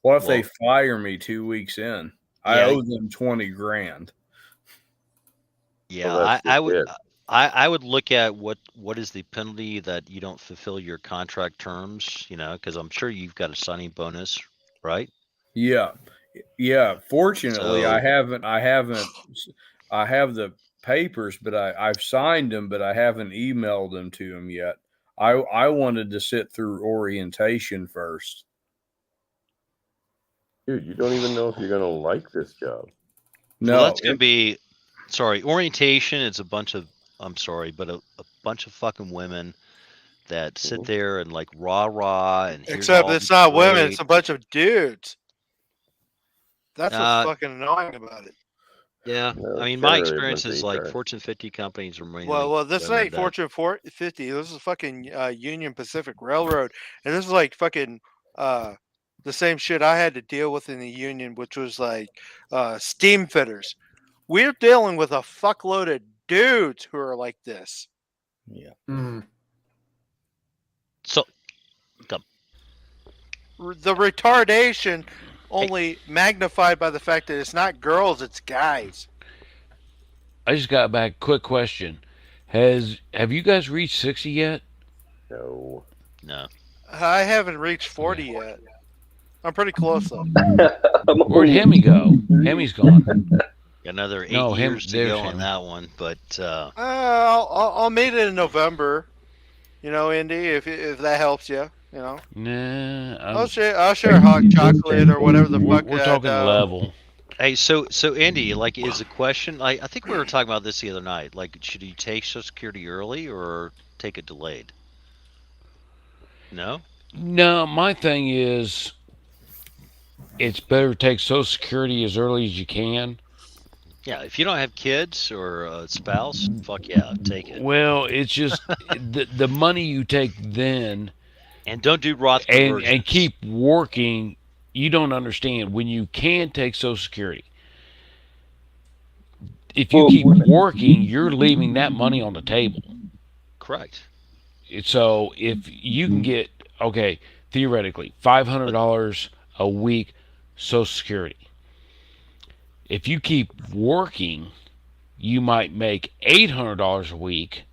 What if they fire me 2 weeks in? I owe them 20 grand. Yeah, Well, I would. I would look at what is the penalty that you don't fulfill your contract terms. Because I'm sure you've got a signing bonus, right? Yeah. Fortunately, I haven't. I have the papers, but I've signed them, but I haven't emailed them to them yet. I wanted to sit through orientation first. Dude, you don't even know if you're gonna like this job. No, well, that's gonna be. Sorry, orientation. It's a bunch of. I'm sorry, but a bunch of fucking women that sit there and like rah and except it's not women; it's a bunch of dudes. That's what's fucking annoying about it. Yeah, No, I mean, my generally experience everyone's is like HR. Fortune 50 companies are mainly. Well, this women ain't that- Fortune 50. This is fucking Union Pacific Railroad, and this is like fucking the same shit I had to deal with in the union, which was like steam fitters. We're dealing with a fuckload of dudes who are like this. Yeah. So, come. The retardation only magnified by the fact that it's not girls, it's guys. I just got back. Quick question: Have you guys reached 60 yet? No. I haven't reached 40 yet. I'm pretty close though. Where'd Hemi go? Hemi's gone. Got another 8 No, years to there's go on Hemi. that one, but I'll meet it in November. Indy, if that helps you. Nah, I'll share hot chocolate or whatever the fuck. We're talking level. Hey, so Andy, like, is the question? I think we were talking about this the other night. Like, should you take Social Security early or take it delayed? No. No, my thing is, it's better to take Social Security as early as you can. Yeah, if you don't have kids or a spouse, fuck yeah, take it. Well, it's just the money you take then, and don't do Roth and conversions. keep working. You don't understand when you can take Social Security. If you keep working, you're leaving that money on the table. Correct. So if you can get, theoretically, $500 a week Social Security. If you keep working, you might make $800 a week,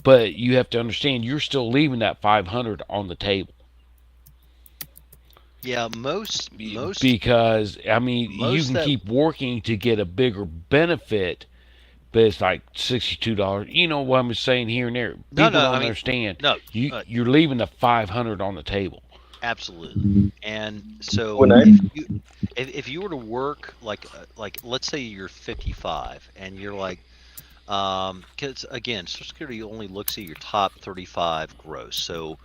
but you have to understand you're still leaving that $500 on the table. Yeah, most because you can keep working to get a bigger benefit, but it's like $62. You know what I'm saying here and there. People don't understand. No, you're leaving the $500 on the table. Absolutely. And so if you were to work like let's say you're 55 and you're like, because again, Social Security only looks at your top 35 gross. So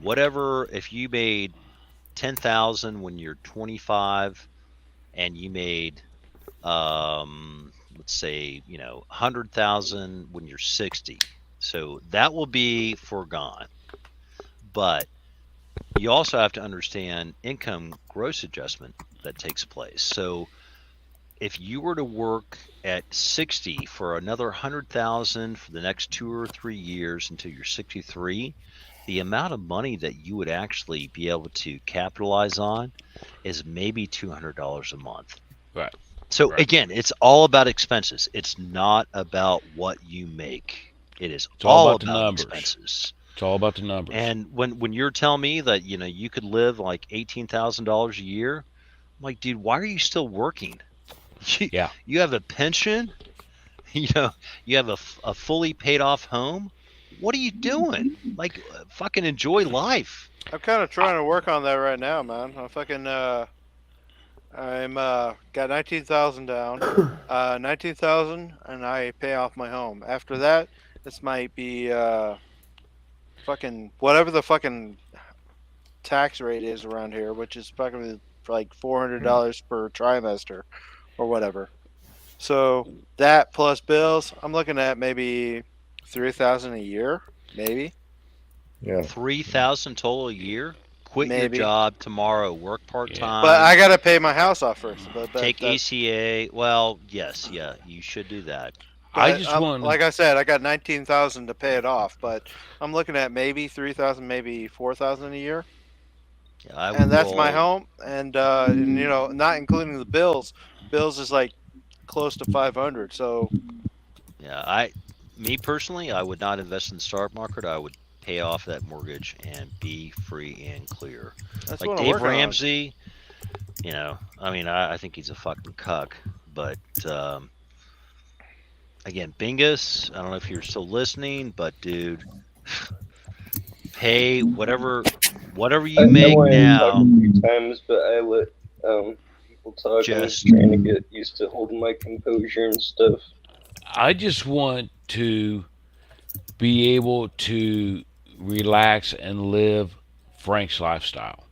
whatever, if you made 10,000 when you're 25 and you made let's say 100,000 when you're 60, so that will be foregone. But you also have to understand income gross adjustment that takes place. So if you were to work at 60 for another 100,000 for the next 2 or 3 years until you're 63, the amount of money that you would actually be able to capitalize on is maybe $200 a month. Right. So again, it's all about expenses. It's not about what you make. It's all about the numbers. Expenses. It's all about the numbers. And when you're telling me that you could live like $18,000 a year, I'm like, dude, why are you still working? Yeah. You have a pension. You have a fully paid off home. What are you doing? Like, fucking enjoy life. I'm kind of trying to work on that right now, man. I'm fucking I'm got 19,000 down, 19,000, and I pay off my home. After that, this might be fucking whatever the fucking tax rate is around here, which is fucking like $400 per trimester or whatever. So that plus bills, I'm looking at maybe $3,000 a year, maybe. Yeah. 3,000 total a year. Quit your Maybe. job tomorrow. Work part time. But I gotta pay my house off first. But take ECA. Well, yes, yeah, you should do that. I just want, like I said, I got 19,000 to pay it off, but I'm looking at maybe 3,000, maybe 4,000 a year. Yeah, I would And that's my roll- home, and you know, not including the bills. Bills is like close to 500. So Yeah, me personally, I would not invest in the stock market. I would pay off that mortgage and be free and clear. That's like what I'm Dave working on. Ramsey, you know, I mean, I think he's a fucking cuck, but again, Bingus, I don't know if you're still listening, but dude, pay whatever you I make know I now. talked a few times, but I let people talk. I'm just trying to get used to holding my composure and stuff. I just want to be able to relax and live Frank's lifestyle.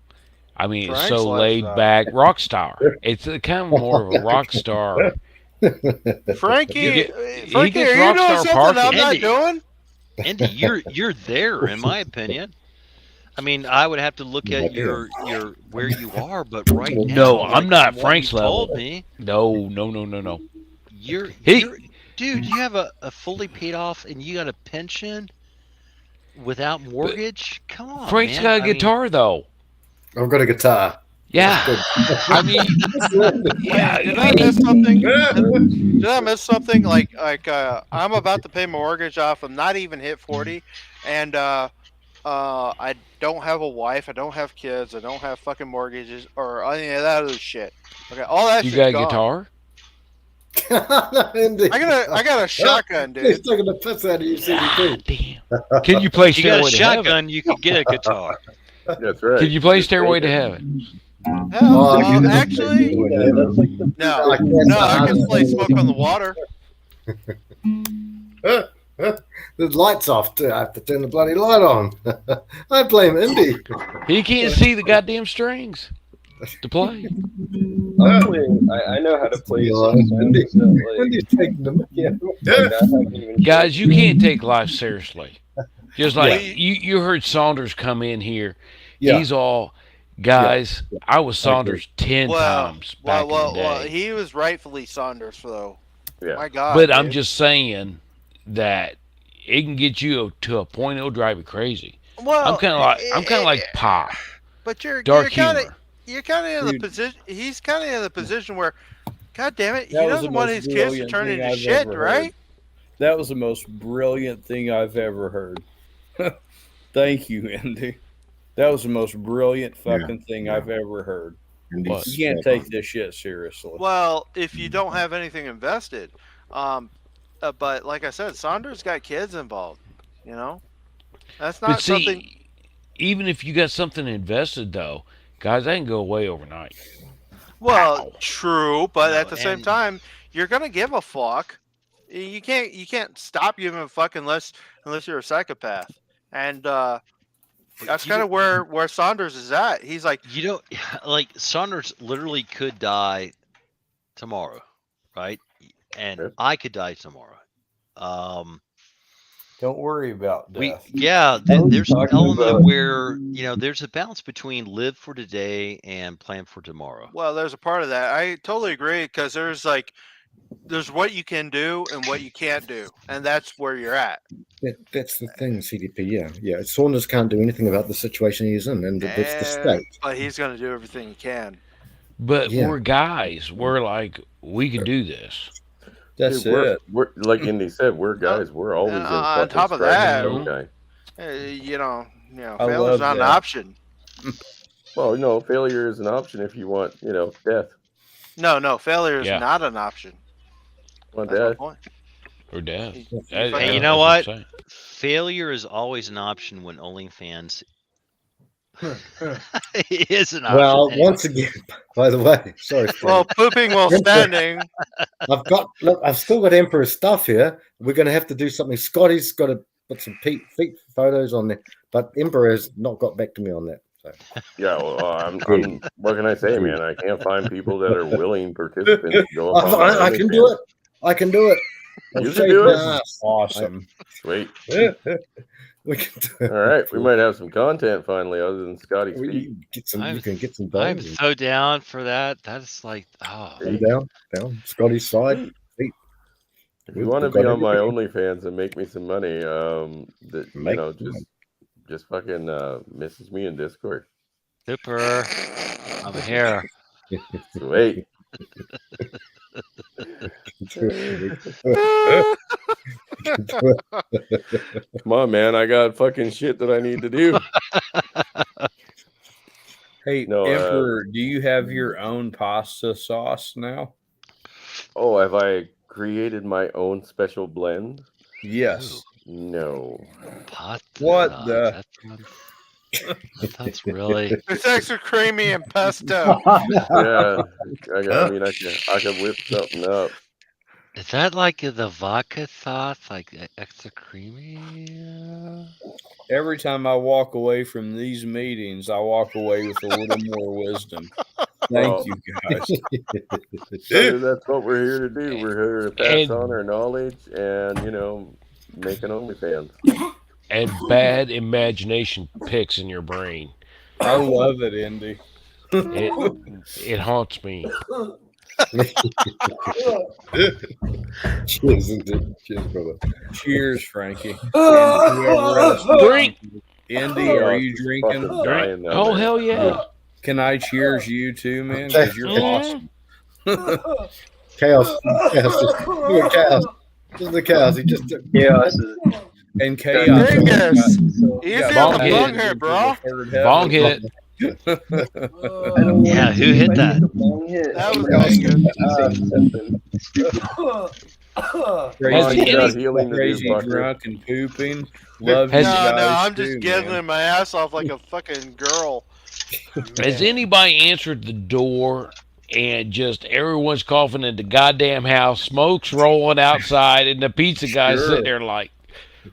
I mean, it's Frank's so laid lifestyle. back, rock star. It's kind of more of a rock star. Frankie, he Frankie, gets are you rock doing star something parking. I'm not doing? Andy, you're there, in my opinion. I mean, I would have to look at your where you are, but right now, No, like, I'm not from what Frank's you level. told me, No. you're dude, you have a fully paid off, and you got a pension without mortgage. Come on, Frank's man. got a I mean, guitar though. I've got a guitar. Yeah, I mean, yeah. Did I miss something? Did I miss something? Like I'm about to pay my mortgage off. I'm not even hit 40, and I don't have a wife. I don't have kids. I don't have fucking mortgages or any of that other shit. Okay, all that You shit's got a gone. guitar? I got a shotgun, He's dude. taking the piss out of you, CDP. Can you play if you got Stairway a to shotgun, Heaven? you could get a guitar. That's right. Can you play Stairway to Heaven? Hell, actually, no, I can't I can play Smoke on the Water. The light's off too. I have to turn the bloody light on. I blame Indy. He can't see the goddamn strings to play. I'm playing, I know how to play some songs that, like, Indy's taking the mickey out. like, I haven't even Guys, you can't take life seriously. Just like you heard Saunders come in here. Yeah. He's all, guys, I was Saunders 10 times back in the day. Well, he was rightfully Saunders, though. Yeah. My God. But I'm dude. just saying that it can get you to a point it'll drive you crazy. Well, I'm kind of like Pop. But you're Dark kind of humor. in the Dude. position. He's kind of in the position where, God damn it, he That was doesn't the want most his kids to brilliant turn thing into I've shit, ever right? heard. That was the most brilliant thing I've ever heard. Thank you, Andy. That was the most brilliant fucking thing I've ever heard. Indy's You can't take this shit seriously. Well, if you don't have anything invested, but like I said, Saunders got kids involved. You know, that's not But see, something. even if you got something invested, though, guys, that can go away overnight. Well, true, but No, at the same and- time, you're gonna give a fuck. You can't stop giving a fuck unless you're a psychopath, and that's kind of where Saunders is at. He's like, You don't like Saunders literally could die tomorrow, right? And I could die tomorrow. Don't worry about death. There's an talking element about- where there's a balance between live for today and plan for tomorrow. well, there's a part of that. I totally agree because there's what you can do and what you can't do, and that's where you're at. That's the thing, CDP. Yeah. Saunders can't do anything about the situation he's in, and that's the state. But he's gonna do everything he can. But Yeah. we're guys. We're like, we can do this. That's Dude, it. We're like Indy said, we're guys. We're always in on fucking top of strife that, with some guy. You know, I failure's love not an that. option. Well, no, failure is an option if you want, death. No, failure is Yeah. not an option. Want That's my death. point. Or death. Hey, you know what? Failure is always an option when OnlyFans is an option. Well, anyway. once again, by the way, sorry. Steve. Well, pooping while standing. I've still got Emperor's stuff here. We're going to have to do something. Scotty's got to put some feet photos on there, but Emperor's not got back to me on that. So. Yeah, well, I'm what can I say, man? I can't find people that are willing participants to go up on my I can do it. I can do it. I'll You shave can do my it. ass. Awesome. Sweet. We can do All right, we might have some content finally, other than Scotty's We feet. get some. I'm, You can get some I'm dollars. so down for that. That's like, oh, Down. Scotty's side. Feet. If you want to be on my OnlyFans and make me some money, just fucking message me in Discord. super. I'm here. Sweet. Come on, man. I got fucking shit that I need to do. Hey, Emperor, do you have your own pasta sauce now? Oh, have I created my own special blend? Yes. No. What the? That's really. It's extra creamy and pesto. Yeah, I mean, I can whip something up. Is that like the vodka sauce, like extra creamy? Every time I walk away from these meetings, I walk away with a little more wisdom. Thank you, guys. So that's what we're here to do. We're here to pass on our knowledge and, make an OnlyFans. And bad imagination picks in your brain. I love it, Indy. It haunts me. Cheers, brother. Cheers, Frankie. Drink. Indy, are you drinking? Drink. Oh, hell yeah. Can I cheers you too, man? Because you're awesome. Chaos. Chaos. Just the chaos. He just took chaos. And chaos. Dingus. Easy on the bong here, bro. Bong hit. Yeah, who hit that? That was crazy drunk and pooping. Love you guys. No, I'm just too, giggling man. my ass off like a fucking girl. Has anybody answered the door and just everyone's coughing in the goddamn house, smoke's rolling outside, and the pizza guy's sitting there like,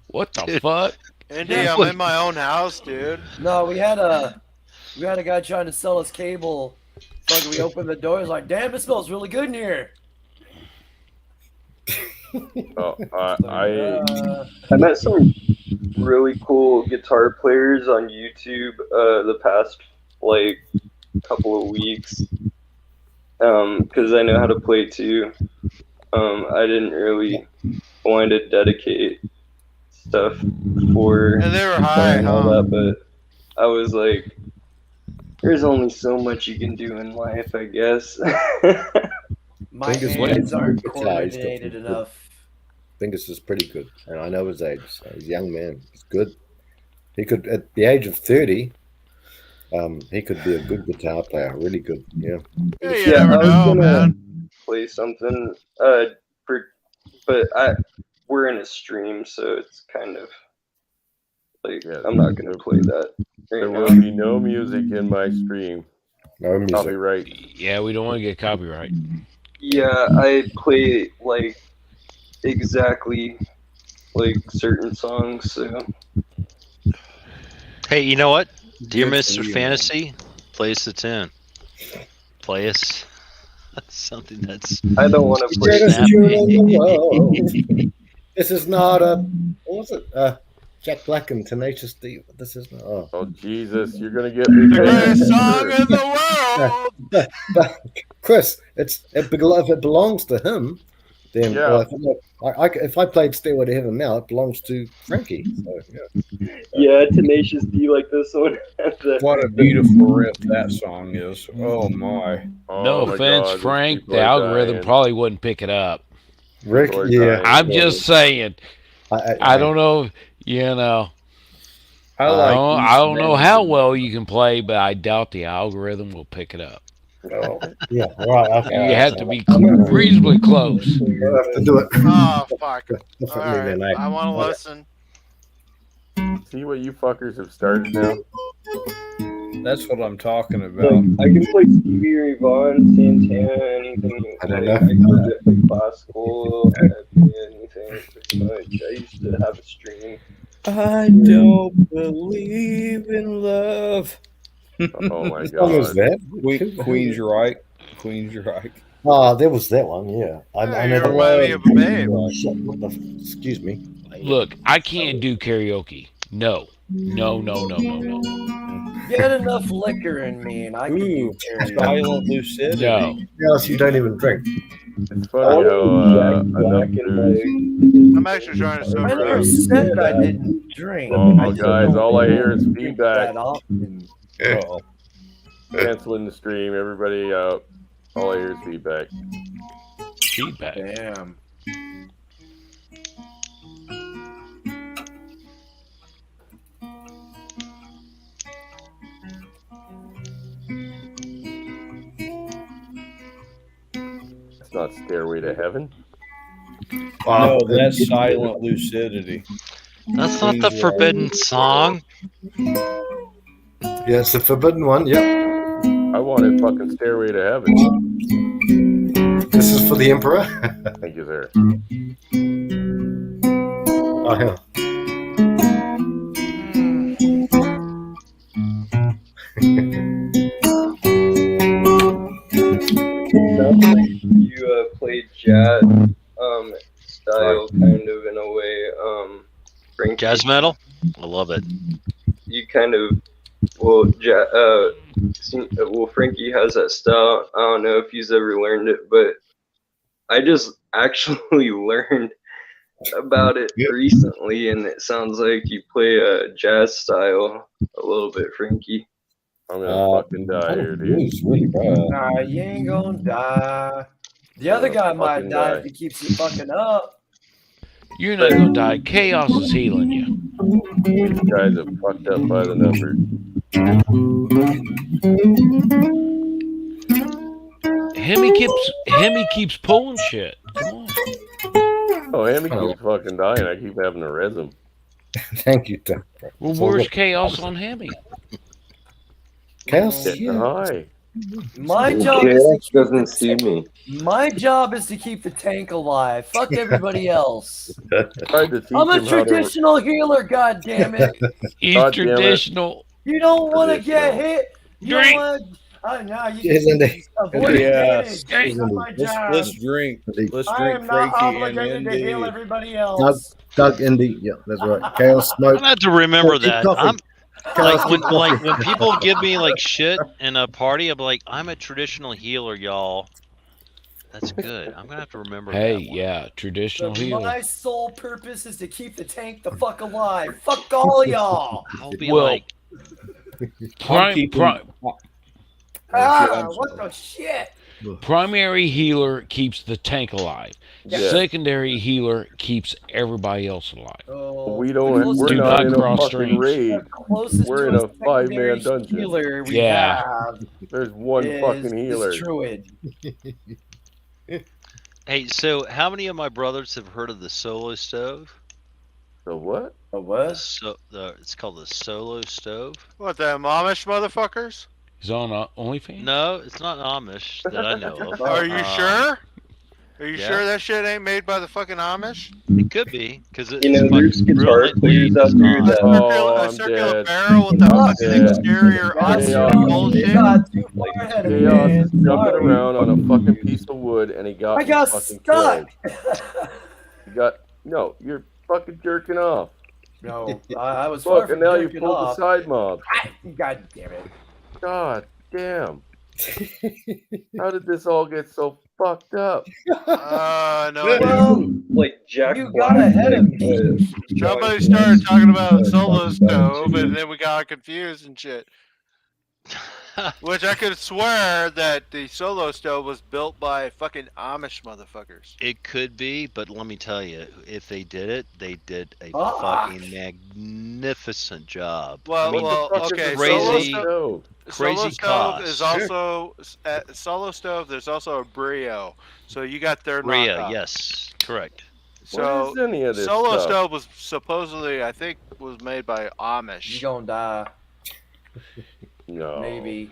what the fuck? Indy, I'm in my own house, dude. No, we had a guy trying to sell us cable. Fucking, we opened the door. He's like, "Damn, it smells really good in here." I met some really cool guitar players on YouTube the past couple of weeks because I know how to play too. I didn't really want to dedicate stuff for and they were high, and all that, but I was like, there's only so much you can do in life, I guess. My hands aren't coordinated enough. Dingus is pretty good, and I know his age. So he's a young man. He's good. He could, at the age of 30, he could be a good guitar player. Really good. Yeah. Yeah, I was gonna play something. But we're in a stream, so it's kind of like I'm not gonna play that. There will be no music in my stream. No music. Copyright. Yeah, we don't want to get copyright. Yeah, I play exactly certain songs. So. Hey, you know what? Dear Mr. Fantasy, play us the tune. Play us something that's. I don't want to play that. This is not a. What was it? Jack Black and Tenacious D. This is not. Oh Jesus! You're gonna get me. The greatest song in the world. But Chris, if it belongs to him, then if I played Stairway to Heaven now, it belongs to Frankie. So, yeah, Tenacious D like this one. What a beautiful riff that song is. Oh my. No offense, Frank. The algorithm probably wouldn't pick it up. Rick, yeah. I'm just saying. I don't know. I don't know how well you can play, but I doubt the algorithm will pick it up. Oh, yeah, right. Okay. You have to be reasonably close. You have to do it. Oh fuck! All right, I want to listen. See what you fuckers have started now. That's what I'm talking about. I can play Stevie Ray Vaughan, Santana, anything. I don't know. I can play classical, anything pretty much. I used to have a stream. I don't believe in love. Oh my god! What was that? Queen's right. Queen's right. Oh, there was that one. Yeah, I never. Remind me of a babe. Excuse me. Look, I can't do karaoke. No. Get enough liquor in me, and I can Ooh, do very silent lucidity. No. Yes, you don't even drink. It's funny how enough dudes. I'm actually trying to I sober never up. said I didn't drink. I Oh, just guys, don't all I hear is drink feedback. that often. Uh-oh. Canceling the stream. Everybody out. All I hear is feedback. Feedback. Damn. It's not Stairway to Heaven. No, that's silent lucidity. That's not the forbidden song. Yeah, it's the forbidden one. Yep. I wanted fucking Stairway to Heaven. This is for the Emperor. Thank you, sir. Oh, hell. You played jazz style kind of in a way. Frankie, Jazz metal? I love it. you kind of well Frankie has that style. I don't know if he's ever learned it, but I just actually learned about it recently, and it sounds like you play a jazz style a little bit, Frankie. I'm gonna fucking die here, dude. Nah, you ain't gonna die. The other guy might die if he keeps it fucking up. You're not gonna die. Chaos is healing you. These guys are fucked up by the numbers. Hemi keeps pulling shit. Come on. Oh, Hemi keeps fucking dying. I keep having to res him. Thank you, Tim. Well, where's Chaos on Hemi? Chaos Getting high. My job is to keep doesn't see me. My job is to keep the tank alive. Fuck everybody else. Tried to teach I'm a him how to- traditional healer, god damn it. He's God damn it. traditional. You don't want to get Traditional. hit. You Drink. don't want no, you Yes, can indeed. avoid Yeah. damage. It's not my job. Let's drink. Let's I drink am not Frankie and obligated to heal Indy. everybody Doug, else. Doug Indy. Yeah, that's right. Chaos Smoke. I'm gonna have to remember Keep that. coughing. I'm Chaos, like when keep like coughing. when people give me like shit in a party, I'm like, I'm a traditional healer, y'all. That's good. I'm gonna have to remember Hey, that one. yeah, traditional So healer. my sole purpose is to keep the tank the fuck alive. Fuck all y'all. I'll be Well, like, What the shit? Primary healer keeps the tank alive. Yeah. Secondary healer keeps everybody else alive. Oh, We don't. We're Do not not in a cross fucking streams. raid. Closest We're to in a secondary 5-man dungeon. healer we Yeah. have There's one is fucking healer. Druid. hey, so how many of my brothers have heard of the solo stove? The what? A The what? it's called the solo stove. What, the Amish motherfuckers? He's on OnlyFans? No, it's not Amish that I know of. Are you sure? Are you yeah. sure that shit ain't made by the fucking Amish? It could be because it's There's guitar players out there that Oh, A I'm circular dead. barrel with the I'm fucking dead. exterior That's Chaos. you bullshit. got too far ahead of me. Chaos is jumping Sorry. around on a fucking piece of wood, and he got I me got fucking stuck. killed. You got no. You're fucking jerking off. No, I was far Look, from and now you jerking pulled the off. side mob. God damn it. God damn. How did this all get so fucked up? No idea. Well, like Jack you Black. got ahead of me. Somebody started talking about solo stove, and then we got confused and shit. Which I could swear that the solo stove was built by fucking Amish motherfuckers. It could be, but let me tell you, if they did it, they did a Fuck. fucking magnificent job. Well, I mean, okay. crazy, Solo crazy stove cost. is also at solo stove. There's also a Brio, so you got their Rhea, knockoff. yes, correct. So What is any of this solo stuff? stove was supposedly, I think, was made by Amish. You gonna die. No. Maybe.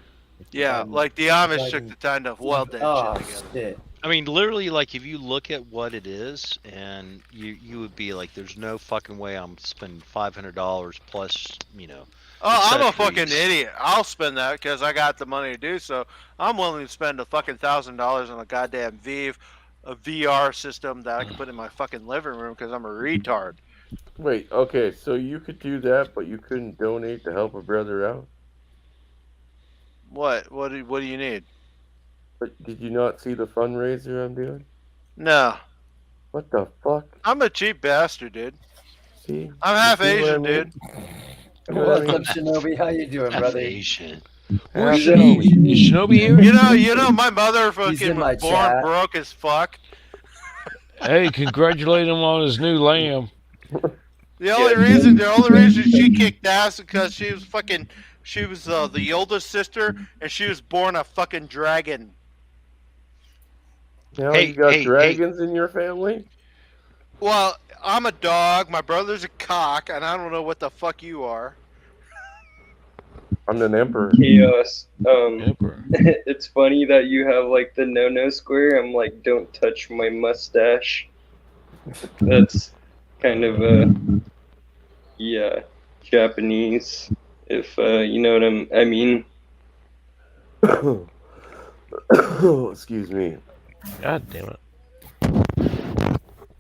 Yeah, like the Amish took the time to weld that Oh, shit together. shit. I mean, literally, like if you look at what it is, and you would be like, "There's no fucking way I'm spending $500 plus, Oh, I'm a fucking accessories." idiot. I'll spend that because I got the money to do so. I'm willing to spend a fucking $1,000 on a goddamn Vive, a VR system that I can put in my fucking living room because I'm a retard. Wait, okay, so you could do that, but you couldn't donate to help a brother out? What? What do you need? But did you not see the fundraiser I'm doing? No. What the fuck? I'm a cheap bastard, dude. See? I'm You half see what I Asian, mean? dude. See what I What's up, mean? Shinobi? How you doing, Half brother? Asian. Where's Half Shinobi? Asian. Is Shinobi here? You know, my mother He's fucking in was my born chat. broke as fuck. Hey, congratulate him on his new lamb. The only reason she kicked ass because she was the oldest sister and she was born a fucking dragon. Now Hey, you got hey, hey. dragons in your family? Well, I'm a dog, my brother's a cock, and I don't know what the fuck you are. I'm an emperor. Chaos. Emperor. It's funny that you have like the no square. I'm like, don't touch my mustache. That's kind of yeah, Japanese. If you know what I mean. Excuse me. God damn it.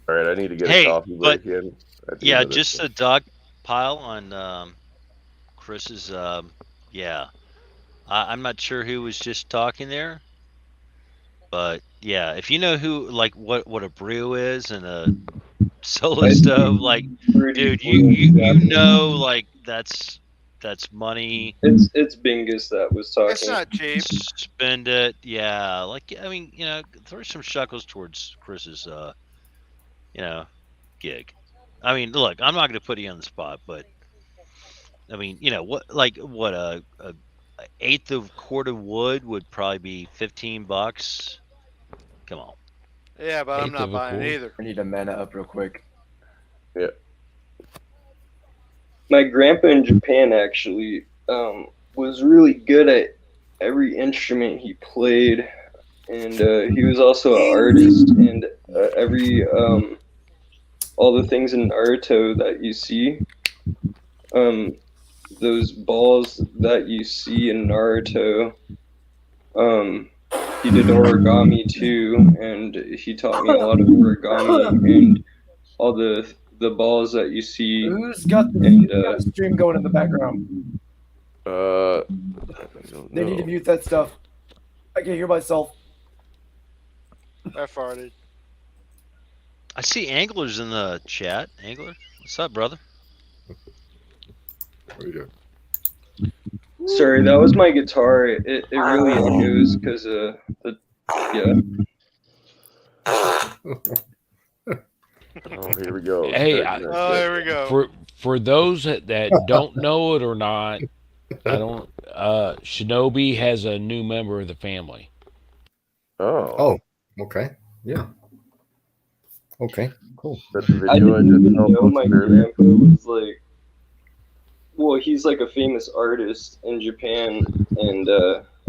All right, I need to get Hey, a coffee but break in. at the yeah, end of this just one. a dog pile on Chris's. Yeah, I'm not sure who was just talking there, but yeah, if you know who, like, what a brew is and a solo stove, like, dude, you know, like that's money. It's Bingus that was talking. It's not cheap. Spend it, yeah. Like, I mean, throw some shekels towards Chris's, gig. I mean, look, I'm not going to put you on the spot, but I mean, what a eighth of cord of wood would probably be $15. Come on. Yeah, but I'm Eighth not of a buying cord. either. I need to mana up real quick. Yeah. My grandpa in Japan actually was really good at every instrument he played, and he was also an artist. And every all the things in Naruto that you see, those balls that you see in Naruto, he did origami too, and he taught me a lot of origami and all the balls that you see. Who's got the And got a stream going in the background? I don't They need to know. mute that stuff. I can hear myself. I farted. I see Angler's in the chat. Angler, what's up, brother? Sorry, that was my guitar. It really echoes because the yeah. Oh, here we go. Hey, here we go. For those that don't know it or not, I don't. Shinobi has a new member of the family. Oh. Okay. Yeah. Okay. Cool. That's the I video I didn't just even know my posted earlier. grandpa was like, well, he's like a famous artist in Japan, and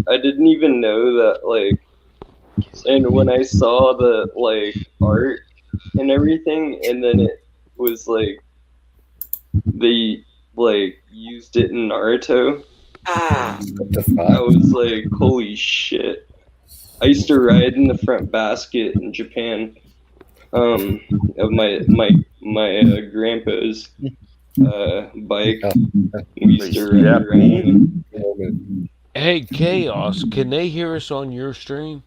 I didn't even know that, like, and when I saw the like art and everything, and then it was like they like used it in Naruto, I was like, holy shit. I used to ride in the front basket in Japan of my grandpa's bike. We used to ride around. Hey, Chaos, can they hear us on your stream?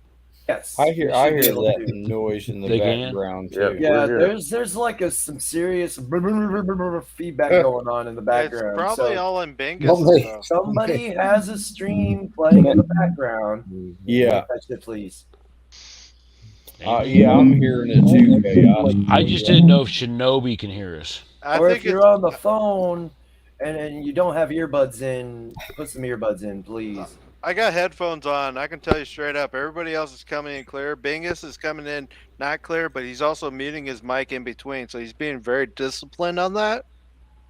Yes. I hear they should be able that to. noise in the They can? background Yep. too. Yeah, there's like some serious feedback going on in the background. It's probably so all in Bingus. though. somebody has a stream playing in the background. Yeah. Touch it, please. Yeah, I'm hearing it too, Chaos. I just didn't know if Shinobi can hear us. Or if you're on the phone and you don't have earbuds in, put some earbuds in, please. I got headphones on. I can tell you straight up. Everybody else is coming in clear. Bingus is coming in not clear, but he's also muting his mic in between. So he's being very disciplined on that.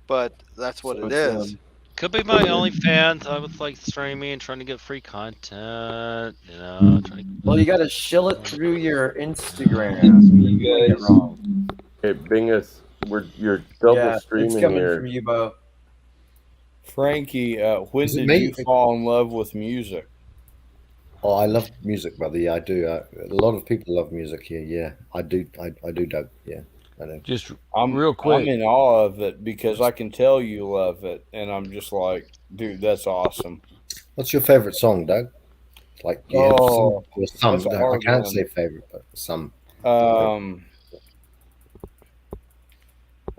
But that's what it is. Could be my OnlyFans. I was like streaming and trying to get free content. Well, you got to shill it through your Instagram. You guys. Wrong. Hey, Bingus, you're double Yeah, streaming it's coming here. from you, Bo. Frankie, when Is it did me? you fall in love with music? Oh, I love music, brother. Yeah, I do. A lot of people love music here. Yeah, I do. I do. Yeah. Just I'm real quick. I'm in awe of it because I can tell you love it, and I'm just like, dude, that's awesome. What's your favorite song, Doug? Like, do you have some? Or some? That's a I hard can't one. say favorite, but some.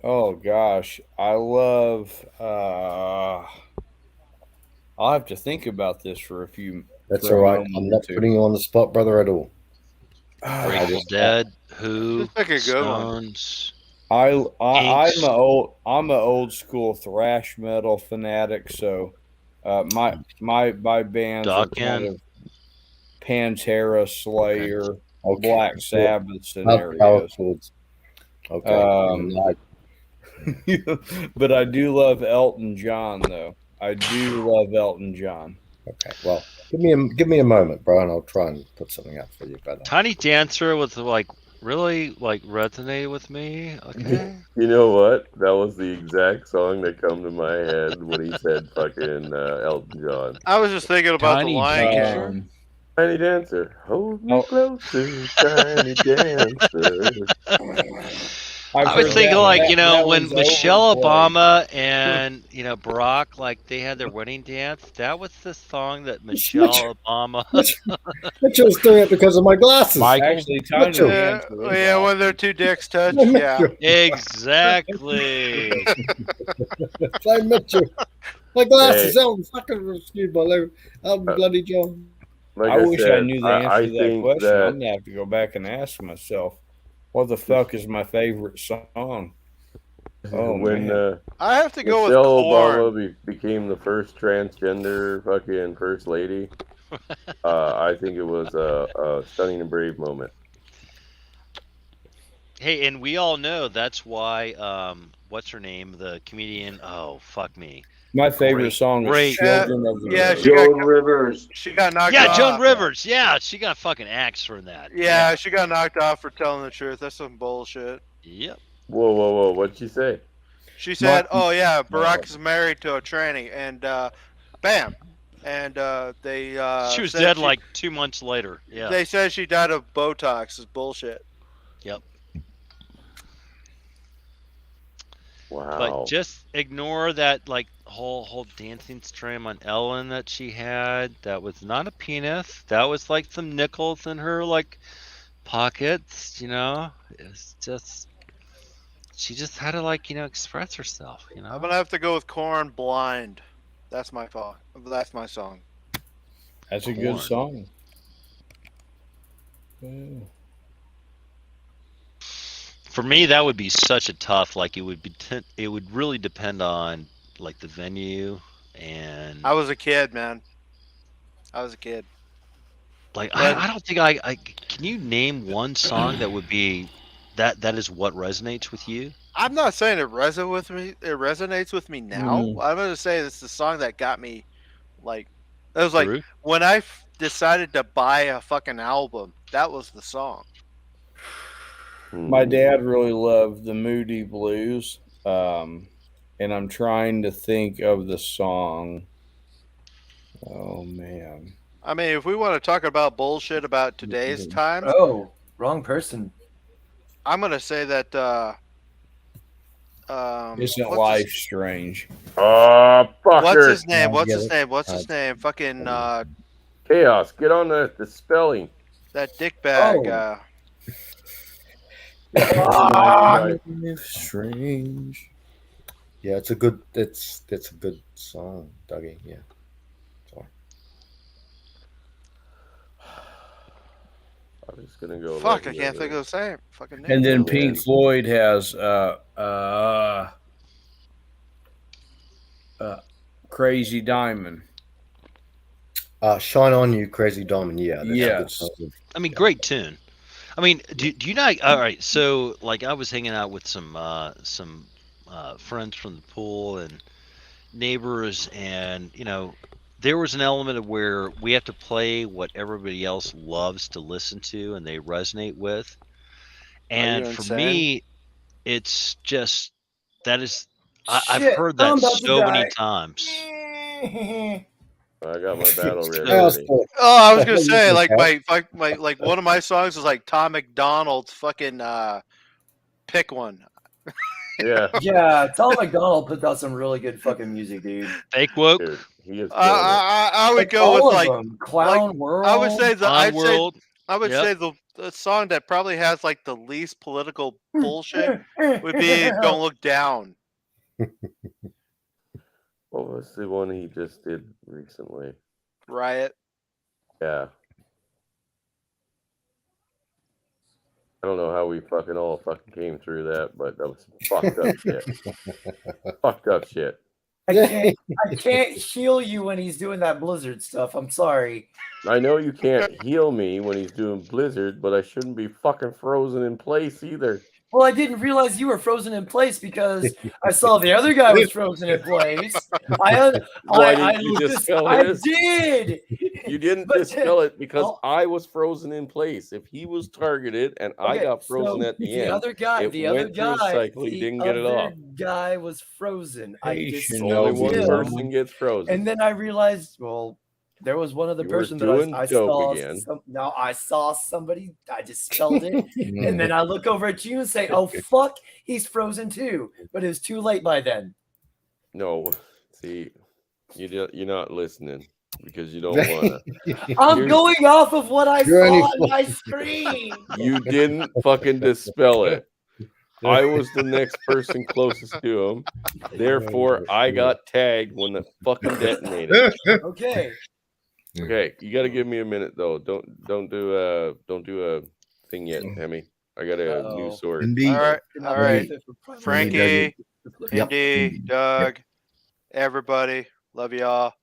Oh gosh, I love. I'll have to think about this for That's a all right. moment I'm or not two. putting you on the spot, brother, at all. Grateful Dead, Who, Just pick a good one. Stones. I'm Kinks. I'm a old school thrash metal fanatic, so my bands are kind Dokken. of Pantera, Slayer, Okay. Black Yeah. Sabbath Power scenarios. chords. Okay. But I do love Elton John, though. I do love Elton John. Okay. Well, give me a moment, bro, and I'll try and put something up for you. But Tiny Dancer with really resonated with me. Okay. You know what? That was the exact song that come to my head when he said fucking Elton John. I was just thinking about the Tiny Lion Dancer? King. Tiny Dancer, hold me closer, Tiny Dancer. I was thinking when Michelle Obama and Barack they had their wedding dance. That was the song that Michelle Obama. Mitchell's doing it because of my glasses. Actually, Tiny Mitchell. Dancer. Yeah, when their two dicks touch. Play Yeah. Mitchell. Exactly. Play Mitchell. My glasses. Hey. Oh, fucking excuse my language. Bloody John. Like I wish I said, knew the answer to that think question. that I'm gonna have to go back and ask myself, what the fuck is my favorite song? Oh when man, I have to go with Michelle Korn. Obama became the first transgender fucking first lady, I think it was a stunning and brave moment. Hey, and we all know that's why. What's her name? The comedian. Oh, fuck me. my favorite song is "Children of the Grave." Joan Rivers. She got knocked Yeah, off. Joan Rivers. Yeah, she got fucking axed for that. Yeah, she got knocked off for telling the truth. That's some bullshit. Yep. Whoa! What'd she say? She said, "Oh yeah, Barack is married to a tranny," and bam, and they She was said dead like 2 months later. Yeah. They said she died of Botox. Is bullshit. Yep. Wow. But just ignore that whole dancing stream on Ellen that she had. That was not a penis. That was some nickels in her pockets. It's just she just had to express herself. I'm gonna have to go with Korn. Blind. That's my fault. That's my song. That's a good song. For me, that would be such a tough. It would really depend on the venue and. I was a kid, man. I was a kid. I don't think I can you name one song that would be that is what resonates with you? I'm not saying it resonates with me. It resonates with me now. I'm gonna say it's the song that got me. It was when I decided to buy a fucking album. That was the song. My dad really loved the Moody Blues, and I'm trying to think of the song. Oh man! I mean, if we want to talk about bullshit about today's times, oh, wrong person. I'm gonna say that. Isn't life strange? Fucker. What's his name? What's his name? Fucking Chaos. Get on the spelling. that dickbag. Strange. Yeah, it's a good. It's a good song, Dougie. Yeah. Sorry. I'm just gonna go. Fuck, I can't think of the same fucking name. And then Pink Floyd has Crazy Diamond. Shine On You, Crazy Diamond. Yeah. That's a good Yes. song. I mean, great tune. I mean, do you not? All right, so I was hanging out with some friends from the pool and neighbors, and there was an element of where we have to play what everybody else loves to listen to and they resonate with. And for me, it's just that is I've heard that so many times. I got my battle ready. Oh, I was gonna say my one of my songs is Tom McDonald's fucking pick one. Yeah. Yeah, Tom McDonald put out some really good fucking music, dude. Fake woke. Dude, he is killing it. I would Like, go with all of like them. Clown World. I would say Clown World. I would Yep. say the song that probably has like the least political bullshit would be "Don't Look Down." What was the one he just did recently? Riot. Yeah. I don't know how we all came through that, but that was fucked up shit. Fucked up shit. I can't heal you when he's doing that Blizzard stuff. I'm sorry. I know you can't heal me when he's doing Blizzard, but I shouldn't be fucking frozen in place either. Well, I didn't realize you were frozen in place because I saw the other guy was frozen in place. Why didn't you dispel I his? did. You didn't dispel it because I was frozen in place. If he was targeted and I Okay, got frozen so at the the end, other guy, it the other went through a guy, cycle. He didn't get it off. guy was frozen. I Only dispelled one him. person gets frozen. And then I realized, well, there was one other You were person doing that I dope saw. again. No, I saw somebody. I dispelled it, and then I look over at you and say, "Oh fuck, he's frozen too." But it was too late by then. No, see, you're not listening because you don't want to. I'm going off of what I You're saw only on my screen. You didn't fucking dispel it. I was the next person closest to him. Therefore, I got tagged when the fucking detonated. Okay. Okay, you got to give me a minute though. Don't do a thing yet, Hemi. I got a new sword. Indeed. All right. Frankie, Yep. Indy, Doug, everybody, love y'all.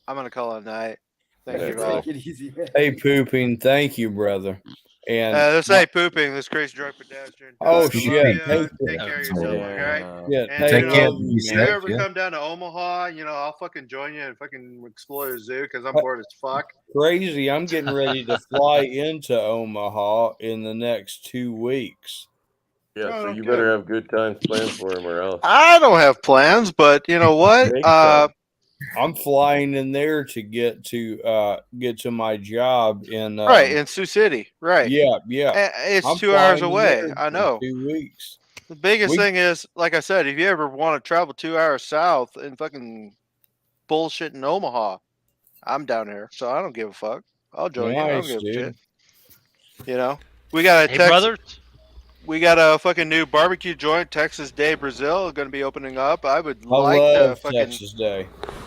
I'm gonna call it a night. Thank you all. Take it easy, man. Hey, pooping. Thank you, brother. And This ain't pooping. This crazy drunk pedestrian. Oh, Love shit. you. Thank Take care of yourself, okay? Yeah, And take care. if you ever come down to Omaha, I'll fucking join you and fucking explore the zoo because I'm bored as fuck. Crazy. I'm getting ready to fly into Omaha in the next 2 weeks. Yeah, so Oh, you good. better have good times planned for him or else. I don't have plans, but you know what? Make some. I'm flying in there to get to my job in Right in Sioux City. Right. Yeah. It's I'm 2 hours flying in away. there I in know. 2 weeks. The biggest thing is, like I said, if you ever want to travel 2 hours south and fucking bullshit in Omaha, I'm down here, so I don't give a fuck. I'll join you. I don't Nice, give a dude. shit. We got a Hey, brother. We got a fucking new barbecue joint, Texas Day Brazil, going to be opening up. I would I like to love fucking. Texas Day.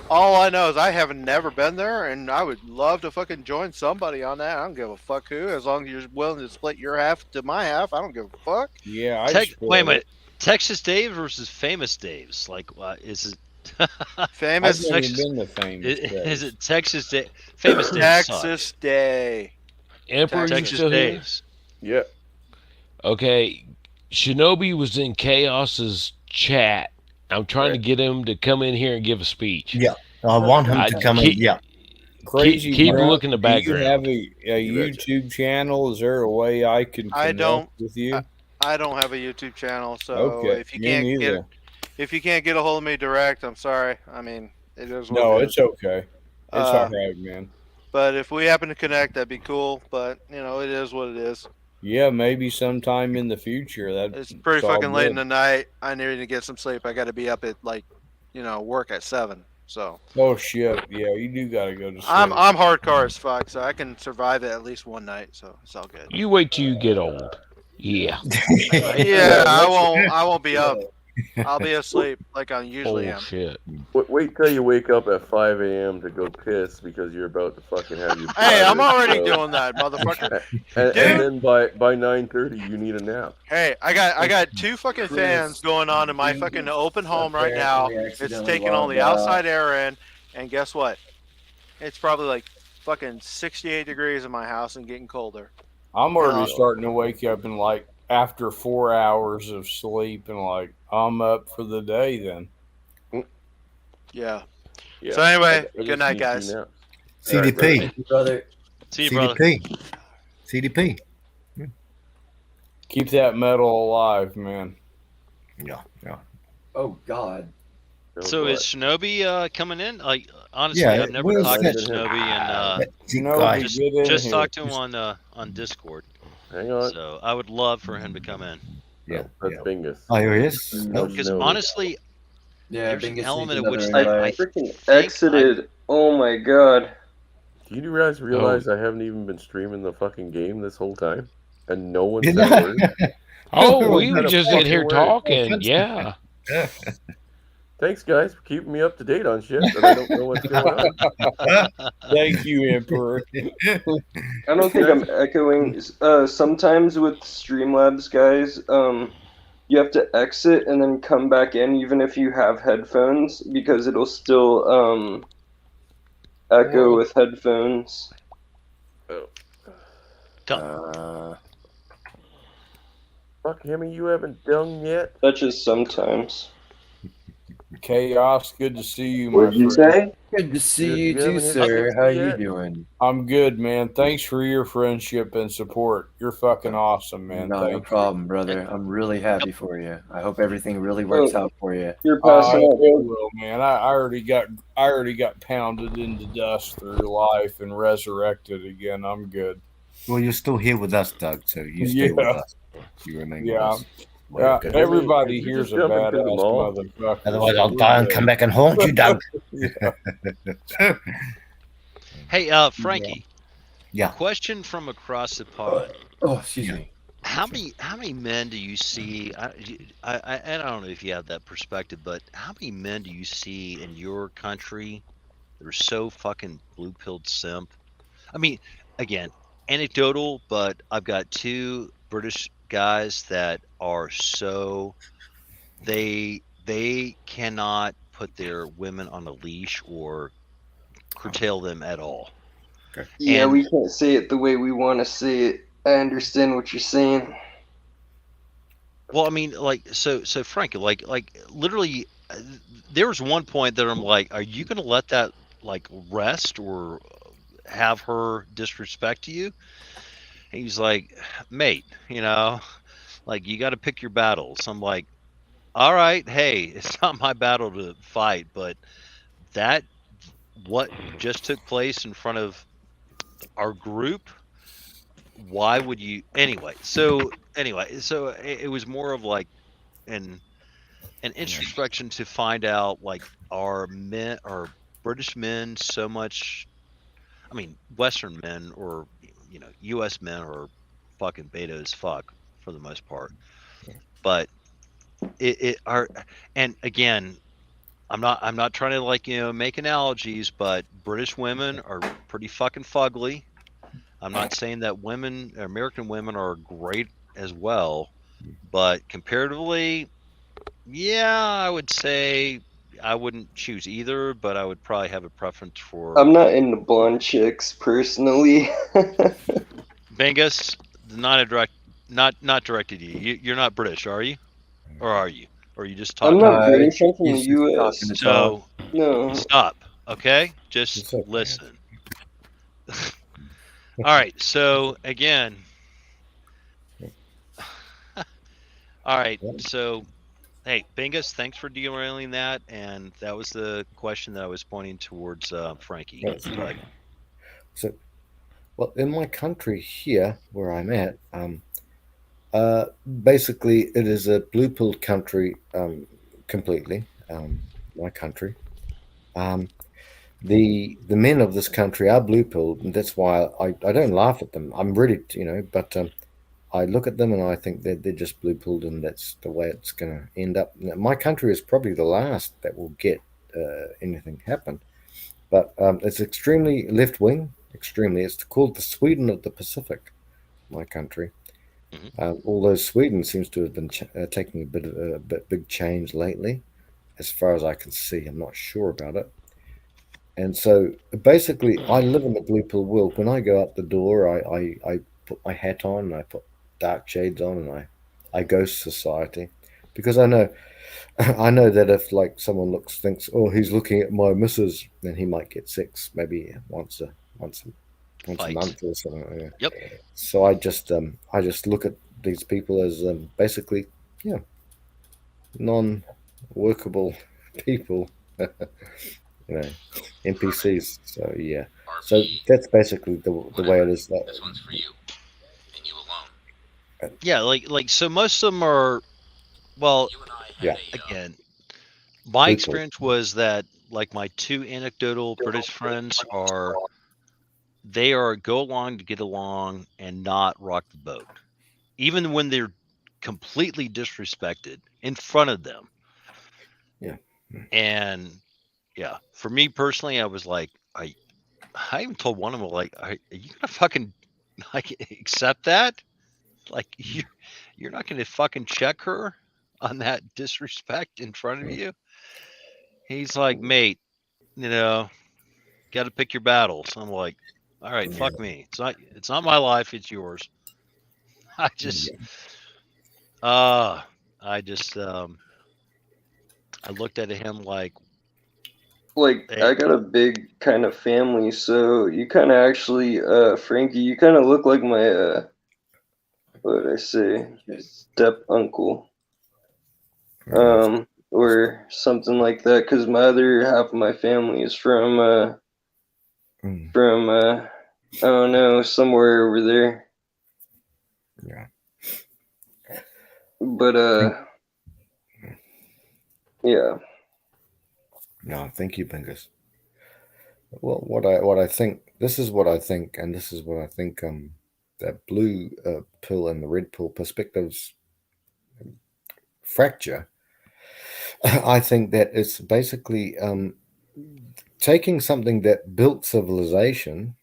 All I know is I haven't never been there, and I would love to fucking join somebody on that. I don't give a fuck who, as long as you're willing to split your half to my half. I don't give a fuck. Yeah, Wait a minute. Texas Dave versus Famous Dave's. Like, is it Famous? I've never been to Famous Is it Texas Dave? Famous Dave. Texas Day. Emperor, you Texas still here? Dave's. Yeah. Okay, Shinobi was in Chaos's chat. I'm trying to get him to come in here and give a speech. Yeah, I want him to come in. Yeah. Crazy. Keep bro. looking in the background. Do you have a YouTube channel? Is there a way I can connect with you? I don't have a YouTube channel, so Okay, if you me can't neither. get a hold of me direct, I'm sorry. I mean, it is what No, it it's is. okay. It's all right, man. But if we happen to connect, that'd be cool. But it is what it is. Yeah, maybe sometime in the future. It's pretty fucking late in the night. I need to get some sleep. I got to be up at work at 7. So. Oh shit! Yeah, you do gotta go to sleep. I'm hardcore as fuck, so I can survive it at least one night. So it's all good. You wait till you get old. Yeah. Yeah, I won't be up. I'll be asleep like I usually am. Shit. Wait till you wake up at 5 a.m. to go piss because you're about to fucking have your. Hey, I'm bladder already explode. doing that, motherfucker. And then by 9:30 you need a nap. Hey, I got 2 fucking fans going on in my fucking open home right now. It's taking all the outside air in, and guess what? It's probably like fucking 68 degrees in my house and getting colder. I'm already starting to wake up and after 4 hours of sleep and I'm up for the day then. Yeah. So anyway, good night, guys. CDP. Thank you, brother. See you, brother. CDP. Keep that metal alive, man. Yeah. Oh God. So is Shinobi coming in? Like, honestly, Yeah, I've never where's talked to that- Shinobi, and Shinobi, get in just here. talked to him on Discord. Hang on. So I would love for him to come in. Yeah, that's yeah. Bingus. Oh, here he is. No, Because no. honestly, Yeah, there's an Bingus needs element of another which I that I invite. freaking think I exited. Oh my god. Do you guys realize I haven't even been streaming the fucking game this whole time? And no one You said a know? word? Oh, No one we were said a just in fucking here word. talking. Yeah. Thanks, guys, for keeping me up to date on shit that I don't know what's going on. Thank you, Emperor. I don't think I'm echoing. Sometimes with Streamlabs, guys, you have to exit and then come back in, even if you have headphones, because it'll still echo with headphones. Fuck, Hemi, you haven't done yet? That's just sometimes. Chaos, good to see you, my What'd you friend. say? Good to see You you too, haven't hit sir. 60 How you yet? doing? I'm good, man. Thanks for your friendship and support. You're fucking awesome, man. Not a Thank problem, brother. I'm really happy for you. I hope everything really Oh, works out for you. you're you. passing It out, bro. will, man. I already got pounded into dust through life and resurrected again. I'm good. Well, you're still here with us, Doug. So you stay with Yeah, us. You remain with yeah. us. Well, good. Everybody If you here's just a jump into the badass mall, motherfucker. Otherwise, So I'll we're die and good. come back and haunt you, Doug. Yeah. Hey, Frankie. Yeah. Question from across the pond. Oh, excuse me. How many men do you see? I don't know if you have that perspective, but how many men do you see in your country that are so fucking blue-pilled simp? I mean, again, anecdotal, but I've got two British guys that are so they cannot put their women on a leash or curtail them at all. Yeah, And we can't say it the way we want to say it. I understand what you're saying. well, I mean, like, so Frank, like literally, there was one point that I'm like, are you gonna let that like rest or have her disrespect you? And he's like, mate, like you got to pick your battles. I'm like, all right, hey, it's not my battle to fight, but that what just took place in front of our group, why would you so it was more of like an introspection to find out, like, are British men so much, I mean, Western men or US men are fucking beta as fuck for the most part, but it are, and again, I'm not trying to, like, make analogies, but British women are pretty fucking fugly. I'm not saying that American women are great as well, but comparatively, yeah, I would say I wouldn't choose either, but I would probably have a preference for I'm not into blonde chicks personally. Bengus. Not directed to you. You're not British, are you? Or are you? Or are you just I'm talking? not British. I'm from the He's just U.S. talking to talk. So No. stop, okay? Just okay. listen. All right. So again, all right. So hey, Bingus, thanks for derailing that, and that was the question that I was pointing towards Frankie. Doug. So, well, in my country here, where I'm at, basically it is a blue-pilled country, completely. My country. The men of this country are blue-pilled, and that's why I don't laugh at them. I'm ready to, but I look at them and I think that they're just blue-pilled, and that's the way it's going to end up. Now, my country is probably the last that will get anything happen, but it's extremely left-wing. Extremely, it's called the Sweden of the Pacific. My country, although Sweden seems to have been taking a bit of a big change lately, as far as I can see. I'm not sure about it. And so basically, I live in the blue pill world. When I go out the door, I put my hat on, and I put dark shades on, and I ghost society, because I know I know that if, like, someone thinks, oh, he's looking at my missus, then he might get sex maybe once a month or something. Yeah. Yep. So I just look at these people as basically, yeah, non-workable people. NPCs. So yeah, so that's basically the way it is. This one's for you, and you alone. Yeah, like so most of them are, well, Yeah. again, my Blue pill. experience was that like my two anecdotal British friends are, they are go along to get along and not rock the boat, even when they're completely disrespected in front of them. Yeah. And yeah, for me personally, I was like, I even told one of them, like, are you gonna fucking like accept that? Like you're not gonna fucking check her on that disrespect in front of you? He's like, mate, you know, got to pick your battles. I'm like, all right, fuck me. It's not my life, it's yours. I just I just I looked at him like, Like hey, I got a big kind of family, so you kind of actually, Frankie, you kind of look like my, what did I say, step uncle, or something like that. Because my other half of my family is from, I don't know, somewhere over there. Yeah. But yeah. No, thank you, Bingus. Well, what I think, this is what I think, and this is what I think. That blue pill and the red pill perspectives fracture. I think that it's basically taking something that built civilization,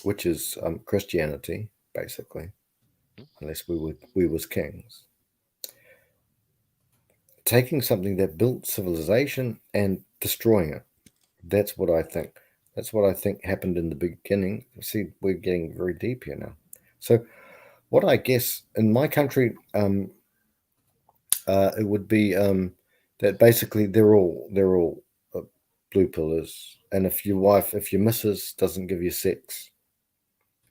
which is Christianity, basically, unless we was kings. Taking something that built civilization and destroying it. That's what I think. That's what I think happened in the beginning. See, we're getting very deep here now. So, what I guess in my country, it would be that basically they're all blue pillars, and if your missus doesn't give you sex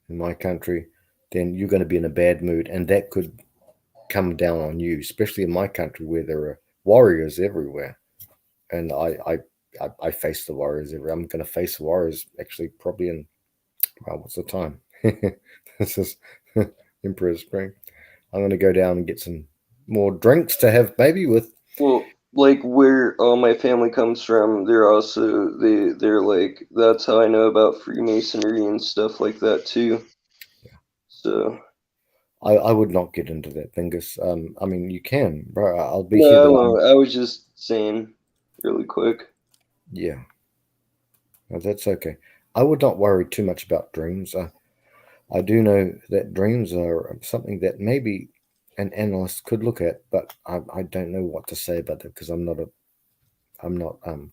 in my country, then you're going to be in a bad mood, and that could come down on you, especially in my country where there are warriors everywhere, and I face the warriors everywhere. I'm going to face the warriors actually probably in, well, what's the time? This is Emperor's Spring. I'm going to go down and get some more drinks to have baby with. Well, like where all my family comes from, they're also they're like, that's how I know about Freemasonry and stuff like that too. So I would not get into that, Bingus. I mean, you can, bro. I'll be no, here. I won't. I was just saying really quick. Yeah, no, that's okay. I would not worry too much about dreams. I do know that dreams are something that maybe an analyst could look at, but I don't know what to say about that because I'm not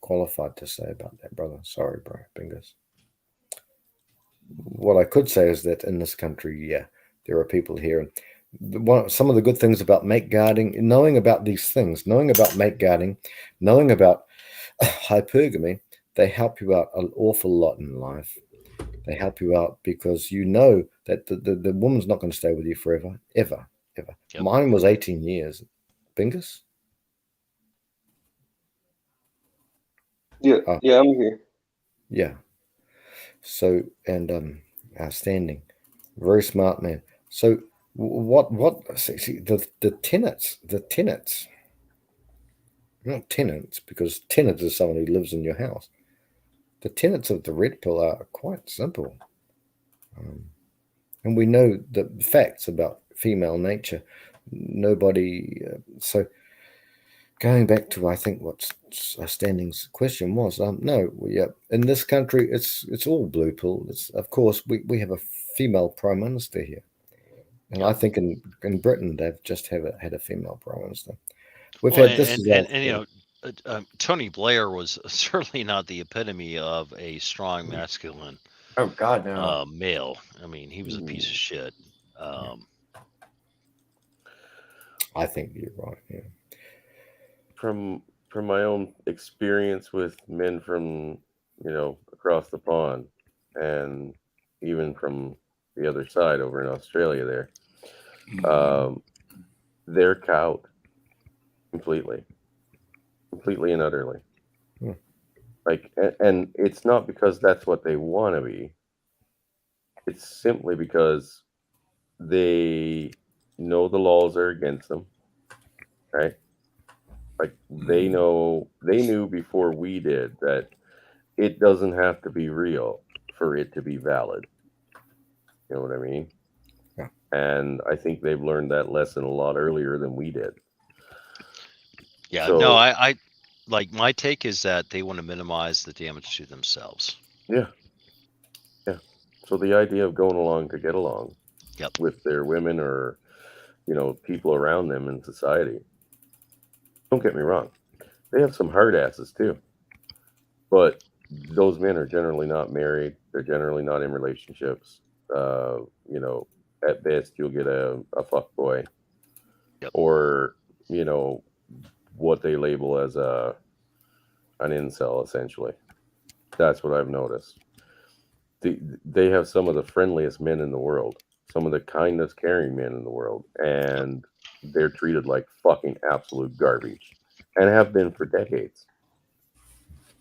qualified to say about that, brother. Sorry, bro, Bingus. What I could say is that in this country, yeah, there are people here. Some of the good things about mate guarding, knowing about these things, knowing about mate guarding, knowing about hypergamy, they help you out an awful lot in life. They help you out because you know that the woman's not going to stay with you forever, ever, ever. Yep. Mine was 18 years. Bingus? Yeah, yeah, I'm here. Yeah. So, and outstanding. Very smart man. So, see, the tenants, not tenants, because tenant is someone who lives in your house. The tenets of the red pill are quite simple. And we know the facts about female nature. Nobody, so going back to, I think what Standing's question was, no, in this country, it's all blue pill. It's, of course, we have a female prime minister here. And I think in Britain, they've just had a female prime minister. We've well, had this as and you know, Tony Blair was certainly not the epitome of a strong masculine. Oh God, no. Male. I mean, he was a piece of shit. I think you're right. Yeah. From my own experience with men from across the pond, and even from the other side over in Australia, they're cowed completely and utterly. Like, and it's not because that's what they want to be. It's simply because they know the laws are against them, right? Like they knew before we did that it doesn't have to be real for it to be valid. You know what I mean? Yeah. And I think they've learned that lesson a lot earlier than we did. Yeah, So, no, I like my take is that they want to minimize the damage to themselves. Yeah. So the idea of going along to get along Yep. with their women or, people around them in society. Don't get me wrong. They have some hard asses too. But those men are generally not married. They're generally not in relationships. You know, at best you'll get a fuck boy. Yep. Or, what they label as an incel essentially. That's what I've noticed. They have some of the friendliest men in the world, some of the kindest, caring men in the world, and they're treated like fucking absolute garbage, and have been for decades.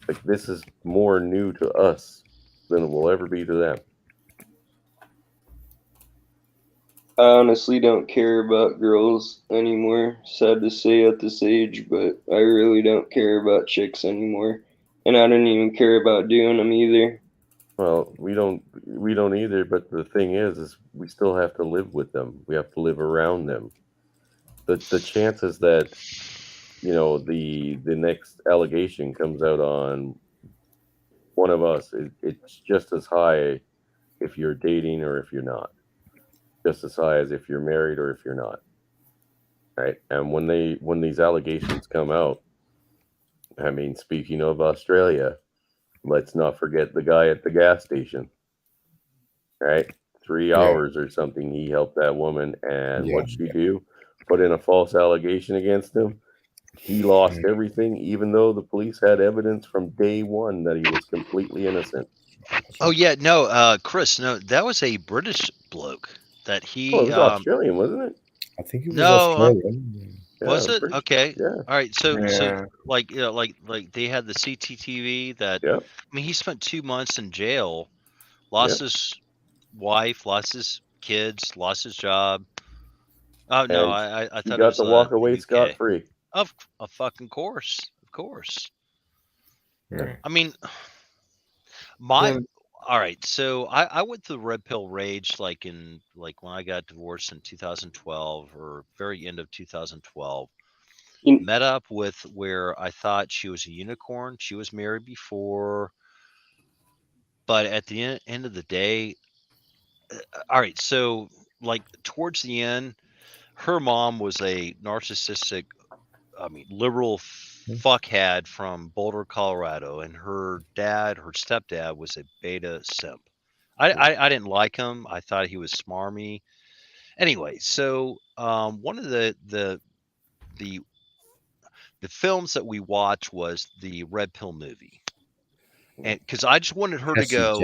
Like this is more new to us than it will ever be to them. I honestly don't care about girls anymore. Sad to say at this age, but I really don't care about chicks anymore. And I don't even care about doing them either. Well, we don't either. But the thing is we still have to live with them. We have to live around them. The chances that the next allegation comes out on one of us, it's just as high if you're dating or if you're not. Just as high as if you're married or if you're not. Right? And when these allegations come out, I mean, speaking of Australia, let's not forget the guy at the gas station. Right? 3 hours or something he helped that woman, and Yeah. what'd she do? Put in a false allegation against him. He lost everything, even though the police had evidence from day one that he was completely innocent. Oh yeah, no, Chris, no, that was a British bloke that Oh, it he was Australian, wasn't it? I think it was no, Australian. was Yeah, it? British. Okay. Yeah. All right. So Yeah. like like they had the CCTV that Yep. I mean he spent 2 months in jail, lost Yep. his wife, lost his kids, lost his job. Oh no, And I he thought it got was to walk away the UK. scot free. Of fucking course. Of course. Yeah. I mean all right, so I went through the red pill rage like when I got divorced in 2012 or very end of 2012. Met up with where I thought she was a unicorn. She was married before, but at the end of the day, all right. So like towards the end, her mom was a narcissistic, I mean, liberal fuckhead from Boulder, Colorado, and her stepdad, was a beta simp. I didn't like him. I thought he was smarmy. Anyway, so one of the films that we watched was the Red Pill movie, and because I just wanted her to go.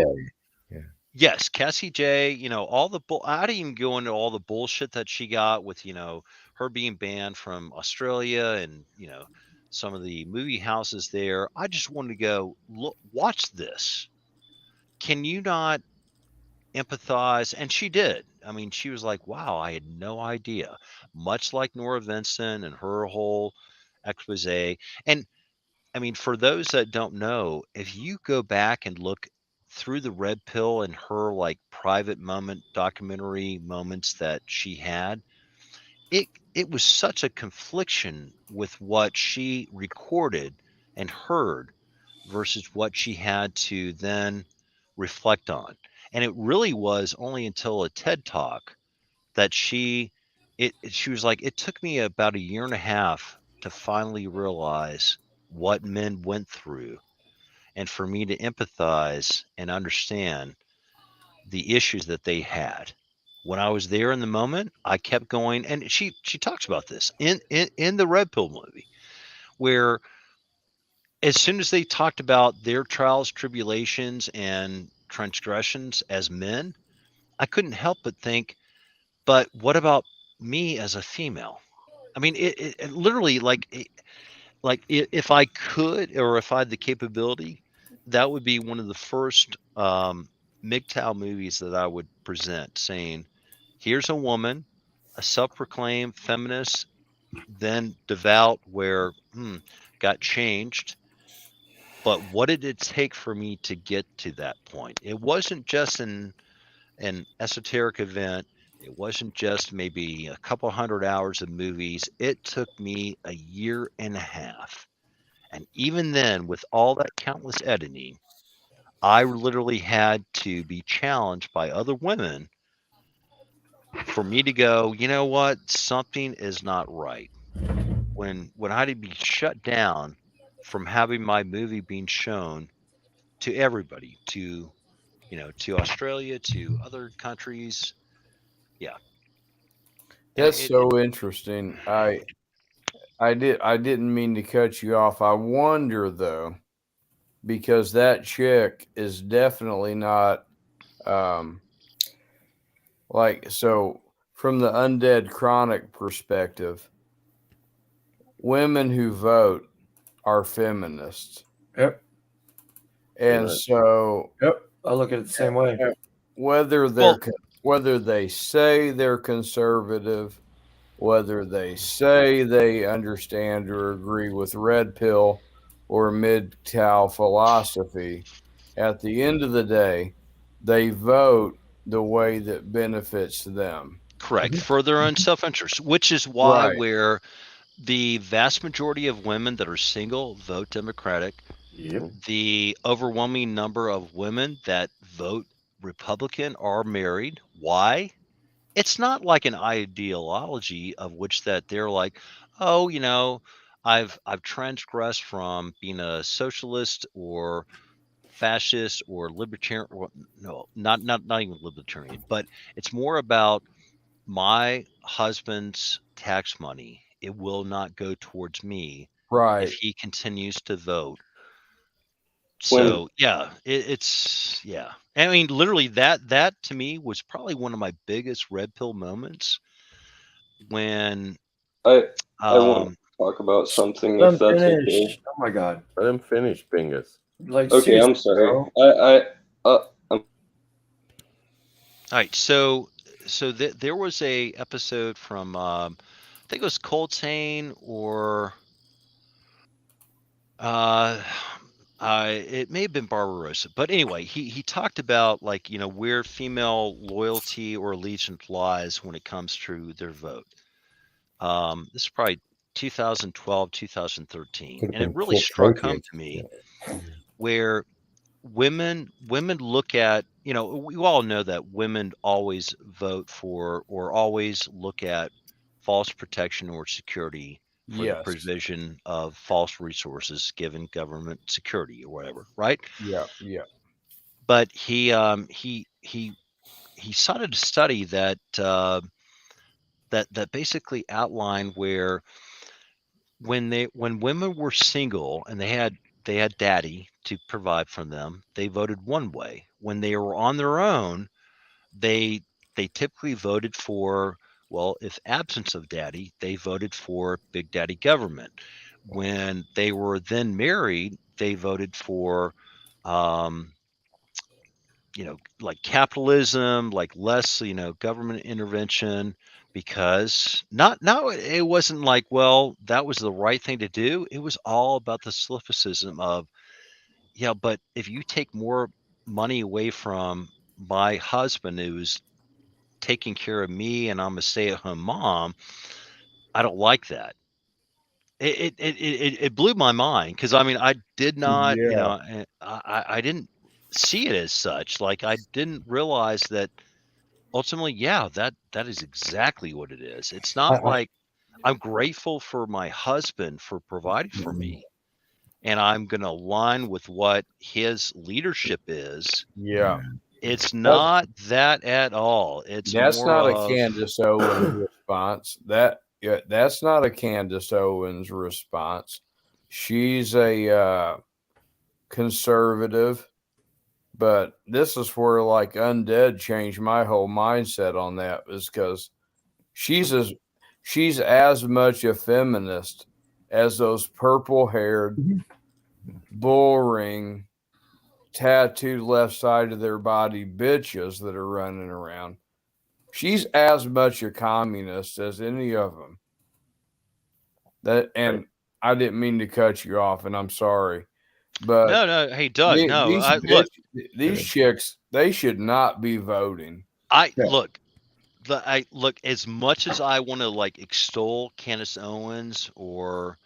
Yeah. Yes, Cassie J. All the I didn't even go into all the bullshit that she got with her being banned from Australia and some of the movie houses there. I just wanted to go look, watch this. Can you not empathize? And she did. I mean, she was like, "Wow, I had no idea." Much like Nora Vincent and her whole expose. And I mean, for those that don't know, if you go back and look through the red pill and her like private documentary moments that she had, it was such a confliction with what she recorded and heard versus what she had to then reflect on. And it really was only until a TED talk that she was like, it took me about a year and a half to finally realize what men went through and for me to empathize and understand the issues that they had. When I was there in the moment, I kept going, and she talks about this in the Red Pill movie, where as soon as they talked about their trials, tribulations, and transgressions as men, I couldn't help but think, but what about me as a female? I mean, it literally if I could, or if I had the capability, that would be one of the first MGTOW movies that I would present, saying, here's a woman a self-proclaimed feminist, then devout, where got changed. But what did it take for me to get to that point? It wasn't just an esoteric event. It wasn't just maybe a couple hundred hours of movies. It took me a year and a half. And even then, with all that countless editing, I literally had to be challenged by other women for me to go, you know what, something is not right. When I had to be shut down from having my movie being shown to everybody, to to Australia, to other countries. Yeah. That's so interesting. I didn't mean to cut you off. I wonder though, because that chick is definitely not like, so from the Undead Chronic perspective, women who vote are feminists. Yep. And so Yep, I look at it the same way. Whether whether they say they're conservative, whether they say they understand or agree with red pill or MGTOW philosophy, at the end of the day, they vote the way that benefits them. Correct. For their own self-interest, which is why Right. where the vast majority of women that are single vote Democratic. Yep. The overwhelming number of women that vote Republican are married. Why? It's not like an ideology of which that they're like, oh, I've transgressed from being a socialist or fascist or libertarian. Or, no, not even libertarian, but it's more about my husband's tax money. It will not go towards me Right. if he continues to vote. When So yeah, it's yeah. I mean, literally that to me was probably one of my biggest red pill moments when I want to talk about something if that's okay. Unfinished. Oh my god. Let him finish, Bingus. Like Okay, seriously, I'm sorry. bro. all right, so there was a episode from I think it was Coltrane or it may have been Barbarossa, but anyway, he talked about like where female loyalty or allegiance lies when it comes to their vote. This is probably 2012, 2013, Could have and it been really struck home 420. to me where women look at we all know that women always vote for or always look at false protection or security for the Yes. provision of false resources given government security or whatever, right? Yeah. Yeah. But he cited a study that that basically outlined where when women were single and they had daddy to provide for them, they voted one way. When they were on their own, they typically voted for, well, if absence of daddy, they voted for big daddy government. When they were then married, they voted for um, like capitalism, like less, government intervention, because it wasn't like, well, that was the right thing to do. It was all about the solipsism of, yeah, but if you take more money away from my husband who's taking care of me and I'm a stay-at-home mom, I don't like that. It blew my mind because I mean I did not, Yeah. I didn't see it as such. Like I didn't realize that ultimately, yeah, that is exactly what it is. It's not I, like I'm grateful for my husband for providing for me, and I'm going to align with what his leadership is. Yeah. It's not that at all. It's That's more not a of Candace Owens response. That's not a Candace Owens response. She's a conservative, but this is where like Undead changed my whole mindset on that, is because she's as much a feminist as those purple-haired, bull-ring, tattooed left side of their body bitches that are running around. she's as much a communist as any of them. I didn't mean to cut you off, and I'm sorry, but No. Hey, Doug. these chicks, they should not be voting. Look. Look, as much as I want to like extol Candace Owens or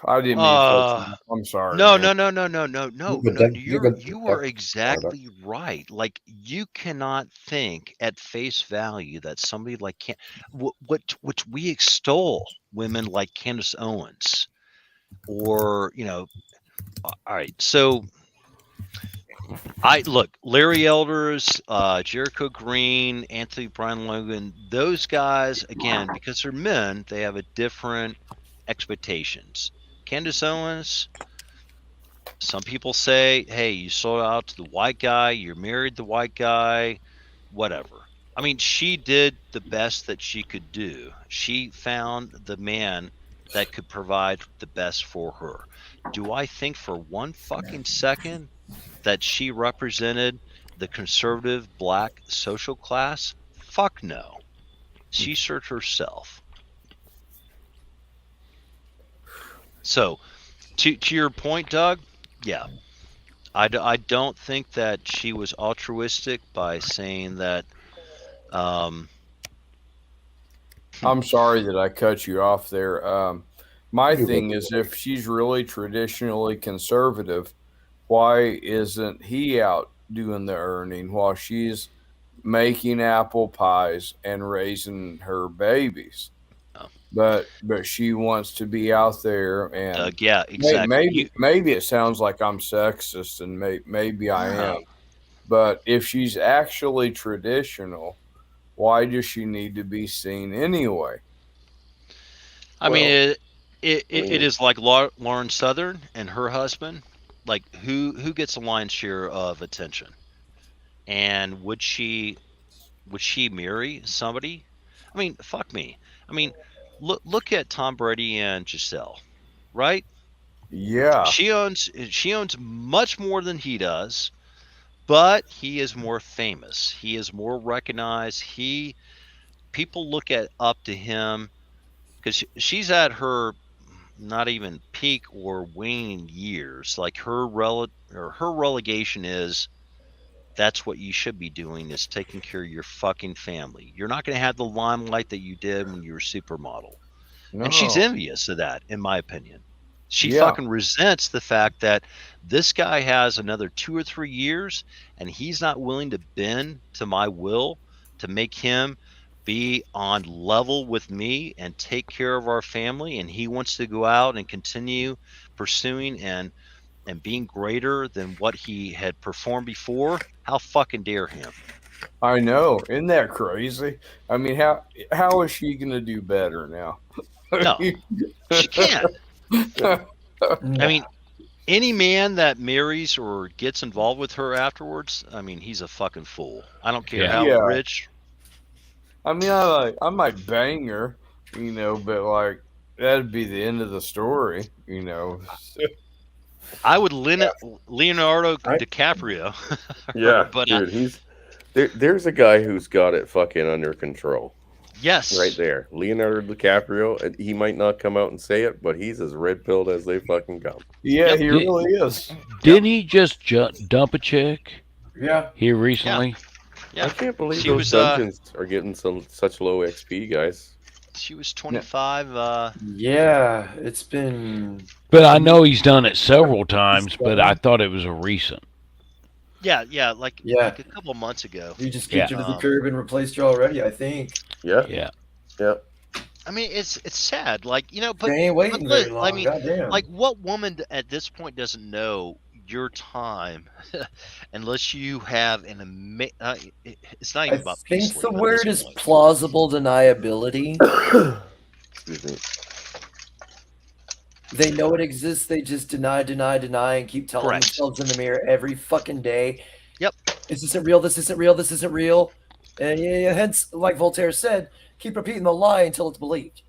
I didn't mean to cut you off. I'm sorry. No. Doug. You are exactly right. Like you cannot think at face value that somebody like which we extol women like Candace Owens or all right. So Larry Elders, Jericho Green, Anthony Brian Logan, those guys, again, because they're men, they have a different expectations. Candace Owens, some people say, hey, you sold out to the white guy, you're married the white guy, whatever. I mean, she did the best that she could do. She found the man that could provide the best for her. Do I think for one fucking second that she represented the conservative black social class? Fuck no. She served herself. So, to your point, Doug, yeah, I don't think that she was altruistic by saying that. I'm sorry that I cut you off there. My thing is, if she's really traditionally conservative, why isn't he out doing the earning while she's making apple pies and raising her babies? But she wants to be out there, and yeah, exactly. Maybe it sounds like I'm sexist, and maybe I am. But if she's actually traditional, why does she need to be seen anyway? I mean, it is like Lauren Southern and her husband. Like, who gets a lion's share of attention? And would she marry somebody? I mean, fuck me. I mean, look at Tom Brady and Giselle, right? Yeah. She owns much more than he does, but he is more famous. He is more recognized. People look up to him because she's at her not even peak or waning years. Like her relegation is, that's what you should be doing, is taking care of your fucking family. You're not going to have the limelight that you did when you were supermodel. No. And she's envious of that, in my opinion. She fucking resents the fact that this guy has another 2 or 3 years and he's not willing to bend to my will to make him be on level with me and take care of our family, and he wants to go out and continue pursuing and being greater than what he had performed before. How fucking dare him? I know. Isn't that crazy? I mean, how is she going to do better now? No, she can't. I mean, any man that marries or gets involved with her afterwards, I mean, he's a fucking fool. I don't care how rich. I mean, I might bang her, but like that'd be the end of the story, I would Leonardo DiCaprio. Yeah, but dude, there's a guy who's got it fucking under control. Yes, right there, Leonardo DiCaprio. He might not come out and say it, but he's as red pilled as they fucking come. Yeah, he really is. Didn't he just dump a chick? Yeah, here recently. Yeah. I can't believe those dungeons are getting such low XP, guys. She was 25. Yeah, it's been. But I know he's done it several times. But I thought it was a recent. Yeah, like a couple of months ago. You just kicked her to the curb and replaced her already, I think. Yeah. I mean, it's sad, like but they ain't waiting very long. I mean, goddamn. like what woman at this point doesn't know your time unless you have an amazing. It's not even about. I think the word is plausible deniability. Excuse me. They know it exists. They just deny, and keep telling themselves in the mirror every fucking day. Yep. This isn't real. This isn't real. This isn't real. And hence, like Voltaire said, keep repeating the lie until it's believed.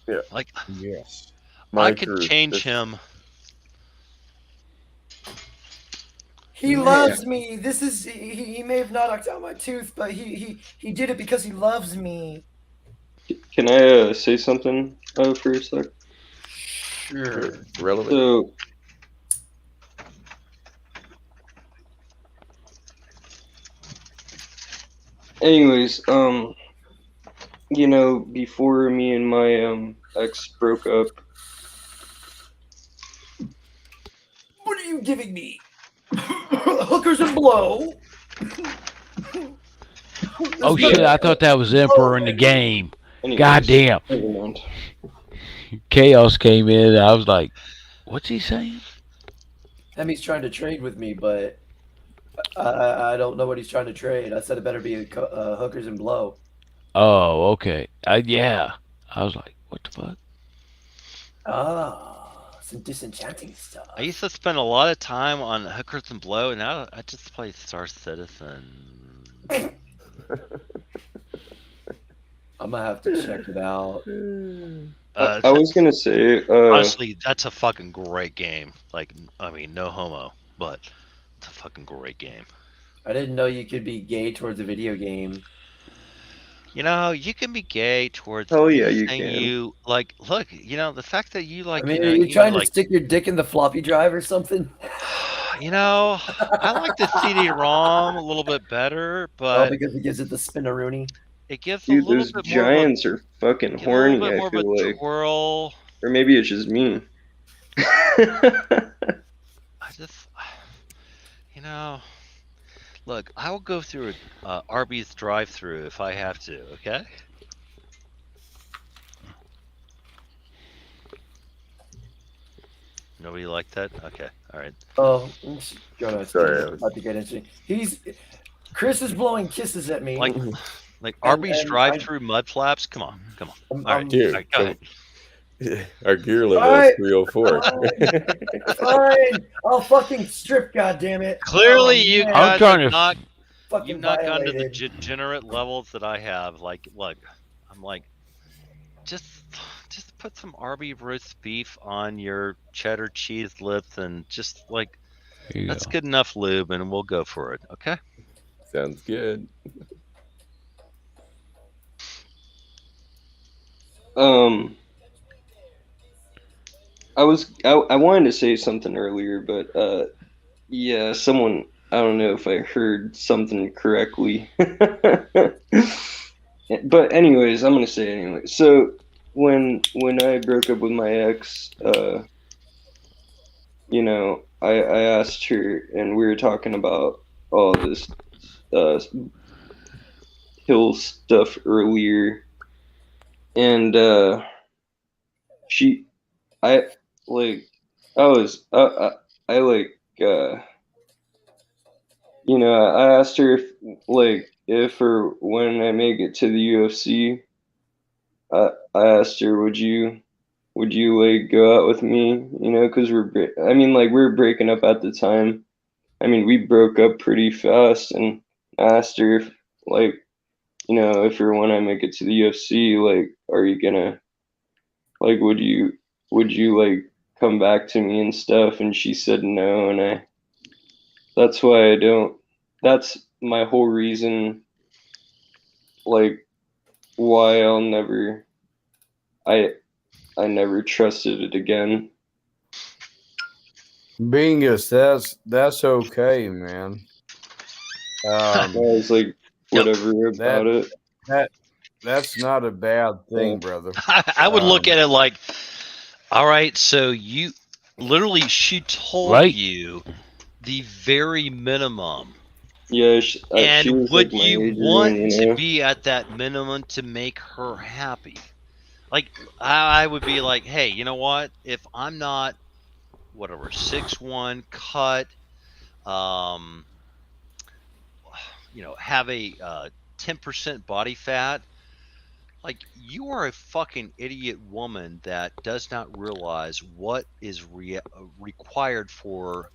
Yeah. Like, yes. I could change him. He loves me. This is he may have not knocked out my tooth, but he did it because he loves me. Can I say something for a sec? Sure. Relevant. So, anyways, you know, before me and my ex broke up, What are you giving me? Hookers and blow. Oh shit! I thought that was Emperor in the game. anyways, Goddamn! never mind. Chaos came in. I was like, "What's he saying?" Hemi's trying to trade with me, but I don't know what he's trying to trade. I said it better be hookers and blow. Oh, okay. Yeah. I was like, "What the fuck?" Ah, some disenchanting stuff. I used to spend a lot of time on Hookers and Blow, and now I just play Star Citizen. I'm gonna have to check it out. I was gonna say, honestly, that's a fucking great game. Like, I mean, no homo, but it's a fucking great game. I didn't know you could be gay towards a video game. You know, you can be gay towards hell yeah, you anything can. you like. Look, you know, the fact that you like, I mean, you know, are you you trying to like, stick your dick in the floppy drive or something? you know, I like the CD-ROM a little bit better, Oh, but because it gives it the spinaroonie. it gives Dude, a little those bit more of a, giants are fucking give a little horny, bit I more of a feel like. twirl. Or maybe it's just me. I just, you know, look, I will go through a Arby's drive-through if I have to. Okay. Nobody like that? Okay, all right. Oh, Sorry, I about to get into. Chris is blowing kisses at me. Like Arby's and drive-through mud flaps. Come on, come on. All right, Dude, all right, go ahead. our gear level All is right, 304. Fine, I'll fucking strip. God damn it! Clearly, Oh, you man. guys have not. Fucking You've not gone to the violated. degenerate levels that I have. Like, look, I'm like, just put some Arby roast beef on your cheddar cheese lips, and just like that's good enough lube, and we'll go for it. Okay. Sounds good. I wanted to say something earlier, but yeah, someone, I don't know if I heard something correctly. But anyways, I'm gonna say it anyway. So when I broke up with my ex, you know, I asked her, and we were talking about all this hill stuff earlier, and she, I like, I was, I like, you know, I asked her if or when I make it to the UFC, I asked her, would you like go out with me? You know, because I mean, like, we were breaking up at the time. I mean, we broke up pretty fast, and I asked her if, like, you know, if or when I make it to the UFC, like, are you gonna, like, would you like come back to me and stuff? And she said no, and that's why I don't. That's my whole reason, like, why I never trusted it again. Bingus, that's okay, man. I was like, whatever about it. That's not a bad thing, brother. I would look at it like, all right, so you literally, she told Right. you the very minimum. Yeah, she And was would like my you age, want you to know? be at that minimum to make her happy? Like, I would be like, hey, you know what? If I'm not, whatever, 6'1", cut, you know, have a 10% body fat, like, you are a fucking idiot woman that does not realize what is required for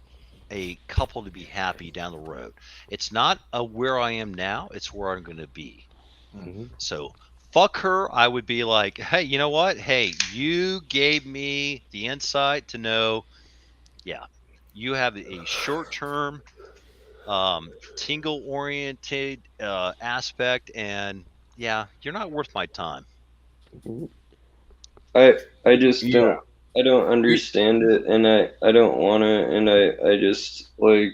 a couple to be happy down the road. It's not where I am now, it's where I'm going to be. So fuck her. I would be like, hey, you know what? Hey, you gave me the insight to know, yeah, you have a short-term tingle oriented aspect, and yeah, you're not worth my time. I just Yeah. I don't understand it, and I don't want to, and I just like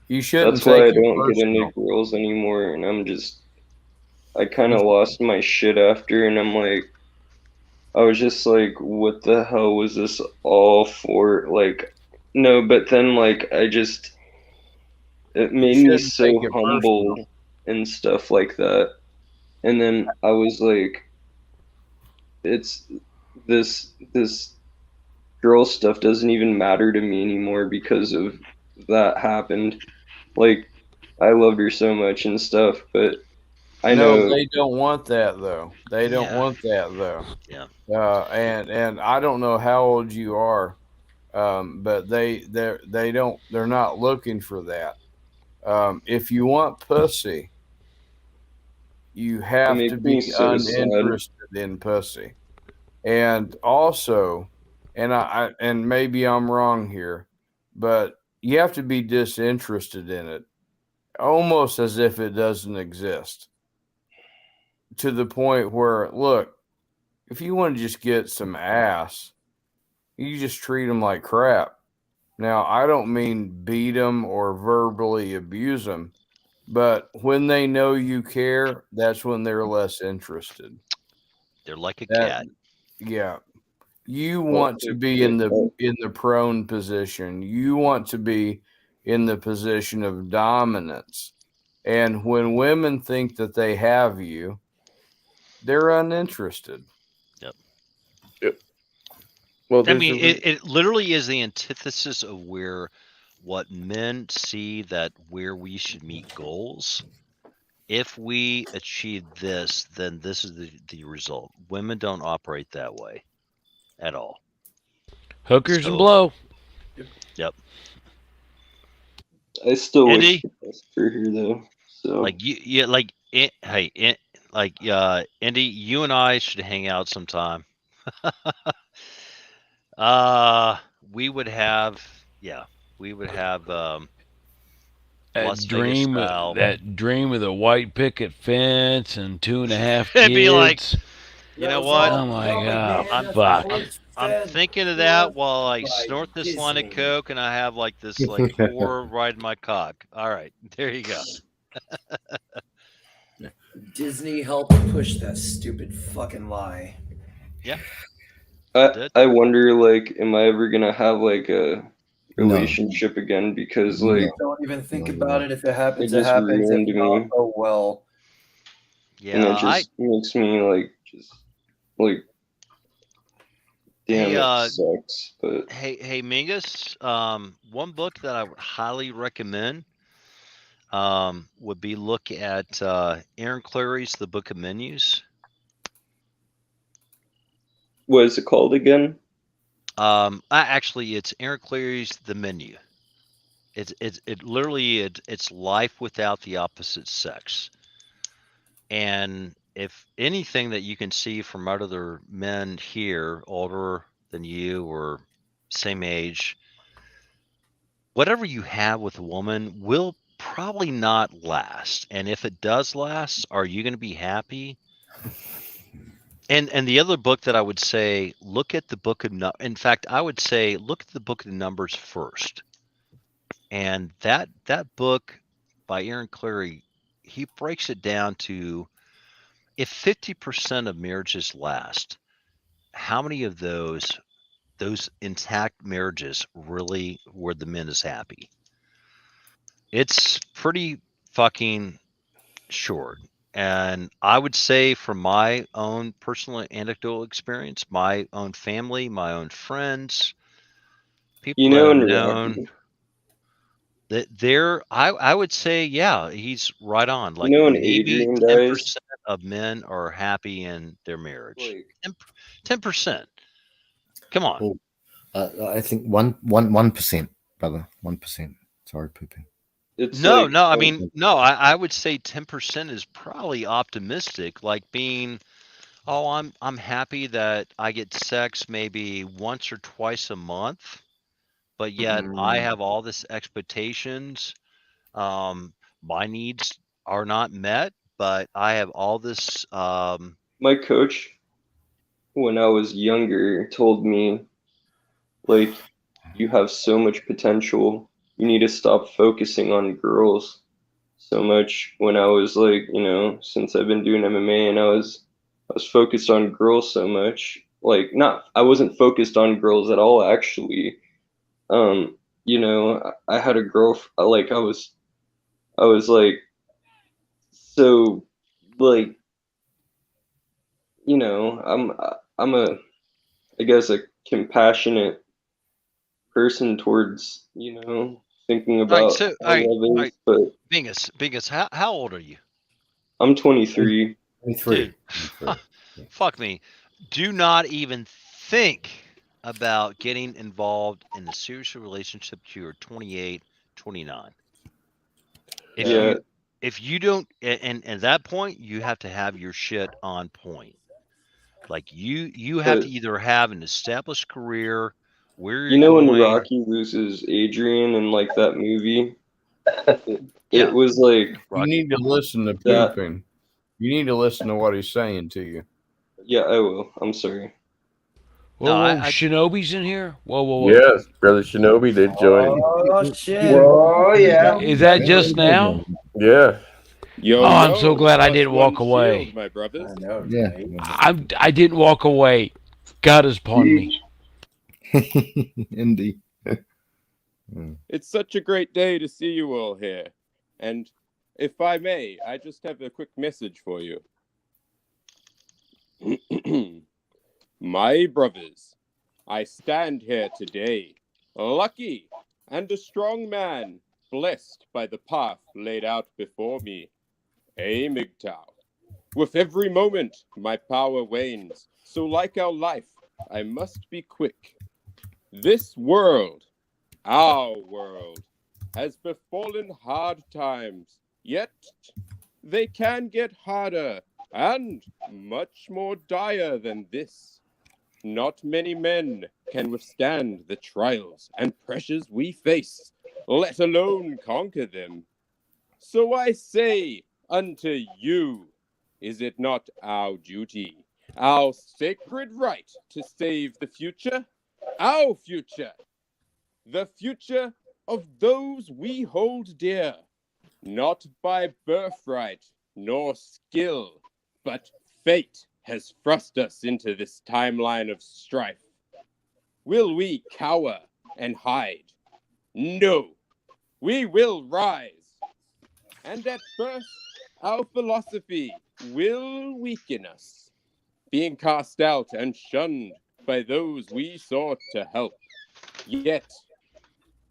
You shouldn't that's why take I it don't get into personal. girls anymore, and I kind of lost my shit after, and I'm like, I was just like, what the hell was this all for? Like, no, but then like it You made me shouldn't take so it personal. humble and stuff like that. And then I was like, it's this girl stuff doesn't even matter to me anymore because of that happened. Like, I loved her so much and stuff, but I No, know. they don't want that though. They don't Yeah. want that though. Yeah. And I don't know how old you are, but they're not looking for that. If you want pussy, you It have to makes me be so sad. uninterested in pussy. And also, and maybe I'm wrong here, but you have to be disinterested in it, almost as if it doesn't exist. To the point where, look, if you want to just get some ass, you just treat them like crap. Now, I don't mean beat them or verbally abuse them, but when they know you care, that's when they're less interested. They're like a That, cat. yeah, you Well, want to be in the prone position. You want to be in the position of dominance. And when women think that they have you, they're uninterested. Yep. Yep. Well, I there's mean, a it literally is the antithesis of what men see that where we should meet goals. If we achieve this, then this is the result. Women don't operate that way at all. Hookers and So, blow. yep. I still wish Indy, the best for her though. So like yeah, like hey, Indy, you and I should hang out sometime. uh, we would have, yeah, we would have Las Vegas style. That dream of the white picket fence and 2.5 It'd be like, kids. you That know was what? Oh all. my No, god, man, that's fuck. I'm force-fed thinking of that love while I by snort this line of Disney. coke and I have like this like whore riding my cock. All right, there you go. Disney helped push that stupid fucking lie. Yeah. I wonder, like, am I ever gonna have like a No. relationship again? Because No. like Don't even think No, about it. If it happens, it it just happens. If ruined not, me, oh well. and Yeah, it just makes me like just like damn, hey it sucks. But hey Mingus, one book that I would highly recommend would be look at Aaron Clary's The Book of Menus. what is it called again? Actually, it's Aaron Clary's The Menu. It literally it's life without the opposite sex. And if anything that you can see from other men here, older than you or same age, whatever you have with a woman will probably not last. And if it does last, are you going to be happy? And the other book that I would say, look at the book of in fact, I would say look at the book of Numbers first. And that book by Aaron Clary, he breaks it down to if 50% of marriages last, how many of those intact marriages really were the men is happy? It's pretty fucking short. And I would say from my own personal anecdotal experience, my own family, my own friends, You people that know, I've in known, Rocky, that I would say, yeah, he's right on. you Like know, when maybe Adrian 10% dies, of men are happy in their marriage. like 10%. Come on. Oh, I think 1%, brother. 1%. Sorry, pooping. it's No, like no, I mean, no, I would say 10% is probably optimistic, like being, oh, I'm happy that I get sex maybe once or twice a month, but yet I mm, have all this expectations. My needs are not met, but I have all this. My coach, when I was younger, told me, like, you have so much potential. You need to stop focusing on girls so much. When I was like, since I've been doing MMA, and I was focused on girls so much. Like, I wasn't focused on girls at all, actually. I had a girl, like, I was like, so, like, I'm I guess a compassionate person towards, thinking All right, about so how love is, but Bingus, how old are you? I'm 23. 23. Dude, fuck me. Do not even think about getting involved in a serious relationship till you're 28, 29. If you don't, and at that point, you have to have your shit on point. Like you have to either have an established career, where you're When going. Rocky loses Adrian in like that movie, it was like You need to listen to that. pooping. You need to listen to what he's saying to you. Yeah, I will. I'm sorry. Whoa, Shinobi's in here? Whoa. Yes, Brother Shinobi did join. Oh shit! Whoa, yeah. Is that just now? Yeah. Oh, I'm so glad I didn't walk away. Shield, my brothers. I know. Yeah. I didn't walk away. God has upon me. Indeed. It's such a great day to see you all here. And if I may, I just have a quick message for you. My brothers, I stand here today, lucky and a strong man, blessed by the path laid out before me. A MGTOW. With every moment, my power wanes, so like our life, I must be quick. This world, our world, has befallen hard times, yet they can get harder and much more dire than this. Not many men can withstand the trials and pressures we face, let alone conquer them. So I say unto you, is it not our duty, our sacred right to save the future? Our future, the future of those we hold dear, not by birthright nor skill, but fate has thrust us into this timeline of strife. Will we cower and hide? No, we will rise. And at first, our philosophy will weaken us, being cast out and shunned by those we sought to help. Yet,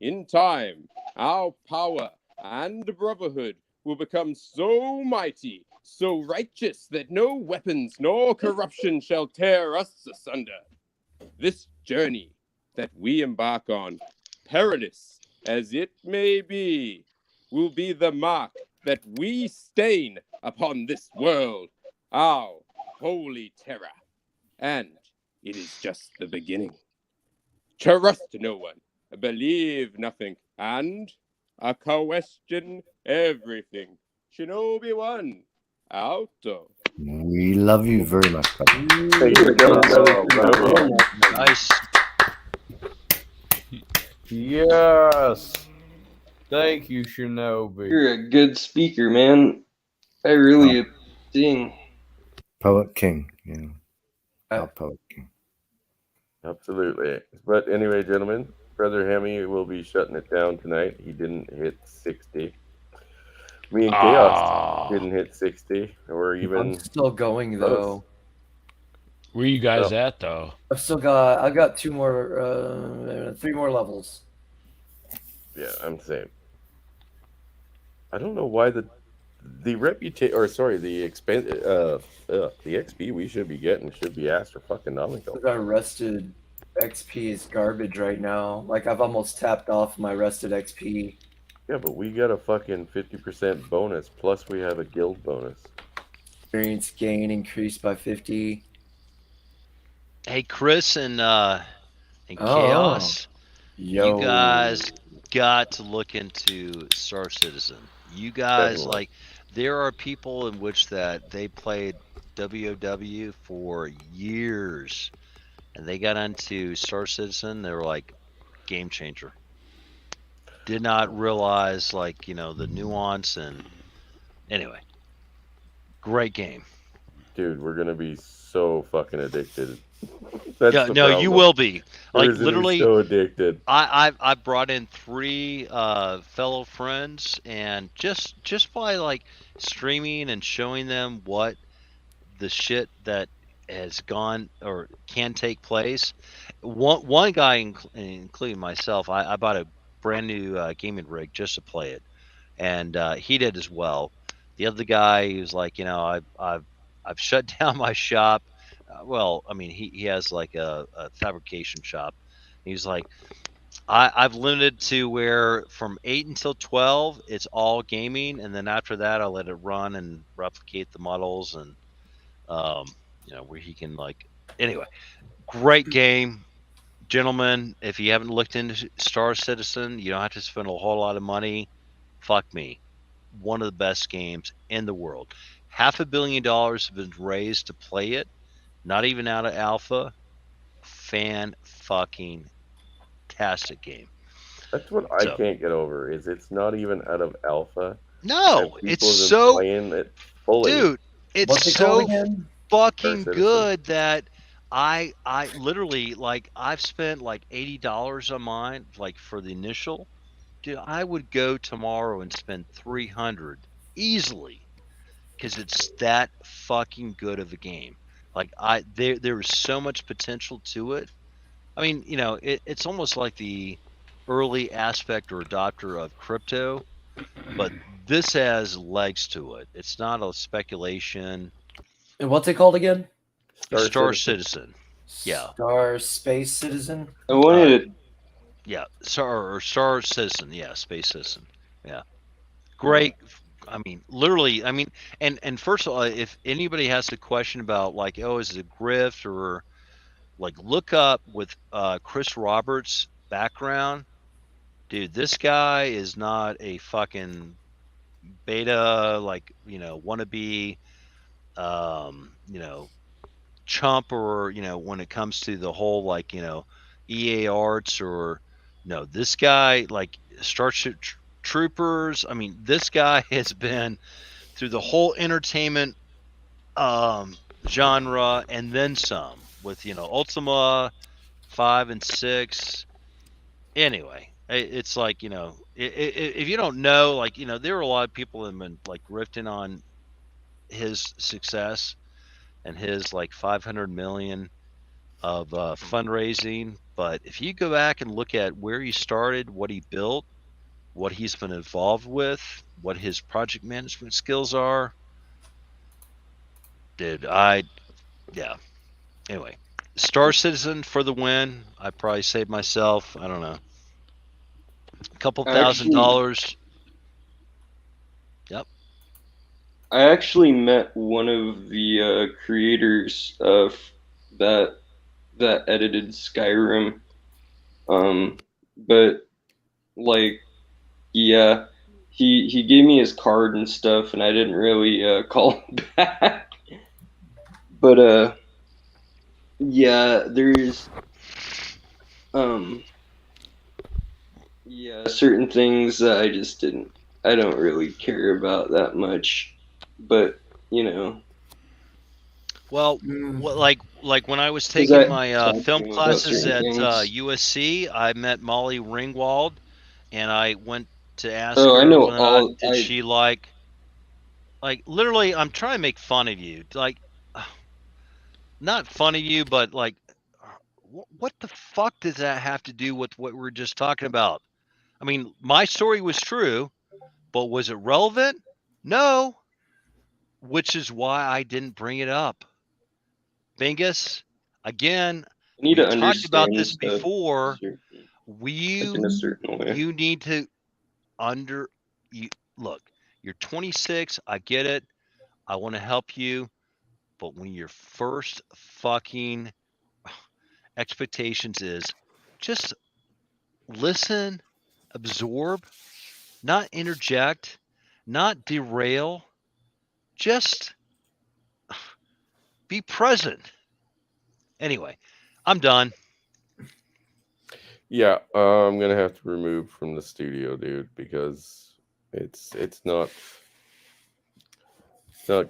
in time, our power and brotherhood will become so mighty, so righteous, that no weapons nor corruption shall tear us asunder. This journey that we embark on, perilous as it may be, will be the mark that we stain upon this world, our holy terror. And it is just the beginning. Trust no one, believe nothing, and question everything. Shinobi 1, out. We love you very much, buddy. Nice. Yes. Thank you, Shinobi. You're a good speaker, man. I really sing. Poet King, yeah. Our Poet King. Absolutely. But anyway, gentlemen, Brother Hemi will be shutting it down tonight. He didn't hit 60. Me and Chaos didn't hit 60, or even. I'm still going though. Where you guys at though? I got 3 more levels. Yeah, I'm the same. I don't know why the reputation, or sorry, the XP we should be getting should be astronomical. Our rested XP is garbage right now. Like I've almost tapped off my rested XP. Yeah, but we got a fucking 50% bonus, plus we have a guild bonus. Experience gain increased by 50. Hey, Chris and Chaos, Yo. you guys got to look into Star Citizen. You guys, Definitely. like, there are people in which that they played WoW for years, and they got into Star Citizen. They were like, game changer. Did not realize, like, the nuance, and anyway, great game. Dude, we're gonna be so fucking addicted. That's Yeah, the no, you problem. will be. We're Like, gonna be literally, so addicted. I brought in 3 fellow friends, and just by like streaming and showing them what the shit that has gone or can take place. One guy, including myself, I bought a brand new gaming rig just to play it, and he did as well. The other guy, he was like, I've shut down my shop. Well, I mean, he has like a fabrication shop. He's like, I've limited to where from 8 until 12, it's all gaming, and then after that, I let it run and replicate the models, and where he can, like, anyway, great game, gentlemen. If you haven't looked into Star Citizen, you don't have to spend a whole lot of money. Fuck me, one of the best games in the world. $500 million has been raised to play it. Not even out of alpha. Fan fucking tastic game. That's what I So can't get over is it's not even out of alpha. no, And it's people have been so, playing it fully. dude, it's What's it called so again? fucking Citizen. good that I literally, like, I've spent like $80 on mine, like, for the initial. Dude, I would go tomorrow and spend 300 easily, because it's that fucking good of a game. Like, there is so much potential to it. I mean, it's almost like the early aspect or adopter of crypto, but this has legs to it. It's not a speculation. And what's it called again? Star Citizen. Yeah. Star Space Citizen. I wanted Yeah, Star Citizen. Yeah, Space Citizen. Yeah, great. I mean, literally. I mean, and first of all, if anybody has a question about, like, oh, is it a grift, or like, look up with Chris Roberts' background, dude. This guy is not a fucking beta, like, wannabe, chump, or when it comes to the whole, like, EA Arts, or no, this guy, like, Starship Troopers. I mean, this guy has been through the whole entertainment genre, and then some, with Ultima 5 and 6. Anyway, it's like, if you don't know, like, there are a lot of people that have been, like, grifting on his success and his, like, 500 million of fundraising. But if you go back and look at where he started, what he built, what he's been involved with, what his project management skills are, dude, yeah. Anyway, Star Citizen for the win. I probably saved myself, I don't know, a couple $1,000. Yep. I actually met one of the creators of that edited Skyrim. But like, yeah, he gave me his card and stuff, and I didn't really call him back. But yeah, there's yeah, certain things that I don't really care about that much. But Well, like when I was 'cause taking I my talk to film him about classes certain at things. USC, I met Molly Ringwald, and I went to ask Oh, I her know whether or not all. did she like literally. I'm trying to make fun of you, like, not fun of you, but like, what the fuck does that have to do with what we're just talking about? I mean, my story was true, but was it relevant? No, which is why I didn't bring it up. Bingus, again, I need we to talked about understand this stuff before. like in a certain way. You need to look. You're 26. I get it. I want to help you, but when your first fucking expectations is just listen, absorb, not interject, not derail, just be present. Anyway, I'm done. Yeah, I'm gonna have to remove from the studio, dude, because it's not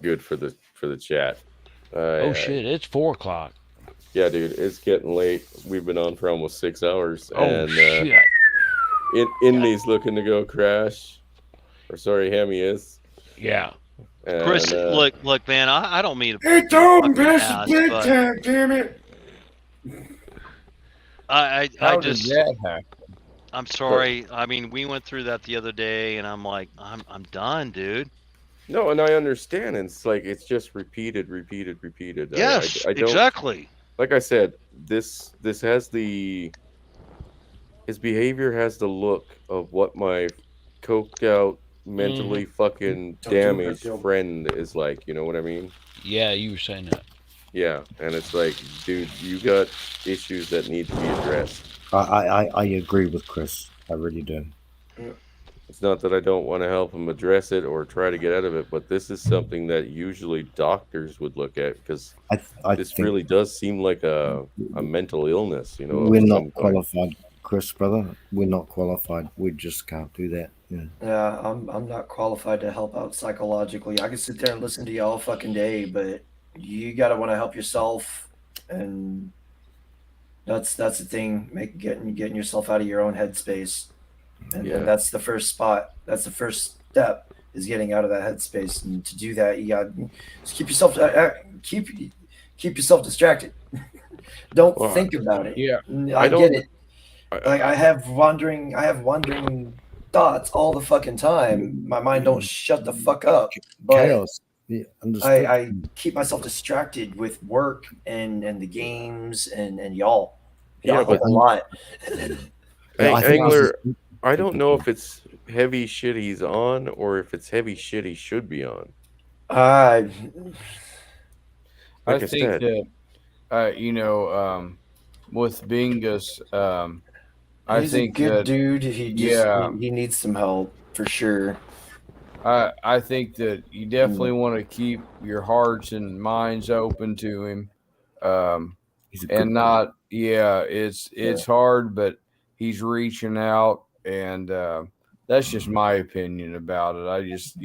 good for the chat. Oh shit! It's 4 o'clock. Yeah, dude, it's getting late. We've been on for almost 6 hours, Oh and shit! Indy's looking to go crash. Or sorry, Hemi is. Yeah. And, Chris, look, man, I don't mean to It's be a on fucking past ass, but bedtime, damn it. I How just did that happen? I'm sorry. I mean, we went through that the other day, and I'm like, I'm done, dude. No, and I understand. And it's like it's just repeated. Yes, I don't. exactly. Like I said, this has his behavior has the look of what my coked out, mentally fucking Don't do it, damaged Garfield. friend is like. You know what I mean? Yeah, you were saying that. Yeah, and it's like, dude, you got issues that need to be addressed. I agree with Chris. I really do. It's not that I don't want to help him address it or try to get out of it, but this is something that usually doctors would look at because I this think really does seem like a mental illness, you know. we're of not some kind. qualified, Chris, brother. We're not qualified. We just can't do that. Yeah. Yeah, I'm not qualified to help out psychologically. I can sit there and listen to you all fucking day, but you gotta want to help yourself, and that's the thing. Getting yourself out of your own headspace, and that's the first spot. That's the first step is getting out of that headspace. And to do that, you got just keep yourself keep yourself distracted. Don't think about it. Yeah, I get it. Like I have wandering thoughts all the fucking time. My mind don't shut the fuck up. But Chaos. Yeah, understood. I keep myself distracted with work and the games and y'all. Y'all help a lot. Angler, I don't know if it's heavy shit he's on or if it's heavy shit he should be on. I Like I think said. that with Bingus, I He's think a good that, dude. He needs some help for sure. I think that you definitely want to keep your hearts and minds open to him, and not. Yeah, it's hard, but he's reaching out, and that's just my opinion about it. I just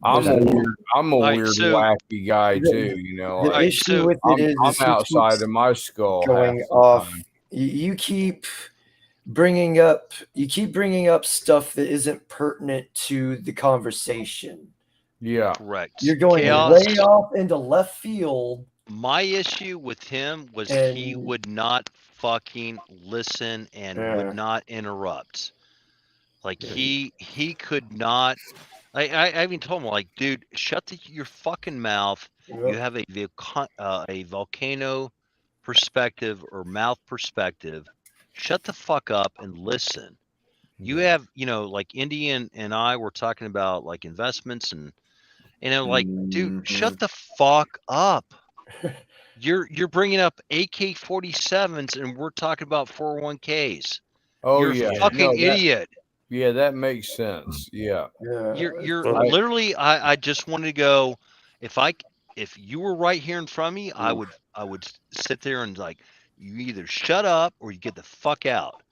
I'm a weird, wacky guy too. The issue with it is I'm he outside keeps of my skull. going half the off. time. You keep bringing up stuff that isn't pertinent to the conversation. Yeah, correct. You're going Chaos. way off into left field. My issue with him was he would not fucking listen and would not interrupt. Like he could not. I even told him, like, dude, shut your fucking mouth. You have a volcano perspective or mouth perspective. Shut the fuck up and listen. You have, like Indy and I were talking about like investments and like, dude, shut the fuck up. You're bringing up AK-47s and we're talking about 401ks. Oh You're yeah, a fucking idiot. Yeah, that makes sense. Yeah, You're literally. I just wanted to go. If you were right here in front of me, I would sit there and like, you either shut up or you get the fuck out.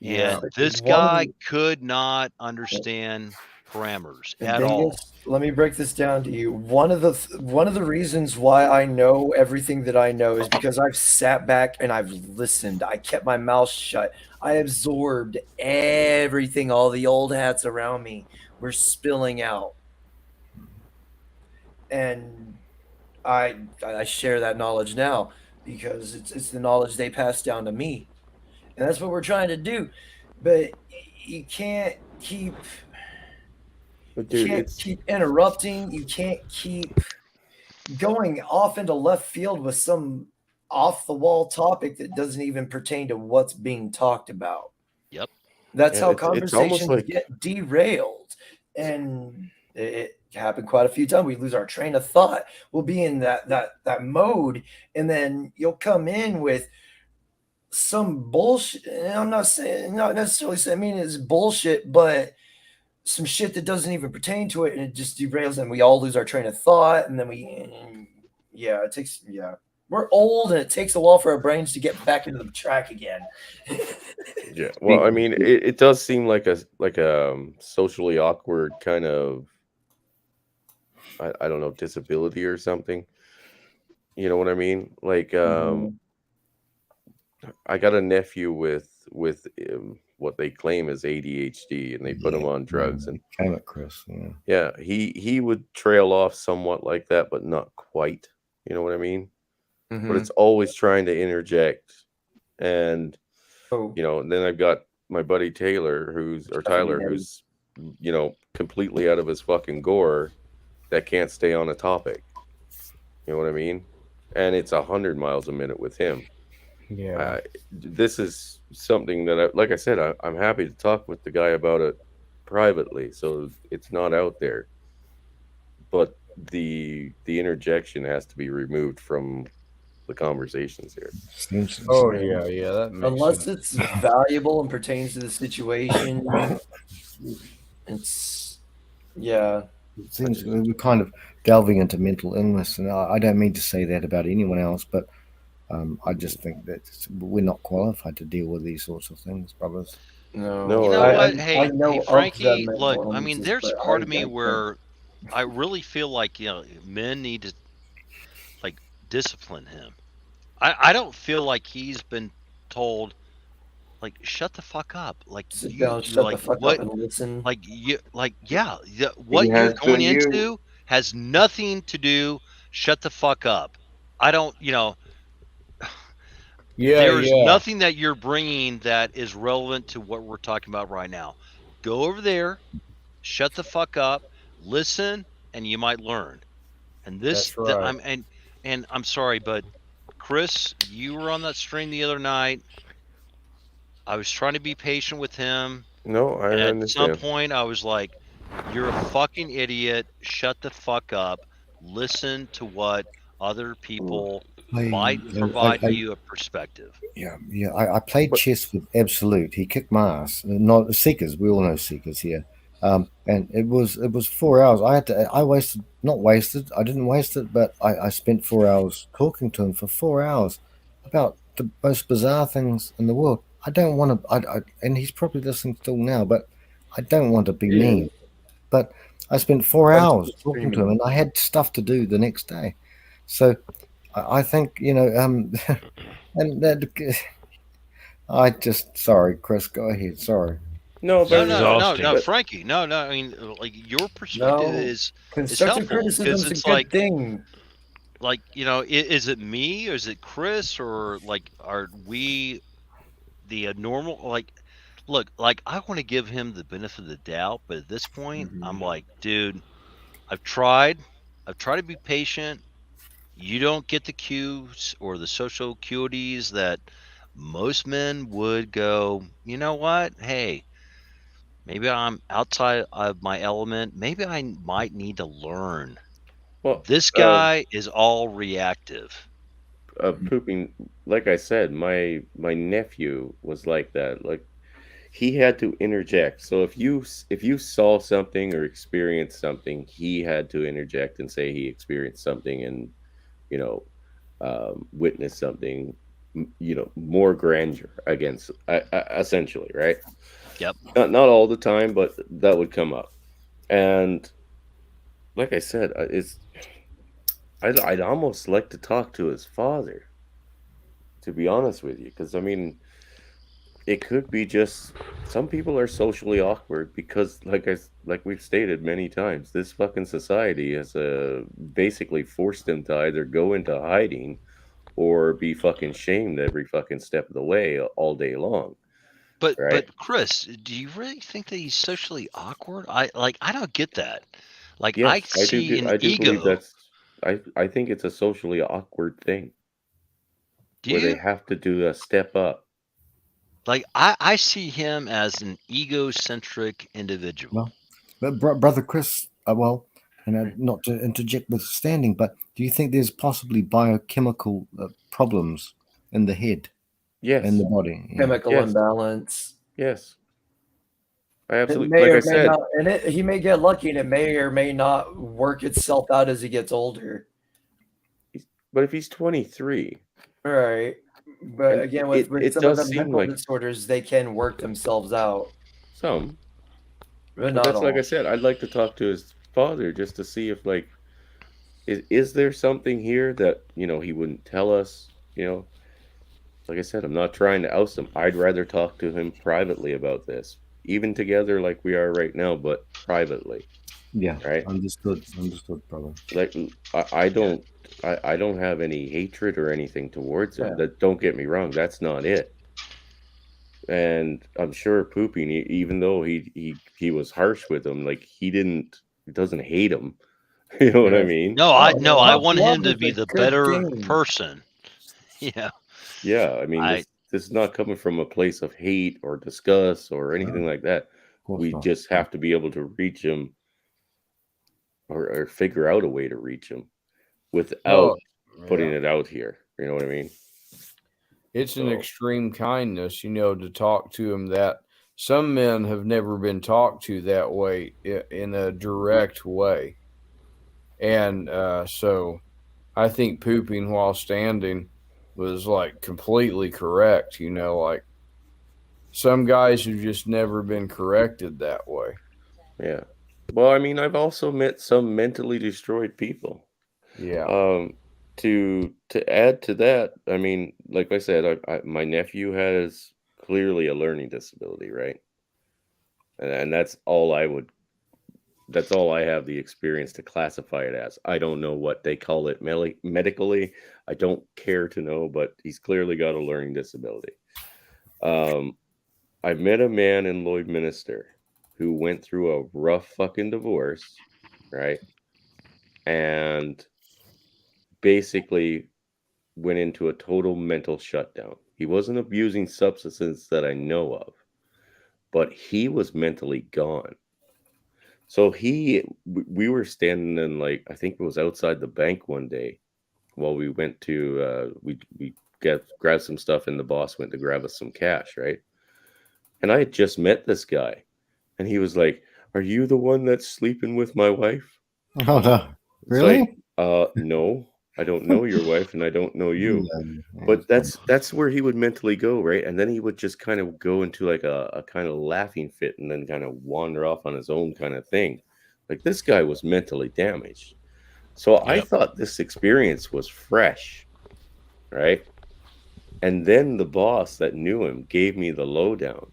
Yeah. And this guy could not understand parameters at all. Let me break this down to you. One of the reasons why I know everything that I know is because I've sat back and I've listened. I kept my mouth shut. I absorbed everything. All the old hats around me were spilling out, and I share that knowledge now because it's the knowledge they passed down to me, and that's what we're trying to do. But you can't keep. You can't keep interrupting. You can't keep going off into left field with some off the wall topic that doesn't even pertain to what's being talked about. Yep. That's how conversations get derailed. And it happened quite a few times. We lose our train of thought. We'll be in that mode, and then you'll come in with, some bullshit. I'm not saying, not necessarily saying, I mean, it's bullshit, but some shit that doesn't even pertain to it, and it just derails, and we all lose our train of thought, and then it takes, we're old, and it takes a while for our brains to get back into the track again. Yeah. Well, I mean, it does seem like a socially awkward kind of, I don't know, disability or something. You know what I mean? Like, I got a nephew with what they claim is ADHD, and they put him on drugs, and came at Chris. yeah, he would trail off somewhat like that, but not quite. You know what I mean? But it's always trying to interject, and you know. And then I've got my buddy Tyler, who's completely out of his fucking gore, that can't stay on a topic. You know what I mean? And it's 100 miles a minute with him. Yeah. This is something that, like I said, I'm happy to talk with the guy about it privately, so it's not out there. But the interjection has to be removed from the conversations here. Oh yeah, that makes Unless sense. it's valuable and pertains to the situation, it's It seems we're kind of delving into mental illness, and I don't mean to say that about anyone else, but I just think that we're not qualified to deal with these sorts of things, brothers. No, you know what? Hey, Frankie, look, I mean, there's part of me where I really feel like, men need to like discipline him. I don't feel like he's been told, like, shut the fuck up. Like, sit you down, shut the fuck what, up, and listen. like what you're going into has nothing to do. Shut the fuck up. I don't, there's nothing that you're bringing that is relevant to what we're talking about right now. Go over there, shut the fuck up, listen, and you might learn. And this, That's right. I'm sorry, but Chris, you were on that stream the other night. I was trying to be patient with him. No, I and at understand. some point, I was like, "You're a fucking idiot. Shut the fuck up. Listen to what other people might provide you a perspective." Yeah. I played chess with Absolute. He kicked my ass. Not Seekers. We all know Seekers here. And it was 4 hours. I didn't waste it, but I spent 4 hours talking to him for 4 hours about the most bizarre things in the world. I don't want to, and he's probably listening still now, but I don't want to be mean. But I spent 4 hours talking to him, and I had stuff to do the next day. So I think, and that, sorry, Chris, go ahead. Sorry. No, Frankie. No. I mean, like, your perspective is constructive helpful criticism because is it's a good thing. Like, is it me or is it Chris, or like, are we the normal? Like, look, like, I want to give him the benefit of the doubt, but at this point, I'm like, dude, I've tried to be patient. You don't get the cues or the social acuities that most men would go, you know what? Hey, maybe I'm outside of my element. Maybe I might need to learn. Well, this guy is all reactive. Pooping, like I said, my nephew was like that. Like, he had to interject. So if you saw something or experienced something, he had to interject and say he experienced something, and witnessed something, more grandeur against, essentially, right? Yep. Not all the time, but that would come up. And like I said, I'd almost like to talk to his father, to be honest with you, because I mean, it could be just some people are socially awkward because, like we've stated many times, this fucking society has basically forced them to either go into hiding or be fucking shamed every fucking step of the way all day long. But right? Chris, do you really think that he's socially awkward? I don't get that. Like, Yes, I see an I do believe ego. that's. I think it's a socially awkward thing. Do where you? they have to do a step up. Like, I see him as an egocentric individual. But brother Chris, and not to interject with standing, but do you think there's possibly biochemical problems in the head? Yes. in the body. Yeah. Chemical Yes. imbalance. Yes. I It absolutely, may like I or may said, not, and he may get lucky, and it may or may not work itself out as he gets older. but if he's 23, All right, but and again, with it some of does the seem mental like disorders, they can work themselves out, some. but But not that's like I all. said, I'd like to talk to his father just to see if, like, is there something here that, he wouldn't tell us, Like I said, I'm not trying to oust him. I'd rather talk to him privately about this, even together like we are right now, but privately. Yeah. Right. Understood, brother. Like I don't have any hatred or anything towards him. Yeah. That, don't get me wrong, that's not it. And I'm sure Pooping, even though he was harsh with him, like he doesn't hate him. You know what I mean? No, I Tough want love him to is be a the good better thing. person. Yeah. Yeah, I mean, I- this is not coming from a place of hate or disgust or anything like that. course We not. just have to be able to reach him or figure out a way to reach him without Oh, putting yeah. it out here. You know what I mean? It's an So- extreme kindness, to talk to him that some men have never been talked to that way in a direct way. And so I think pooping while standing was like completely correct, like some guys have just never been corrected that way. Yeah. Well, I mean, I've also met some mentally destroyed people. Yeah. To add to that, I mean, like I said, my nephew has clearly a learning disability, right? And that's all I have the experience to classify it as. I don't know what they call it medically. I don't care to know, but he's clearly got a learning disability. I've met a man in Lloydminster who went through a rough fucking divorce, right? And basically went into a total mental shutdown. He wasn't abusing substances that I know of, but he was mentally gone. So we were standing in, like, I think it was outside the bank one day while we went to, we grabbed some stuff and the boss went to grab us some cash, right? And I had just met this guy and he was like, "Are you the one that's sleeping with my wife?" Oh, no. It's Really? like, no, I don't know your wife and I don't know you. But that's where he would mentally go, right? And then he would just kind of go into like a kind of laughing fit and then kind of wander off on his own kind of thing. Like, this guy was mentally damaged. So I thought this experience was fresh, right? And then the boss that knew him gave me the lowdown.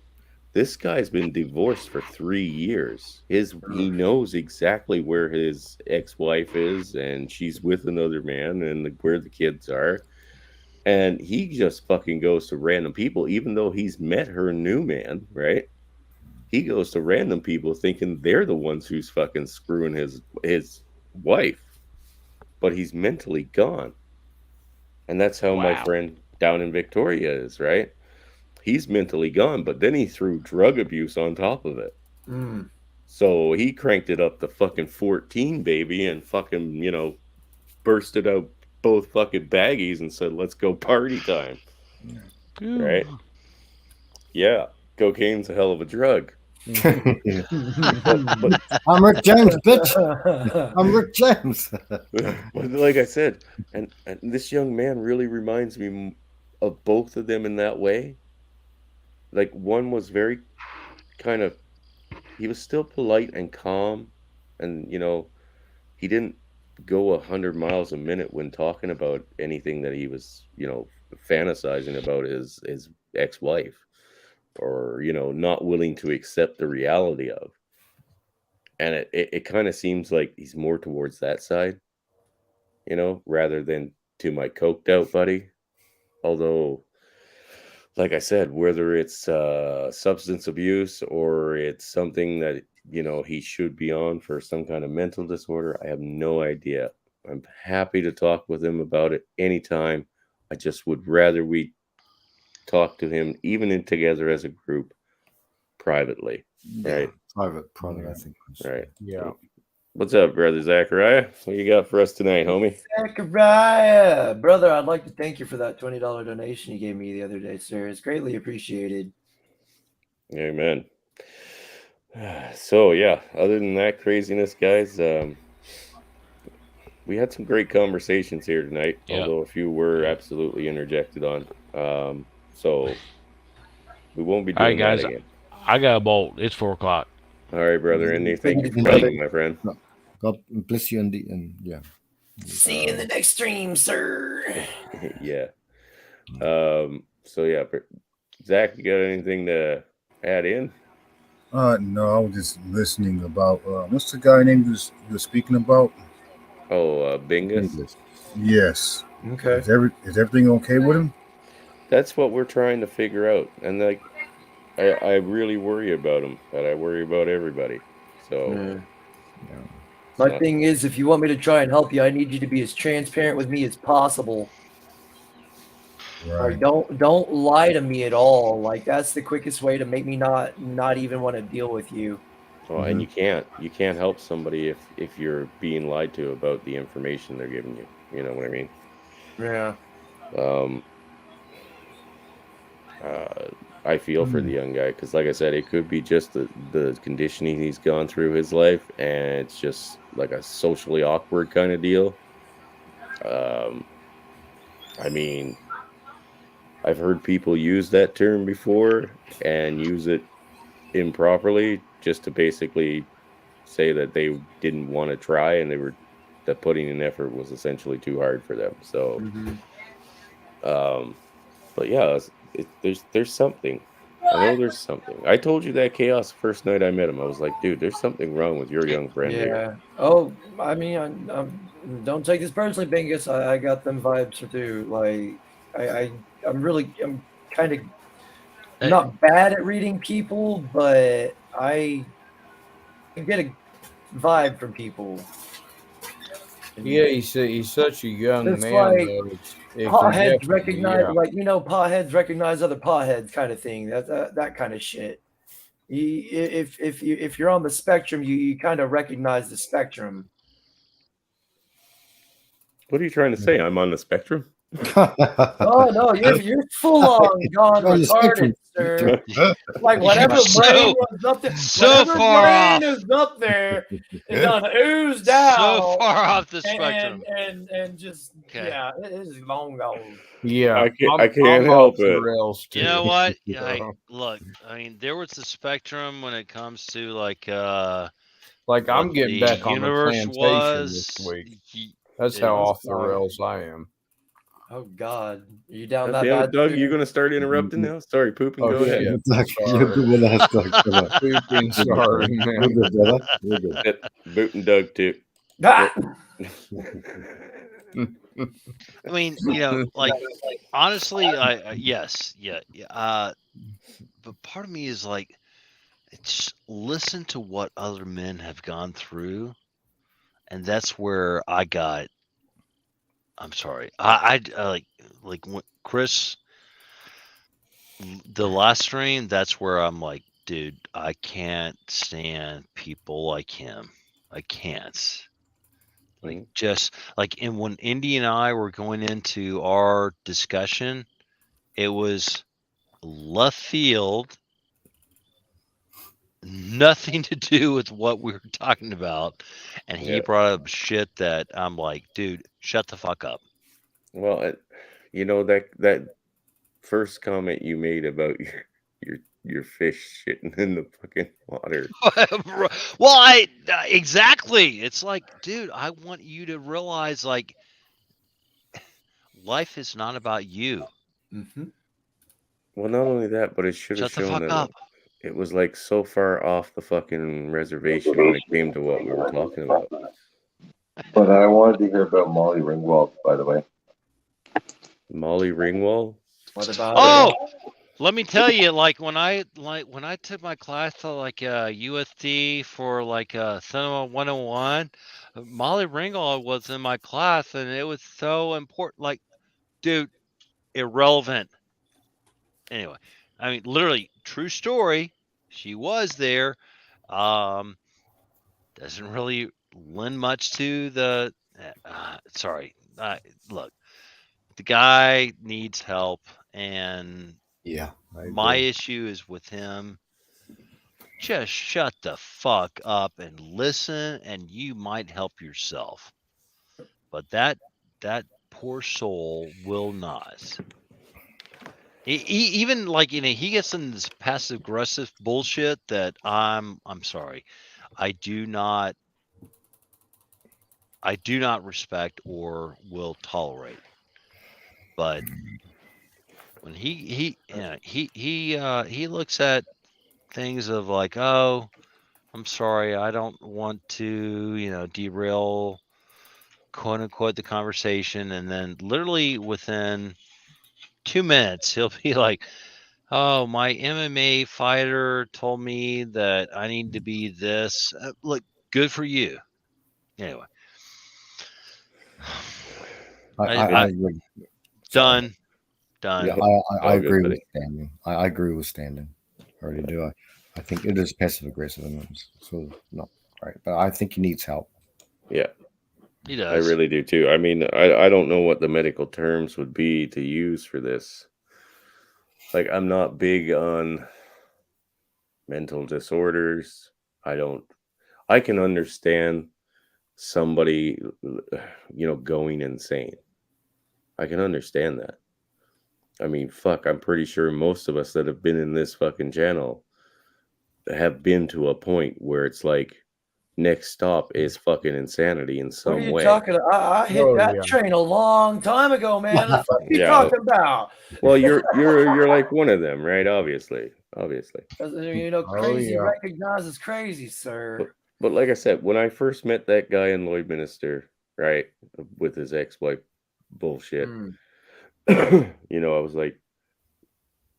This guy's been divorced for 3 years. He knows exactly where his ex-wife is, and she's with another man, and where the kids are. And he just fucking goes to random people, even though he's met her new man, right? He goes to random people thinking they're the ones who's fucking screwing his wife. But he's mentally gone. And that's how my friend down in Victoria is, right? He's mentally gone, but then he threw drug abuse on top of it. Mm. So he cranked it up to fucking 14, baby, and fucking, bursted out both fucking baggies and said, "Let's go party time." Right? Yeah. Cocaine's a hell of a drug. but I'm Rick James, bitch. I'm Rick James. But like I said, and this young man really reminds me of both of them in that way. Like, one was very kind of, he was still polite and calm, and he didn't go 100 miles a minute when talking about anything that he was fantasizing about his ex-wife, or not willing to accept the reality of. And it kind of seems like he's more towards that side, rather than to my coked out buddy. Although, like I said, whether it's substance abuse or it's something that he should be on for some kind of mental disorder, I have no idea. I'm happy to talk with him about it anytime. I just would rather we talk to him, even in together as a group, privately. Right? Private, I think. Right. Yeah. What's up, brother Zachariah? What you got for us tonight, homie? Zachariah, brother, I'd like to thank you for that $20 donation you gave me the other day, sir. It's greatly appreciated. Amen. So yeah, other than that craziness, guys, we had some great conversations here tonight. Yep. Although a few were absolutely interjected on. So we won't be All right, doing guys. that again. I got a bolt. It's 4 o'clock. All right, brother Andy. Thank you for Brother. coming, my friend. God bless you, and yeah. See you in the next stream, sir. Yeah. So yeah, Zach, you got anything to add in? No, I was just listening about what's the guy name you were speaking about? Oh, Bingus. Yes. Okay. Is everything okay with him? That's what we're trying to figure out, and like, I really worry about him, but I worry about everybody. So, My thing is, if you want me to try and help you, I need you to be as transparent with me as possible. Right. Like, don't lie to me at all. Like, that's the quickest way to make me not even want to deal with you. well, and you can't help somebody if you're being lied to about the information they're giving you. You know what I mean? Yeah. I feel for the young guy because, like I said, it could be just the conditioning he's gone through his life, and it's just like a socially awkward kind of deal. I mean, I've heard people use that term before and use it improperly just to basically say that they didn't want to try and that putting in effort was essentially too hard for them. So, but yeah, there's something. I know there's something. I told you that chaos first night I met him. I was like, dude, there's something wrong with your young friend here. Yeah. Oh, I mean, don't take this personally, Bingus. I got them vibes too. Like, I'm kind of not bad at reading people, but I get a vibe from people. Yeah, he's such a young It's man. like Though. It can potheads definitely- recognize, yeah. like, potheads recognize other potheads, kind of thing. That kind of shit. If you're on the spectrum, you kind of recognize the spectrum. What are you trying to say? I'm on the spectrum? Oh no, you're full on gone On the retarded, spectrum. sir. Like whatever So- brain was up there, so whatever far brain off. is up there is done oozed out. So far off the and- spectrum. and just yeah, it is long gone. Yeah, I can't help it. You know what? Like, look, I mean, there was the spectrum when it comes to like I'm what getting the back on the universe plantation was. this week. That's how off the rails I am. Oh God, are you down God that damn it, bad? Doug, too? you gonna start interrupting now? Sorry, pooping. Oh, Go ahead. shit. Doug, Sorry. you're good with us, Doug. Come on. Pooping, sorry, man. You're good, brother. You're good. Boot and Doug too. Ah! I mean, like honestly, yes, yeah. But part of me is like, it's listen to what other men have gone through, and that's where I got. I'm sorry, I like when Chris, the last stream. That's where I'm like, dude, I can't stand people like him. I can't. Like just like, and when Indy and I were going into our discussion, it was left field, nothing to do with what we were talking about, and he brought up shit that I'm like, dude, shut the fuck up. Well, that first comment you made about your fish shitting in the fucking water. Well, exactly. It's like, dude, I want you to realize, like, life is not about you. Mm-hmm. Well, not only that, but it should have Shut the shown fuck that up. it was like so far off the fucking reservation when it came to what we were talking about. But I wanted to hear about Molly Ringwald, by the way. Molly Ringwald? What about? Oh, let me tell you, like when I took my class to like USD for like Cinema 101, Molly Ringwald was in my class, and it was so important. Like, dude, irrelevant. Anyway, I mean, literally, true story. She was there. Doesn't really lend much to the. Sorry, look, the guy needs help, and Yeah, my issue is with him. Just shut the fuck up and listen, and you might help yourself. But that poor soul will not. Even like he gets in this passive aggressive bullshit that I'm sorry, I do not respect or will tolerate. But when he looks at things of like, oh, I'm sorry, I don't want to derail quote unquote the conversation, and then literally within 2 minutes he'll be like, oh, my MMA fighter told me that I need to be this. Look, good for you. Anyway, I agree. Done. Yeah, I agree with standing. I agree with standing. I really do. I think it is passive aggressive and it's sort of not great, but I think he needs help. Yeah. He does. I really do too. I mean, I don't know what the medical terms would be to use for this. Like, I'm not big on mental disorders. I can understand somebody, going insane. I can understand that. I mean, fuck, I'm pretty sure most of us that have been in this fucking channel have been to a point where it's like, next stop is fucking insanity in What are some you way. talking about? I hit that train a long time ago, man. The fuck you talking about? Well, you're like one of them, right? Obviously. Crazy recognizes crazy, sir. But like I said, when I first met that guy in Lloydminster, right, with his ex-wife bullshit, I was like,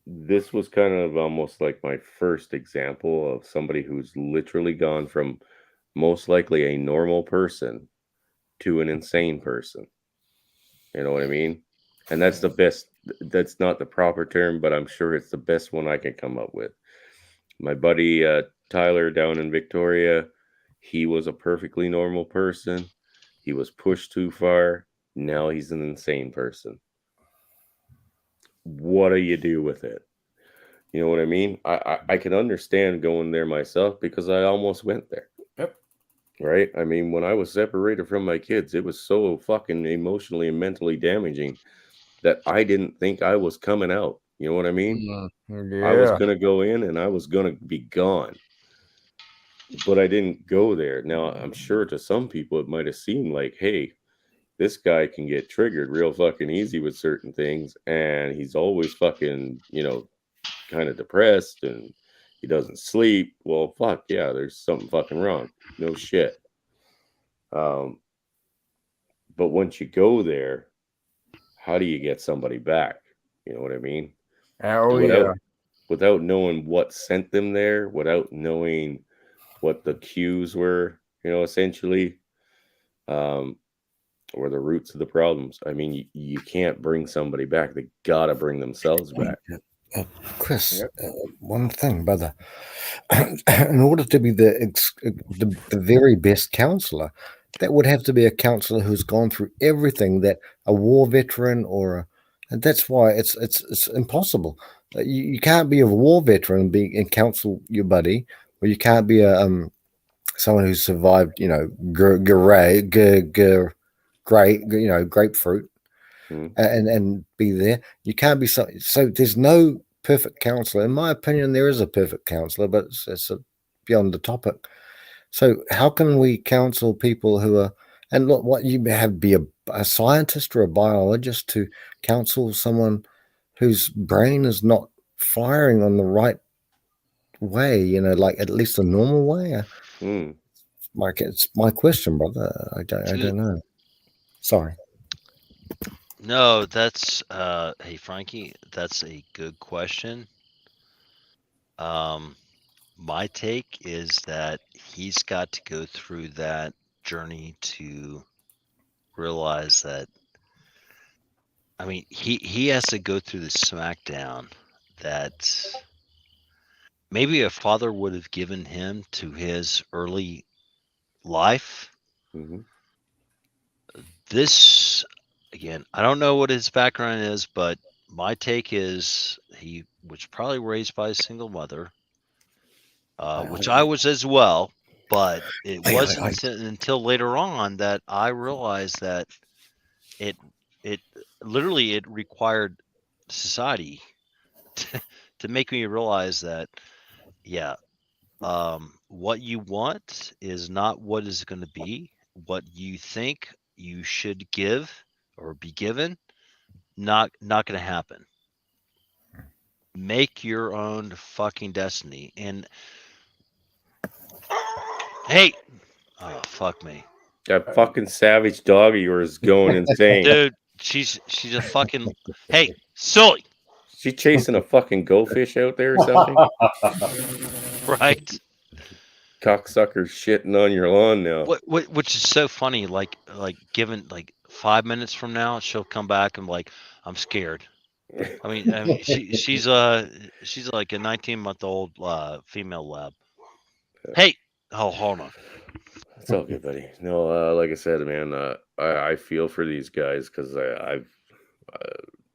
this was kind of almost like my first example of somebody who's literally gone from most likely a normal person to an insane person. You know what I mean? And that's the best. That's not the proper term, but I'm sure it's the best one I can come up with. My buddy Tyler down in Victoria, he was a perfectly normal person. He was pushed too far. Now he's an insane person. What do you do with it? You know what I mean? I can understand going there myself because I almost went there. Yep. Right? I mean, when I was separated from my kids, it was so fucking emotionally and mentally damaging that I didn't think I was coming out. You know what I mean? I was going to go in and I was going to be gone. But I didn't go there. Now, I'm sure to some people it might have seemed like, hey, this guy can get triggered real fucking easy with certain things. And he's always fucking, kind of depressed and he doesn't sleep. Well, fuck yeah, there's something fucking wrong. No shit. But once you go there, how do you get somebody back? You know what I mean? Without knowing what sent them there, without knowing what the cues were, essentially, or the roots of the problems. I mean, you can't bring somebody back. They gotta bring themselves back. Chris, one thing, brother. In order to be the very best counselor, that would have to be a counselor who's gone through everything that a war veteran and that's why it's impossible. You can't be a war veteran and counsel your buddy, or you can't be someone who's survived, grapefruit, and be there. You can't be so there's no perfect counselor. In my opinion, there is a perfect counselor, but it's beyond the topic. So how can we counsel people who are, and look, what you have be a scientist or a biologist to counsel someone whose brain is not firing on the right way, like at least the normal way? It's my question, brother. I don't know. Sorry. No, that's hey Frankie, that's a good question. My take is that he's got to go through that journey to realize that. I mean, he has to go through the smackdown that maybe a father would have given him to his early life, Mm-hmm. This, again, I don't know what his background is, but my take is he was probably raised by a single mother, which I was as well. But it wasn't until later on that I realized that it literally it required society to make me realize that, yeah, what you want is not what is going to be. What you think you should give or be given, not going to happen. Make your own fucking destiny. And hey, oh fuck me, That fucking savage dog of yours is going insane. dude. She's a fucking hey, Sully. She chasing a fucking goldfish out there or something? Right. Cocksucker shitting on your lawn now. Which is so funny. Like given like 5 minutes from now, she'll come back and like, I'm scared. I mean she's like a 19-month-old female lab. Hey, hold on. It's all good, buddy. No, like I said, man, I feel for these guys because I've,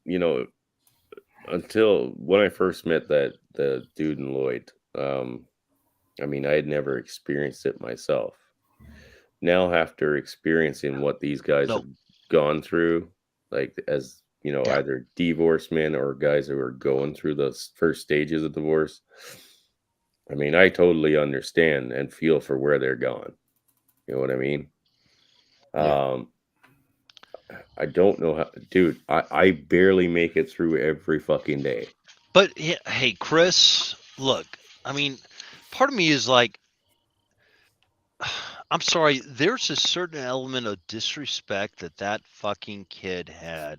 you know, until when I first met the dude in Lloyd, I mean, I had never experienced it myself. Now, after experiencing what these guys have gone through, like as you know, either divorced men or guys who are going through the first stages of divorce, I mean, I totally understand and feel for where they're going. You know what I mean? I don't know how, dude. I barely make it through every fucking day. But hey, Chris, look, I mean, part of me is like, I'm sorry, there's a certain element of disrespect that fucking kid had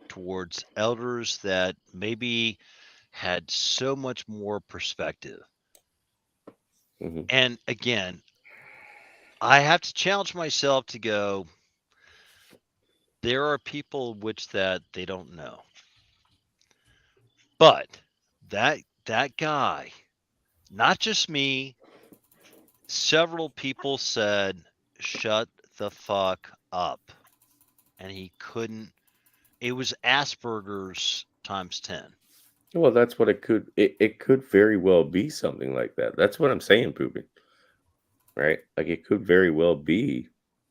towards elders that maybe had so much more perspective. Mm-hmm. And again, I have to challenge myself to go, there are people which that they don't know. But that guy, not just me, several people said, shut the fuck up. And he couldn't. It was Asperger's times 10. Well, that's what it could. It could very well be something like that. That's what I'm saying, Poopy. Right? Like it could very well be.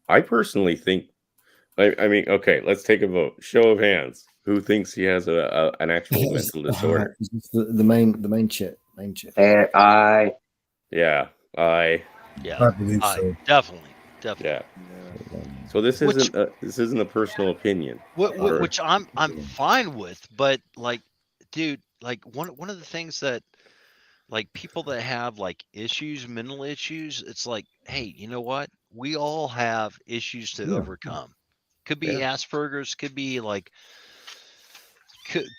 I personally think. I mean, okay, let's take a vote. Show of hands. Who thinks he has an actual mental disorder? The main chip. And I. Yeah, I. Yeah, I believe so. Definitely. Yeah. So this isn't a personal opinion. Which I'm fine with, but like, dude, like one of the things that like people that have like issues, mental issues, it's like, hey, you know what? We all have issues to overcome. Could be Asperger's, could be like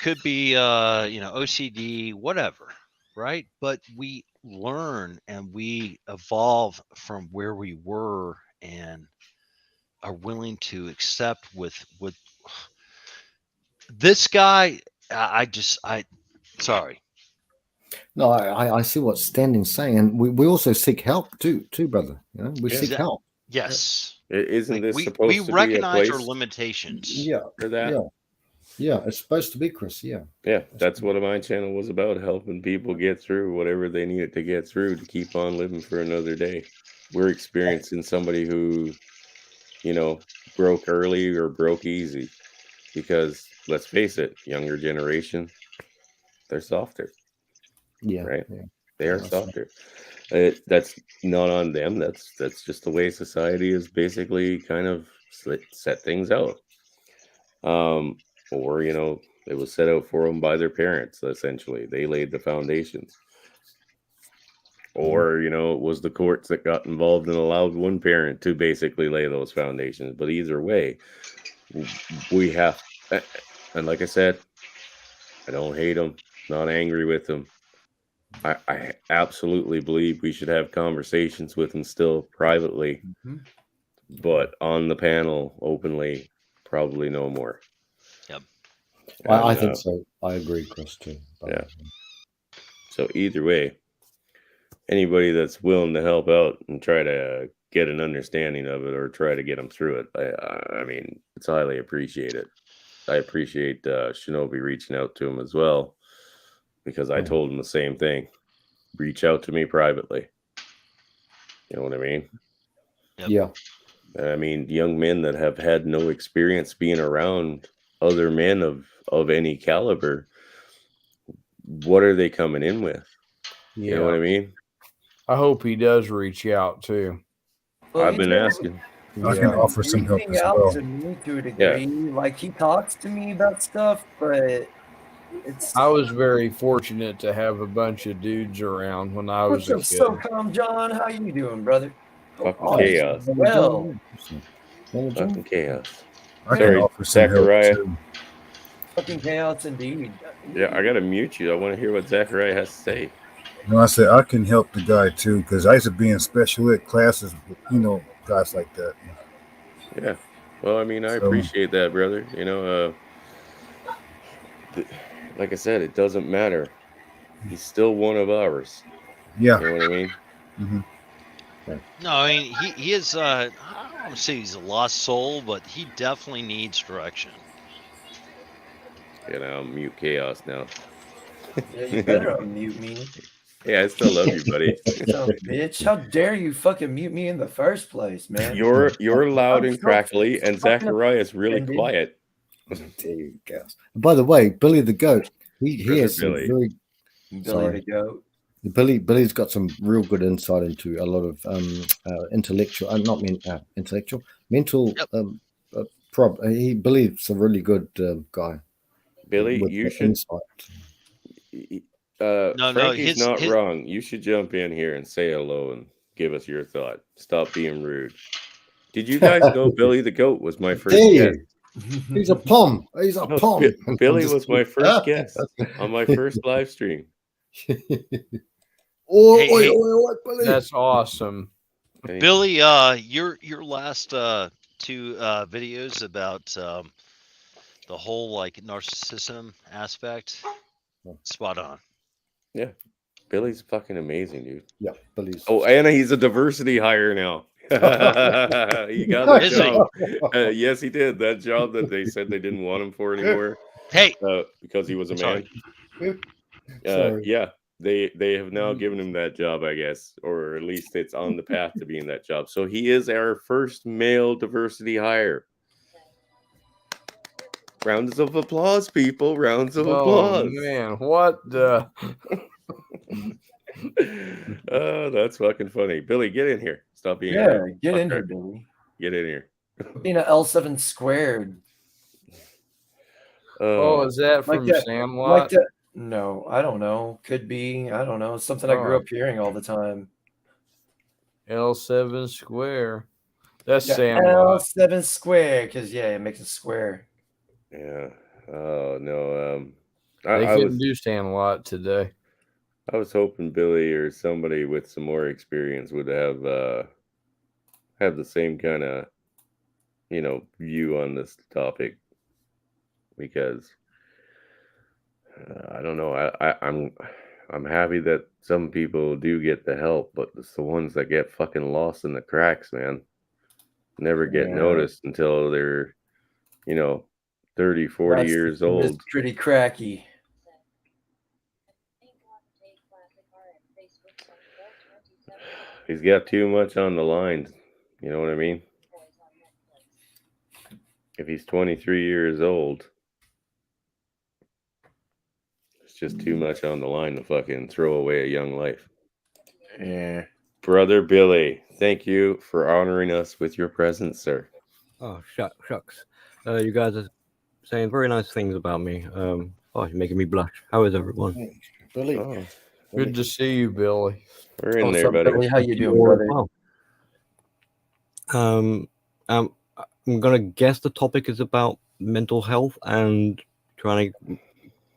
could be you know, OCD, whatever, right? But we learn and we evolve from where we were and are willing to accept with this guy. Sorry. No, I see what Standing's saying, and we also seek help too, brother. You know, we seek help. Yes. Isn't this we supposed to recognize be a our place limitations. Yeah, for that? Yeah, it's supposed to be, Chris. Yeah, that's what my channel was about, helping people get through whatever they needed to get through to keep on living for another day. We're experiencing somebody who, you know, broke early or broke easy, because let's face it, younger generation, they're softer. Right? Yeah. They are softer. That's not on them. That's just the way society is basically kind of set things out. Or you know, it was set out for them by their parents. Essentially, they laid the foundations. Or you know, it was the courts that got involved and allowed one parent to basically lay those foundations. But either way, we have, and like I said, I don't hate them, not angry with them. I absolutely believe we should have conversations with them still privately, but on the panel openly, probably no more. Yep. I think so. I agree, Chris, too. Yeah. So either way, anybody that's willing to help out and try to get an understanding of it or try to get them through it. I mean, it's highly appreciated. I appreciate Shinobi reaching out to him as well, because I told him the same thing. Reach out to me privately. You know what I mean? Yep. Yeah. I mean, young men that have had no experience being around other men of any caliber, what are they coming in with? Yeah. You know what I mean? I hope he does reach out too. Well, I've been asking. I can offer some help reaching as out well. to me to a degree. Like he talks to me about stuff, but it's. I was very fortunate to have a bunch of dudes around when I was What's a up, kid. SoCom John? How you doing, brother? Fucking Oh, chaos. well, Fucking chaos. I can Sorry, offer some help Zachariah. too. fucking chaos indeed. Yeah, I gotta mute you. I want to hear what Zachariah has to say. No, I said I can help the guy too because I used to be in special ed classes with, guys like that. Yeah. Well, I mean, I So- appreciate that, brother. You know, like I said, it doesn't matter. He's still one of ours. Yeah. You know what I mean? Mm-hmm. No, I mean he is. I don't want to say he's a lost soul, but he definitely needs direction. You know, mute chaos now. Yeah, you better unmute me. Yeah, I still love you, buddy. So, bitch, how dare you fucking mute me in the first place, man? You're loud I'm and so crackly, and fucking Zachariah is really offended. quiet. There you go. By the way, Billy the Goat, he Brother has some Billy. very Billy the Goat. Billy's got some real good insight into a lot of intellectual, mental. He believes a really good guy. Billy, with you the should. insight. Frankie's not wrong. You should jump in here and say hello and give us your thought. Stop being rude. Did you guys know Billy the Goat was my first guest? He's a pom. He's a No, pom. Billy was my first guest on my first live stream. Billy. That's awesome. Billy, your last two videos about the whole like narcissism aspect, spot on. Yeah, Billy's fucking amazing, dude. Yeah, Billy's. Oh, and he's a diversity hire now. He got that job. Yes, he did. That job that they said they didn't want him for anymore. Hey, because he was a man. Sorry. Yeah, they have now given him that job, I guess, or at least it's on the path to being that job. So he is our first male diversity hire. Rounds of applause, people. Rounds of applause. Oh man, what the? Oh, that's fucking funny. Billy, get in here. Stop being get in here, Billy. Get in here. Being an L7 squared. Oh, is that from Sandlot? Like that? No, I don't know. Could be. I don't know. It's something I grew up hearing all the time. L7 square. That's Yeah, Sandlot. L7 square, because it makes it square. Yeah. Oh no. They I couldn't was do Sandlot today. I was hoping Billy or somebody with some more experience would have the same kind of view on this topic, because I don't know. I'm happy that some people do get the help, but it's the ones that get fucking lost in the cracks, man. Never get noticed until they're 30, 40 That's years the thing that's old. pretty cracky. He's got too much on the line. You know what I mean? If he's 23 years old, it's just too much on the line to fucking throw away a young life. Yeah. Brother Billy, thank you for honoring us with your presence, sir. Oh, shucks. You guys are saying very nice things about me. You're making me blush. How is everyone? Billy. Oh, Good to see you, Billy. We're in there, buddy. Billy, how you doing, brother? I'm gonna guess the topic is about mental health and trying to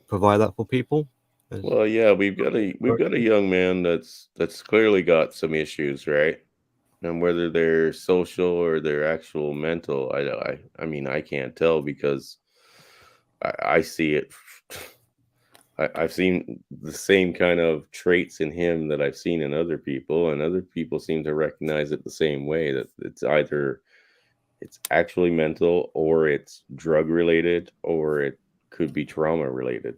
provide that for people. Well, yeah, we've got a young man that's clearly got some issues, right? And whether they're social or they're actual mental, I mean, I can't tell because I see it. I've seen the same kind of traits in him that I've seen in other people, and other people seem to recognize it the same way, that it's either it's actually mental, or it's drug related, or it could be trauma related.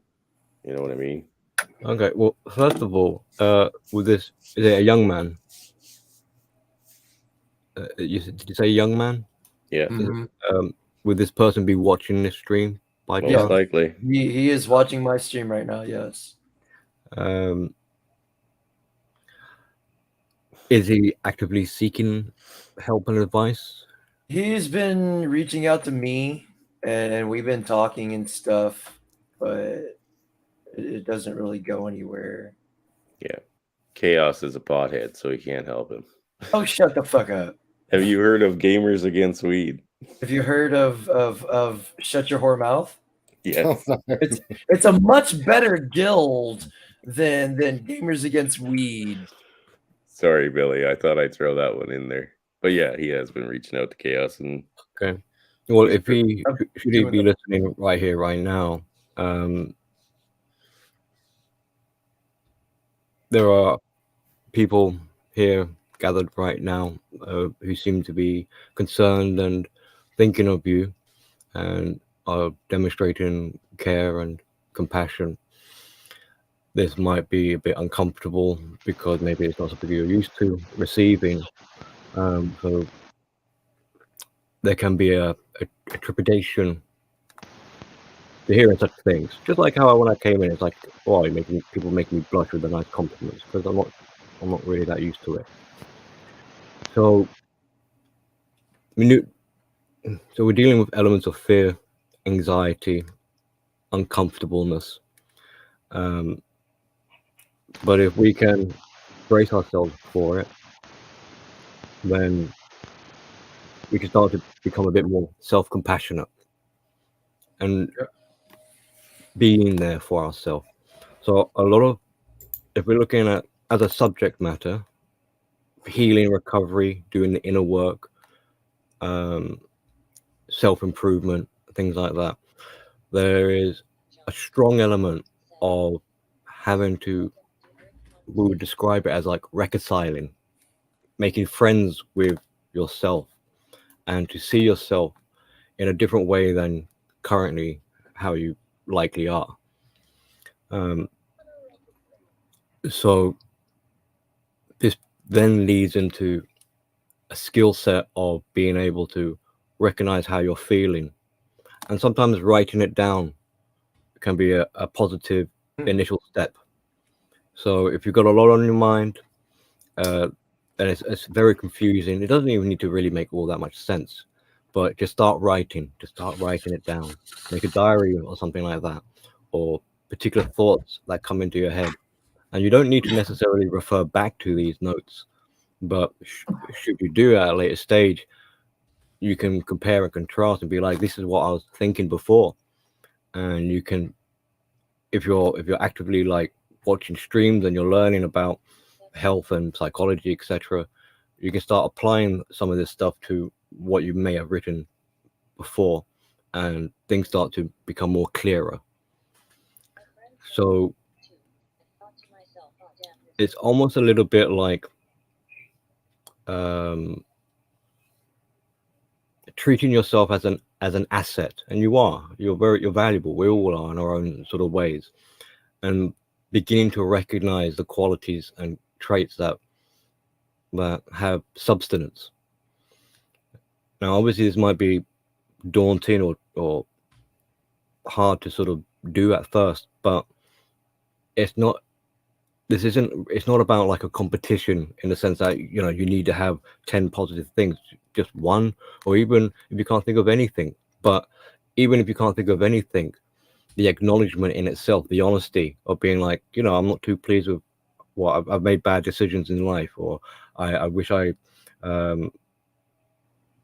You know what I mean? Okay. Well, first of all, with this, is it a young man? Did you say young man? Yeah. Would this person be watching this stream by Most chance? likely. He is watching my stream right now. Yes. Is he actively seeking help and advice? He's been reaching out to me, and we've been talking and stuff, but it doesn't really go anywhere. Yeah. Chaos is a pothead, so he can't help him. Oh, shut the fuck up. Have you heard of Gamers Against Weed? Have you heard of Shut Your Whore Mouth? Yes. It's a much better guild than Gamers Against Weed. Sorry, Billy. I thought I'd throw that one in there. But yeah, he has been reaching out to Chaos, and okay. Well, if he should he be listening right here, right now, there are people here gathered right now who seem to be concerned and thinking of you, and are demonstrating care and compassion. This might be a bit uncomfortable because maybe it's not something you're used to receiving. So there can be a trepidation to hearing such things. Just like how when I came in, it's like, oh, people make me blush with the nice compliments, because I'm not really that used to it. So, so we're dealing with elements of fear, anxiety, uncomfortableness. But if we can brace ourselves for it, then we can start to become a bit more self-compassionate and being there for ourselves. So if we're looking at as a subject matter, healing, recovery, doing the inner work, self-improvement, things like that, there is a strong element of having to, we would describe it as like reconciling, making friends with yourself, and to see yourself in a different way than currently how you likely are. So this then leads into a skill set of being able to recognize how you're feeling, and sometimes writing it down can be a positive initial step. So if you've got a lot on your mind, and it's very confusing, it doesn't even need to really make all that much sense, but just start writing it down. Make a diary or something like that, or particular thoughts that come into your head. And you don't need to necessarily refer back to these notes, but should you do at a later stage, you can compare and contrast and be like, this is what I was thinking before. And you can, if you're actively like watching streams and you're learning about health and psychology, etc., you can start applying some of this stuff to what you may have written before, and things start to become more clearer. So it's almost a little bit like treating yourself as an asset, and you're valuable. We all are in our own sort of ways, and beginning to recognize the qualities and traits that have substance. Now, obviously, this might be daunting or hard to sort of do at first, but it's not about like a competition in the sense that you need to have 10 positive things, just one, or even if you can't think of anything. But even if you can't think of anything, the acknowledgement in itself, the honesty of being like, I'm not too pleased with what I've made bad decisions in life, or I wish I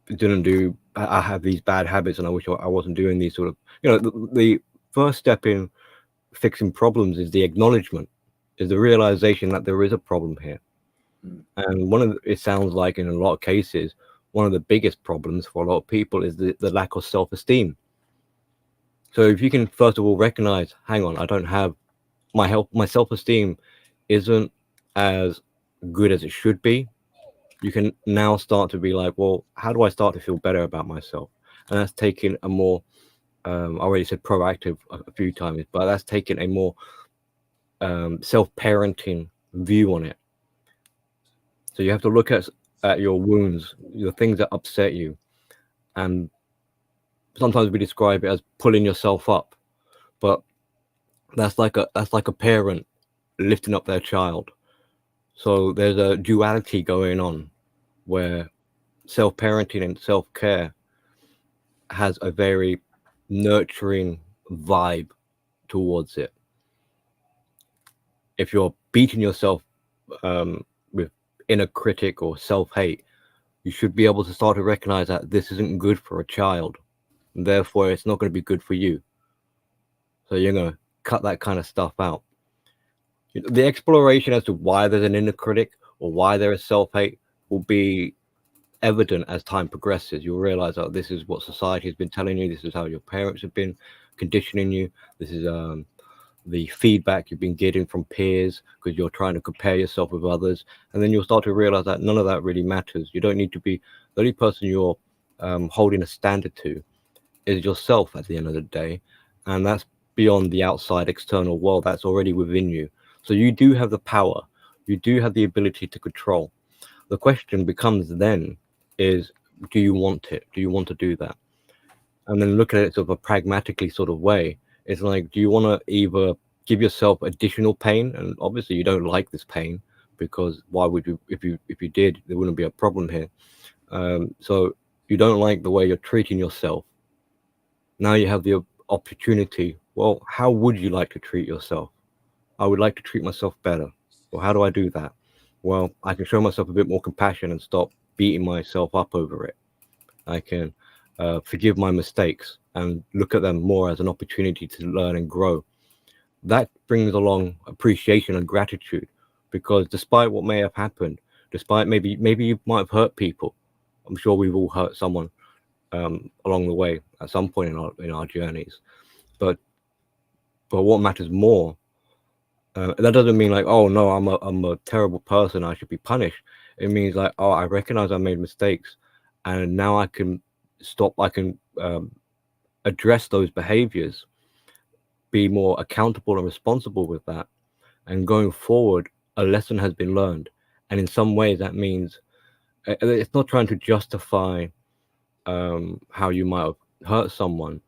didn't do, I have these bad habits and I wish I wasn't doing these sort of, the first step in fixing problems is the acknowledgement, is the realization that there is a problem here. And it sounds like in a lot of cases, one of the biggest problems for a lot of people is the lack of self-esteem. So if you can first of all recognize, hang on, I don't have my self-esteem isn't as good as it should be, you can now start to be like, well, how do I start to feel better about myself? And that's taking a more I already said proactive a few times, but that's taking a more self-parenting view on it. So you have to look at your wounds, the things that upset you, and sometimes we describe it as pulling yourself up, but that's like a parent lifting up their child. So there's a duality going on where self-parenting and self-care has a very nurturing vibe towards it. If you're beating yourself with inner critic or self-hate, you should be able to start to recognize that this isn't good for a child, and therefore it's not going to be good for you. So you're going to cut that kind of stuff out. The exploration as to why there's an inner critic or why there is self-hate will be evident as time progresses. You'll realize that this is what society has been telling you. This is how your parents have been conditioning you. This is the feedback you've been getting from peers because you're trying to compare yourself with others. And then you'll start to realize that none of that really matters. You don't need to be the only person you're holding a standard to is yourself at the end of the day. And that's beyond the outside external world. That's already within you. So you do have the power. You do have the ability to control. The question becomes then is, do you want it? Do you want to do that? And then look at it sort of a pragmatically sort of way. It's like, do you want to either give yourself additional pain? And obviously you don't like this pain, because why would you, if you did, there wouldn't be a problem here. So you don't like the way you're treating yourself. Now you have the opportunity. Well, how would you like to treat yourself? I would like to treat myself better. Well, how do I do that? Well, I can show myself a bit more compassion and stop beating myself up over it. I can forgive my mistakes and look at them more as an opportunity to learn and grow. That brings along appreciation and gratitude, because despite what may have happened, despite maybe you might have hurt people, I'm sure we've all hurt someone along the way at some point in our journeys. But what matters more, that doesn't mean like, oh no, I'm a terrible person, I should be punished. It means like, oh, I recognize I made mistakes, and now I can stop. I can address those behaviors, be more accountable and responsible with that, and going forward, a lesson has been learned. And in some ways, that means it's not trying to justify how you might have hurt someone,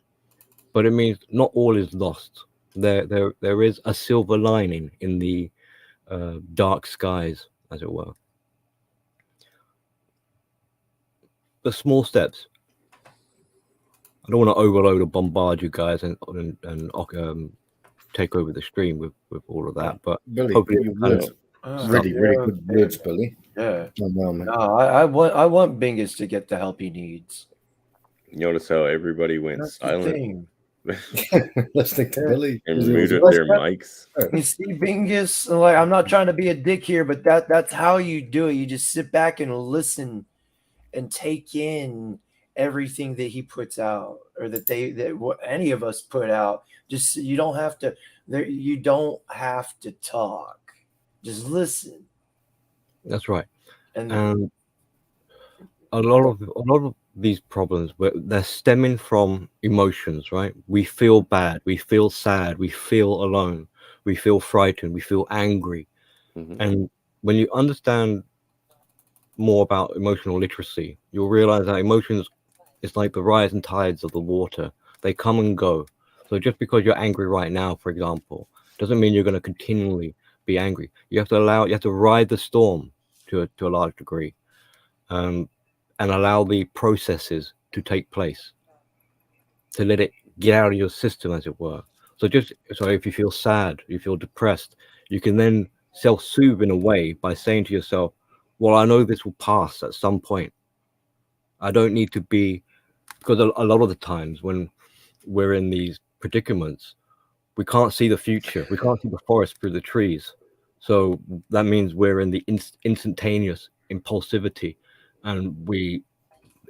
but it means not all is lost. There is a silver lining in the dark skies, as it were. The small steps. I don't want to overload or bombard you guys and take over the stream with all of that. But Billy, hopefully your words, really good words, Billy. Yeah. Oh, well, man. No, I want Bingus to get the help he needs. You notice how everybody went That's the silent? thing. Listening to Billy And muted their mics. You see, Bingus, like, I'm not trying to be a dick here, but that's how you do it. You just sit back and listen and take in everything that he puts out, or that any of us put out. Just you don't have to talk. Just listen. That's right. And a lot of these problems, they're stemming from emotions, right? We feel bad, we feel sad, we feel alone, we feel frightened, we feel angry. And when you understand more about emotional literacy, you'll realize that emotions is like the rise and tides of the water. They come and go. So just because you're angry right now, for example, doesn't mean you're going to continually be angry. You have to ride the storm to a large degree, and allow the processes to take place, to let it get out of your system, as it were. So if you feel sad, you feel depressed, you can then self-soothe in a way by saying to yourself, well, I know this will pass at some point. I don't need to be, because a lot of the times when we're in these predicaments, we can't see the future. We can't see the forest through the trees. So that means we're in the instantaneous impulsivity, and we,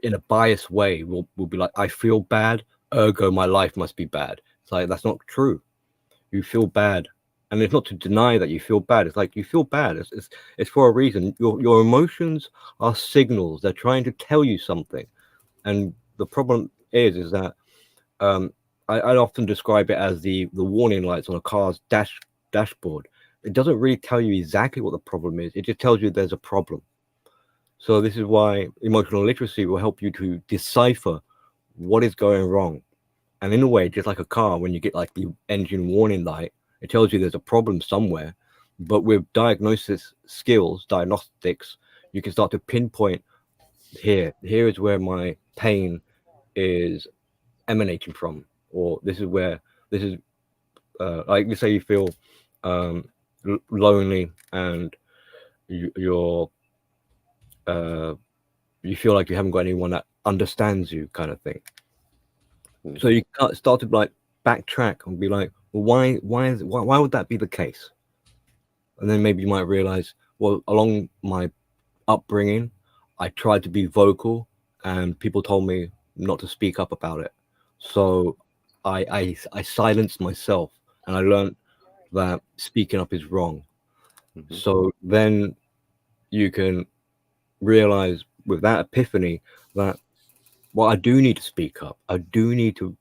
in a biased way, we'll be like, I feel bad, ergo my life must be bad. It's like, that's not true. You feel bad, And it's not to deny that you feel bad. It's like you feel bad. It's for a reason. Your emotions are signals. They're trying to tell you something. And the problem is that I often describe it as the warning lights on a car's dashboard. It doesn't really tell you exactly what the problem is. It just tells you there's a problem. So this is why emotional literacy will help you to decipher what is going wrong. And in a way, just like a car, when you get like the engine warning light, it tells you there's a problem somewhere. But with diagnostics, you can start to pinpoint here is where my pain is emanating from, or this is where this is like, let's say you feel lonely and you're you feel like you haven't got anyone that understands you, kind of thing. So you start to like backtrack and be like, well, why would that be the case? And then maybe you might realize, well, along my upbringing, I tried to be vocal and people told me not to speak up about it. So I silenced myself, and I learned that speaking up is wrong. So then you can realize with that epiphany that, well, I do need to speak up. I do need to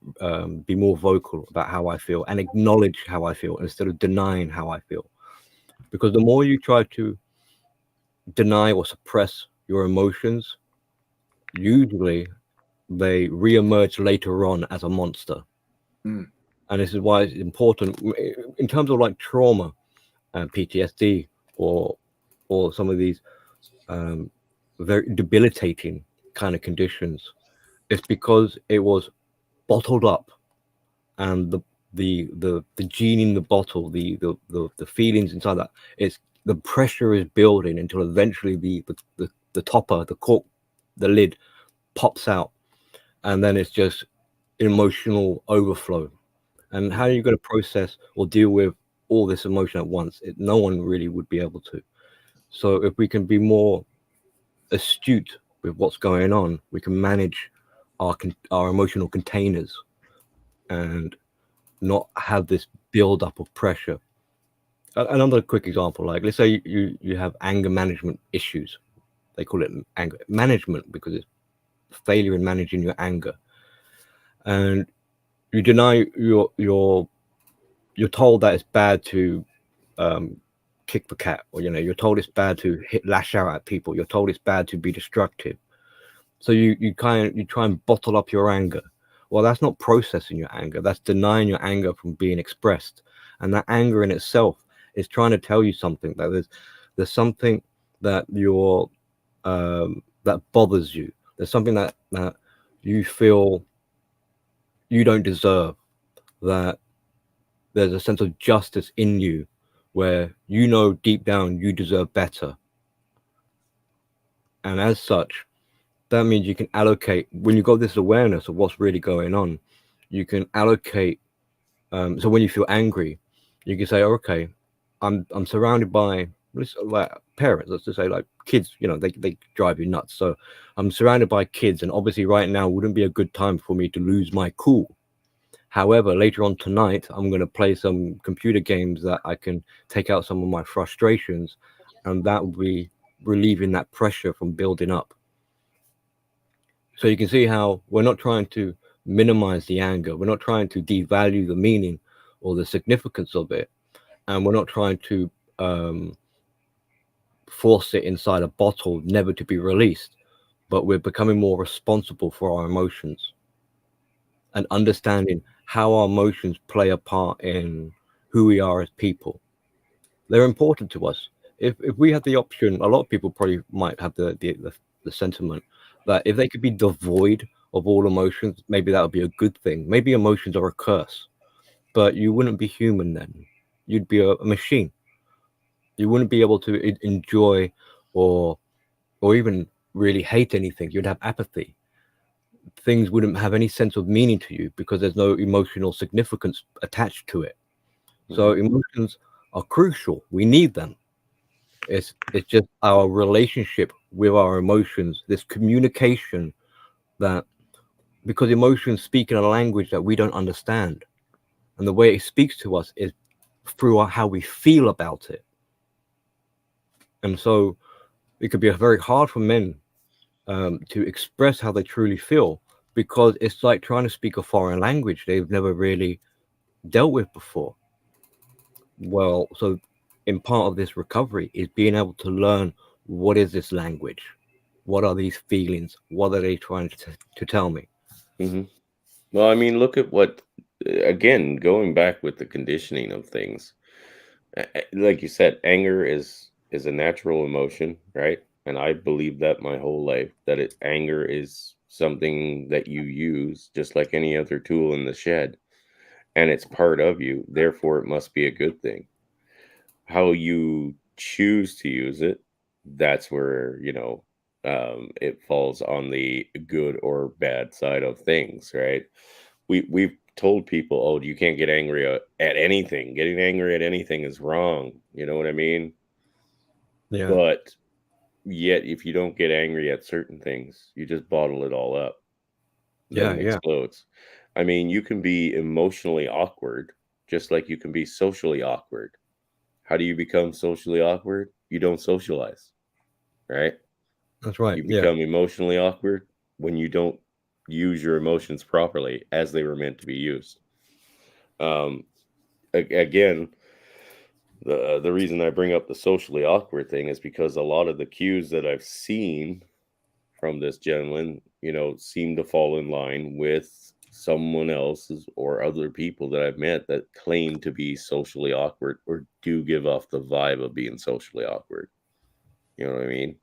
be more vocal about how I feel and acknowledge how I feel instead of denying how I feel. Because the more you try to deny or suppress your emotions, usually they re-emerge later on as a monster. And this is why it's important in terms of like trauma and PTSD or some of these very debilitating kind of conditions. It's because it was bottled up, and the gene in the bottle, the feelings inside that, it's the pressure is building until eventually the topper, the cork, the lid pops out, and then it's just emotional overflow. And how are you going to process or deal with all this emotion at once? No one really would be able to. So if we can be more astute with what's going on, we can manage our emotional containers and not have this build up of pressure. Another quick example, like let's say you have anger management issues. They call it anger management because it's failure in managing your anger. And you deny you're told that it's bad to kick the cat, or you're told it's bad to lash out at people. You're told it's bad to be destructive. So you try and bottle up your anger. Well, that's not processing your anger. That's denying your anger from being expressed. And that anger in itself is trying to tell you something, that there's something that that bothers you. There's something that you feel you don't deserve, that there's a sense of justice in you where deep down you deserve better. And as such, that means you can allocate, when you've got this awareness of what's really going on, you can allocate. So when you feel angry, you can say, okay, I'm surrounded by like parents, let's just say like kids, they drive you nuts. So I'm surrounded by kids, and obviously right now wouldn't be a good time for me to lose my cool. However, later on tonight, I'm going to play some computer games that I can take out some of my frustrations, and that will be relieving that pressure from building up. So you can see how we're not trying to minimize the anger. We're not trying to devalue the meaning or the significance of it. And we're not trying to force it inside a bottle, never to be released. But we're becoming more responsible for our emotions and understanding how our emotions play a part in who we are as people. They're important to us. If we had the option, a lot of people probably might have the sentiment that if they could be devoid of all emotions, maybe that would be a good thing. Maybe emotions are a curse, but you wouldn't be human then. You'd be a machine. You wouldn't be able to enjoy or even really hate anything. You'd have apathy. Things wouldn't have any sense of meaning to you because there's no emotional significance attached to it. So emotions are crucial. We need them. It's just our relationship with our emotions, this communication, that because emotions speak in a language that we don't understand, and the way it speaks to us is through how we feel about it. And so it could be very hard for men to express how they truly feel, because it's like trying to speak a foreign language they've never really dealt with before. Well, so in part of this recovery is being able to learn, what is this language? What are these feelings? What are they trying to tell me? Mm-hmm. Well, I mean, look at what, again, going back with the conditioning of things. Like you said, anger is a natural emotion, right? And I believe that my whole life, that anger is something that you use just like any other tool in the shed, and it's part of you. Therefore, it must be a good thing. How you choose to use it, that's where, it falls on the good or bad side of things, right? We've told people, oh, you can't get angry at anything. Getting angry at anything is wrong. You know what I mean? Yeah. But yet, if you don't get angry at certain things, you just bottle it all up. Then it Yeah. explodes. I mean, you can be emotionally awkward, just like you can be socially awkward. How do you become socially awkward? You don't socialize, right? That's right. You Yeah. become emotionally awkward when you don't use your emotions properly as they were meant to be used. Again, the reason I bring up the socially awkward thing is because a lot of the cues that I've seen from this gentleman, seem to fall in line with someone else's or other people that I've met that claim to be socially awkward or do give off the vibe of being socially awkward. You know what I mean?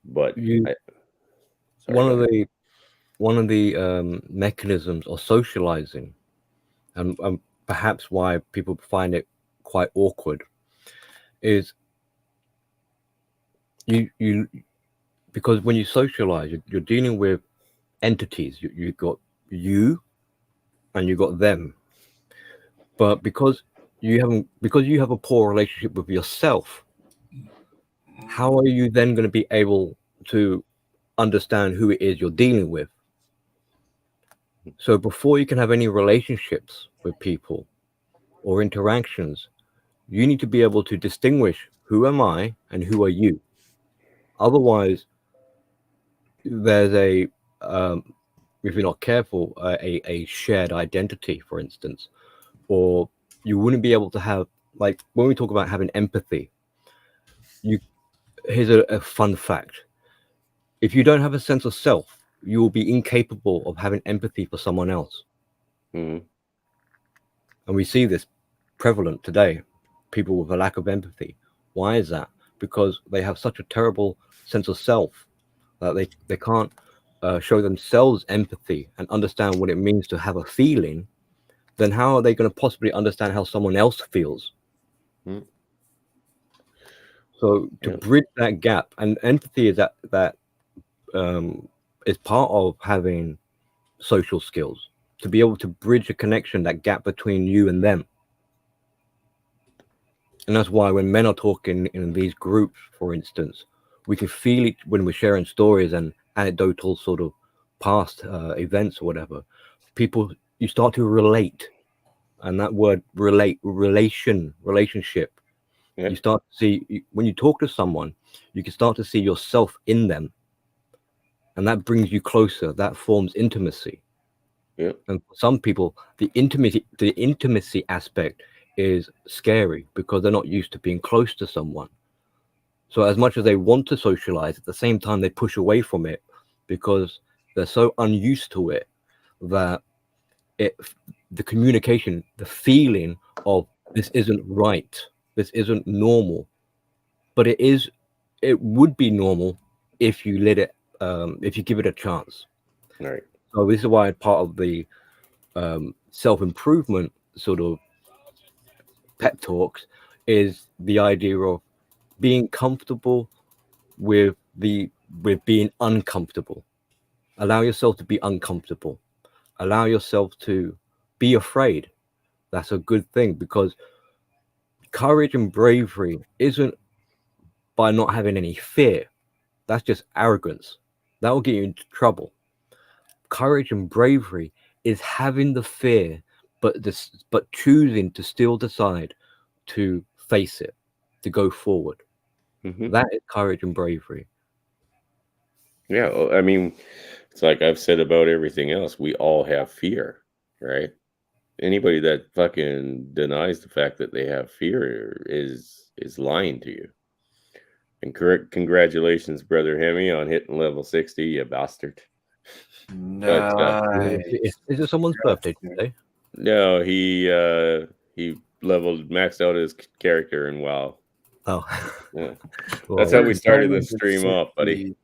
But one of the mechanisms of socializing, and perhaps why people find it quite awkward, is you because when you socialize, you're dealing with entities. You've got you and you got them, but because you have a poor relationship with yourself, how are you then going to be able to understand who it is you're dealing with? So before you can have any relationships with people or interactions, you need to be able to distinguish who am I and who are you. Otherwise, there's if you're not careful, a shared identity, for instance, or you wouldn't be able to have, like when we talk about having empathy, here's a fun fact. If you don't have a sense of self, you will be incapable of having empathy for someone else. Mm-hmm. And we see this prevalent today, people with a lack of empathy. Why is that? Because they have such a terrible sense of self that they can't show themselves empathy and understand what it means to have a feeling. Then how are they going to possibly understand how someone else feels? Mm-hmm. So to bridge that gap, and empathy is that is part of having social skills, to be able to bridge a connection, that gap between you and them. And that's why when men are talking in these groups, for instance, we can feel it when we're sharing stories and anecdotal sort of past events or whatever. You start to relate, and that word relationship. You start to see, when you talk to someone, you can start to see yourself in them, and that brings you closer. That forms intimacy. Yeah. And for some people, the intimacy aspect is scary because they're not used to being close to someone. So as much as they want to socialize, at the same time they push away from it because they're so unused to it that the communication, the feeling of this isn't right, this isn't normal, but it would be normal if you if you give it a chance. Right. So this is why part of the self-improvement sort of pep talks is the idea of being comfortable with being uncomfortable. Allow yourself to be uncomfortable. Allow yourself to be afraid. That's a good thing, because courage and bravery isn't by not having any fear. That's just arrogance. That will get you into trouble. Courage and bravery is having the fear, but choosing to still decide to face it, to go forward. That is courage and bravery. Yeah, well, I mean, it's like I've said about everything else. We all have fear, right? Anybody that fucking denies the fact that they have fear is lying to you. And congratulations, brother Hemi, on hitting level 60, you bastard. But Is it someone's birthday today? no, he maxed out his character in WoW. Oh, yeah. That's how we started the stream off, buddy.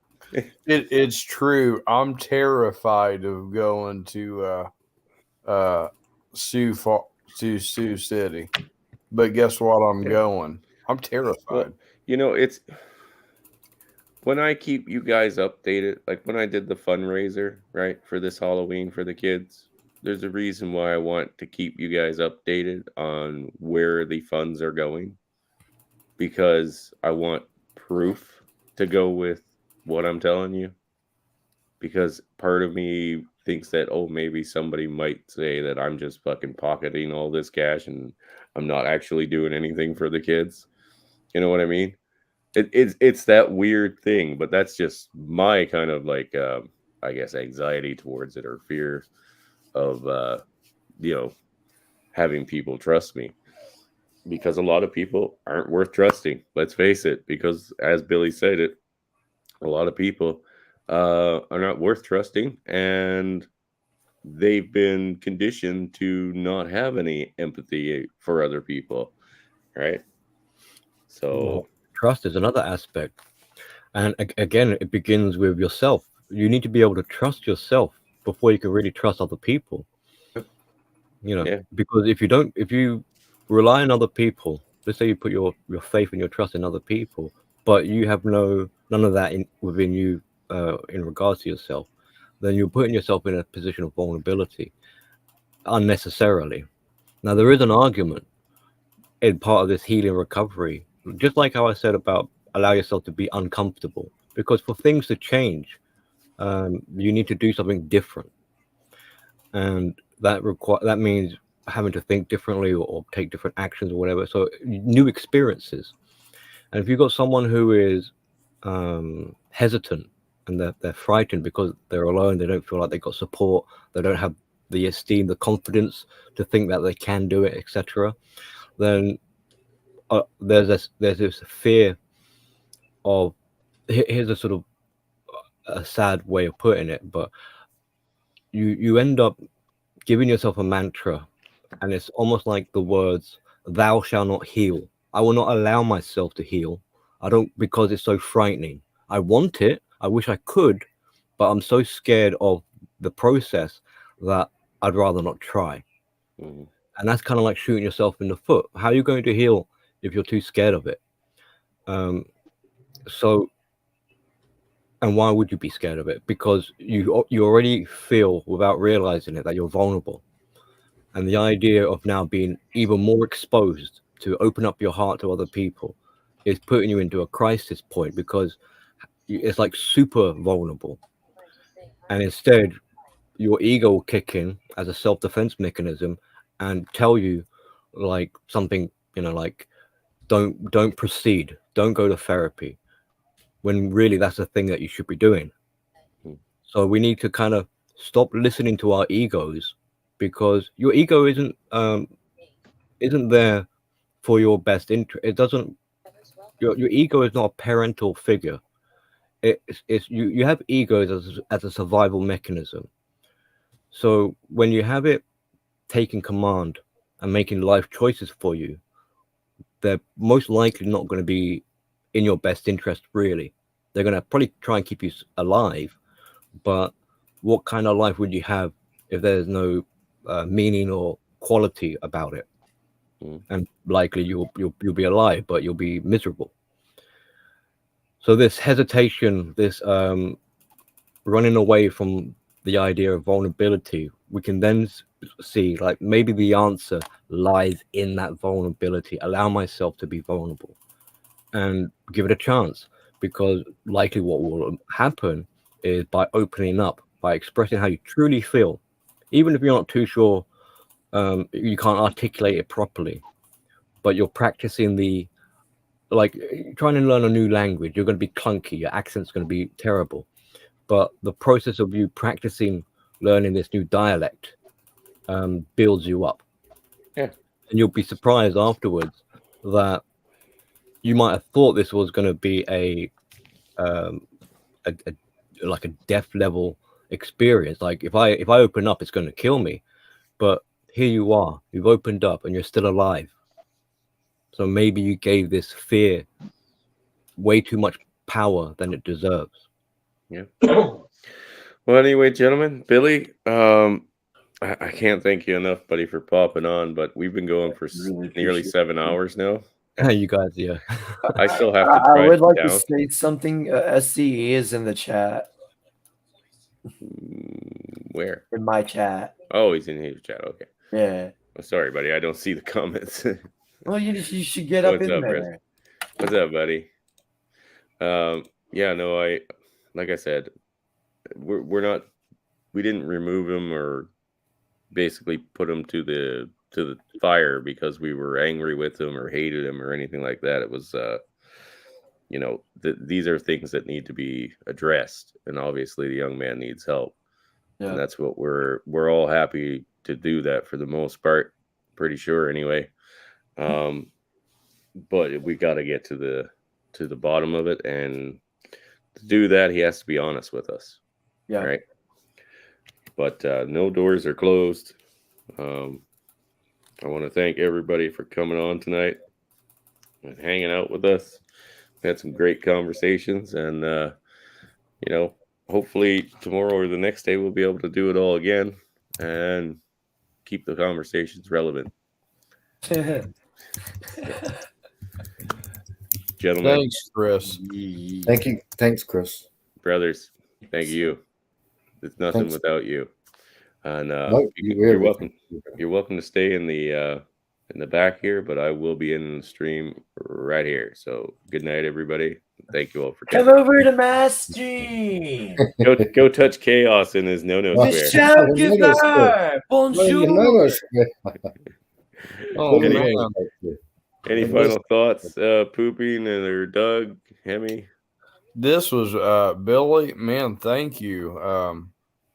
It's true. I'm terrified of going to Sioux City, but guess what? I'm going. I'm terrified. Well, you know, it's when I keep you guys updated, like when I did the fundraiser, right, for this Halloween for the kids, there's a reason why I want to keep you guys updated on where the funds are going, because I want proof to go with what I'm telling you. Because part of me thinks that, oh, maybe somebody might say that I'm just fucking pocketing all this cash and I'm not actually doing anything for the kids. You know what I mean? It's that weird thing, but that's just my kind of like, I guess, anxiety towards it, or fear of, having people trust me. Because a lot of people aren't worth trusting. Let's face it. Because as Billy said it, a lot of people are not worth trusting, and they've been conditioned to not have any empathy for other people, right? So trust is another aspect, and again, it begins with yourself. You need to be able to trust yourself before you can really trust other people. Because if you rely on other people, let's say you put your faith and your trust in other people, but you have none of that within you in regards to yourself, then you're putting yourself in a position of vulnerability unnecessarily. Now, there is an argument in part of this healing recovery, just like how I said about allow yourself to be uncomfortable, because for things to change, you need to do something different, and that means having to think differently or take different actions or whatever. So new experiences. And if you've got someone who is hesitant and they're frightened because they're alone, they don't feel like they got support, they don't have the esteem, the confidence to think that they can do it, etc., then there's this fear of, here's a sort of a sad way of putting it, but you end up giving yourself a mantra, and it's almost like the words, "Thou shalt not heal." I will not allow myself to heal. I don't, because it's so frightening. I want it. I wish I could, but I'm so scared of the process that I'd rather not try. And that's kind of like shooting yourself in the foot. How are you going to heal if you're too scared of it? And why would you be scared of it? Because you already feel, without realizing it, that you're vulnerable. And the idea of now being even more exposed to open up your heart to other people is putting you into a crisis point, because it's like super vulnerable. And instead, your ego will kick in as a self-defense mechanism and tell you like something, like don't proceed, don't go to therapy, when really that's the thing that you should be doing. So we need to kind of stop listening to our egos, because your ego isn't there for your best interest. It doesn't. Your ego is not a parental figure. It's you have egos as a survival mechanism. So when you have it taking command and making life choices for you, they're most likely not going to be in your best interest, really. They're going to probably try and keep you alive, but what kind of life would you have if there's no meaning or quality about it? And likely you'll be alive, but you'll be miserable. So this hesitation, this running away from the idea of vulnerability, we can then see like maybe the answer lies in that vulnerability. Allow myself to be vulnerable and give it a chance, because likely what will happen is by opening up, by expressing how you truly feel, even if you're not too sure you can't articulate it properly, but you're practicing like trying to learn a new language. You're going to be clunky. Your accent's going to be terrible. But the process of you practicing learning this new dialect builds you up. Yeah. And you'll be surprised afterwards that you might have thought this was going to be a like a death level experience. Like if I open up, it's going to kill me. But here you are. You've opened up and you're still alive. So maybe you gave this fear way too much power than it deserves. Yeah. Well, anyway, gentlemen, Billy, I can't thank you enough, buddy, for popping on. But we've been going for nearly 7 hours now. You guys, yeah. I still have to I try would like to down. state something. SCE is in the chat. Where? In my chat. Oh, he's in his chat. Okay. Yeah. Oh, sorry, buddy. I don't see the comments. Well, you should get up What's in up, there. Chris? What's up, buddy? Yeah, no, like I said, we're not. We didn't remove him or basically put him to the fire because we were angry with him or hated him or anything like that. It was, these are things that need to be addressed, and obviously the young man needs help, and that's what we're all happy to do that for the most part. Pretty sure, anyway. But we got to get to the bottom of it, and to do that, he has to be honest with us. Yeah. Right. But no doors are closed. I want to thank everybody for coming on tonight and hanging out with us. We had some great conversations, and hopefully tomorrow or the next day we'll be able to do it all again and keep the conversations relevant. Gentlemen, thanks, Chris. Thanks, Chris. Brothers, thank you. It's nothing without you. And you're welcome. You're welcome to stay in the back here, but I will be in the stream right here. So good night, everybody. Thank you all for coming. Come over to my stream. Go touch chaos in his no Michelle Giver. Bonjour. Any final thoughts, Pooping or Doug, Hemi? This was Billy. Man, thank you.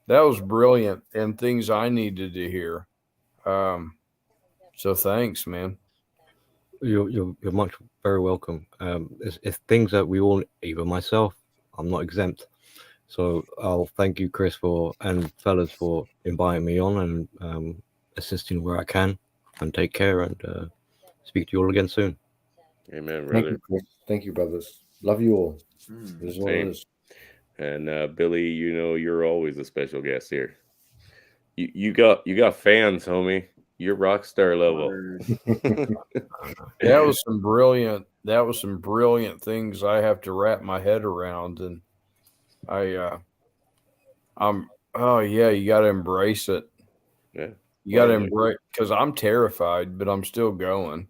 That was brilliant and things I needed to hear. So thanks, man. You're very welcome. It's things that we all, even myself, I'm not exempt. So I'll thank you, Chris, and fellas for inviting me on and assisting where I can. And take care, and speak to you all again soon. Amen, brother. Thank you, Chris. Thank you, brothers. Love you all. It is what it is. And Billy, you're always a special guest here. You got fans, homie. You're rock star level. That was some brilliant things I have to wrap my head around, and you got to embrace it. Yeah. You got to embrace, because I'm terrified, but I'm still going.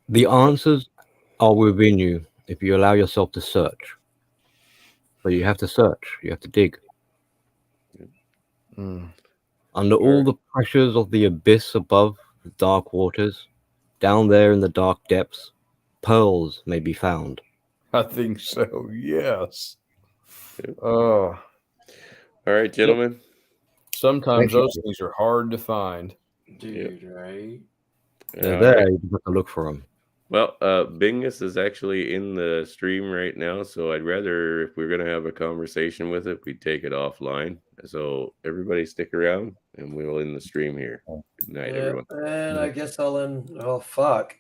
The answers are within you if you allow yourself to search. But you have to search. You have to dig. Under all the pressures of the abyss above the dark waters, down there in the dark depths, pearls may be found. I think so, yes. All right, gentlemen. Sometimes those things are hard to find. Dude, right? They're there, you have to look for them. Well, Bingus is actually in the stream right now, so I'd rather, if we're going to have a conversation with it, we take it offline. So everybody stick around, and we'll end the stream here. Good night, everyone. And I guess I'll end. Oh, fuck.